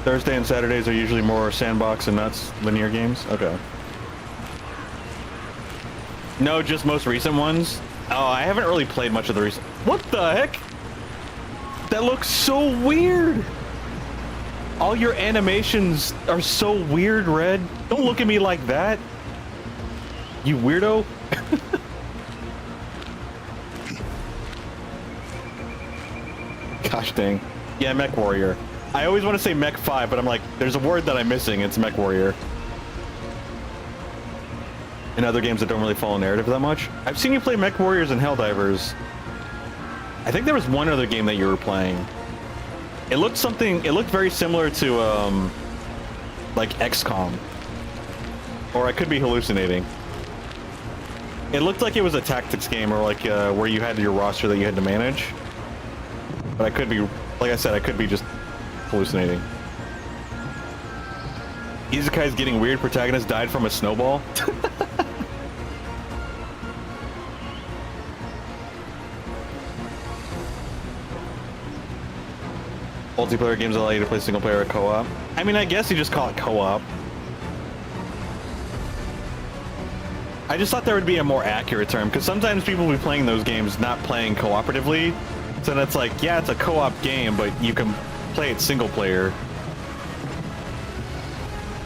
Thursday and Saturdays are usually more sandbox and nuts linear games? Okay. No, just most recent ones? Oh, I haven't really played much of the recent... What the heck? That looks so weird! All your animations are so weird, Red. Don't look at me like that. You weirdo. Gosh dang. Yeah, Mech Warrior. I always want to say Mech 5, but I'm like, there's a word that I'm missing. It's Mech Warrior. In other games that don't really follow narrative that much. I've seen you play Mech Warriors and Helldivers. I think there was one other game that you were playing. It looked very similar to, like XCOM. Or I could be hallucinating. It looked like it was a tactics game or like, where you had your roster that you had to manage. But I could be, like I said, I could be just hallucinating. Isekai's getting weird. Protagonist died from a snowball. Multiplayer games allow you to play single player or co-op. I mean, I guess you just call it co-op. I just thought there would be a more accurate term, because sometimes people will be playing those games not playing cooperatively. So that's like, yeah, it's a co-op game, but you can play it single player.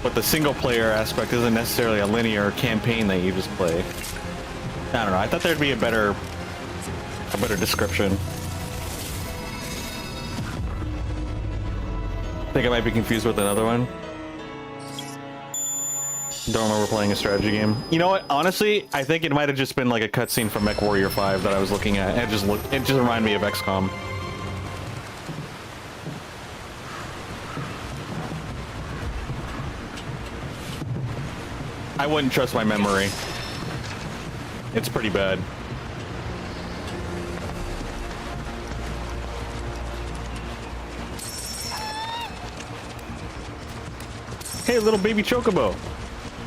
But the single player aspect isn't necessarily a linear campaign that you just play. I don't know, I thought there'd be a better description. I think I might be confused with another one. Don't remember playing a strategy game. You know what? Honestly, I think it might have just been like a cutscene from Mech Warrior 5 that I was looking at. And it just reminded me of XCOM. I wouldn't trust my memory. It's pretty bad. Hey, little baby chocobo.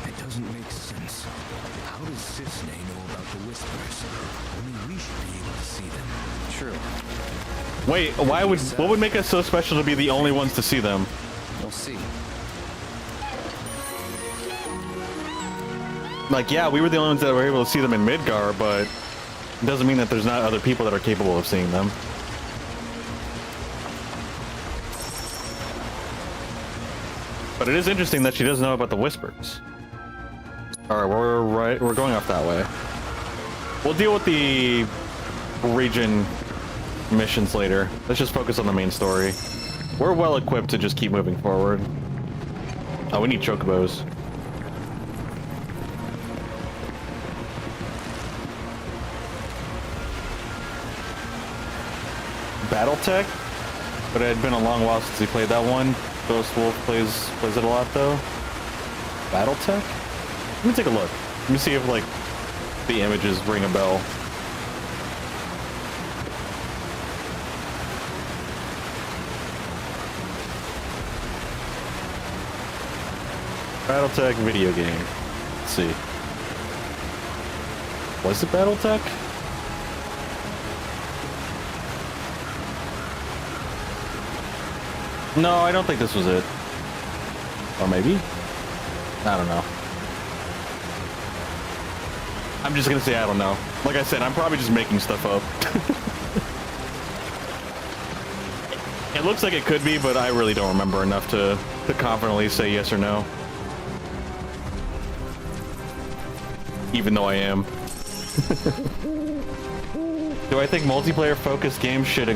It doesn't make sense. How does Sisne know about the whispers? Only we should be able to see them. True. Wait, what would make us so special to be the only ones to see them? We'll see. Like, yeah, we were the only ones that were able to see them in Midgar, but it doesn't mean that there's not other people that are capable of seeing them. But it is interesting that she doesn't know about the whispers. All right, we're going off that way. We'll deal with the region missions later. Let's just focus on the main story. We're well equipped to just keep moving forward. Oh, we need chocobos. Battletech, but it had been a long while since he played that one. Ghost Wolf plays it a lot though. Battletech? Let me take a look. Let me see if like the images ring a bell. Battletech video game. Let's see. Was it Battletech? No, I don't think this was it. Or maybe? I don't know. I'm just gonna say I don't know. Like I said, I'm probably just making stuff up. It looks like it could be, but I really don't remember enough to confidently say yes or no. Even though I am. Do I think multiplayer-focused games should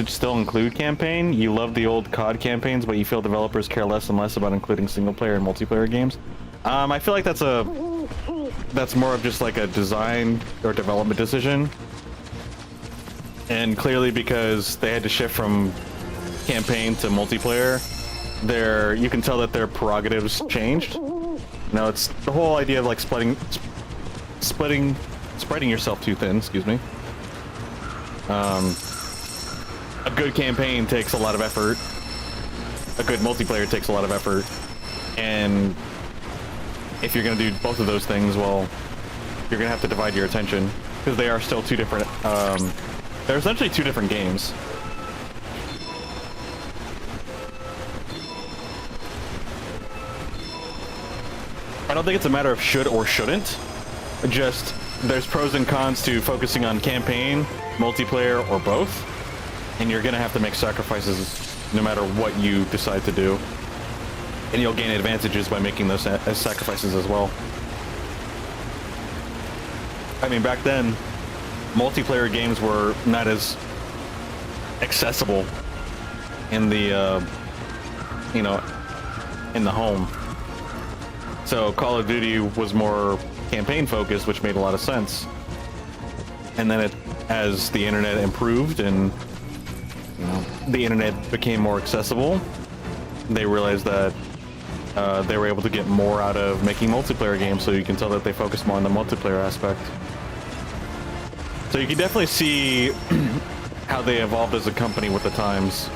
still include campaign? You love the old COD campaigns, but you feel developers care less and less about including single-player and multiplayer games? I feel like that's more of just like a design or development decision. And clearly because they had to shift from campaign to multiplayer, you can tell that their prerogatives changed. You know, it's the whole idea of like spreading yourself too thin, excuse me. A good campaign takes a lot of effort. A good multiplayer takes a lot of effort. And if you're gonna do both of those things, well, you're gonna have to divide your attention. Because they are still two different, they're essentially two different games. I don't think it's a matter of should or shouldn't. Just, there's pros and cons to focusing on campaign, multiplayer, or both. And you're gonna have to make sacrifices no matter what you decide to do. And you'll gain advantages by making those sacrifices as well. I mean, back then, multiplayer games were not as accessible in the, you know, in the home. So Call of Duty was more campaign focused, which made a lot of sense. And then as the internet improved and the internet became more accessible, they realized that they were able to get more out of making multiplayer games, so you can tell that they focused more on the multiplayer aspect. So you can definitely see how they evolved as a company with the times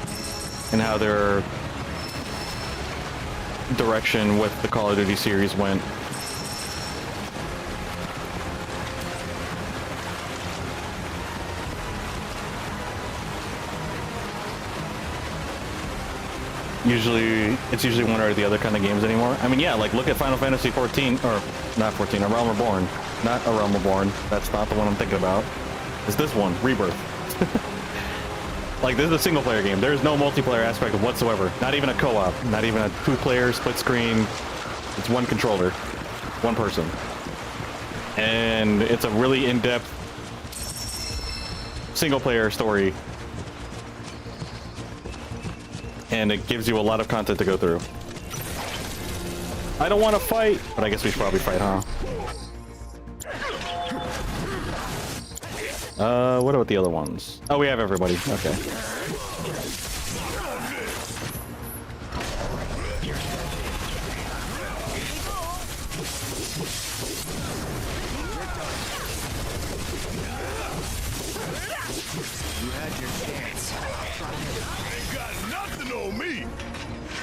and how their direction with the Call of Duty series went. It's usually one or the other kind of games anymore. I mean, yeah, like look at Final Fantasy 14, or not 14, A Realm Reborn. Not A Realm Reborn. That's not the one I'm thinking about. It's this one, Rebirth. Like, this is a single player game. There's no multiplayer aspect whatsoever. Not even a co-op. Not even a two-player split screen. It's one controller. One person. And it's a really in-depth single player story. And it gives you a lot of content to go through. I don't want to fight, but I guess we should probably fight, huh? What about the other ones? Oh, we have everybody. Okay.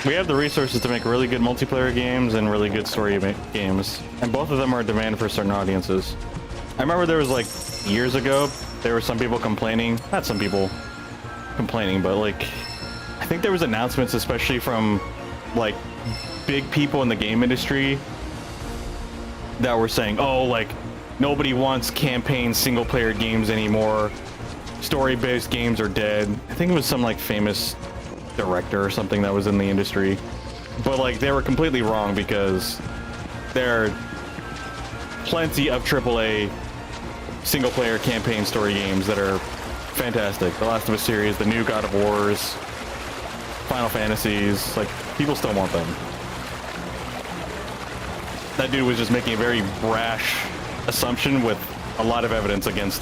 We have the resources to make really good multiplayer games and really good story games, and both of them are in demand for certain audiences. I remember there was like years ago, there were some people complaining, not some people complaining, but like, I think there was announcements, especially from like big people in the game industry, that were saying, oh, like nobody wants campaign single player games anymore. Story-based games are dead. I think it was some like famous director or something that was in the industry, but like they were completely wrong, because plenty of AAA single-player campaign story games that are fantastic. The Last of Us series, the new God of Wars, Final Fantasies, like, people still want them. That dude was just making a very brash assumption with a lot of evidence against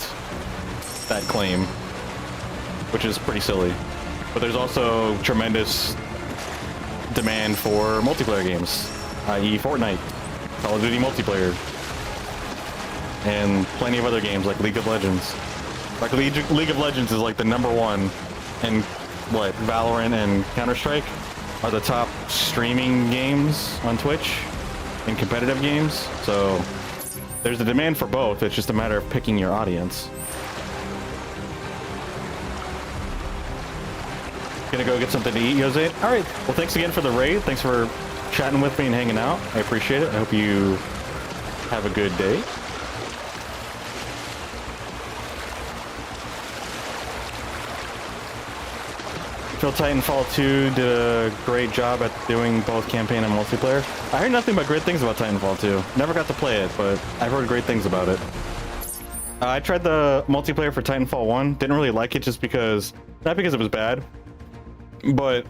that claim, which is pretty silly. But there's also tremendous demand for multiplayer games, i.e. Fortnite, Call of Duty multiplayer, and plenty of other games like League of Legends. Like League of Legends is like the #1, and what, Valorant and Counter-Strike are the top streaming games on Twitch in competitive games. So there's a demand for both. It's just a matter of picking your audience. Gonna go get something to eat, Jose? All right. Well, thanks again for the raid. Thanks for chatting with me and hanging out. I appreciate it. I hope you have a good day. Feel Titanfall 2 did a great job at doing both campaign and multiplayer. I heard nothing but great things about Titanfall 2. Never got to play it, but I've heard great things about it. I tried the multiplayer for Titanfall 1. Didn't really like it just because, not because it was bad, but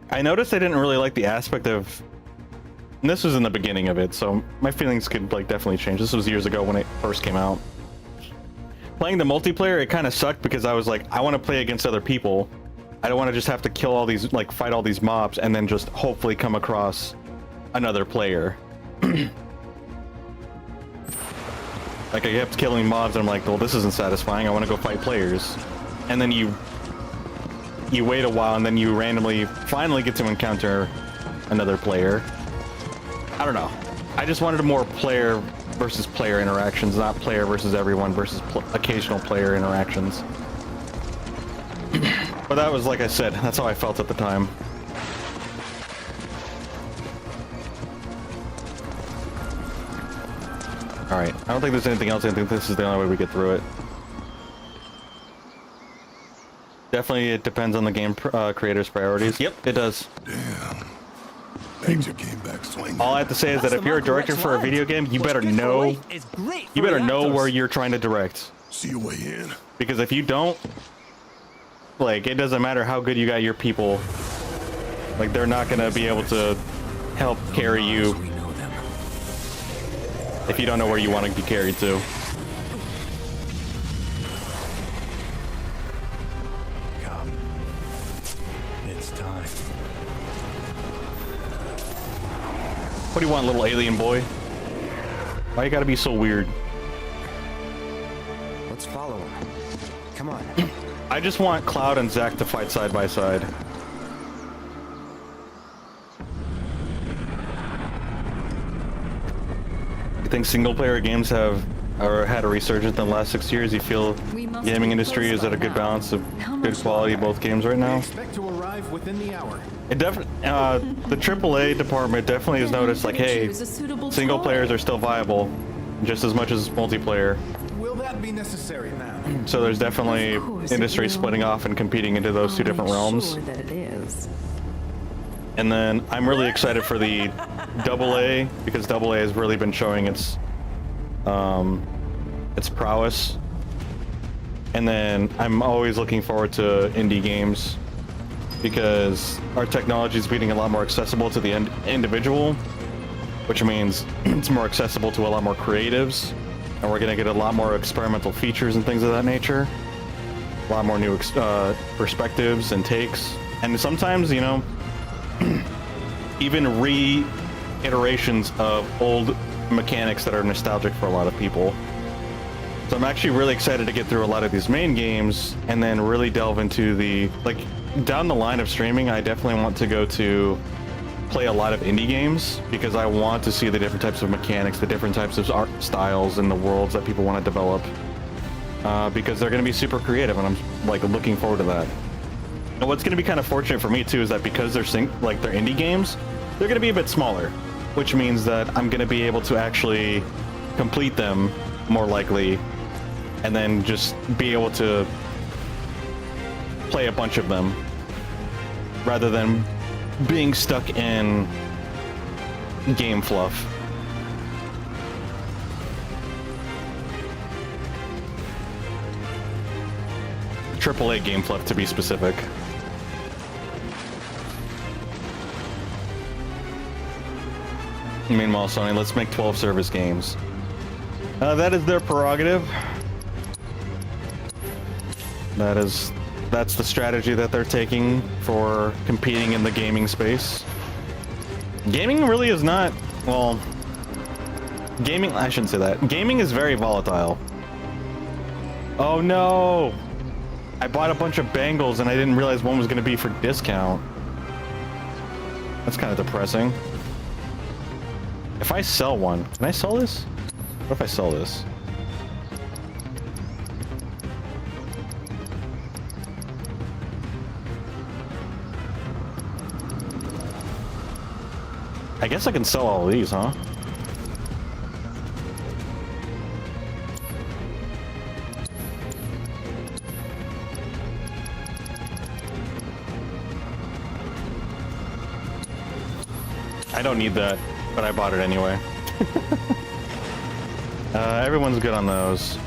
I noticed I didn't really like the aspect of, and this was in the beginning of it, so my feelings could like definitely change. This was years ago when it first came out. Playing the multiplayer, it kind of sucked because I was like, I want to play against other people. I don't want to just have to kill all these, like, fight all these mobs and then just hopefully come across another player. Like, I kept killing mobs and I'm like, well, this isn't satisfying. I want to go fight players. And then you wait a while and then you randomly finally get to encounter another player. I don't know. I just wanted a more player versus player interactions, not player versus everyone versus occasional player interactions. But that was, like I said, that's how I felt at the time. Alright, I don't think there's anything else. I think this is the only way we get through it. Definitely, it depends on the game creator's priorities. Yep, it does. Damn. Major came back swinging. All I have to say is that if you're a director for a video game, you better know where you're trying to direct. See your way in. Because if you don't, like, it doesn't matter how good you got your people, like, they're not gonna be able to help carry you if you don't know where you want to be carried to. Come. It's time. What do you want, little alien boy? Why you gotta be so weird? Let's follow him. Come on. I just want Cloud and Zack to fight side by side. You think single-player games have had a resurgence in the last 6 years? You feel the gaming industry is at a good balance of good quality of both games right now? Expect to arrive within the hour. It definitely, the AAA department definitely has noticed, like, hey, single players are still viable just as much as multiplayer. Will that be necessary now? So there's definitely industry splitting off and competing into those two different realms. Sure that it is. And then I'm really excited for the AA, because AA has really been showing its prowess. And then I'm always looking forward to indie games, because our technology is becoming a lot more accessible to the individual, which means it's more accessible to a lot more creatives, and we're going to get a lot more experimental features and things of that nature, a lot more new perspectives and takes, and sometimes, you know, even reiterations of old mechanics that are nostalgic for a lot of people. So I'm actually really excited to get through a lot of these main games and then really delve into the, like, down the line of streaming. I definitely want to go to play a lot of indie games, because I want to see the different types of mechanics, the different types of art styles and the worlds that people want to develop, because they're going to be super creative, and I'm, like, looking forward to that. And what's going to be kind of fortunate for me too is that because they're they're indie games, they're going to be a bit smaller, which means that I'm going to be able to actually complete them more likely, and then just be able to play a bunch of them rather than being stuck in game fluff. AAA game flip to be specific. Meanwhile, Sony, let's make 12 service games. That is their prerogative. That's the strategy that they're taking for competing in the gaming space. Gaming really is not, well, gaming, I shouldn't say that. Gaming is very volatile. Oh no! I bought a bunch of bangles and I didn't realize one was going to be for discount. That's kind of depressing. If I sell one, can I sell this? What if I sell this? I guess I can sell all of these, huh? I don't need that, but I bought it anyway. Everyone's good on those.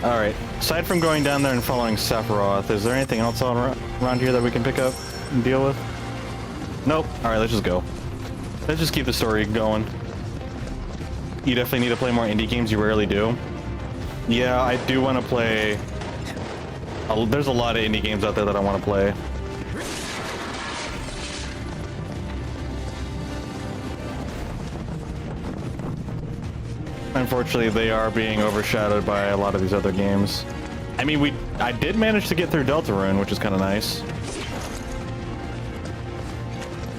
Alright, aside from going down there and following Sephiroth, is there anything else around here that we can pick up and deal with? Nope. Alright, let's just go. Let's just keep the story going. You definitely need to play more indie games, you rarely do. Yeah, I do want to play... There's a lot of indie games out there that I want to play. Unfortunately, they are being overshadowed by a lot of these other games. I mean, I did manage to get through Deltarune, which is kind of nice.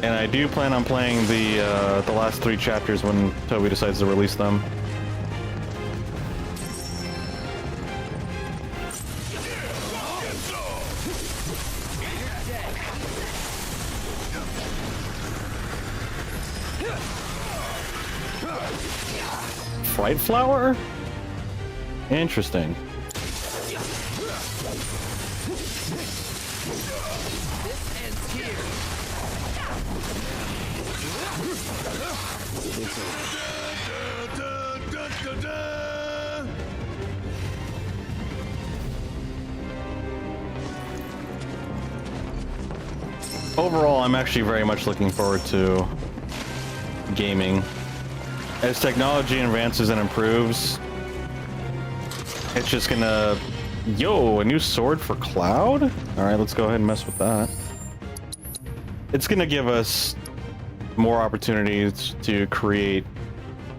And I do plan on playing the last 3 chapters when Toby decides to release them. Fright flower? Interesting. Overall, I'm actually very much looking forward to gaming. As technology advances and improves, it's just gonna... Yo, a new sword for Cloud? Alright, let's go ahead and mess with that. It's gonna give us more opportunities to create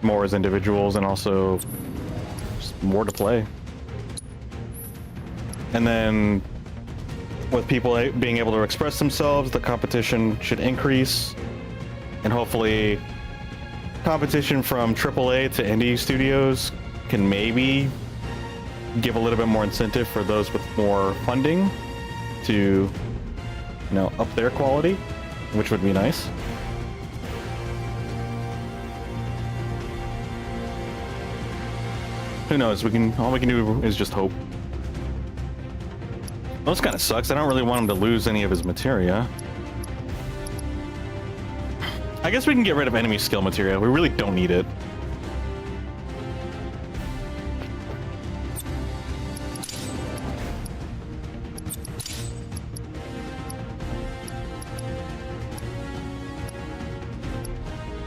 more as individuals and also just more to play. And then with people being able to express themselves, the competition should increase, and hopefully competition from AAA to indie studios can maybe give a little bit more incentive for those with more funding to, you know, up their quality, which would be nice. Who knows? All we can do is just hope. Well, this kind of sucks. I don't really want him to lose any of his materia. I guess we can get rid of enemy skill material. We really don't need it.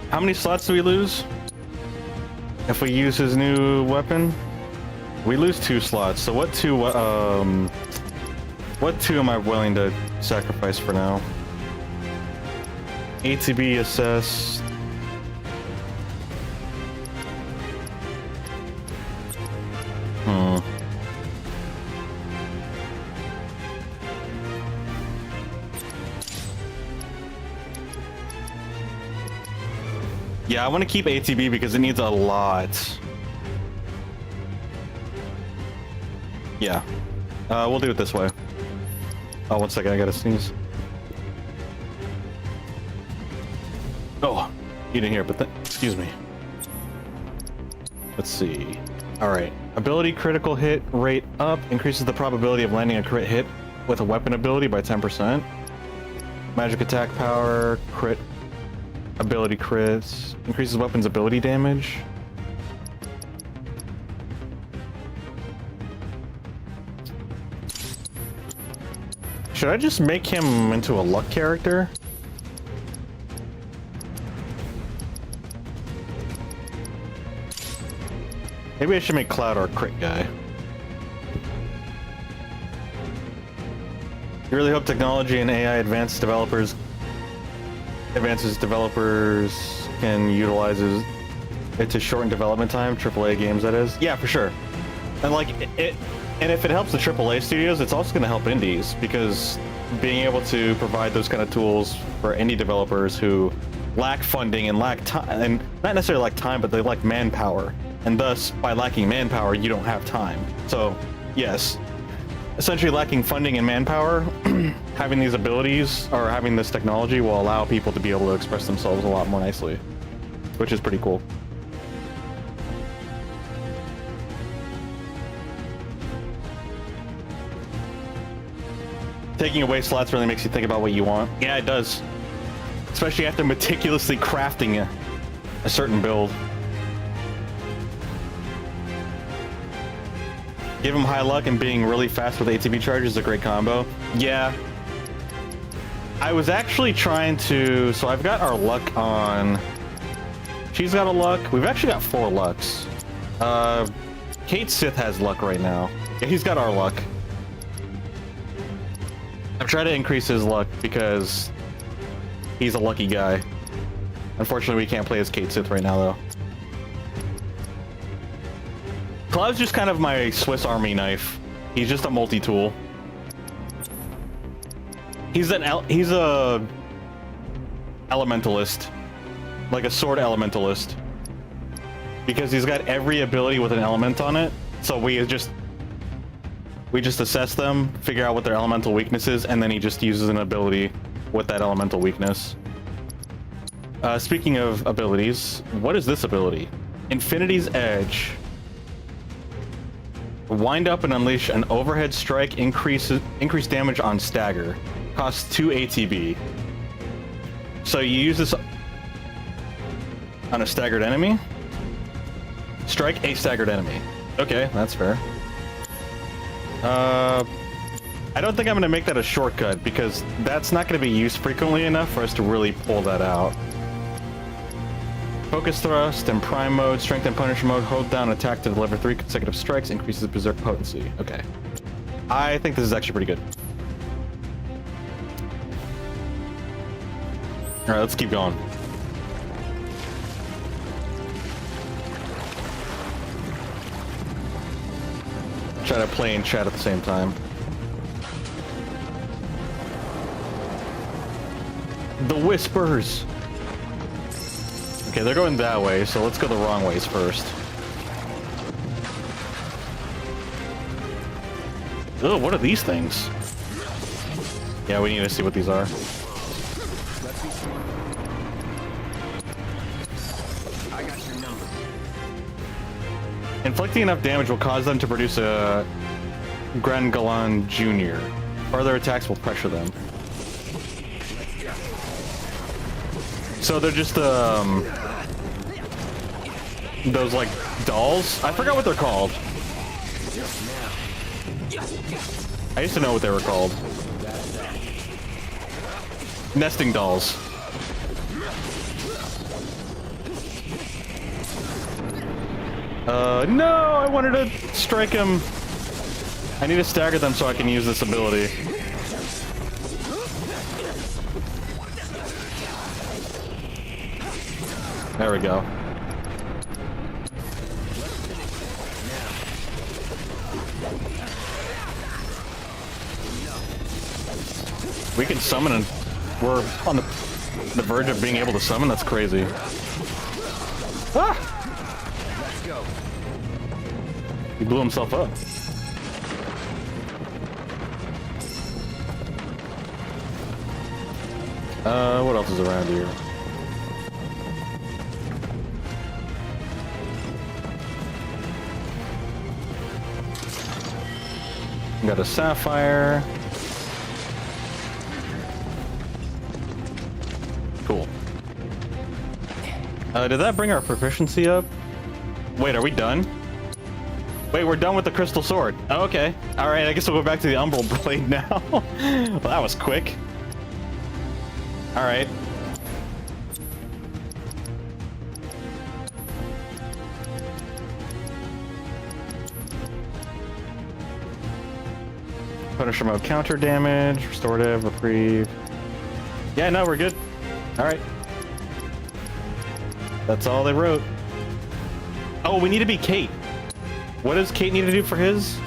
How many slots do we lose? If we use his new weapon? We lose 2 slots. So what 2 am I willing to sacrifice for now? ATB assess. Yeah, I want to keep ATB because it needs a lot. Yeah. We'll do it this way. Oh, 1 second, I gotta sneeze. Oh, you didn't hear it, but excuse me. Let's see. Alright. Ability critical hit rate up increases the probability of landing a crit hit with a weapon ability by 10%. Magic attack power, crit ability crits, increases weapons ability damage. Should I just make him into a luck character? Maybe I should make Cloud our crit guy. You really hope technology and AI advances developers can utilize it to shorten development time, AAA games that is. Yeah, for sure. And like and if it helps the AAA studios, it's also going to help indies, because being able to provide those kind of tools for indie developers who lack funding and lack time, and not necessarily lack time, but they lack manpower. And thus, by lacking manpower, you don't have time. So, yes, essentially lacking funding and manpower, having these abilities or having this technology will allow people to be able to express themselves a lot more nicely, which is pretty cool. Taking away slots really makes you think about what you want. Yeah, it does. Especially after meticulously crafting a certain build. Give him high luck, and being really fast with ATB charges is a great combo. Yeah. I was actually trying to... So I've got our luck on... She's got a luck. We've actually got 4 lucks. Kate Sith has luck right now. Yeah, he's got our luck. I'm trying to increase his luck because he's a lucky guy. Unfortunately, we can't play as Kate Sith right now, though. Cloud's just kind of my Swiss Army knife. He's just a multi-tool. He's a elementalist, like a sword elementalist, because he's got every ability with an element on it. So we just assess them, figure out what their elemental weakness is, and then he just uses an ability with that elemental weakness. Speaking of abilities, what is this ability? Infinity's Edge. Wind up and unleash an overhead strike, increase damage on stagger. Costs 2 ATB. So you use this on a staggered enemy? Strike a staggered enemy. Okay, that's fair. I don't think I'm going to make that a shortcut, because that's not going to be used frequently enough for us to really pull that out. Focus thrust and prime mode, strength and punish mode, hold down attack to deliver 3 consecutive strikes, increases berserk potency. Okay. I think this is actually pretty good. Alright, let's keep going. Try to play and chat at the same time. The whispers! Okay, they're going that way, so let's go the wrong ways first. Oh, what are these things? Yeah, we need to see what these are. I got your number. Inflicting enough damage will cause them to produce a Grangalan Jr. Further attacks will pressure them. So they're just those like dolls? I forgot what they're called. I used to know what they were called. Nesting dolls. No, I wanted to strike him. I need to stagger them so I can use this ability. There we go. We can summon, and we're on the verge of being able to summon. That's crazy. Ah! Let's go. He blew himself up. What else is around here? Got a sapphire. Cool. Did that bring our proficiency up? Wait, are we done? Wait, we're done with the crystal sword. Oh, okay. All right, I guess we'll go back to the Umbral blade now. Well, that was quick. All right. Punisher mode, counter damage, restorative, reprieve. Yeah, no, we're good. All right. That's all they wrote. Oh, we need to be Kate. What does Kate need to do for his?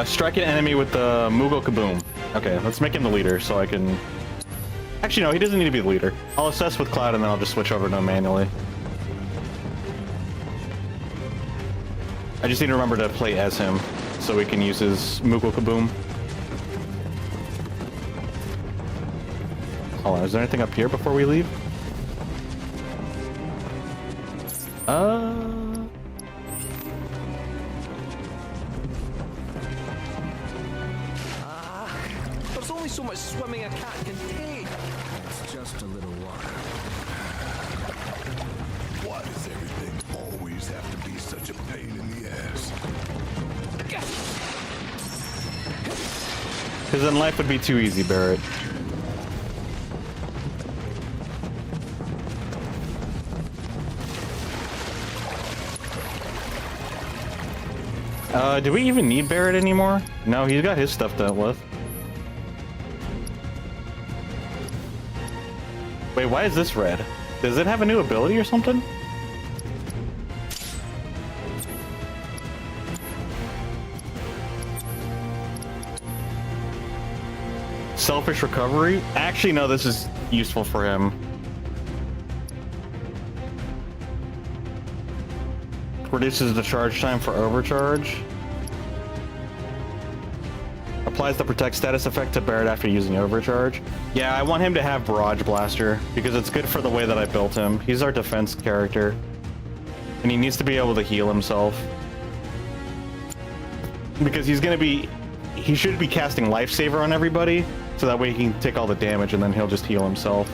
Strike an enemy with the Moogle Kaboom. Okay, let's make him the leader so I can... Actually, no, he doesn't need to be the leader. I'll assess with Cloud and then I'll just switch over to him manually. I just need to remember to play as him so we can use his Moogle Kaboom. Hold on, is there anything up here before we leave? There's only so much swimming a cat can take. It's just a little water. Why does everything always have to be such a pain in the ass? Because then life would be too easy, Barrett. Do we even need Barrett anymore? No, he's got his stuff dealt with. Wait, why is this red? Does it have a new ability or something? Selfish recovery? Actually, no, this is useful for him. Reduces the charge time for overcharge. Applies the protect status effect to Barrett after using overcharge. Yeah, I want him to have Barrage Blaster because it's good for the way that I built him. He's our defense character. And he needs to be able to heal himself. Because he's gonna be... He should be casting Lifesaver on everybody, so that way he can take all the damage and then he'll just heal himself.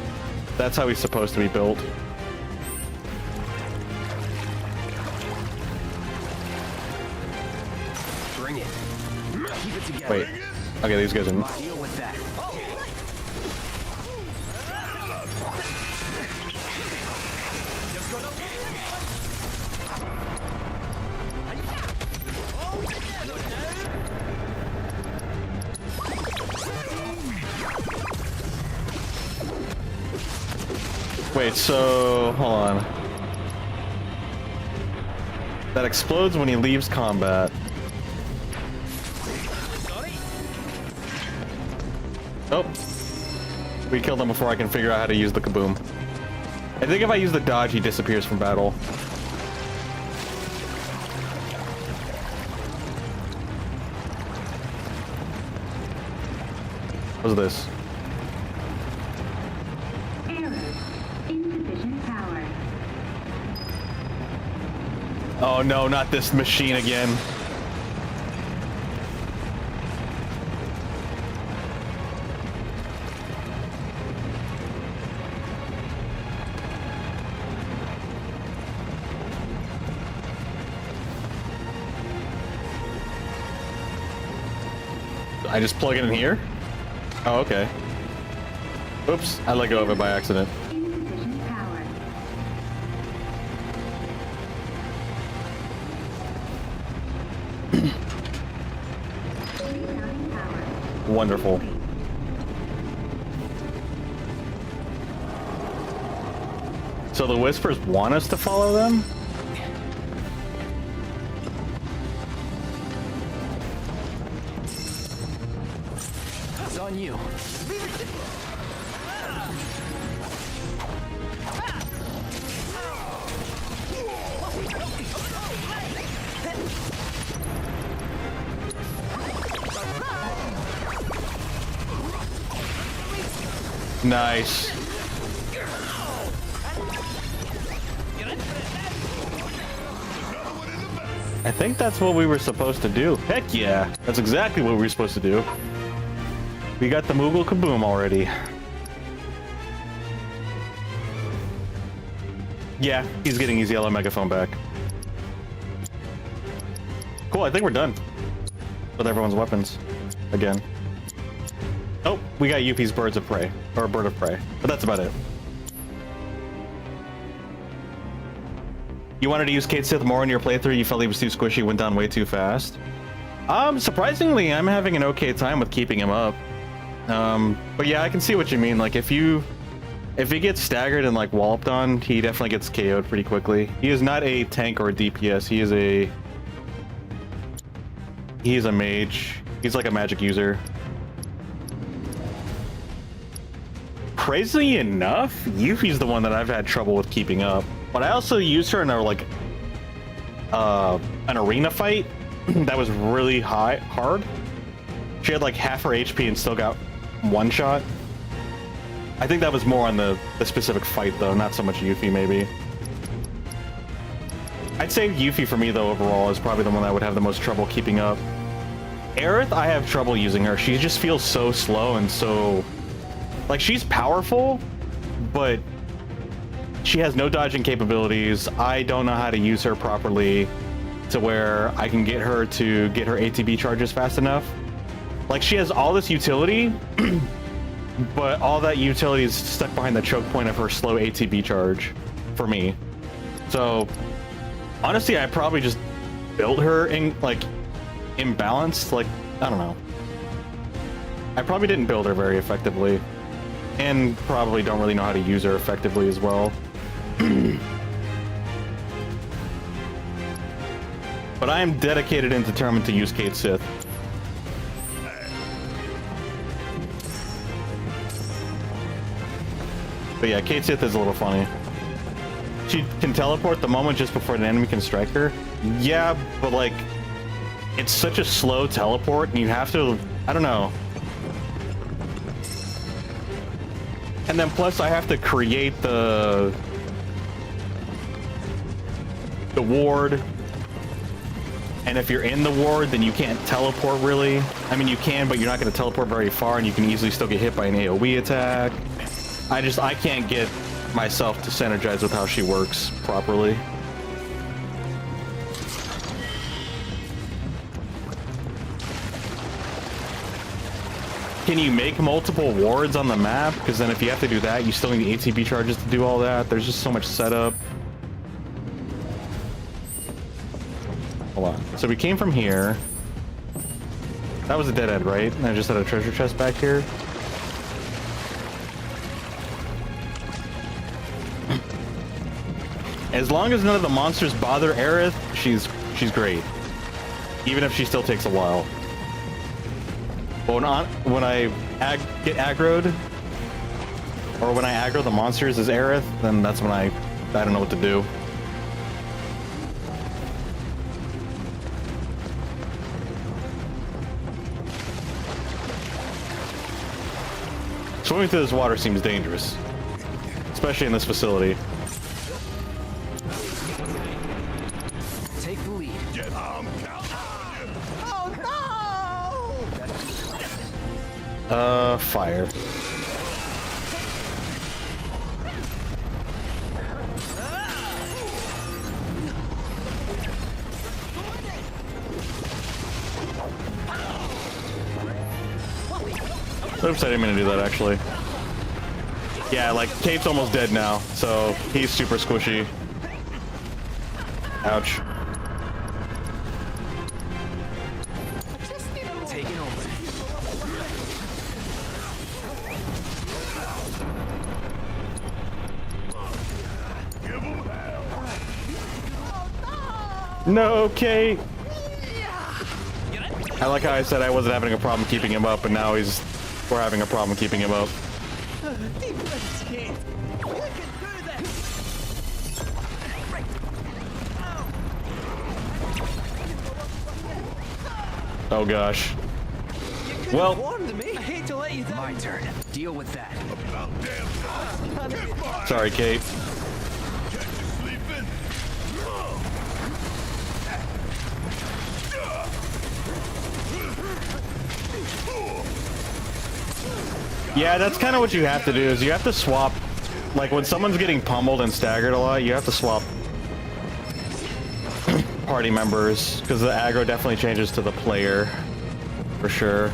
That's how he's supposed to be built. Bring it. Keep it together. Wait. Okay, these guys are... Deal with that. Wait, so... Hold on. That explodes when he leaves combat. Oh. We killed him before I can figure out how to use the kaboom. I think if I use the dodge, he disappears from battle. What's this? Oh no, not this machine again. I just plug it in here? Oh, okay. Oops, I let go of it by accident. Wonderful. So the Whispers want us to follow them? It's on you. Nice. I think that's what we were supposed to do. Heck yeah, that's exactly what we were supposed to do. We got the Moogle Kaboom already. Yeah, he's getting his yellow megaphone back. Cool, I think we're done with everyone's weapons again. Oh, we got Yuffie's birds of prey, or bird of prey, but that's about it. You wanted to use Cait Sith more in your playthrough, you felt he was too squishy, went down way too fast. Surprisingly, I'm having an okay time with keeping him up. But yeah, I can see what you mean. Like, if he gets staggered and like walloped on, he definitely gets KO'd pretty quickly. He is not a tank or a DPS. He is a mage. He's like a magic user. Crazily enough, Yuffie's the one that I've had trouble with keeping up. But I also used her in a like an arena fight that was really hard. She had like half her HP and still got one shot. I think that was more on the specific fight though, not so much Yuffie maybe. I'd say Yuffie for me though overall is probably the one that would have the most trouble keeping up. Aerith, I have trouble using her. She just feels so slow and so... Like, she's powerful, but she has no dodging capabilities. I don't know how to use her properly to where I can get her to get her ATB charges fast enough. Like, she has all this utility, but all that utility is stuck behind the choke point of her slow ATB charge for me. So, honestly, I probably just built her in, like, imbalanced. Like, I don't know. I probably didn't build her very effectively. And probably don't really know how to use her effectively as well. But I am dedicated and determined to use Cait Sith. But yeah, Cait Sith is a little funny. She can teleport the moment just before an enemy can strike her. Yeah, but like, it's such a slow teleport and you have to, I don't know. And then plus I have to create the ward. And if you're in the ward, then you can't teleport really. I mean, you can, but you're not going to teleport very far and you can easily still get hit by an AoE attack. I can't get myself to synergize with how she works properly. Can you make multiple wards on the map? Because then if you have to do that, you still need ATB charges to do all that. There's just so much setup. Hold on. So we came from here. That was a dead end, right? And I just had a treasure chest back here. As long as none of the monsters bother Aerith, she's great. Even if she still takes a while. But when I get aggroed, or when I aggro the monsters as Aerith, then that's when I don't know what to do. Swimming through this water seems dangerous, especially in this facility. Take the lead. Fire. Oops, I didn't mean to do that actually. Yeah, like, Cait's almost dead now, so he's super squishy. Ouch. Taking over. No, Cait! I like how I said I wasn't having a problem keeping him up, and now we're having a problem keeping him up. Oh gosh. Well, I hate to let you down. My turn. Deal with that. sorry, Cait. Yeah, that's kind of what you have to do, is you have to swap Like when someone's getting pummeled and staggered a lot, you have to swap party members because the aggro definitely changes to the player for sure.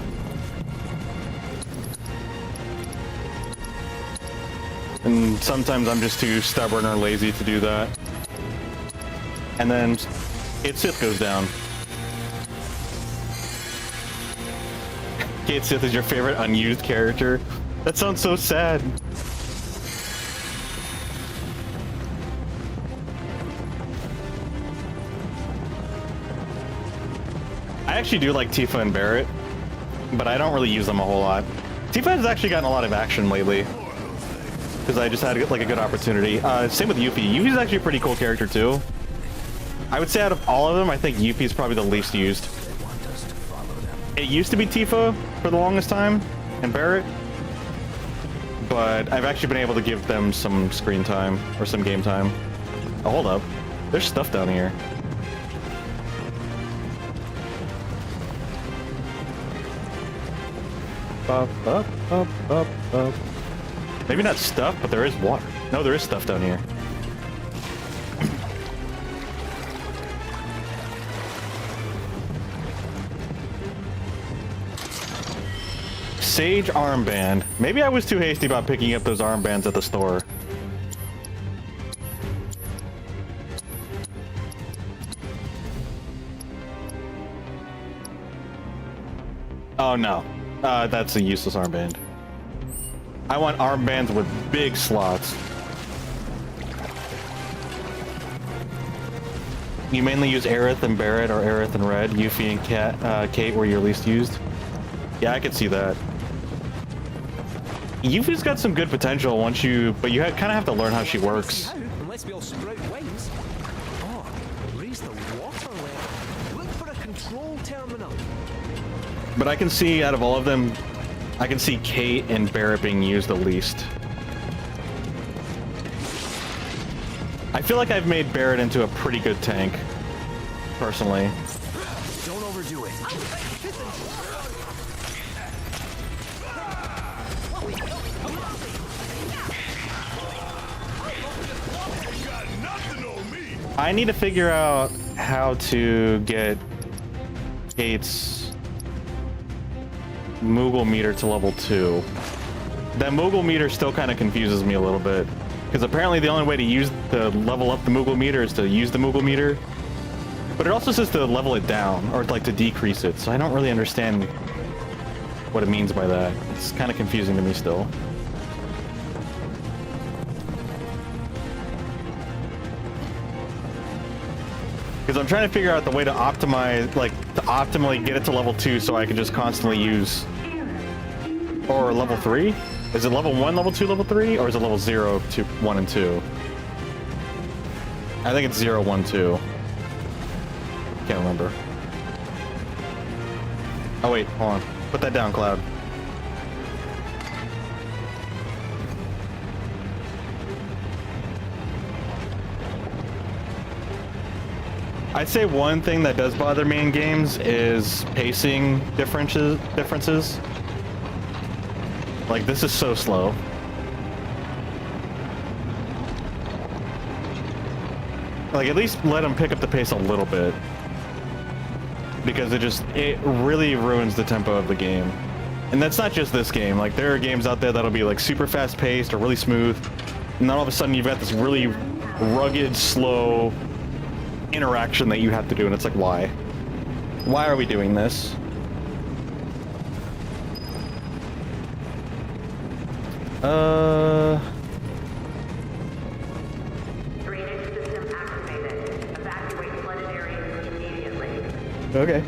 And sometimes I'm just too stubborn or lazy to do that. And then Kate Sith goes down. Kate Sith is your favorite unused character? That sounds so sad. I actually do like Tifa and Barrett, but I don't really use them a whole lot. Tifa has actually gotten a lot of action lately, because I just had like a good opportunity. Same with Yuffie. Yuffie's actually a pretty cool character too. I would say out of all of them, I think Yuffie's probably the least used. It used to be Tifa for the longest time, and Barrett, but I've actually been able to give them some screen time, or some game time. Oh, hold up. There's stuff down here. Up, up, up, up, up. Maybe not stuff, but there is water. No, there is stuff down here. Sage armband. Maybe I was too hasty about picking up those armbands at the store. Oh no. That's a useless armband. I want armbands with big slots. You mainly use Aerith and Barrett or Aerith and Red. Yuffie and Kate were your least used. Yeah, I could see that. Yuffie's got some good potential once you, but you kind of have to learn how she works. Unless we all sprout wings. Oh, raise the water level. Look for a control terminal. But I can see out of all of them, I can see Kate and Barrett being used the least. I feel like I've made Barrett into a pretty good tank, personally. Don't overdo it. I need to figure out how to get Kate's Moogle meter to level 2. That Moogle meter still kind of confuses me a little bit, because apparently the only way to level up the Moogle meter is to use the Moogle meter, but it also says to level it down, or like to decrease it, so I don't really understand what it means by that. It's kind of confusing to me still. Because I'm trying to figure out the way to optimize, like, to optimally get it to level 2 so I can just constantly use... Or level 3? Is it level 1, level 2, level 3? Or is it level 0, 2, 1, and 2? I think it's 0, 1, 2. Can't remember. Oh wait, hold on. Put that down, Cloud. I'd say one thing that does bother me in games is pacing differences. Like, this is so slow. Like, at least let them pick up the pace a little bit. Because it really ruins the tempo of the game. And that's not just this game. Like, there are games out there that'll be like super fast paced or really smooth. And then all of a sudden you've got this really rugged, slow interaction that you have to do, and it's like, why? Why are we doing this? Drainage system activated. Evacuate flooded areas immediately. Okay.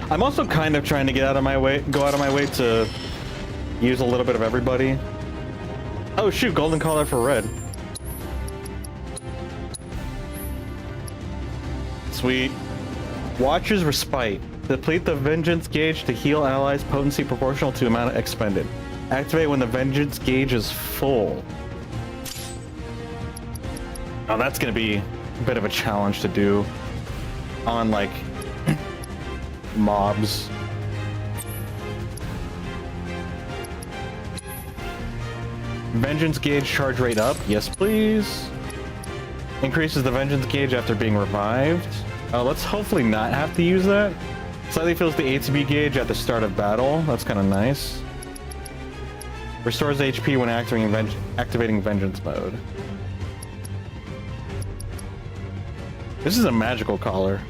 I'm also kind of trying to go out of my way to use a little bit of everybody. Oh shoot, golden collar for Red. Sweet. Watcher's Respite. Deplete the vengeance gauge to heal allies potency proportional to amount expended. Activate when the vengeance gauge is full. Oh, that's gonna be a bit of a challenge to do on like mobs. Vengeance gauge charge rate up. Yes, please. Increases the vengeance gauge after being revived. Let's hopefully not have to use that. Slightly fills the ATB gauge at the start of battle. That's kind of nice. Restores HP when activating vengeance mode. This is a magical collar.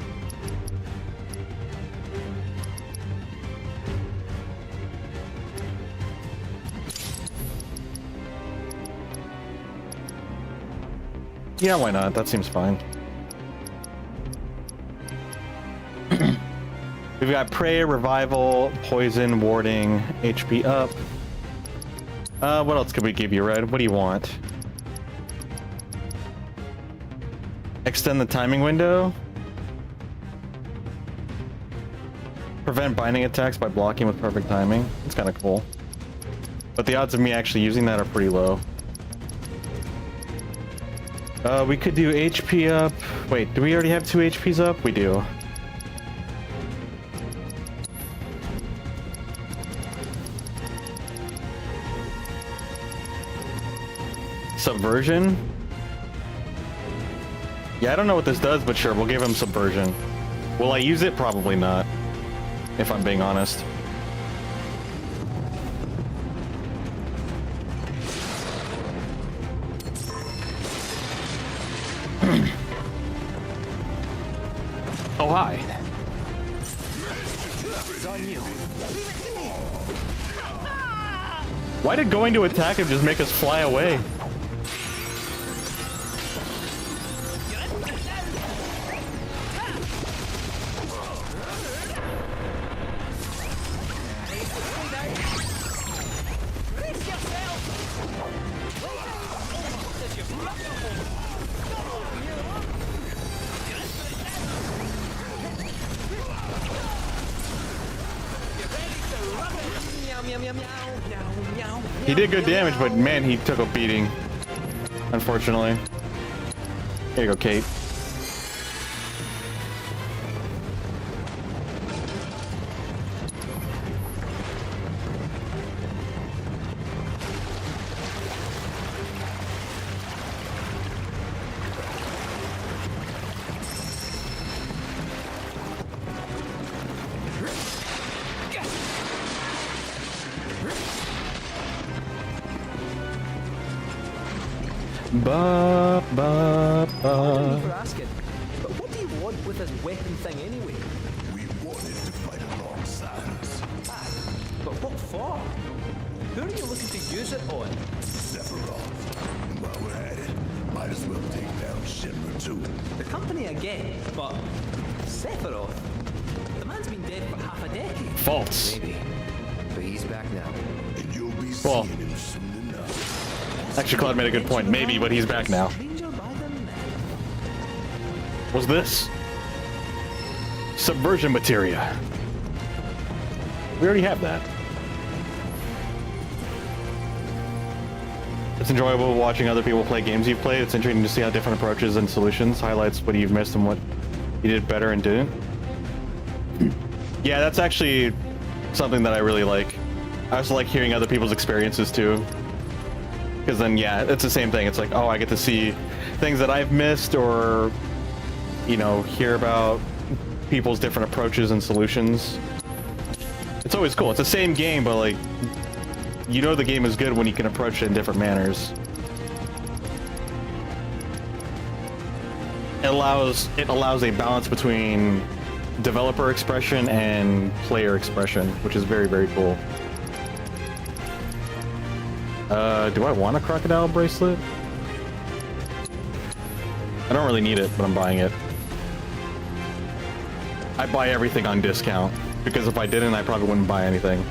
Yeah, why not? That seems fine. We've got Prey, Revival, Poison, Warding, HP up. What else could we give you, Red? What do you want? Extend the timing window. Prevent binding attacks by blocking with perfect timing. It's kind of cool. But the odds of me actually using that are pretty low. We could do HP up. Wait, do we already have 2 HPs up? We do. Subversion? Yeah, I don't know what this does, but sure, we'll give him Subversion. Will I use it? Probably not, if I'm being honest. Oh, hi. Why did going to attack him just make us fly away? He did good damage, but man, he took a beating. Unfortunately. Here you go, Kate. Ba ba Pardon me for ba. asking, but what do you want with this weapon thing anyway? We wanted to fight alongside us. Ah, but what for? Who are you looking to use it on? Sephiroth. And while we're at it, might as well take down Shinra too. The company again, but Sephiroth? The man's been dead for half a decade. False. Maybe. But he's back now. And you'll be Well, seeing him soon enough. actually, Claude made a good point. Maybe, but he's back now. What's this? Subversion materia. We already have that. It's enjoyable watching other people play games you've played. It's interesting to see how different approaches and solutions highlights what you've missed and what you did better and didn't. Yeah, that's actually something that I really like. I also like hearing other people's experiences too. Because then, yeah, it's the same thing. It's like, oh, I get to see things that I've missed or, you know, hear about people's different approaches and solutions. It's always cool. It's the same game, but like, you know the game is good when you can approach it in different manners. It allows a balance between developer expression and player expression, which is very, very cool. Do I want a crocodile bracelet? I don't really need it, but I'm buying it. I buy everything on discount, because if I didn't, I probably wouldn't buy anything.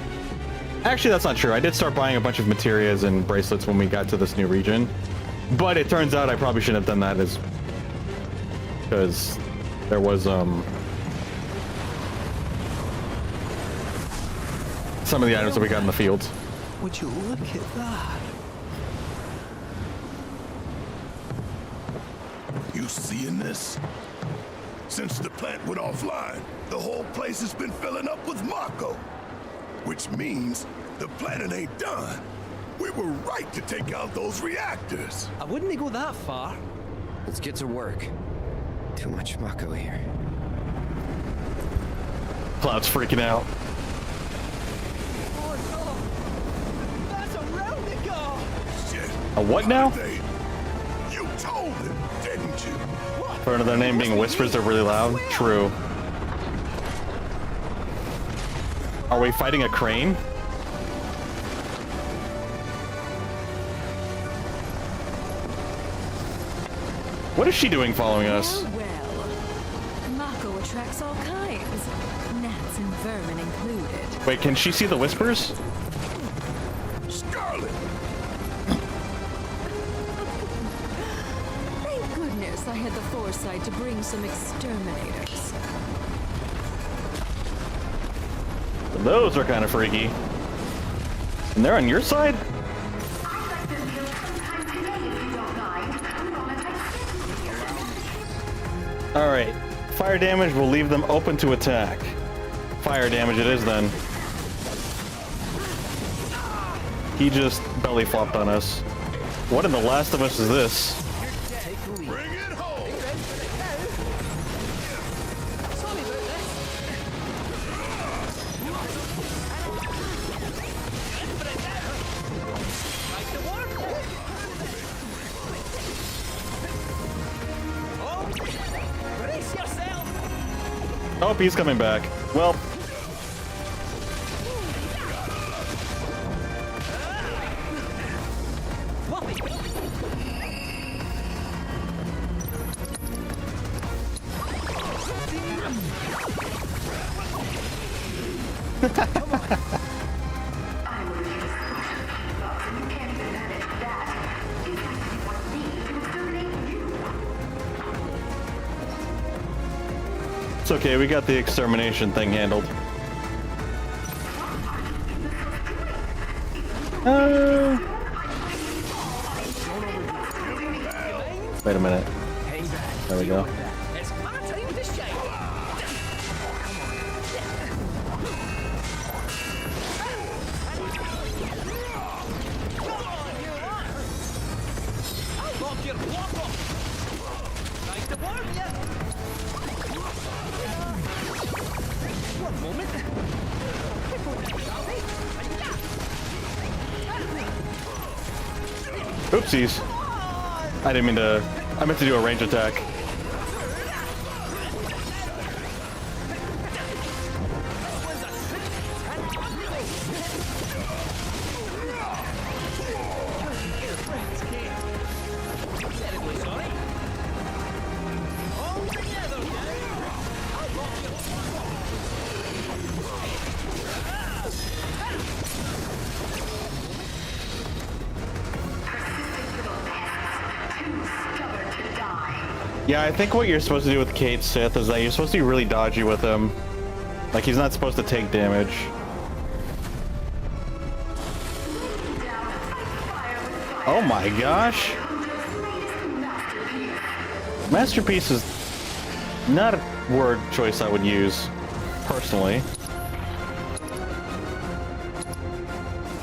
Actually, that's not true. I did start buying a bunch of materias and bracelets when we got to this new region, but it turns out I probably shouldn't have done that, because there was some of the items that we got in the fields. Would you look at that? You seeing this? Since the plant went offline, the whole place has been filling up with Mako. Which means the planet ain't done. We were right to take out those reactors. I wouldn't go that far. Let's get to work. Too much Mako here. Cloud's freaking out. Oh no! That's a Ravnica! Shit. A what now? You told him, didn't you? For another name being whispers, they're really loud. True. Are we fighting a crane? What is she doing following us? Well, Mako attracts all kinds, gnats and vermin included. Wait, can she see the whispers? Scarlet! Thank goodness I had the foresight to bring some exterminators. Those are kind of freaky. And they're on your side? Alright. Fire damage will leave them open to attack. Fire damage it is then. He just belly flopped on us. What in the Last of Us is this? Bring it home! Sorry about this. Oh, brace yourself! Oh, he's coming back. Well, it's okay, we got the extermination thing handled. Wait a minute. There we go. It's my time to shine. I'll lock your block off. Nice to warn ya. One moment. Oopsies. I didn't mean to. I meant to do a range attack. Yeah, I think what you're supposed to do with Cait Sith is that you're supposed to be really dodgy with him. Like, he's not supposed to take damage. Oh my gosh! Masterpiece is not a word choice I would use, personally.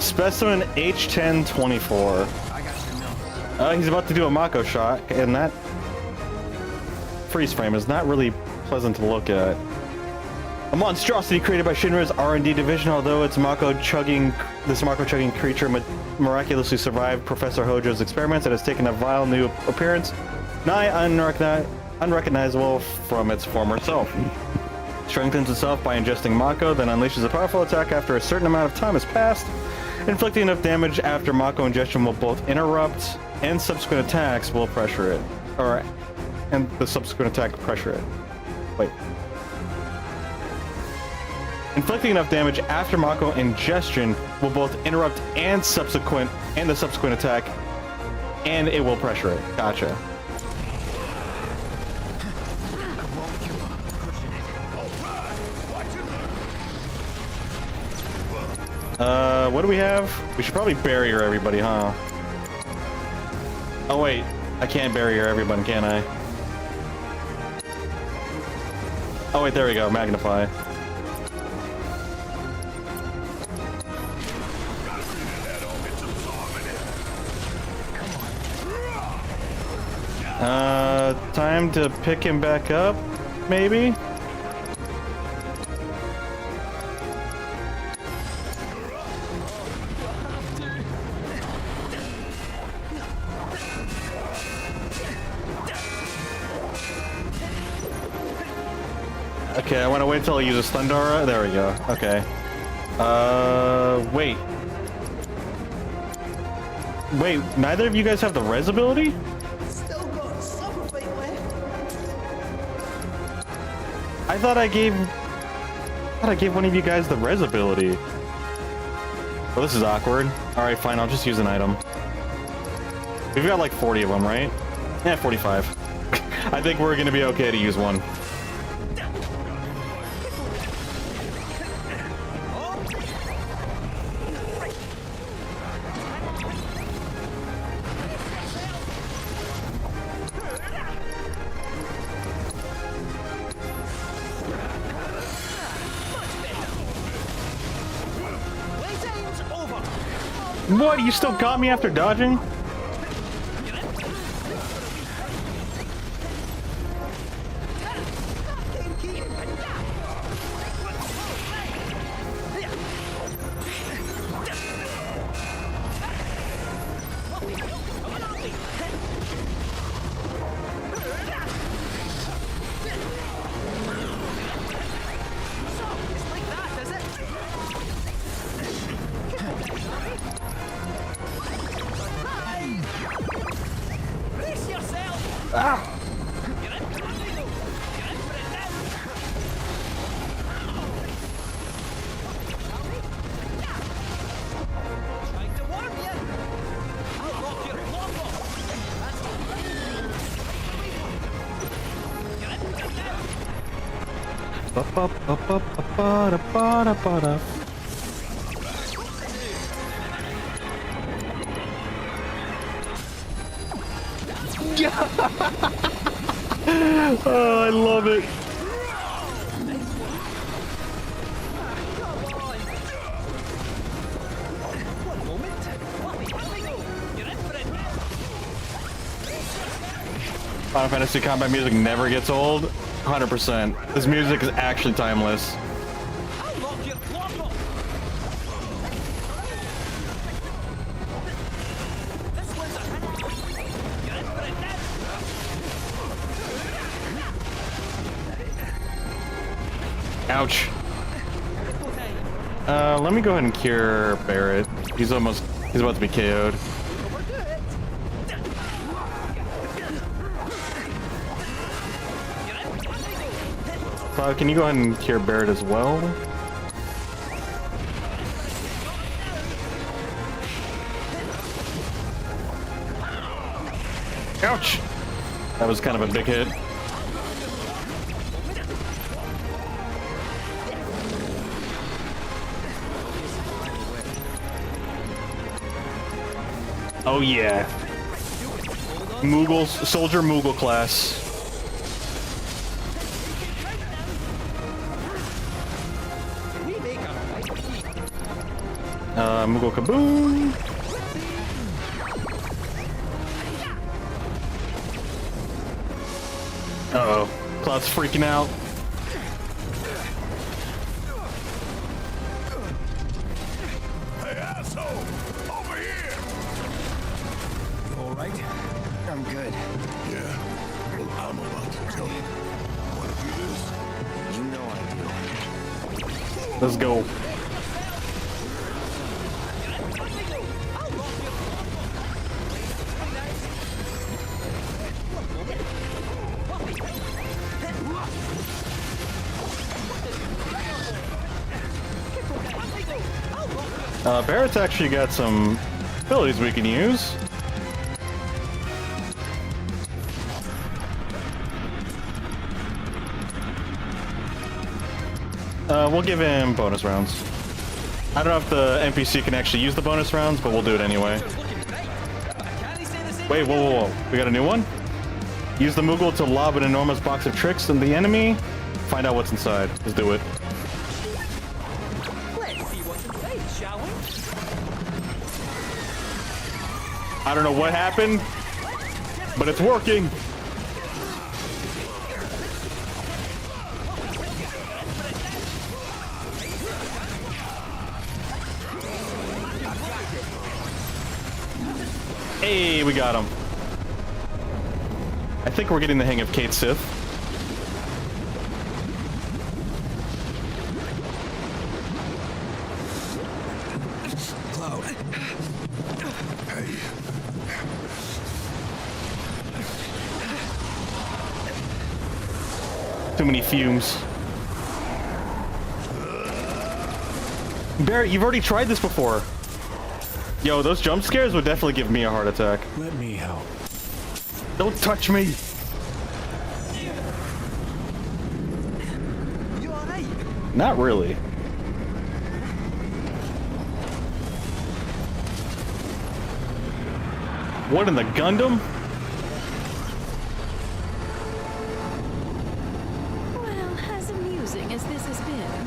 Specimen H1024. He's about to do a Mako shot, and that freeze frame is not really pleasant to look at. A monstrosity created by Shinra's R&D division, although this Mako chugging creature miraculously survived Professor Hojo's experiments, it has taken a vile new appearance, nigh unrecognizable from its former self. Strengthens itself by ingesting Mako, then unleashes a powerful attack after a certain amount of time has passed. Inflicting enough damage after Mako ingestion will both interrupt and subsequent attacks will pressure it. And the subsequent attack pressure it. Wait. Inflicting enough damage after Mako ingestion will both interrupt and the subsequent attack, and it will pressure it. Gotcha. what do we have? We should probably barrier everybody, huh? Oh wait, I can't barrier everyone, can I? Oh wait, there we go, magnify. Time to pick him back up, maybe? Okay, I want to wait till I use a Stundara. There we go. Okay. Wait. Wait, neither of you guys have the res ability? Still got some fight left. I thought I gave one of you guys the res ability. Well, this is awkward. Alright, fine, I'll just use an item. We've got like 40 of them, right? Yeah, 45. I think we're gonna be okay to use one. What? You still got me after dodging? Oh, I love it. Final Fantasy combat music never gets old. 100%. This music is actually timeless. Ouch. Let me go ahead and cure Barrett. He's about to be KO'd. Can you go ahead and cure Barrett as well? Ouch! That was kind of a big hit. Oh yeah. Moogle, Soldier Moogle class. Moogle Kaboom! Uh-oh. Cloud's freaking out. Hey, asshole! Over here! All right, I'm good. Yeah, well, I'm about to tell you. Want to do this? You know I do. Let's go. Barrett's actually got some abilities we can use. We'll give him bonus rounds. I don't know if the NPC can actually use the bonus rounds, but we'll do it anyway. Wait, whoa. We got a new one? Use the Moogle to lob an enormous box of tricks at the enemy. Find out what's inside. Let's do it. Let's see what's inside, shall we? I don't know what happened, but it's working. Hey, we got him. I think we're getting the hang of Kate Sith. Cloud. Hey. Too many fumes. Barrett, you've already tried this before. Yo, those jump scares would definitely give me a heart attack. Let me help. Don't touch me. You alright? Not really. What in the Gundam? Well, as amusing as this has been,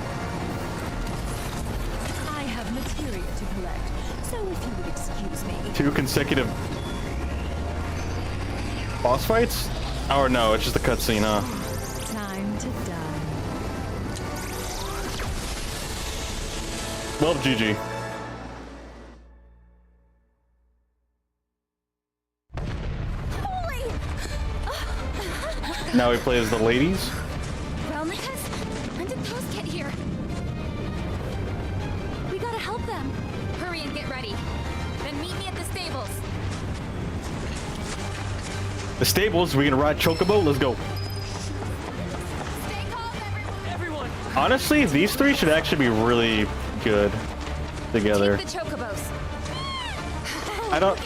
I have materia to collect, so if you would excuse me. 2 consecutive boss fights? Oh no, it's just a cutscene, huh? Time to die. Well, GG. Now he plays the ladies. Well, Nicholas, when did those get here? We gotta help them. Hurry and get ready. Then meet me at the stables. The stables, we can ride Chocobo, let's go. Stay calm, everyone. Honestly, these 3 should actually be really good together. Keep the chocobos. I don't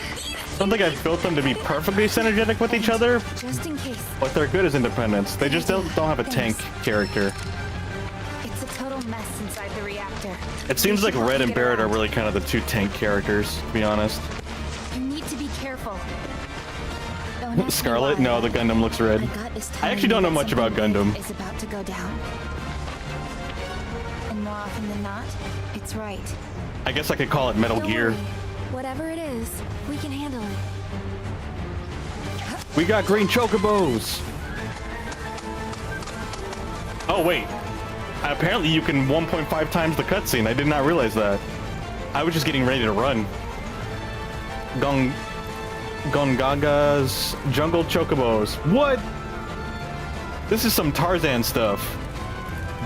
think I've built them to be perfectly synergetic with each other, Just in case. but they're good as independents. They just don't have a tank character. It's a total mess inside the reactor. It seems like Red and Barrett are really kind of the 2 tank characters, to be honest. You need to be careful. Don't ask me Scarlet? why. No, the Gundam looks red. My gut is I telling actually me don't know that much about something Gundam. big is about to go down. And more often than not, it's right. I guess I could call it Metal Don't Gear. worry. Whatever it is, we can handle it. We got green chocobos! Oh, wait. Apparently you can 1.5 times the cutscene. I did not realize that. I was just getting ready to run. Gongaga's jungle chocobos. What? This is some Tarzan stuff.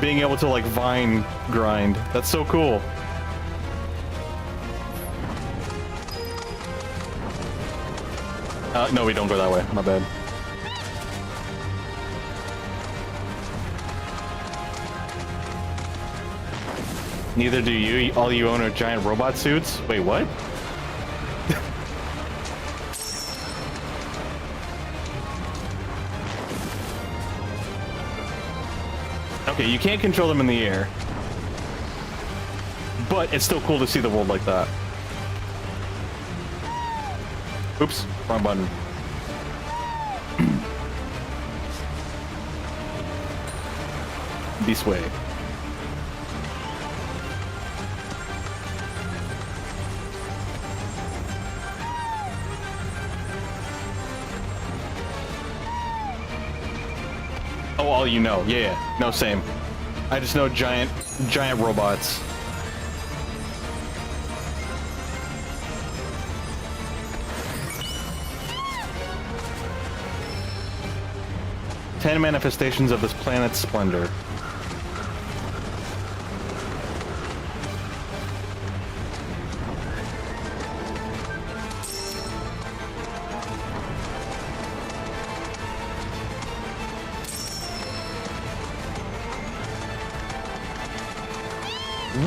Being able to, like, vine grind. That's so cool. No, we don't go that way. My bad. Neither do you. All you own are giant robot suits. Wait, what? Okay, you can't control them in the air. But it's still cool to see the world like that. Oops, wrong button. This way. Oh, all you know. Yeah, no, same. I just know giant robots. Ten manifestations of this planet's splendor.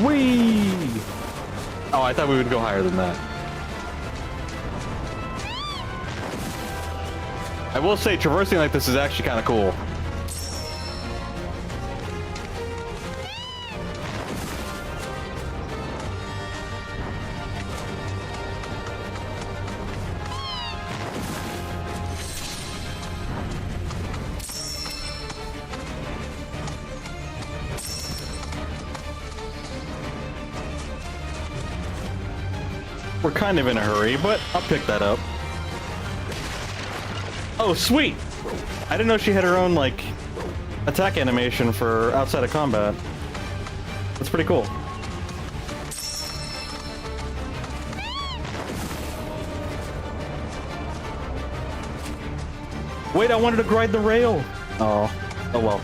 Whee! Oh, I thought we would go higher than that. I will say, traversing like this is actually kind of cool. We're kind of in a hurry, but I'll pick that up. Oh, sweet! I didn't know she had her own, like, attack animation for outside of combat. That's pretty cool. Wait, I wanted to ride the rail! Oh. Oh well.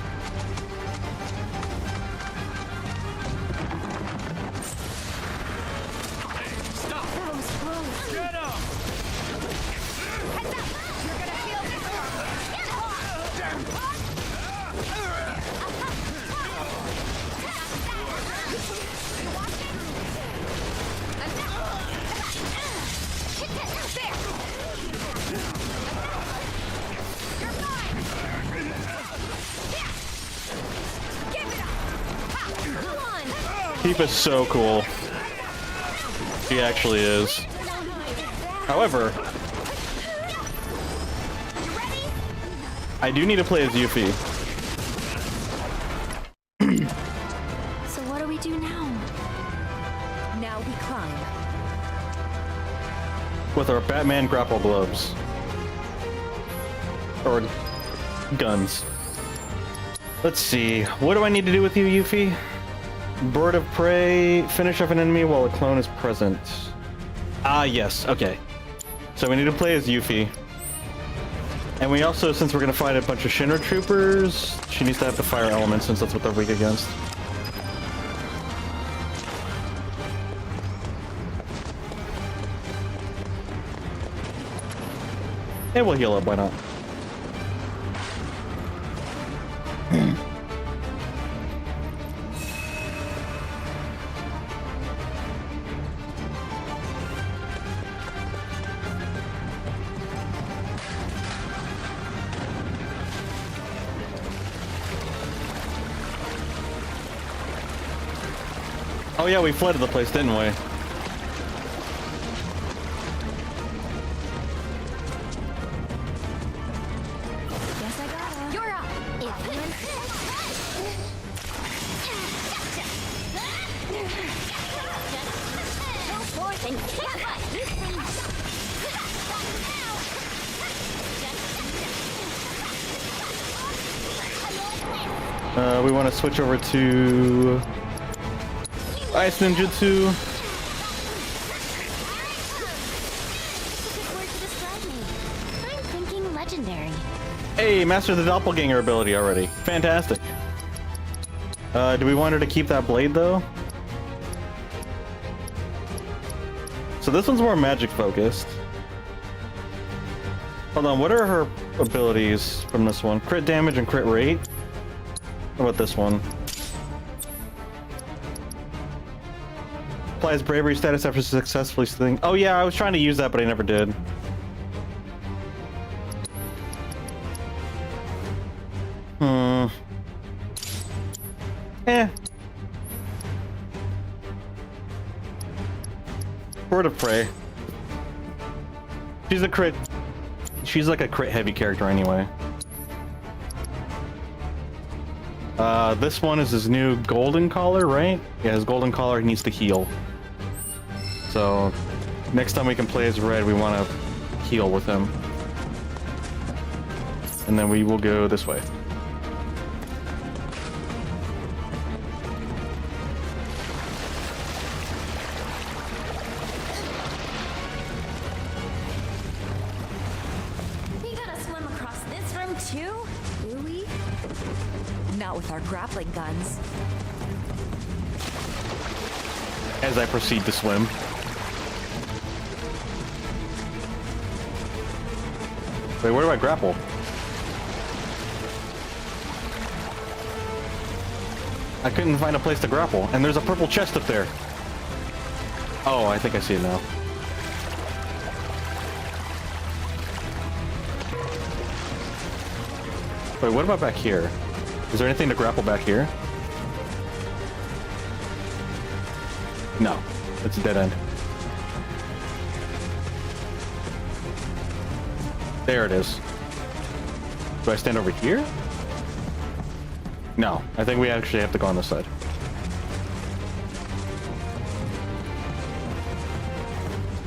Tifa's so cool. She actually is. However, I do need to play as Yuffie. So what do we do now? Now we climb. With our Batman grapple gloves. Or guns. Let's see. What do I need to do with you, Yuffie? Bird of prey, finish off an enemy while a clone is present. Ah, yes, okay. So we need to play as Yuffie. And we also, since we're gonna fight a bunch of Shinra troopers, she needs to have the fire element since that's what they're weak against. And we'll heal up, why not? Oh yeah, we flooded the place, didn't we? Guess I got her. You're up. If you insist. Go forth and kick butt. We want to switch over to Ice Ninjutsu. I'm thinking legendary. Hey, master the doppelganger ability already. Fantastic. Do we want her to keep that blade though? So this one's more magic focused. Hold on, what are her abilities from this one? Crit damage and crit rate? How about this one? Applies bravery status after successfully sling. Oh yeah, I was trying to use that, but I never did. Bird of prey. She's a crit. She's like a crit heavy character anyway. This one is his new golden collar, right? Yeah, his golden collar, he needs to heal. So, next time we can play as Red, we want to heal with him. And then we will go this way. We gotta swim across this room too, do we? Not with our grappling guns. As I proceed to swim. Wait, where do I grapple? I couldn't find a place to grapple, and there's a purple chest up there. Oh, I think I see it now. Wait, what about back here? Is there anything to grapple back here? No, it's a dead end. There it is. Do I stand over here? No, I think we actually have to go on this side.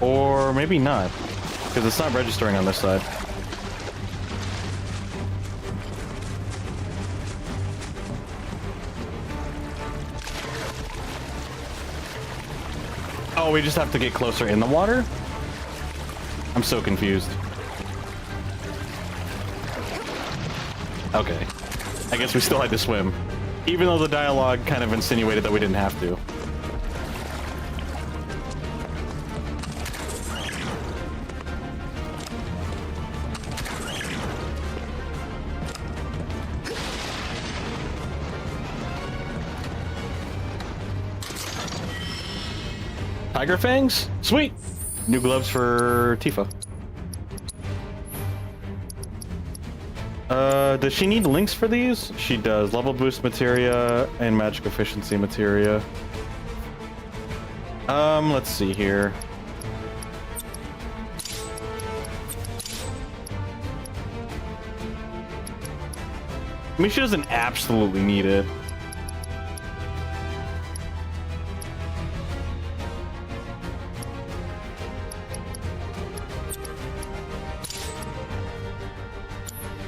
Or maybe not, because it's not registering on this side. Oh, we just have to get closer in the water? I'm so confused. Okay. I guess we still had to swim. Even though the dialogue kind of insinuated that we didn't have to. Tiger fangs? Sweet! New gloves for Tifa. Does she need links for these? She does. Level boost materia and magic efficiency materia. Let's see here. I mean, she doesn't absolutely need it.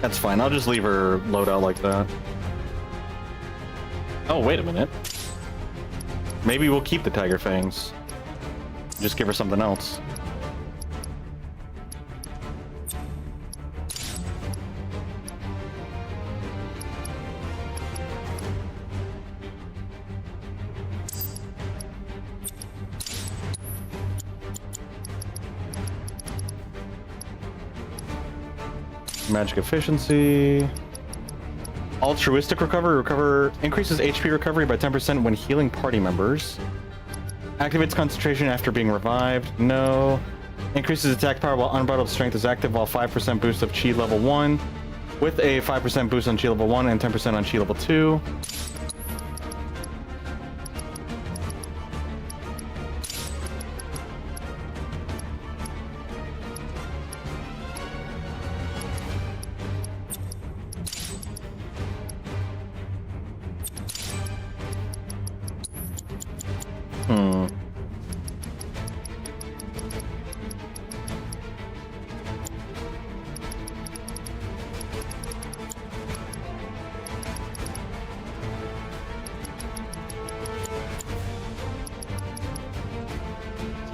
That's fine. I'll just leave her loadout like that. Oh, wait a minute. Maybe we'll keep the tiger fangs. Just give her something else. Magic efficiency. Altruistic recover increases HP recovery by 10% when healing party members. Activates concentration after being revived. No. Increases attack power while unbridled strength is active, while 5% boost of chi level 1 with a 5% boost on chi level 1 and 10% on chi level 2.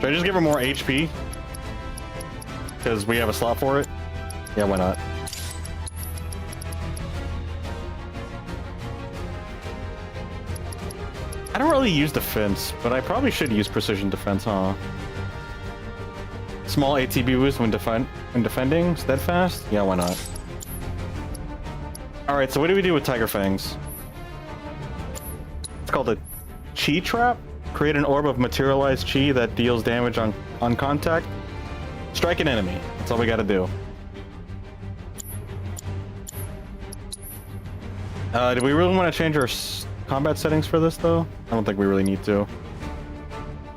Should I just give her more HP? Because we have a slot for it? Yeah, why not? I don't really use defense, but I probably should use precision defense, huh? Small ATB boost when defending? Steadfast? Yeah, why not? Alright, so what do we do with Tiger Fangs? It's called a Chi Trap. Create an orb of materialized chi that deals damage on contact. Strike an enemy. That's all we gotta do. Do we really want to change our combat settings for this, though? I don't think we really need to.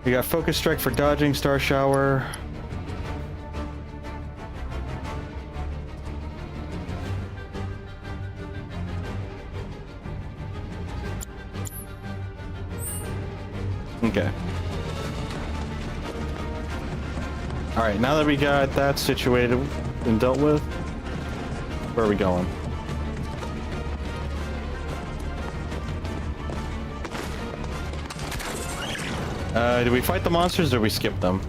We got Focus Strike for dodging, Star Shower. Okay. Alright, now that we got that situated and dealt with, where are we going? Do we fight the monsters or do we skip them?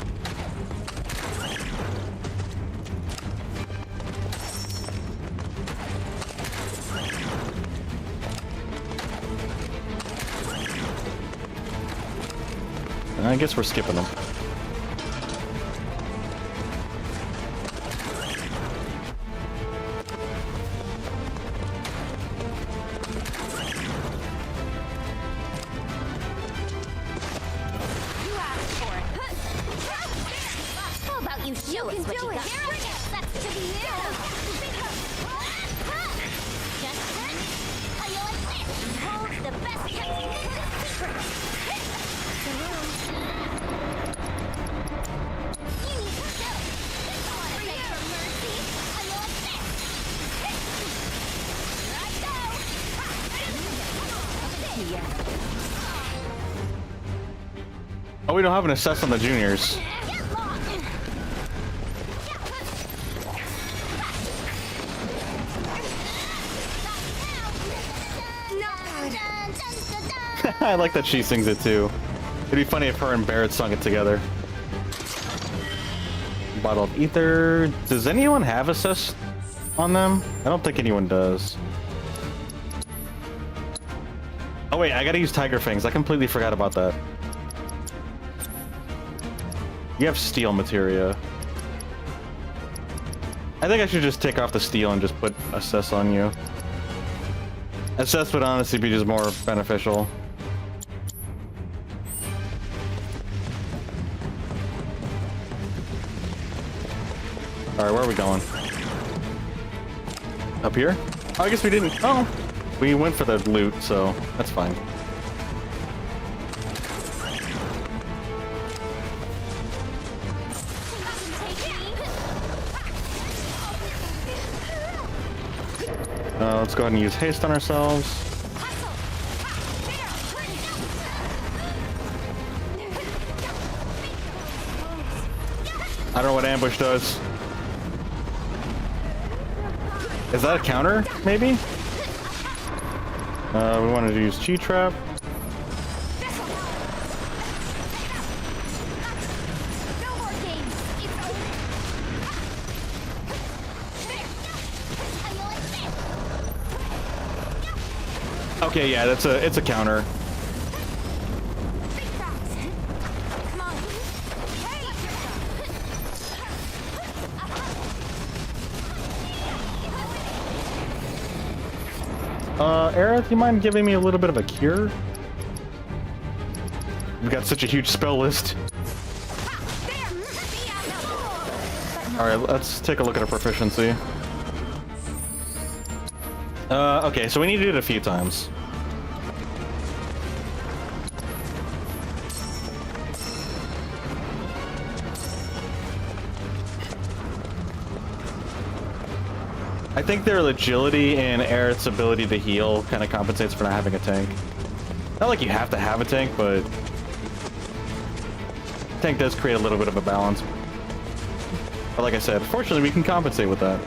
I guess we're skipping them. How about you show us what you got? That's to be you. Just then, how you like this? Holds the best kept secret. Oh, we don't have an assess on the juniors. side. I like that she sings it too. It'd be funny if her and Barrett sung it together. Bottle of ether. Does anyone have assist on them? I don't think anyone does. Oh wait, I gotta use Tiger Fangs. I completely forgot about that. You have steel materia. I think I should just take off the steel and just put assess on you. Assess would honestly be just more beneficial. Alright, where are we going? Up here? Oh, I guess we didn't. Oh, we went for the loot, so that's fine. Let's go ahead and use haste on ourselves. I don't know what ambush does. Is that a counter, maybe? We wanted to use Chi Trap. Okay, yeah, it's a counter. Aerith, you mind giving me a little bit of a cure? We've got such a huge spell list. Alright, let's take a look at our proficiency. Okay, so we need to do it a few times. I think their agility and Aerith's ability to heal kind of compensates for not having a tank. Not like you have to have a tank, but tank does create a little bit of a balance. But like I said, fortunately we can compensate with that.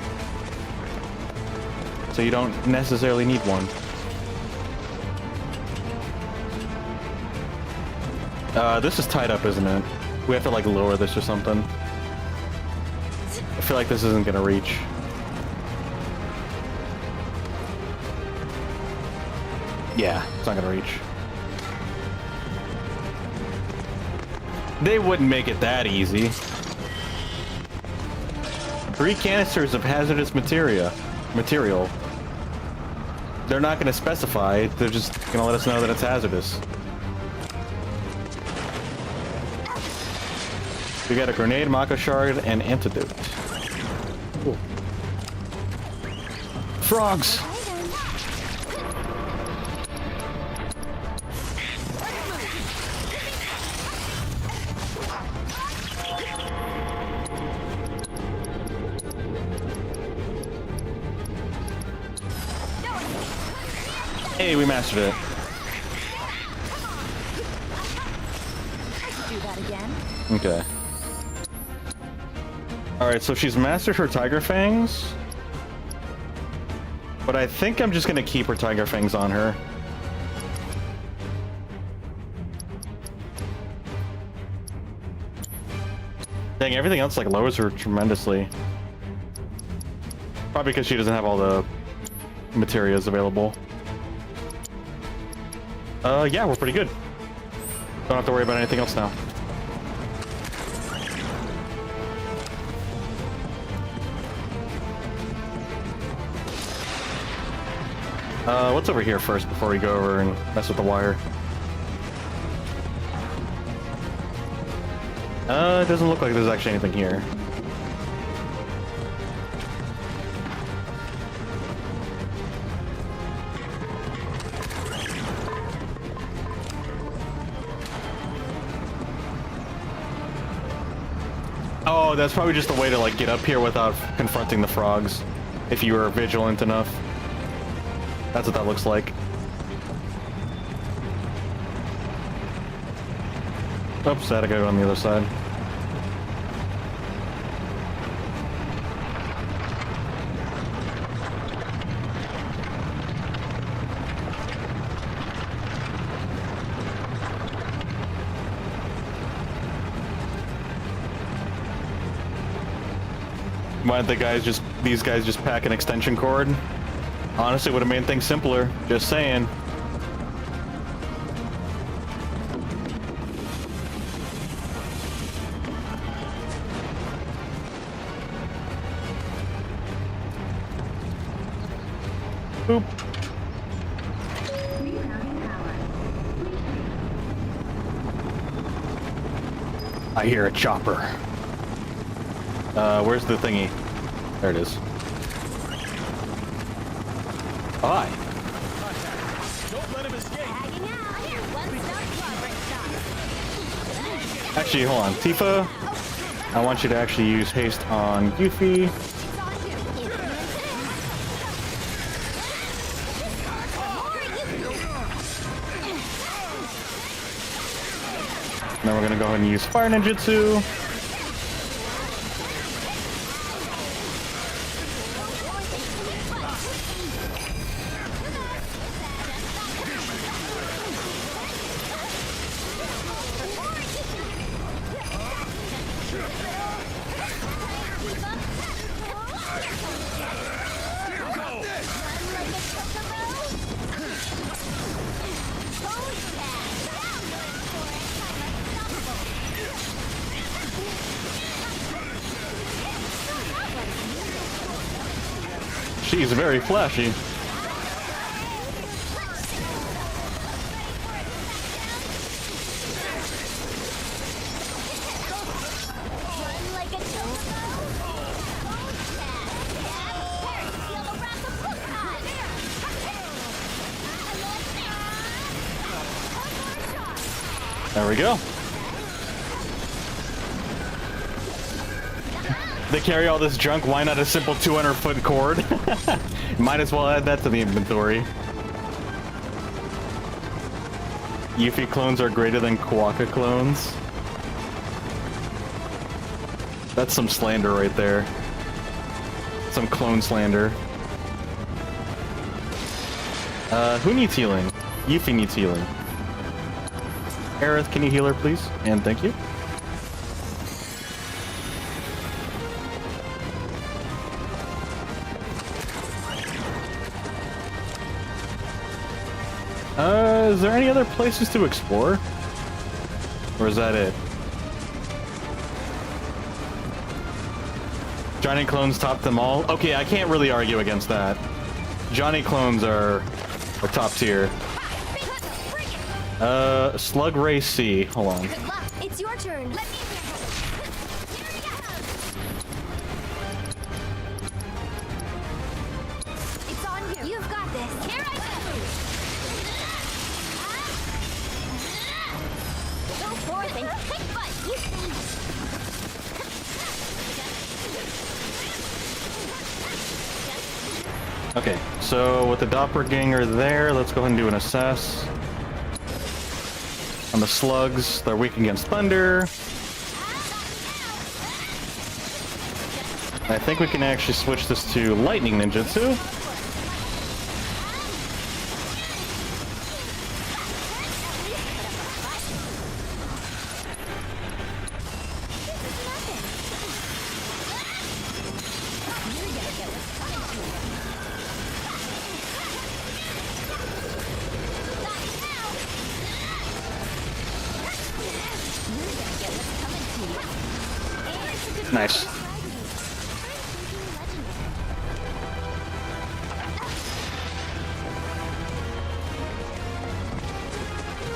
So you don't necessarily need one. This is tied up, isn't it? We have to like lower this or something. I feel like this isn't gonna reach. Yeah, it's not gonna reach. They wouldn't make it that easy. 3 canisters of hazardous material. They're not gonna specify, they're just gonna let us know that it's hazardous. We got a grenade, Mako Shard, and antidote. Cool. Frogs! Hey, we mastered it. Do that again. Okay. Alright, so she's mastered her Tiger Fangs. But I think I'm just gonna keep her Tiger Fangs on her. Dang, everything else like lowers her tremendously. Probably because she doesn't have all the materials available. Yeah, we're pretty good. Don't have to worry about anything else now. What's over here first before we go over and mess with the wire? It doesn't look like there's actually anything here. Oh, that's probably just a way to like get up here without confronting the frogs, if you were vigilant enough. That's what that looks like. Oops, I had to go on the other side. Why don't these guys just pack an extension cord? Honestly, would have made things simpler. Just saying. Boop. I hear a chopper. Where's the thingy? There it is. Oh, hi. Don't let him escape. Actually, hold on. Tifa, I want you to actually use haste on Yuffie. Then we're gonna go ahead and use fire ninjutsu. She's very flashy. There we go. They carry all this junk, why not a simple 200-foot cord? Might as well add that to the inventory. Yuffie clones are greater than Quokka clones. That's some slander right there. Some clone slander. Who needs healing? Yuffie needs healing. Aerith, can you heal her, please? And thank you. Is there any other places to explore? Or is that it? Johnny clones top them all? Okay, I can't really argue against that. Johnny clones are top tier. Slug Ray C. Hold on. Good luck. It's your turn. Let me It's on you. You've got this. Here I go. Go forth and kick butt. Okay, so with the doppelganger there, let's go ahead and do an assess. On the slugs, they're weak against thunder. I think we can actually switch this to lightning ninjutsu. Nice.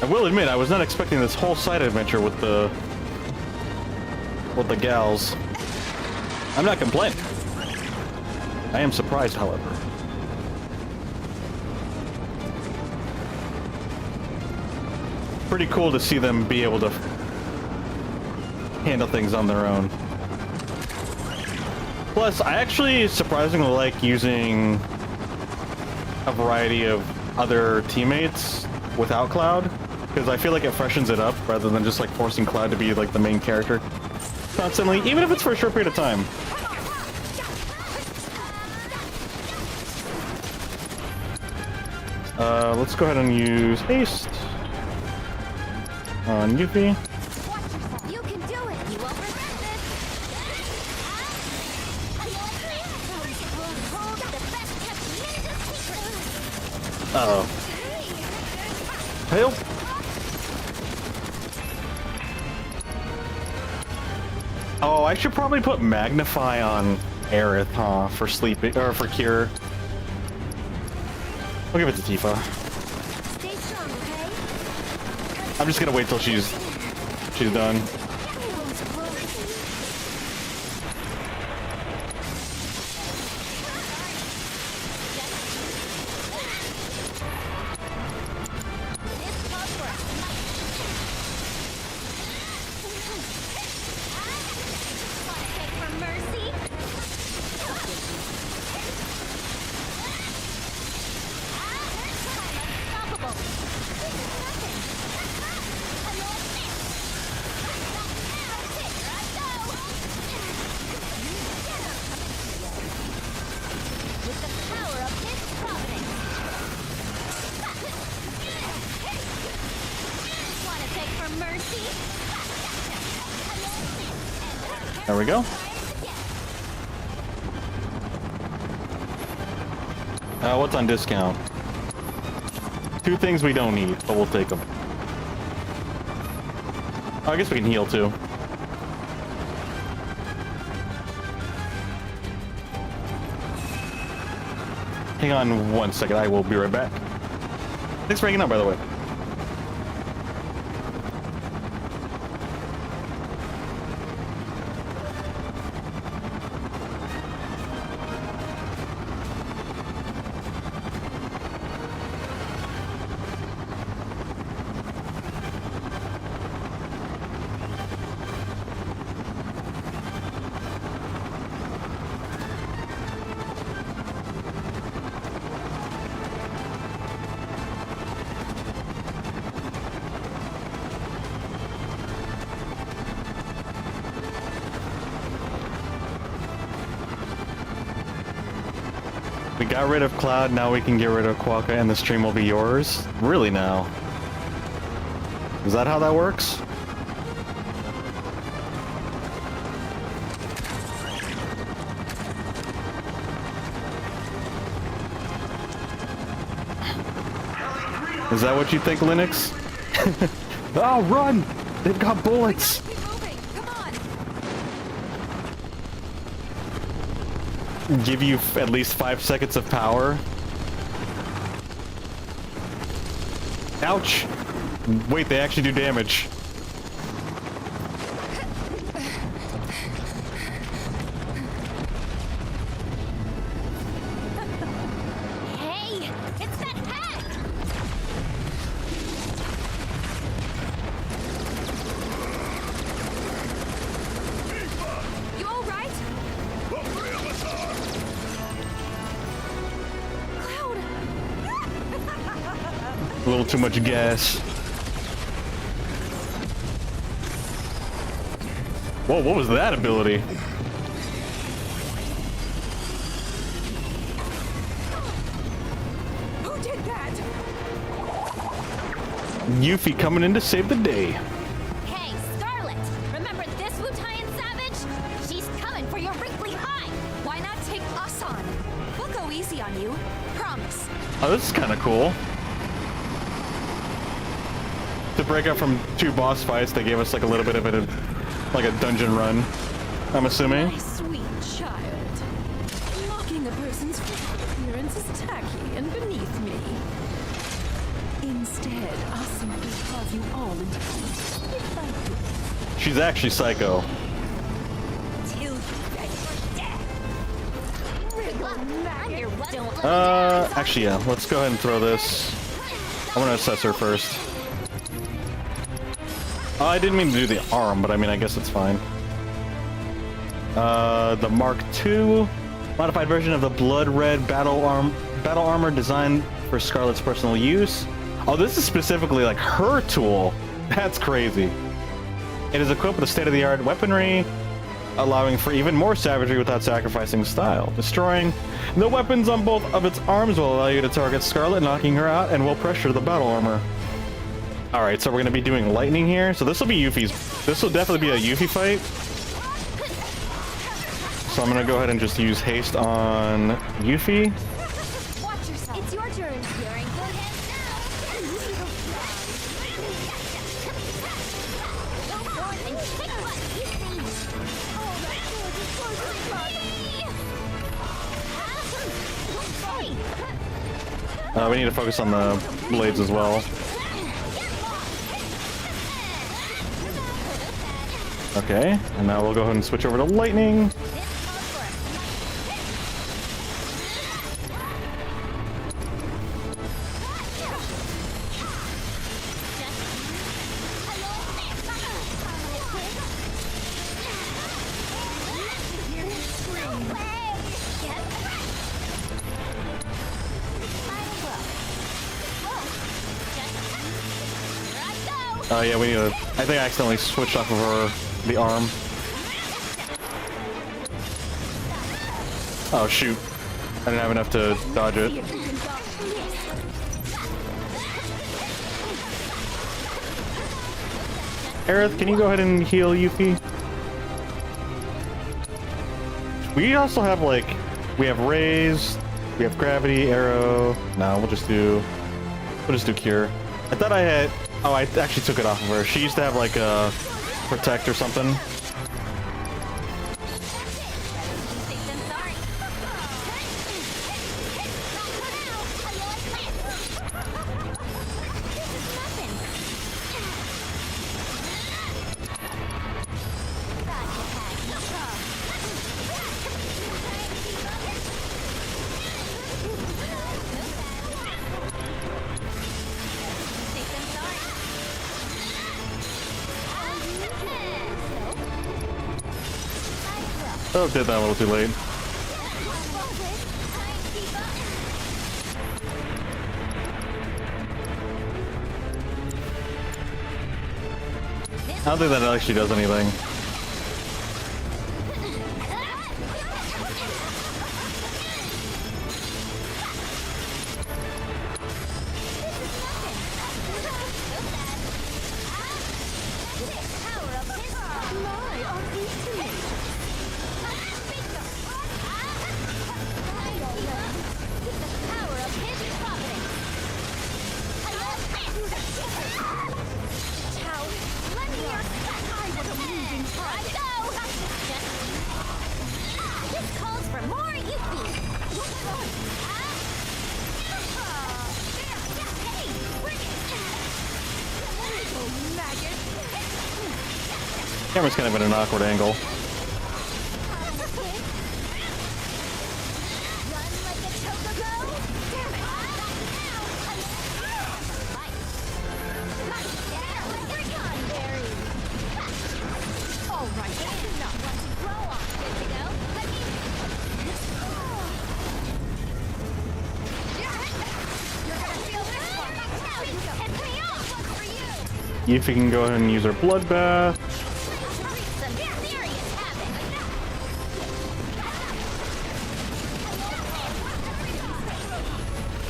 I will admit, I was not expecting this whole side adventure with the gals. I'm not complaining. I am surprised, however. Pretty cool to see them be able to handle things on their own. Plus, I actually surprisingly like using a variety of other teammates without Cloud, because I feel like it freshens it up rather than just like forcing Cloud to be like the main character constantly, even if it's for a short period of time. Let's go ahead and use haste on Yuffie. You can do it. You won't regret this. Uh-oh. Help! Oh, I should probably put Magnify on Aerith, huh? For sleeping, or for Cure. I'll give it to Tifa. Stay strong, okay? I'm just gonna wait till she's done. There we go. What's on discount? 2 things we don't need, but we'll take them. Oh, I guess we can heal too. Hang on 1 second, I will be right back. Thanks for hanging out, by the way. We got rid of Cloud, now we can get rid of Quokka and the stream will be yours? Really now? Is that how that works? Is that what you think, Linux? Oh, run! They've got bullets! Give you at least 5 seconds of power. Ouch! Wait, they actually do damage. Hey, it's that hat! You all right? A little too much gas. Whoa, what was that ability? Who did that? Yuffie coming in to save the day. Hey, Scarlet! Remember this Wutaian savage? She's coming for your wrinkly hide! Why not take us on? We'll go easy on you. Promise. Oh, this is kind of cool. To break up from 2 boss fights, they gave us like a little bit of like a dungeon run, I'm assuming. My sweet child. Mocking a person's physical appearance is tacky and beneath me. Instead, I'll simply carve you all into pieces if I could. She's actually psycho. Till you beg for death. Wriggle maggot. Actually, yeah, let's go ahead and throw this. I want to assess her first. I didn't mean to do the arm, but I mean, I guess it's fine. The Mark II modified version of the blood red battle armor designed for Scarlet's personal use. Oh, this is specifically like her tool. That's crazy. It is equipped with state-of-the-art weaponry, allowing for even more savagery without sacrificing style. Destroying the weapons on both of its arms will allow you to target Scarlet, knocking her out, and will pressure the battle armor. Alright, so we're gonna be doing lightning here. So this will be Yuffie's. This will definitely be a Yuffie fight. So I'm gonna go ahead and just use haste on Yuffie. Watch yourself. It's your turn. You're in good We need to focus on the blades as well. Okay, and now we'll go ahead and switch over to lightning. Yeah, we need to... I think I accidentally switched off of her... the arm. Oh, shoot. I didn't have enough to dodge it. Aerith, can you go ahead and heal Yuffie? We also have, like... we have raise, we have gravity, arrow... No, we'll just do cure. I thought I had... Oh, I actually took it off of her. She used to have like a protect or something. Oh, did that a little too late. I don't think that actually does anything. Camera's kind of in an awkward angle. If you can go ahead and use our bloodbath.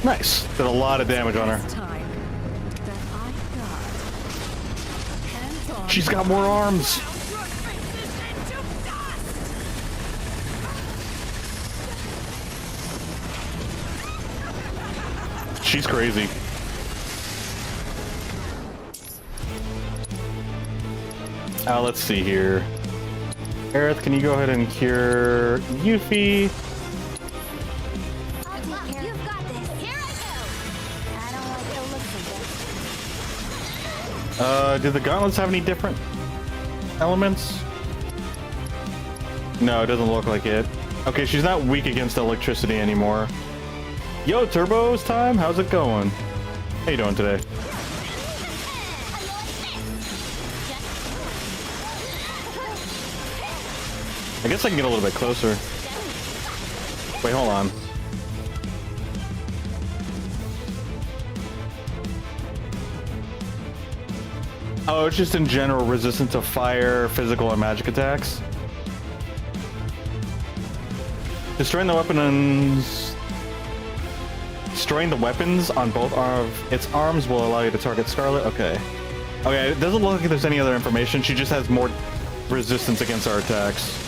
Nice. Did a lot of damage on her. She's got more arms. She's crazy. Let's see here. Aerith, can you go ahead and cure Yuffie? Do the gauntlets have any different elements? No, it doesn't look like it. Okay, she's not weak against electricity anymore. Yo, Turbo's time? How's it going? How you doing today? I guess I can get a little bit closer. Wait, hold on. Oh, it's just in general resistant to fire, physical, and magic attacks. Destroying the weapons on both of its arms will allow you to target Scarlet. Okay. Okay, it doesn't look like there's any other information. She just has more resistance against our attacks.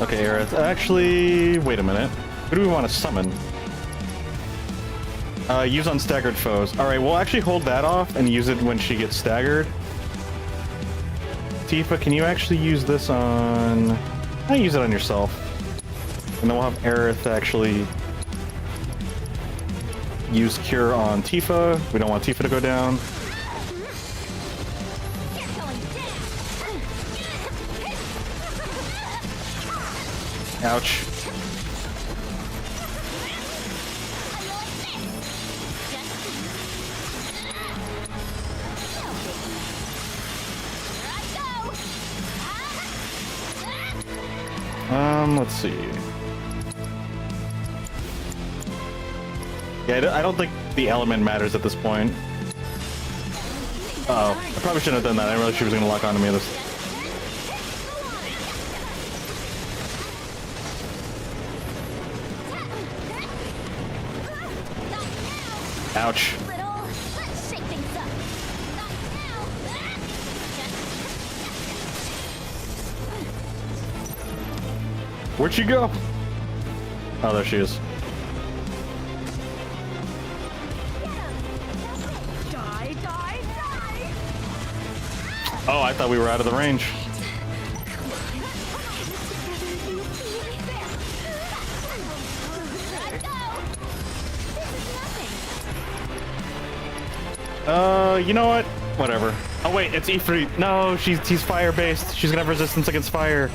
Okay, Aerith. Actually, wait a minute. Who do we want to summon? Use on staggered foes. Alright, we'll actually hold that off and use it when she gets staggered. Tifa, can you actually use this on... I'll use it on yourself. And then we'll have Aerith actually use Cure on Tifa. We don't want Tifa to go down. Ouch. Let's see. Yeah, I don't think the element matters at this point. Uh oh, I probably shouldn't have done that. I didn't realize she was gonna lock onto me this. Ouch. Where'd she go? Oh, there she is. Die, die, die! Oh, I thought we were out of the range. You know what? Whatever. Oh wait, it's Ifrit. No, he's fire based. She's gonna have resistance against fire.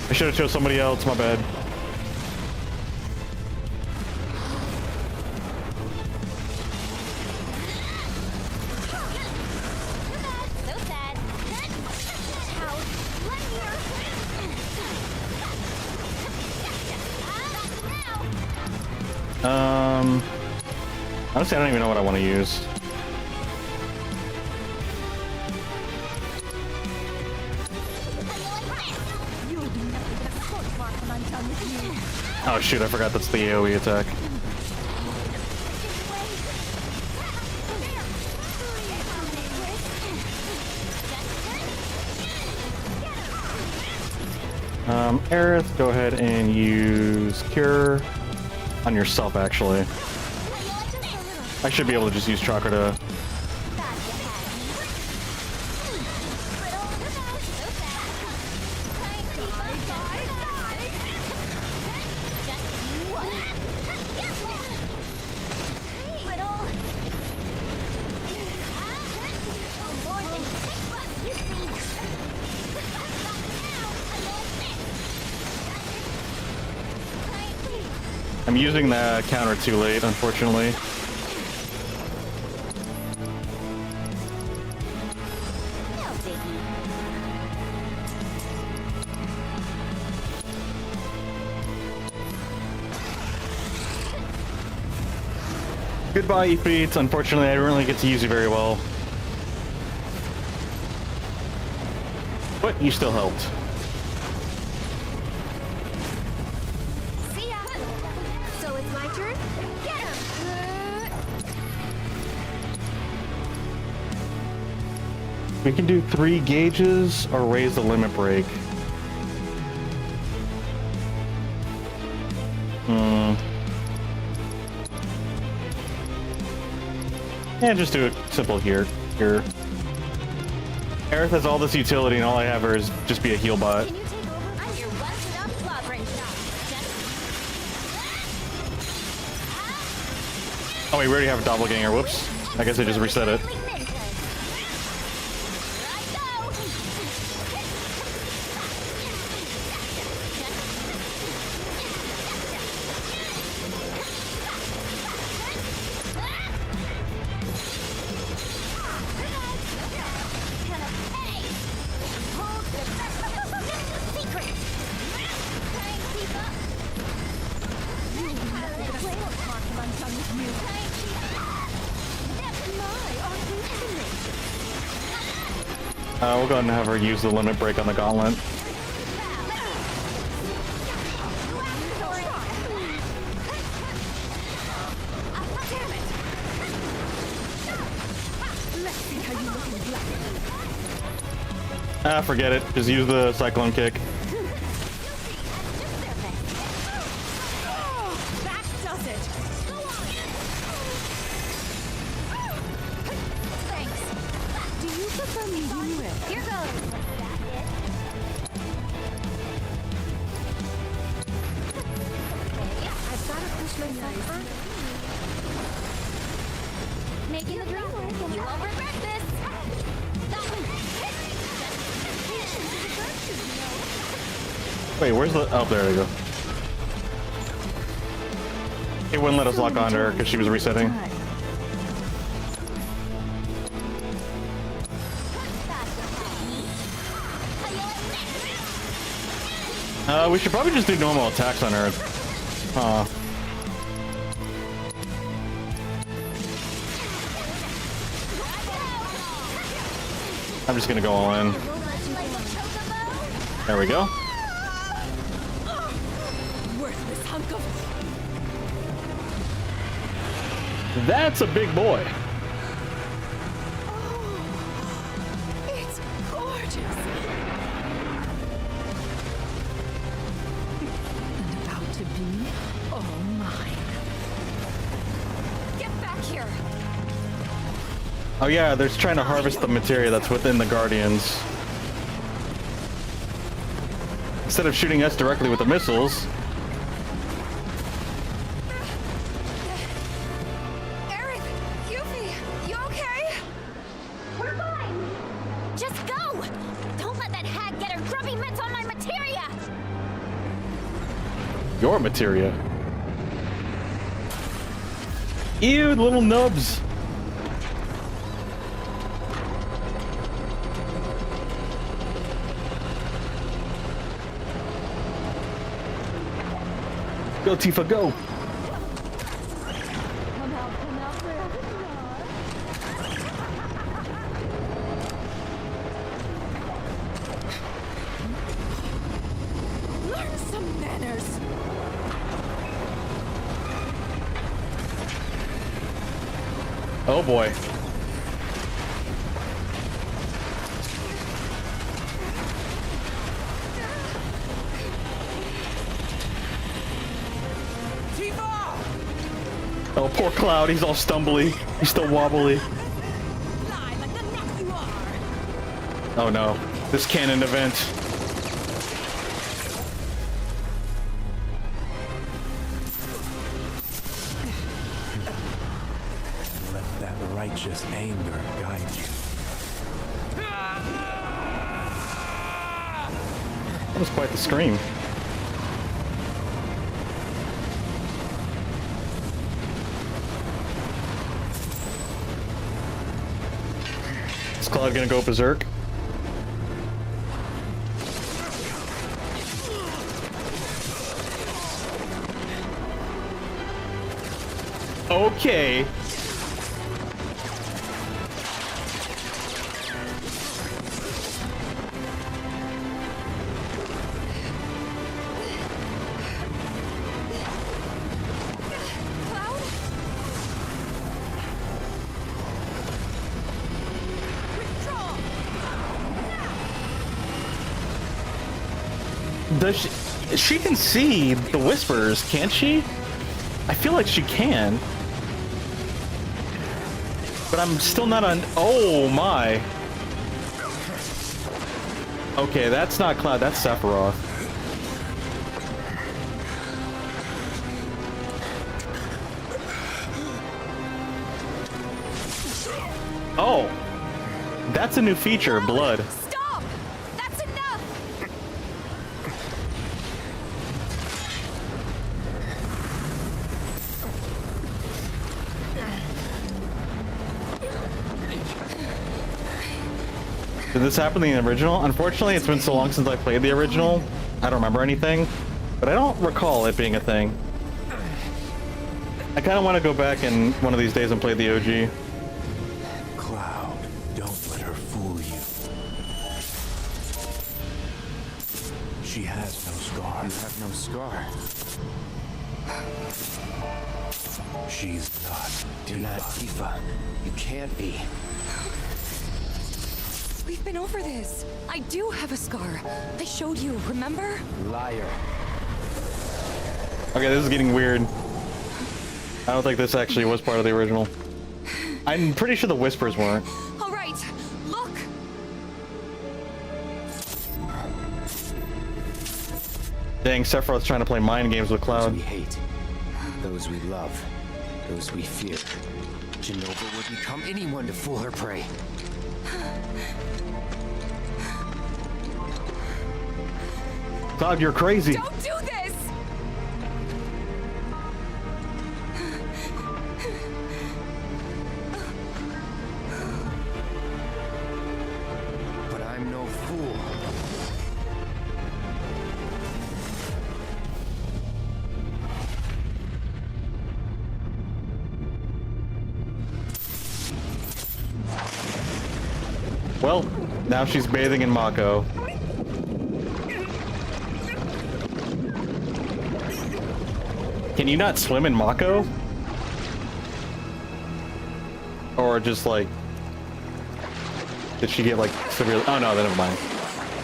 I should have chose somebody else, my bad. Honestly, I don't even know what I want to use. Oh shoot, I forgot that's the AoE attack. Aerith, go ahead and use Cure on yourself, actually. I should be able to just use Chakra to... I'm using the counter too late, unfortunately. Goodbye, Ifrit. Unfortunately, I didn't really get to use you very well. But you still helped. See ya! So it's my turn? Get him! We can do 3 gauges or raise the limit break. Yeah, just do it simple here. Aerith has all this utility, and all I have her is just be a heal bot. Oh wait, we already have a doppelganger. Whoops. I guess I just reset it. We'll go ahead and have her use the limit break on the gauntlet. Ah, forget it. Just use the cyclone kick. Here goes. I've gotta push myself up. Making the dream work. You won't regret this. Wait, where's the... Oh, there we go. It wouldn't let us lock onto her because she was resetting. We should probably just do normal attacks on her. I'm just gonna go all in. There we go. Worthless hunk of... That's a big boy. It's gorgeous. And about to be all mine. Get back here. Oh yeah, they're trying to harvest the materia that's within the Guardians. Instead of shooting us directly with the missiles. Eric, Yuffie, you okay? We're fine. Just go. Don't let that hag get her grubby mitts on my materia. Your materia. Ew, little nubs. Go, Tifa, go! Learn some manners. Oh boy. Oh, poor Cloud, he's all stumbly. He's still wobbly. Oh no, this canon event. Let that righteous anger guide you. That was quite the scream. Is Cloud gonna go berserk? Okay. Does she can see the whispers, can't she? I feel like she can. But I'm still not on... Oh my. Okay, that's not Cloud, that's Sephiroth. Oh. That's a new feature, blood. Stop! That's enough! Did this happen in the original? Unfortunately, it's been so long since I played the original. I don't remember anything, but I don't recall it being a thing. I kind of want to go back in one of these days and play the OG. Cloud, don't let her fool you. She has no scar. You have no scar. She's not. You're not Tifa. You can't be. We've been over this. I do have a scar. I showed you, remember? Liar. Okay, this is getting weird. I don't think this actually was part of the original. I'm pretty sure the whispers weren't. All right, look. Dang, Sephiroth's trying to play mind games with Cloud. Those we hate, those we love, those we fear. Jenova would become anyone to fool her prey. Cloud, you're crazy. Don't do this! But I'm no fool. Well, now she's bathing in Mako. Can you not swim in Mako? Or just like... Did she get like severely... Oh no, then never mind.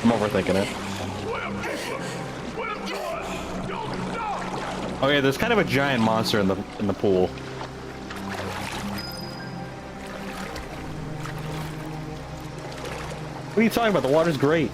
I'm overthinking it. Okay, there's kind of a giant monster in the pool. What are you talking about? The water's great.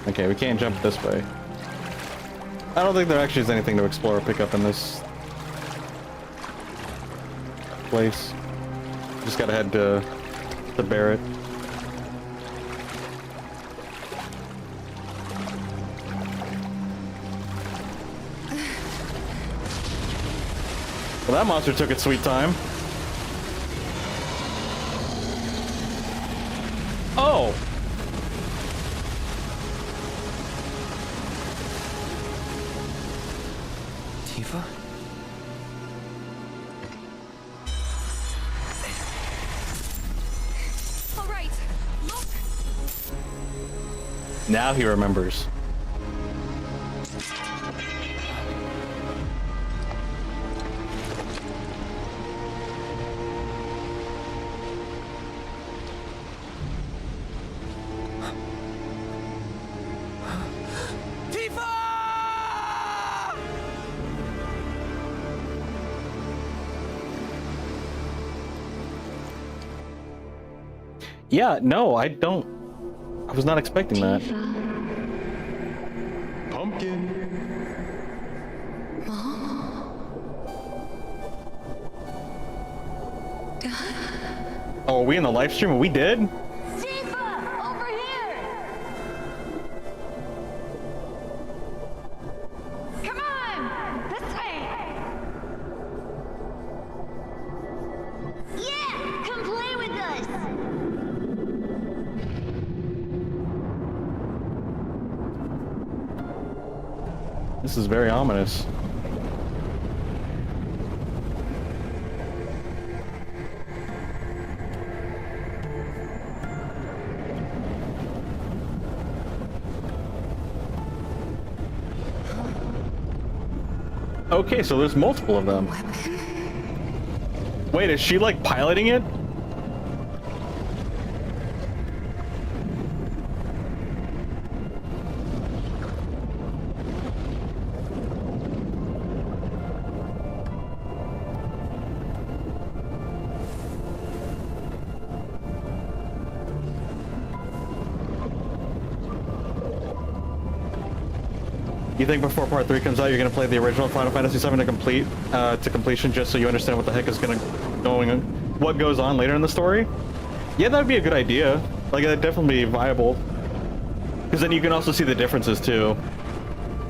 Okay, we can't jump this way. I don't think there actually is anything to explore or pick up in this place. Just gotta head to Barrett. Well, that monster took its sweet time. Oh! Tifa? All right, look. Now he remembers. Yeah, no, I was not expecting that. Pumpkin. Oh, are we in the live stream? We did? Tifa, over here! Come on! This way! Yeah! Come play with us! This is very ominous. Okay, so there's multiple of them. Wait, is she like piloting it? You think before part 3 comes out, you're gonna play the original Final Fantasy VII to completion, just so you understand what the heck is what goes on later in the story? Yeah, that'd be a good idea. Like, that'd definitely be viable. Because then you can also see the differences too.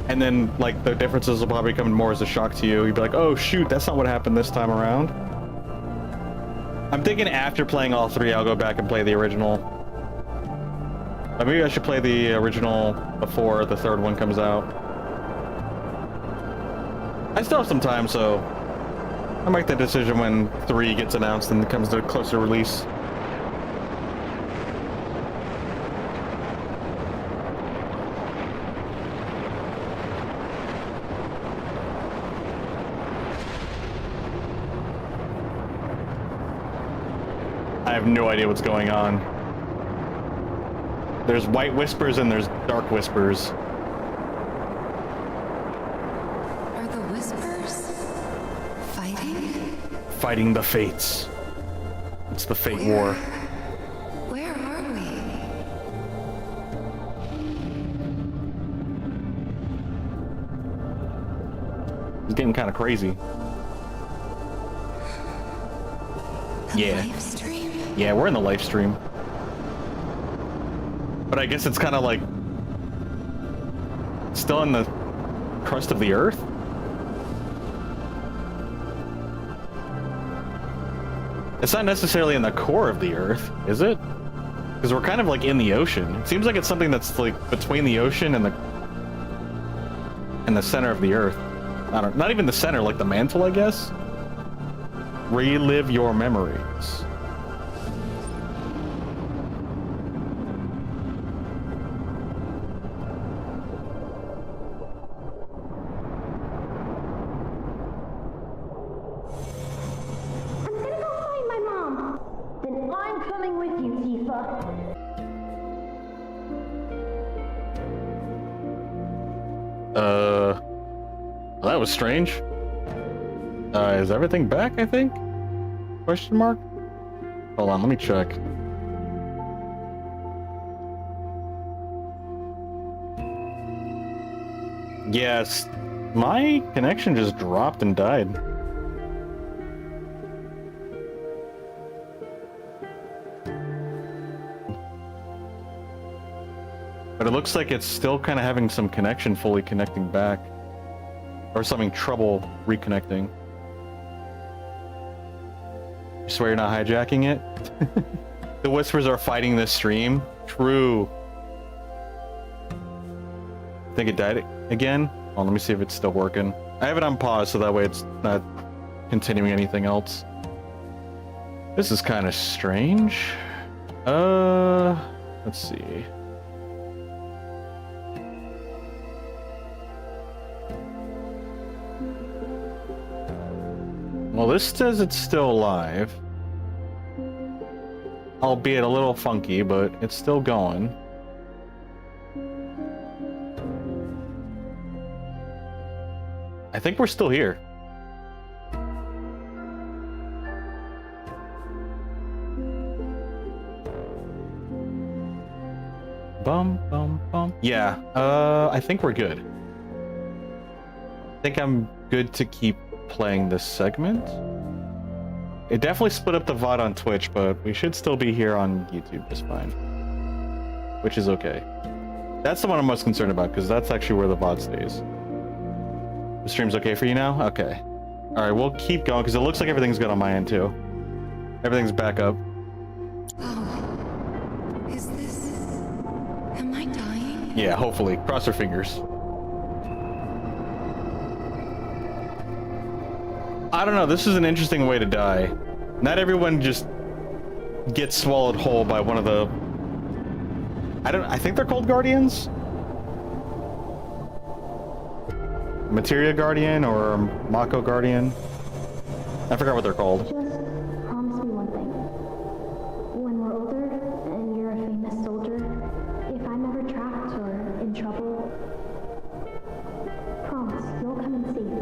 And then, like, the differences will probably come more as a shock to you. You'd be like, oh shoot, that's not what happened this time around. I'm thinking after playing all 3, I'll go back and play the original. Maybe I should play the original before the 3rd one comes out. I still have some time, so I'll make that decision when 3 gets announced and comes to closer release. I have no idea what's going on. There's white whispers and there's dark whispers. Are the whispers fighting? Fighting the fates. It's the fate war. Where are we? It's getting kind of crazy. Yeah. Live stream? Yeah, we're in the live stream. But I guess it's kind of like still in the crust of the earth. It's not necessarily in the core of the earth, is it? Because we're kind of like in the ocean. It seems like it's something that's like between the ocean and the center of the earth. I don't, not even the center, like the mantle, I guess. Relive your memories. Well, that was strange. Is everything back, I think? Question mark? Hold on, let me check. Yes, my connection just dropped and died. But it looks like it's still kind of having some connection fully connecting back. Or something trouble reconnecting. You swear you're not hijacking it? The whispers are fighting this stream? True. I think it died again? Oh, let me see if it's still working. I have it on pause so that way it's not continuing anything else. This is kind of strange. Let's see. Well, this says it's still alive. Albeit a little funky, but it's still going. I think we're still here. Bum, bum, bum. Yeah, I think we're good. I think I'm good to keep playing this segment. It definitely split up the VOD on Twitch, but we should still be here on YouTube just fine. Which is okay. That's the one I'm most concerned about, because that's actually where the VOD stays. The stream's okay for you now? Okay. Alright, we'll keep going, because it looks like everything's good on my end, too. Everything's back up. Oh. Is this... Am I dying? Yeah, hopefully. Cross our fingers. I don't know, this is an interesting way to die. Not everyone just gets swallowed whole by one of the... I think they're called Guardians? Materia Guardian or Mako Guardian? I forgot what they're called. Just promise me one thing. When we're older and you're a famous soldier, if I'm ever trapped or in trouble, promise you'll come and save me.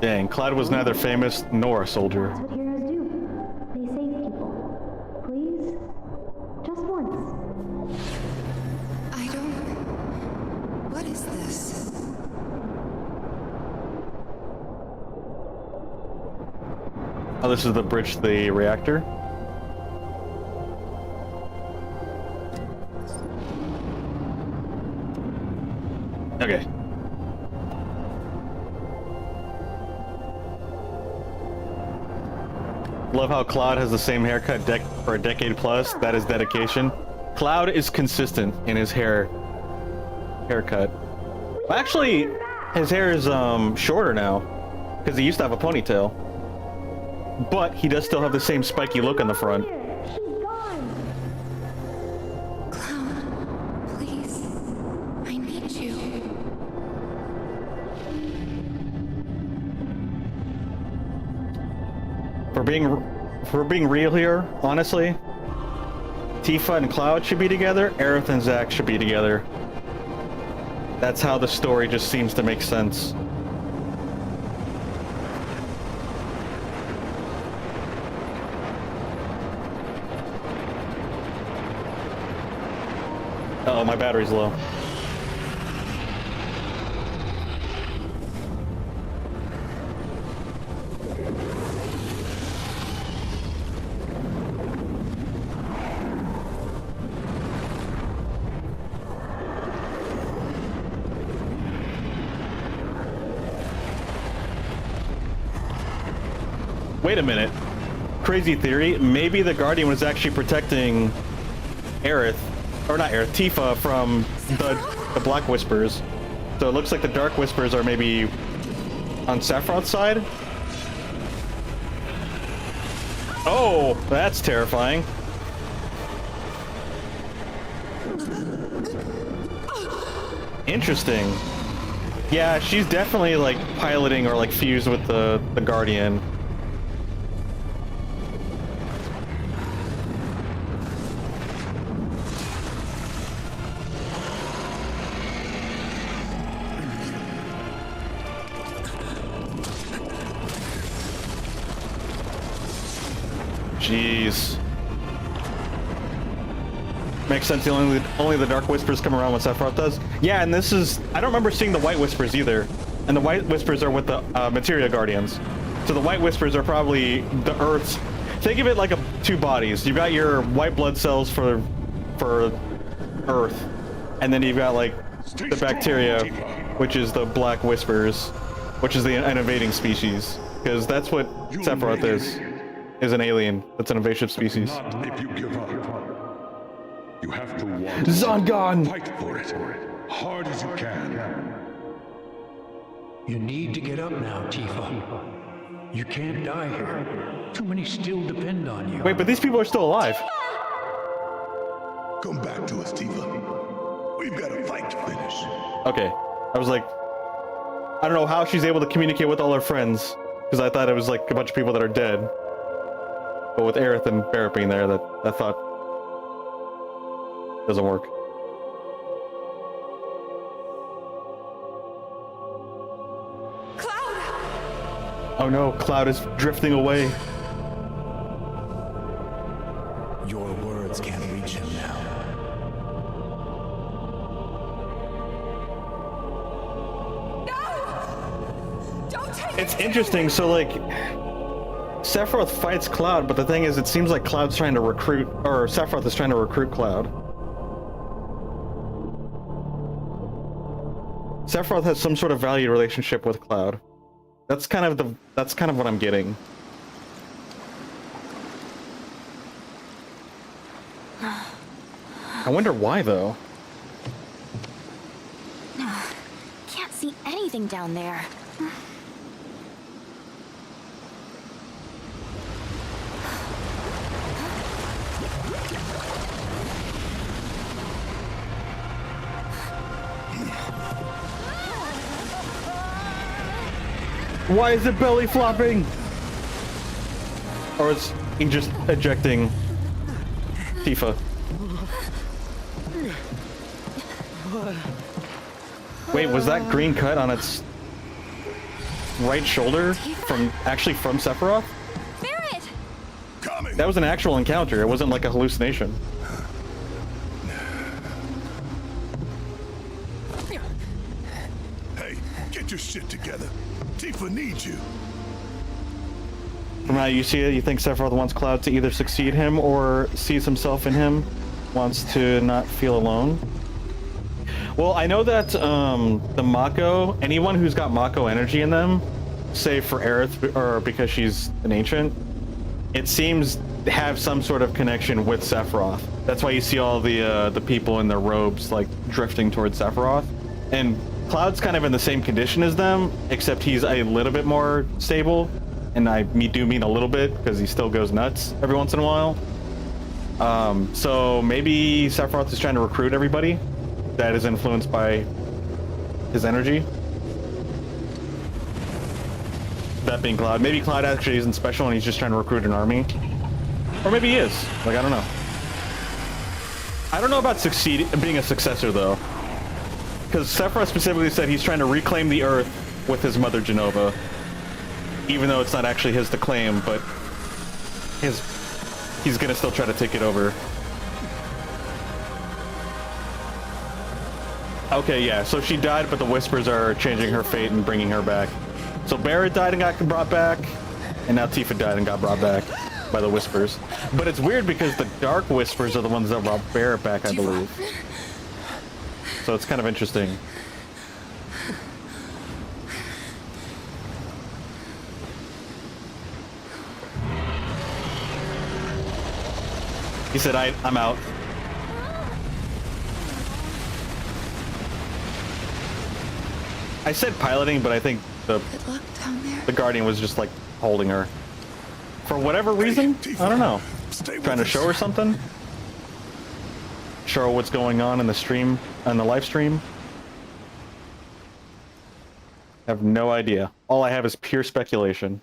Dang, Cloud was neither famous nor a soldier. That's what heroes do. They save people. Please? Just once. I don't... What is this? Oh, this is the bridge to the reactor? Okay. Love how Cloud has the same haircut for a decade plus. That is dedication. Cloud is consistent in his haircut. Well, actually, his hair is shorter now because he used to have a ponytail. But he does still have the same spiky look on the front. Cloud, please. I need you. if we're being real here, honestly, Tifa and Cloud should be together, Aerith and Zack should be together. That's how the story just seems to make sense. Uh-oh, my battery's low. Wait a minute. Crazy theory. Maybe the Guardian was actually protecting Aerith, or not Aerith, Tifa from the Black Whispers. So it looks like the Dark Whispers are maybe on Sephiroth's side. Oh, that's terrifying. Interesting. Yeah, she's definitely like piloting or like fused with the Guardian. Jeez. Makes sense. Only the Dark Whispers come around when Sephiroth does. Yeah, and this is... I don't remember seeing the White Whispers either. And the White Whispers are with the Materia Guardians. So the White Whispers are probably the Earth's... Think of it like two bodies. You've got your white blood cells for Earth. And then you've got like the bacteria, which is the Black Whispers, which is an invading species. Because that's what Sephiroth is an alien. That's an invasive species. Not if you give up. You have to want Zongon! Fight for it. Hard as you can. You need to get up now, Tifa. You can't die here. Too many still depend on you. Wait, but these people are still alive. Come back to us, Tifa. We've got a fight to finish. Okay. I was like... I don't know how she's able to communicate with all her friends. Because I thought it was like a bunch of people that are dead. But with Aerith and Barrett being there, that thought doesn't work. Cloud! Oh no, Cloud is drifting away. Your words can't reach him now. No! Don't take It's interesting, so like... Sephiroth fights Cloud, but the thing is, it seems like Cloud's trying to recruit, or Sephiroth is trying to recruit Cloud. Sephiroth has some sort of valued relationship with Cloud. That's kind of what I'm getting. I wonder why though. Can't see anything down there. Why is it belly flopping? Or is he just ejecting Tifa? Wait, was that green cut on its right shoulder from Sephiroth? Barrett! That was an actual encounter. It wasn't like a hallucination. Hey, get your shit together. Tifa needs you. From how you see it, you think Sephiroth wants Cloud to either succeed him or sees himself in him, wants to not feel alone. Well, I know that the Mako, anyone who's got Mako energy in them, save for Aerith, or because she's an ancient, it seems to have some sort of connection with Sephiroth. That's why you see all the people in their robes like drifting towards Sephiroth. And Cloud's kind of in the same condition as them, except he's a little bit more stable. And I do mean a little bit, because he still goes nuts every once in a while. So maybe Sephiroth is trying to recruit everybody that is influenced by his energy. That being Cloud. Maybe Cloud actually isn't special and he's just trying to recruit an army. Or maybe he is. Like, I don't know. I don't know about being a successor, though. Because Sephiroth specifically said he's trying to reclaim the Earth with his mother, Genova. Even though it's not actually his to claim, but he's gonna still try to take it over. Okay, yeah, so she died, but the Whispers are changing her fate and bringing her back. So Barrett died and got brought back, and now Tifa died and got brought back by the Whispers. But it's weird because the Dark Whispers are the ones that brought Barrett back, I believe. So it's kind of interesting. He said, I'm out. I said piloting, but I think the Guardian was just like holding her. For whatever reason, I don't know. Trying to show her something? Show her what's going on in the stream, on the live stream? I have no idea. All I have is pure speculation.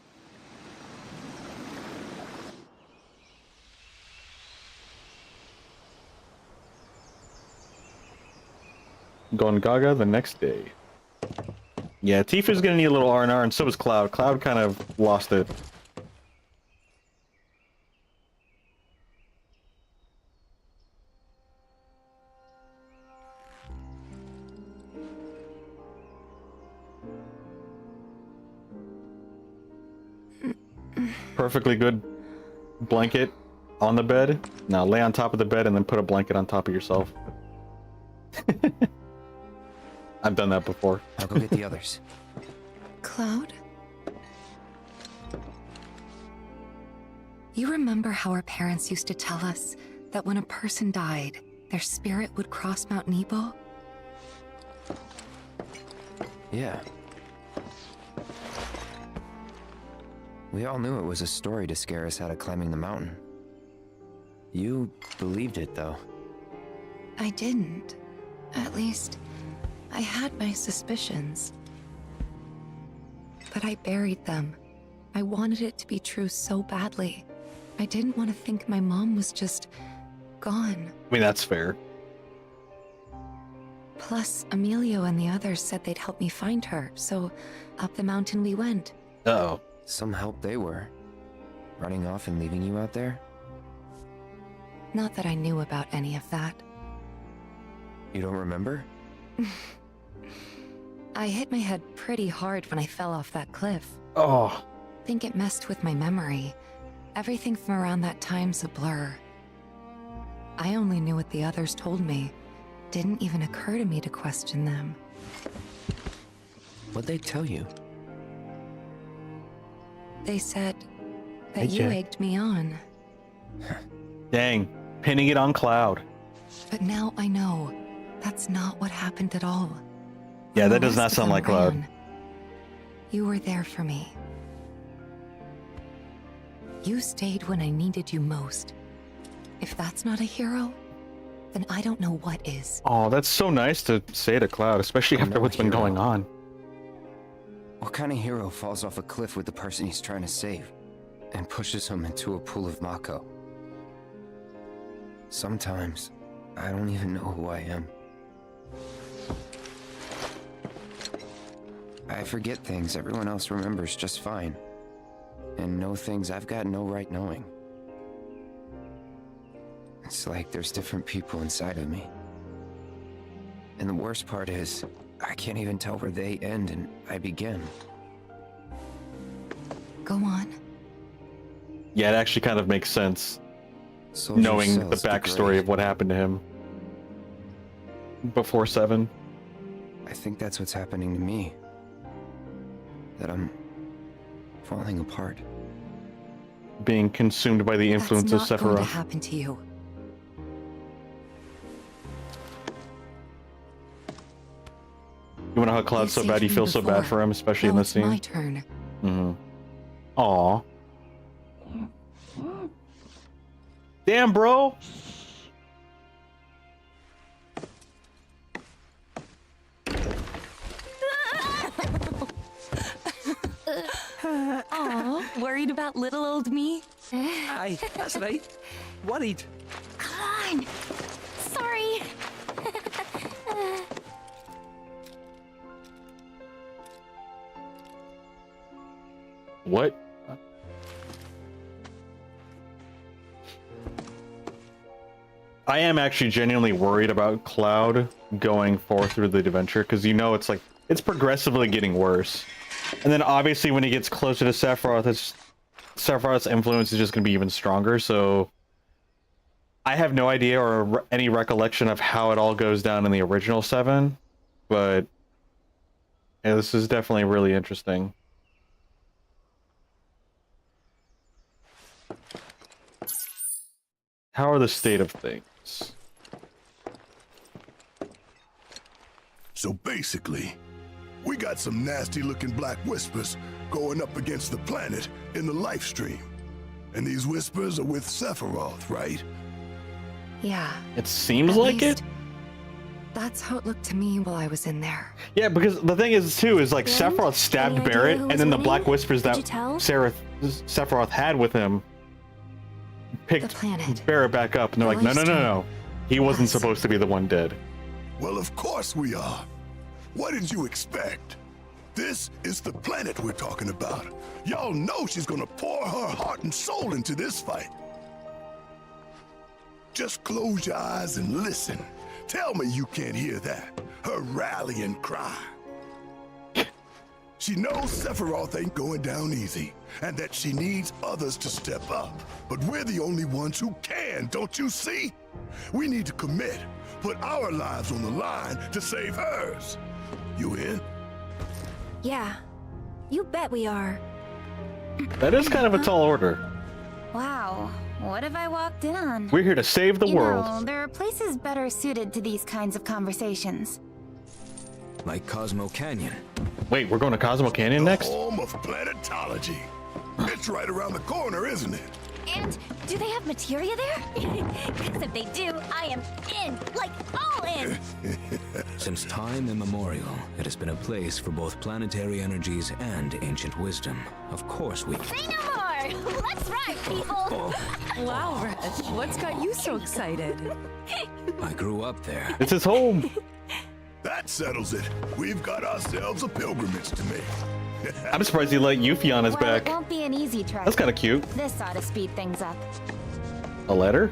Going Gaga the next day. Yeah, Tifa's gonna need a little R&R, and so is Cloud. Cloud kind of lost it. Perfectly good blanket on the bed. Now lay on top of the bed and then put a blanket on top of yourself. I've done that before. I'll go get the others. Cloud? You remember how our parents used to tell us that when a person died, their spirit would cross Mount Nebo? Yeah. We all knew it was a story to scare us out of climbing the mountain. You believed it, though. I didn't. At least, I had my suspicions. But I buried them. I wanted it to be true so badly. I didn't want to think my mom was just gone. I mean, that's fair. Plus, Emilio and the others said they'd help me find her, so up the mountain we went. Uh-oh. Some help they were. Running off and leaving you out there? Not that I knew about any of that. You don't remember? I hit my head pretty hard when I fell off that cliff. Oh. Think it messed with my memory. Everything from around that time's a blur. I only knew what the others told me. Didn't even occur to me to question them. What'd they tell you? They said that Hey, you Jack. egged me on. Dang. Pinning it on Cloud. But now I know that's not what happened at all. Yeah, When that the does not rest of sound them like Cloud. ran, you were there for me. You stayed when I needed you most. If that's not a hero, then I don't know what is. Oh, that's so nice to say to Cloud, especially I'm after not a what's been hero. going on. What kind of hero falls off a cliff with the person he's trying to save and pushes him into a pool of Mako? Sometimes, I don't even know who I am. I forget things everyone else remembers just fine, and know things I've got no right knowing. It's like there's different people inside of me. And the worst part is, I can't even tell where they end and I begin. Go on. Yeah, it actually kind of makes sense. Soldier Knowing the cells backstory degrade. of what happened to him before 7. I think that's what's happening to me. That I'm falling apart. Being consumed by the influence of That's not going to Sephiroth. happen to you. You want to hug Cloud You so saved bad you me feel so bad before. for him, especially Now in this it's my scene. turn. Mm-hmm. Aw. Damn, bro! Aw, worried about little old me? Aye, that's right. Worried. Come on. Sorry. What? I am actually genuinely worried about Cloud going forth through the adventure, because you know it's like it's progressively getting worse. And then obviously when he gets closer to Sephiroth, Sephiroth's influence is just going to be even stronger, so I have no idea or any recollection of how it all goes down in the original 7, but yeah, this is definitely really interesting. How are the state of things? So basically, we got some nasty looking black whispers going up against the planet in the life stream. And these whispers are with Sephiroth, right? Yeah. It seems At like least, it. That's how it looked to me while I was in there. Yeah, because the thing is too is like Sephiroth stabbed Barrett, and then the black whispers that Sephiroth had with him picked Barrett back up, and they're like, no, he wasn't supposed to be the one dead. Well, of course we are. What did you expect? This is the planet we're talking about. Y'all know she's gonna pour her heart and soul into this fight. Just close your eyes and listen. Tell me you can't hear that. Her rallying cry. She knows Sephiroth ain't going down easy, and that she needs others to step up. But we're the only ones who can, don't you see? We need to commit, put our lives on the line to save hers. You in? Yeah, you bet we are. That is kind of a tall order. Wow, what have I walked in on? We're here to save the world. You know, there are places better suited to these kinds of conversations. Like Cosmo Canyon. Wait, we're going to Cosmo Canyon next? Home of planetology. It's right around the corner, isn't it? And do they have materia there? Because if they do, I am in, like all in. Since time immemorial, it has been a place for both planetary energies and ancient wisdom. Of course we... Say no more! Let's ride, people! Wow, Red, what's got you so excited? I grew up there. It's his home. That settles it. We've got ourselves a pilgrimage to make. I'm surprised he let Yuffie on his back. It won't be an easy trek. That's kind of cute. This ought to speed things up. A letter?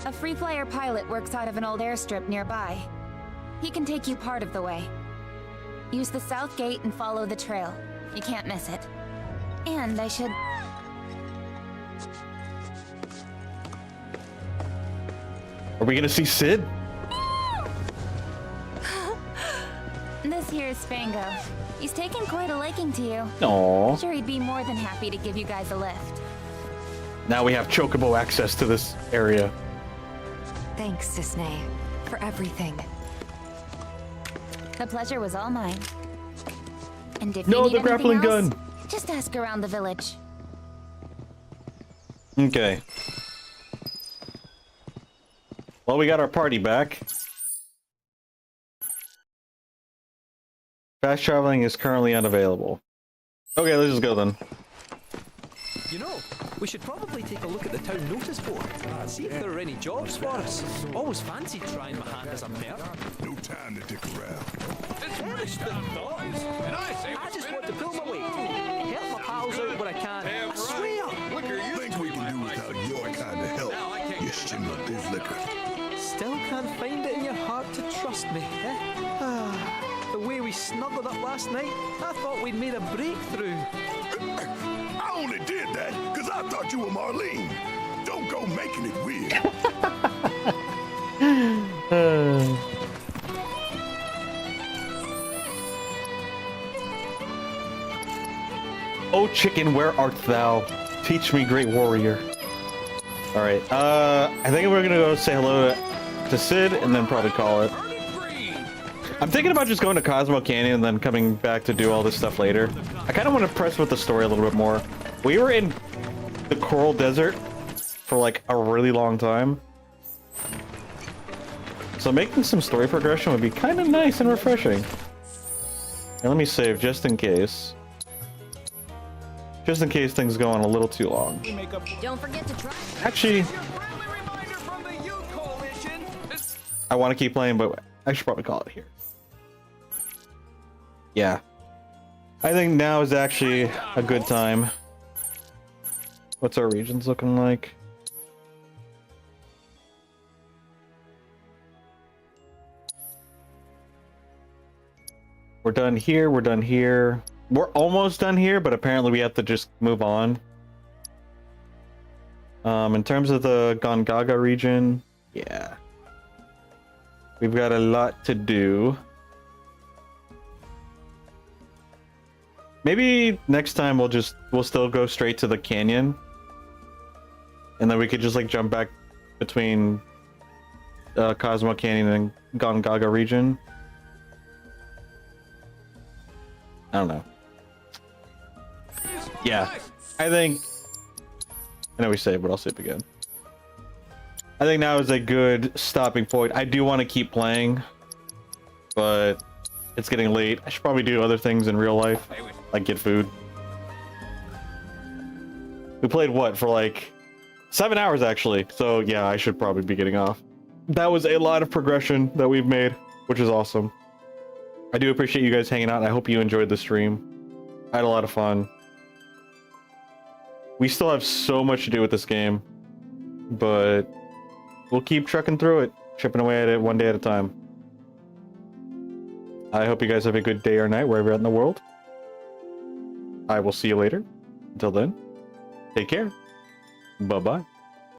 A free flyer pilot works out of an old airstrip nearby. He can take you part of the way. Use the south gate and follow the trail. You can't miss it. And I should... Are we gonna see Sid? This here is Spango. He's taken quite a liking to you. Aww. I'm sure he'd be more than happy to give you guys a lift. Now we have Chocobo access to this area. Thanks, Cisne, for everything. The pleasure was all mine. And if No, you need the grappling anything else, gun. just ask around the village. Okay. Well, we got our party back. Fast traveling is currently unavailable. Okay, let's just go then. You know, we should probably take a look at the town notice board. See if there are any jobs for us. Always fancied trying my hand as a merc. No time to dick around. It's the thoughts. I just want to pull my weight. Help my pals out where I can. I swear. Think we can do without your kind of help, you shimmer biz liquor. Still can't find it in your heart to trust me, eh? The way we snuggled up last night, I thought we'd made a breakthrough. I only did that because I thought you were Marlene. Don't go making it weird. Oh chicken, where art thou? Teach me, great warrior. Alright, I think we're gonna go say hello to Sid and then probably call it. I'm thinking about just going to Cosmo Canyon and then coming back to do all this stuff later. I kind of want to press with the story a little bit more. We were in the Coral Desert for like a really long time. So making some story progression would be kind of nice and refreshing. And let me save just in case. just in case things go on a little too long. Don't forget to try. Actually, I want to keep playing, but I should probably call it here. Yeah. I think now is actually a good time. What's our regions looking like? We're done here, we're done here. We're almost done here, but apparently we have to just move on. In terms of the Gongaga region, yeah. We've got a lot to do. Maybe next time we'll still go straight to the canyon. And then we could just like jump back between Cosmo Canyon and Gongaga region. I don't know. Yeah, I think... I know we say it, but I'll say it again. I think now is a good stopping point. I do want to keep playing, but it's getting late. I should probably do other things in real life, like get food. We played what for like 7 hours actually, so yeah, I should probably be getting off. That was a lot of progression that we've made, which is awesome. I do appreciate you guys hanging out. I hope you enjoyed the stream. I had a lot of fun. We still have so much to do with this game, but we'll keep trucking through it, chipping away at it one day at a time. I hope you guys have a good day or night wherever you're at in the world. I will see you later. Until then, take care. Bye-bye.